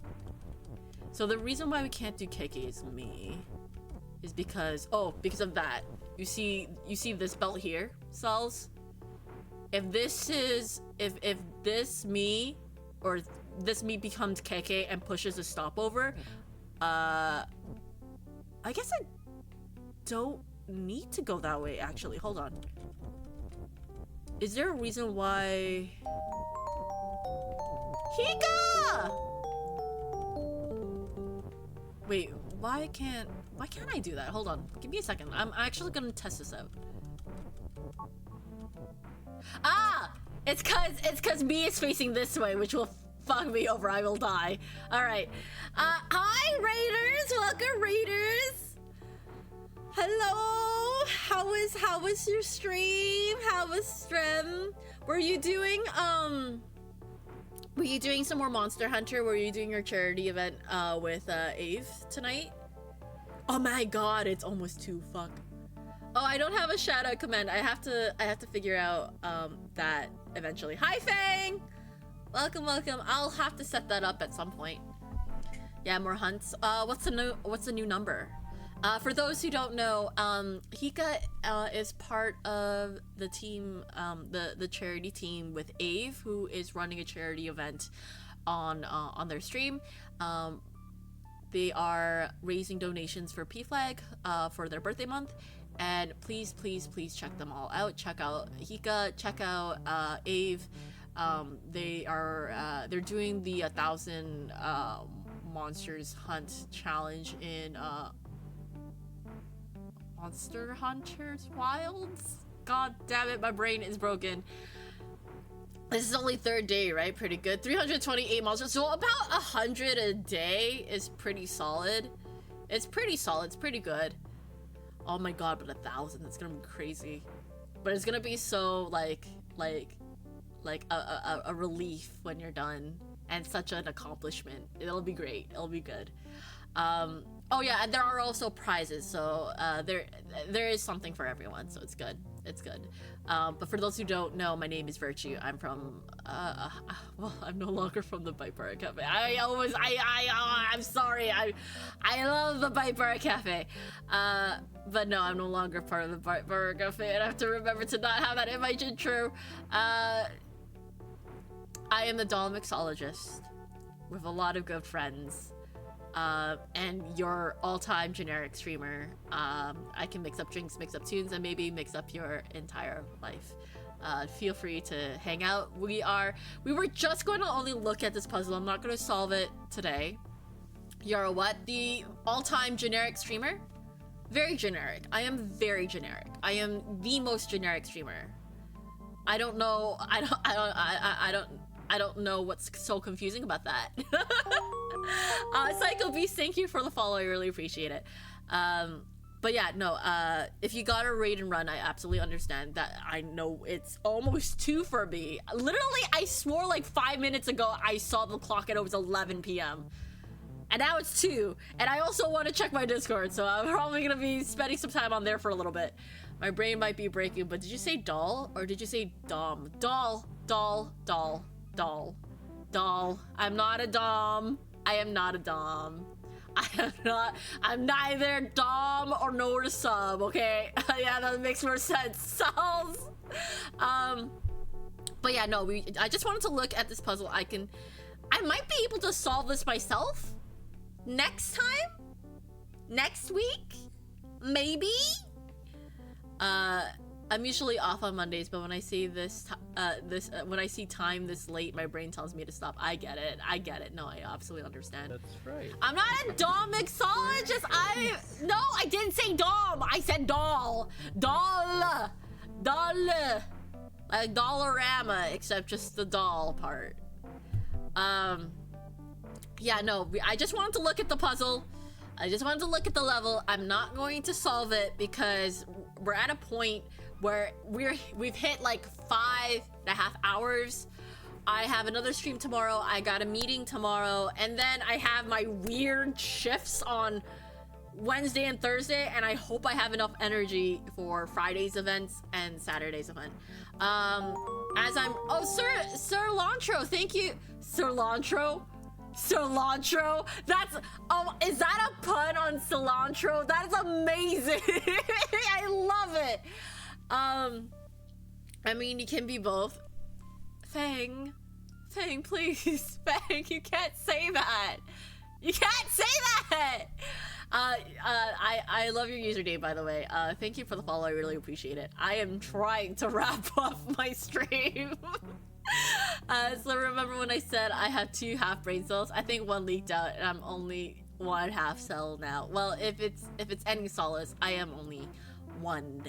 So the reason why we can't do KK is me is because, oh, because of that. You see this belt here, cells? If this is, if this me, or this me becomes KK and pushes a stopover, I guess I don't need to go that way, actually. Hold on. Is there a reason why... Hika! Wait, why can't I do that? Hold on. Give me a second. I'm actually gonna test this out. Ah! It's cause me is facing this way, which will fuck me over. I will die. Alright. Hi, Raiders! Welcome, Raiders! Hello! How was your stream? How was stream? Were you doing some more Monster Hunter? Were you doing your charity event with Ave tonight? Oh my god, it's almost 2. Fuck. Oh, I don't have a shout out command. I have to figure out that eventually. Hi Fang! Welcome, welcome. I'll have to set that up at some point. Yeah, more hunts. What's the new number? For those who don't know, Hika is part of the team, the charity team with Ave, who is running a charity event on their stream. They are raising donations for PFLAG for their birthday month, and please check them all out. Check out Hika, check out Ave. They're doing the 1,000 monsters hunt challenge in Monster Hunters Wilds? God damn it, my brain is broken. This is only 3rd day, right? Pretty good. 328 monsters, so about 100 a day is pretty solid. It's pretty solid, it's pretty good. Oh my god, but 1,000, it's gonna be crazy. But it's gonna be so like a relief when you're done, and such an accomplishment. It'll be great, it'll be good. Oh yeah, and there are also prizes, so there is something for everyone, so it's good. It's good. But for those who don't know, my name is Vyrtue. I'm from well, I'm no longer from the Bite Bar Cafe. I'm sorry. I love the Bite Bar Cafe. But no, I'm no longer part of the Bite Bar Cafe, and I have to remember to not have that image intro. I am the doll mixologist with a lot of good friends. And your all-time generic streamer. I can mix up drinks, mix up tunes, and maybe mix up your entire life. Feel free to hang out. We were just going to only look at this puzzle. I'm not going to solve it today. You're what? The all-time generic streamer? Very generic. I am very generic. I am the most generic streamer. I don't know. I don't know what's so confusing about that. Psycho Beast, thank you for the follow. I really appreciate it. But yeah, no, if you got a raid and run, I absolutely understand that. I know it's almost 2 for me. Literally, I swore like 5 minutes ago I saw the clock and it was 11 p.m. And now it's 2. And I also want to check my Discord, so I'm probably going to be spending some time on there for a little bit. My brain might be breaking, but did you say doll or did you say dom? Doll. I'm not a dom. I am not a dom. I'm neither dom or nor a sub, okay? Yeah, that makes more sense. Cells. But yeah, no, I just wanted to look at this puzzle. I might be able to solve this myself next time, next week, maybe. I'm usually off on Mondays, but when I see when I see time this late, my brain tells me to stop. I get it. No, I absolutely understand. That's right. I'm not a doll mixologist. No, I didn't say dom. I said doll. Doll. Like Dollarama, except just the doll part. Yeah, no, I just wanted to look at the puzzle. I just wanted to look at the level. I'm not going to solve it because we're at a point where we've hit like 5.5 hours. I have another stream tomorrow. I got a meeting tomorrow, and then I have my weird shifts on Wednesday and Thursday, and I hope I have enough energy for Friday's events and Saturday's event. Sir Lantro, thank you. Cilantro, that's, is that a pun on cilantro? That's amazing. I love it. I mean, you can be both. Fang, please. Fang, you can't say that. You can't say that. I love your username, by the way. Thank you for the follow. I really appreciate it. I am trying to wrap up my stream. So remember when I said I have 2 half brain cells? I think one leaked out, and I'm only 1 half cell now. Well, if it's any solace, I am only 1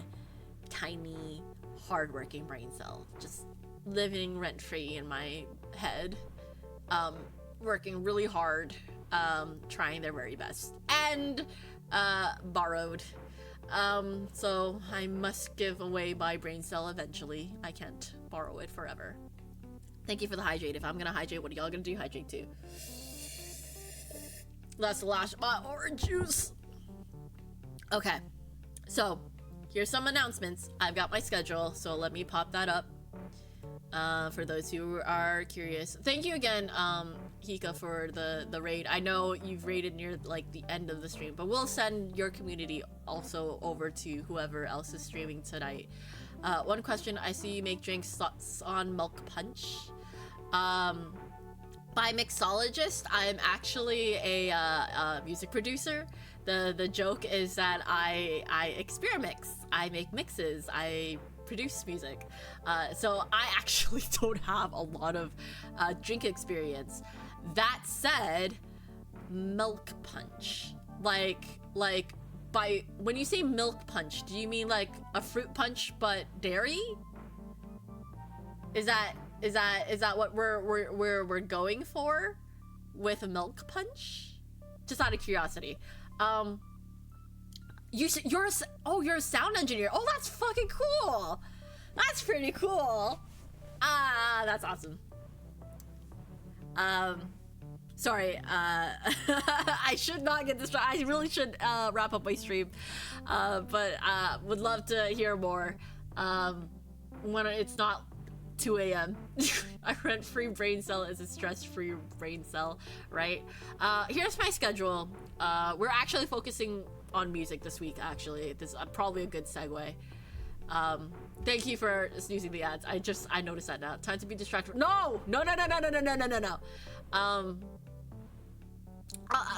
tiny, hardworking brain cell, just living rent-free in my head, working really hard, trying their very best, and borrowed. So I must give away my brain cell eventually. I can't borrow it forever. Thank you for the hydrate. If I'm gonna hydrate, what are y'all gonna do? Hydrate too. That's the last orange juice. Okay, so here's some announcements. I've got my schedule, so let me pop that up. For those who are curious, thank you again, Hika, for the raid. I know you've raided near like the end of the stream, but we'll send your community also over to whoever else is streaming tonight. One question: I see you make drinks thoughts on milk punch. By mixologist, I'm actually a music producer. The joke is that I experiment. I make mixes. I produce music. So I actually don't have a lot of drink experience. That said, milk punch. Like when you say milk punch, do you mean like a fruit punch but dairy? Is that what we're going for with a milk punch? Just out of curiosity. You're a sound engineer. Oh, that's fucking cool. That's pretty cool. That's awesome. Sorry, I should not get distracted. I really should wrap up my stream, but would love to hear more when it's not 2 a.m. A rent-free brain cell is a stress-free brain cell, right? Here's my schedule. We're actually focusing on music this week, actually. This is probably a good segue. Thank you for snoozing the ads. I noticed that now. Time to be distracted. No!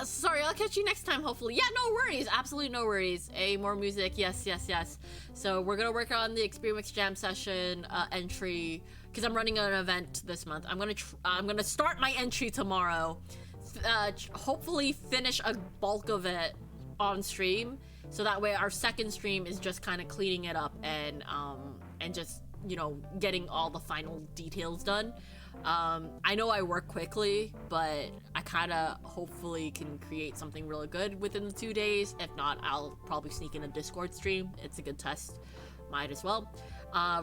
Sorry, I'll catch you next time, hopefully. Yeah, no worries. Absolutely no worries. More music. Yes. So we're gonna work on the Experiments Jam session entry, because I'm running an event this month. I'm gonna start my entry tomorrow. Hopefully finish a bulk of it on stream, so that way our second stream is just kind of cleaning it up and just, you know, getting all the final details done. I know I work quickly, but I kind of hopefully can create something really good within the 2 days. If not, I'll probably sneak in a Discord stream. It's a good test. Might as well.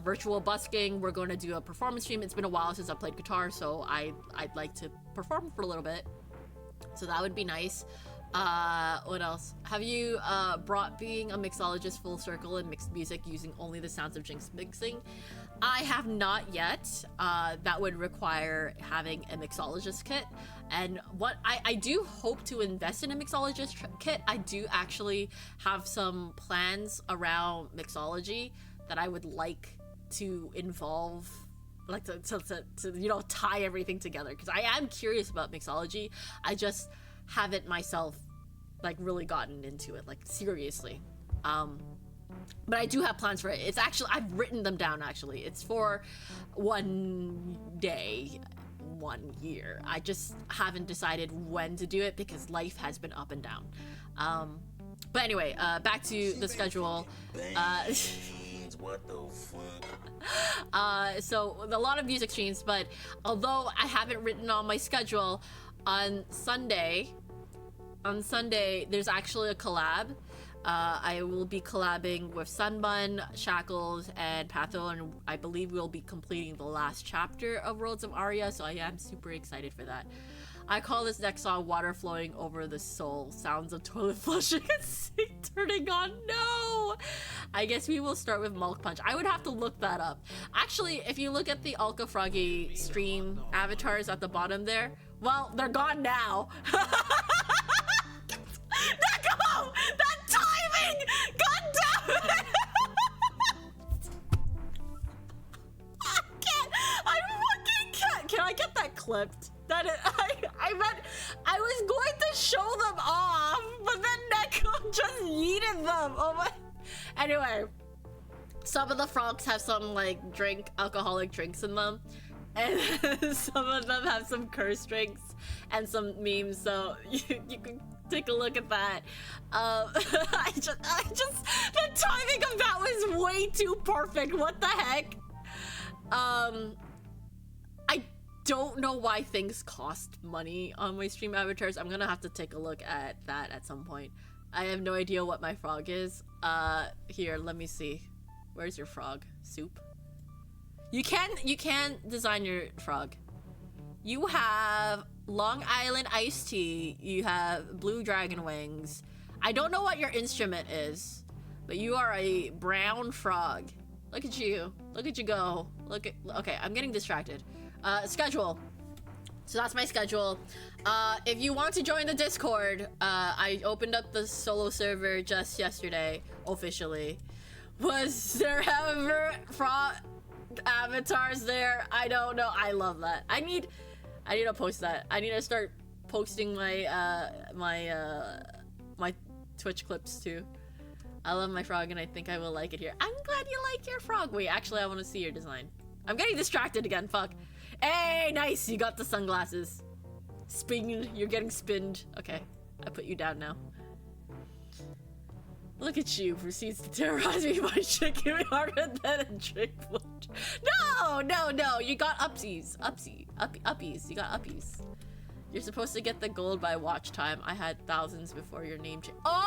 Virtual busking, we're going to do a performance stream. It's been a while since I played guitar, so I'd like to perform for a little bit. So that would be nice. What else? Have you brought being a mixologist full circle in mixed music using only the sounds of Jinx mixing? I have not yet. That would require having a mixologist kit. And what I do hope to invest in a mixologist kit. I do actually have some plans around mixology that I would like to involve like to you know, tie everything together, because I am curious about mixology. I just haven't myself like really gotten into it, like seriously. But I do have plans for it. It's actually, I've written them down actually. It's for 1 day, 1 year. I just haven't decided when to do it because life has been up and down. But anyway, back to the schedule. So a lot of music streams, but although I haven't written on my schedule, on Sunday there's actually a collab. I will be collabing with Sunbun, Shackles, and Patho, and I believe we'll be completing the last chapter of Worlds of Aria, so I am super excited for that. I call this next song Water Flowing Over the Soul. Sounds of toilet flushing and sink turning on. No! I guess we will start with Milk Punch. I would have to look that up. Actually, if you look at the Alka Froggy stream avatars at the bottom there, well, they're gone now. Go! That timing! God damn it! I can't. I fucking can't. Can I get that clipped? That it, I meant I was going to show them off, but then Neko just yeeted them. Oh my. Anyway, some of the frogs have some like alcoholic drinks in them, and some of them have some curse drinks and some memes. So you can take a look at that. I just the timing of that was way too perfect. What the heck? I don't know why things cost money on my stream avatars. I'm gonna have to take a look at that at some point. I have no idea what my frog is. Here, let me see. Where's your frog? Soup? You can design your frog. You have Long Island iced tea. You have blue dragon wings. I don't know what your instrument is, but you are a brown frog. Look at you. Look at you go. Okay, I'm getting distracted. Schedule. So that's my schedule. If you want to join the Discord, I opened up the solo server just yesterday, officially. Was there ever frog avatars there? I don't know. I love that. I need to post that. I need to start posting my my Twitch clips too. I love my frog and I think I will like it here. I'm glad you like your frog. Wait, actually I want to see your design. I'm getting distracted again, fuck. Hey, nice, you got the sunglasses. Spin, you're getting spinned. Okay, I put you down now. Look at you, proceeds to terrorize me by shaking me harder than a drink would. No, you got upsies. Uppies, you got uppies. You're supposed to get the gold by watch time. I had thousands before your name change. Oh!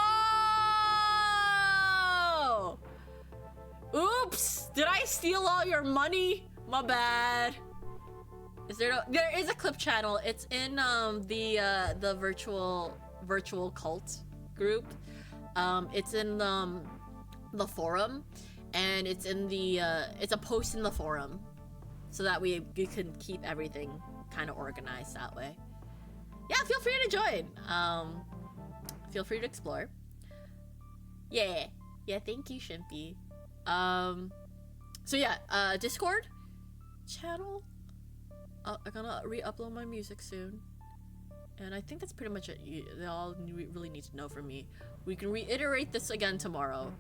Oops! Did I steal all your money? My bad. There is a clip channel. It's in the virtual cult group. It's in the forum, and it's in the it's a post in the forum, so that we can keep everything kind of organized that way. Yeah, feel free to join. Feel free to explore. Yeah, thank you, Shimpy. So yeah, Discord channel. I'm gonna re-upload my music soon. And I think that's pretty much it. They all really need to know from me. We can reiterate this again tomorrow.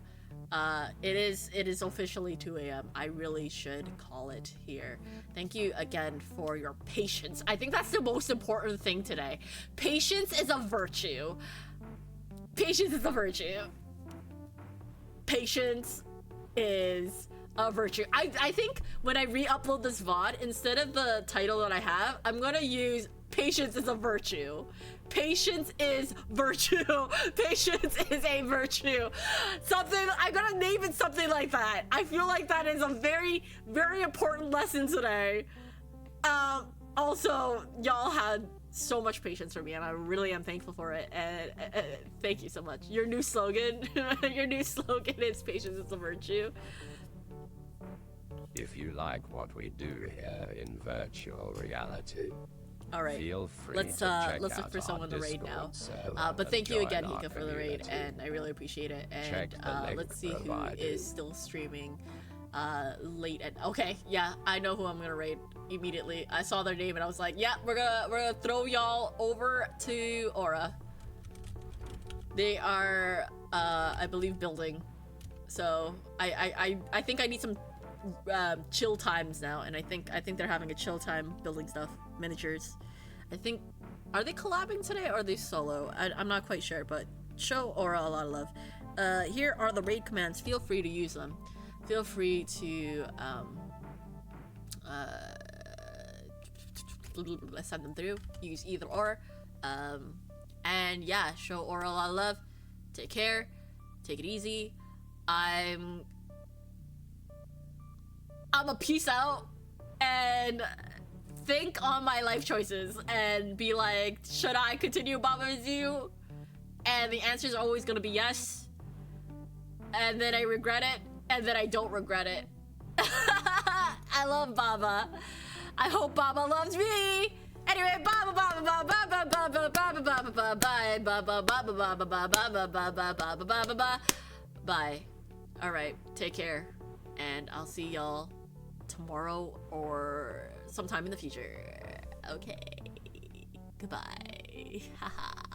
It is officially 2 a.m. I really should call it here. Thank you again for your patience. I think that's the most important thing today. Patience is a virtue. Patience is a virtue. Patience is a virtue. I think when I re-upload this VOD, instead of the title that I have, I'm gonna use patience is a virtue. Patience is virtue. Patience is a virtue. Something, I'm gonna name it something like that. I feel like that is a very, very important lesson today. Also, y'all had so much patience for me, and I really am thankful for it. And thank you so much. Your new slogan, is patience is a virtue. If you like what we do here in virtual reality, all right, feel free let's look for someone to raid now. But thank you again, Hika, for the raid, and I really appreciate it. And let's see who is still streaming. late at okay, yeah, I know who I'm gonna raid immediately. I saw their name and I was like, yeah, we're gonna throw y'all over to Aura. They are I believe building. So I think I need some chill times now, and I think they're having a chill time building stuff, miniatures. I think, are they collabing today or are they solo? I'm not quite sure, but show Aura a lot of love. Here are the raid commands. Feel free to use them. Feel free to send them through. Use either or. And yeah, show Aura a lot of love. Take care. Take it easy. I'm a peace out and think on my life choices and be like, should I continue bothering you? And the answer is always gonna be yes. And then I regret it, and then I don't regret it. I love Baba. I hope Baba loves me. Anyway, Baba Baba Baba Baba Baba Baba Baba Baba bye Baba Baba Baba Baba Baba Baba Baba bye. All right, take care, and I'll see y'all tomorrow or sometime in the future. Okay, goodbye. Haha.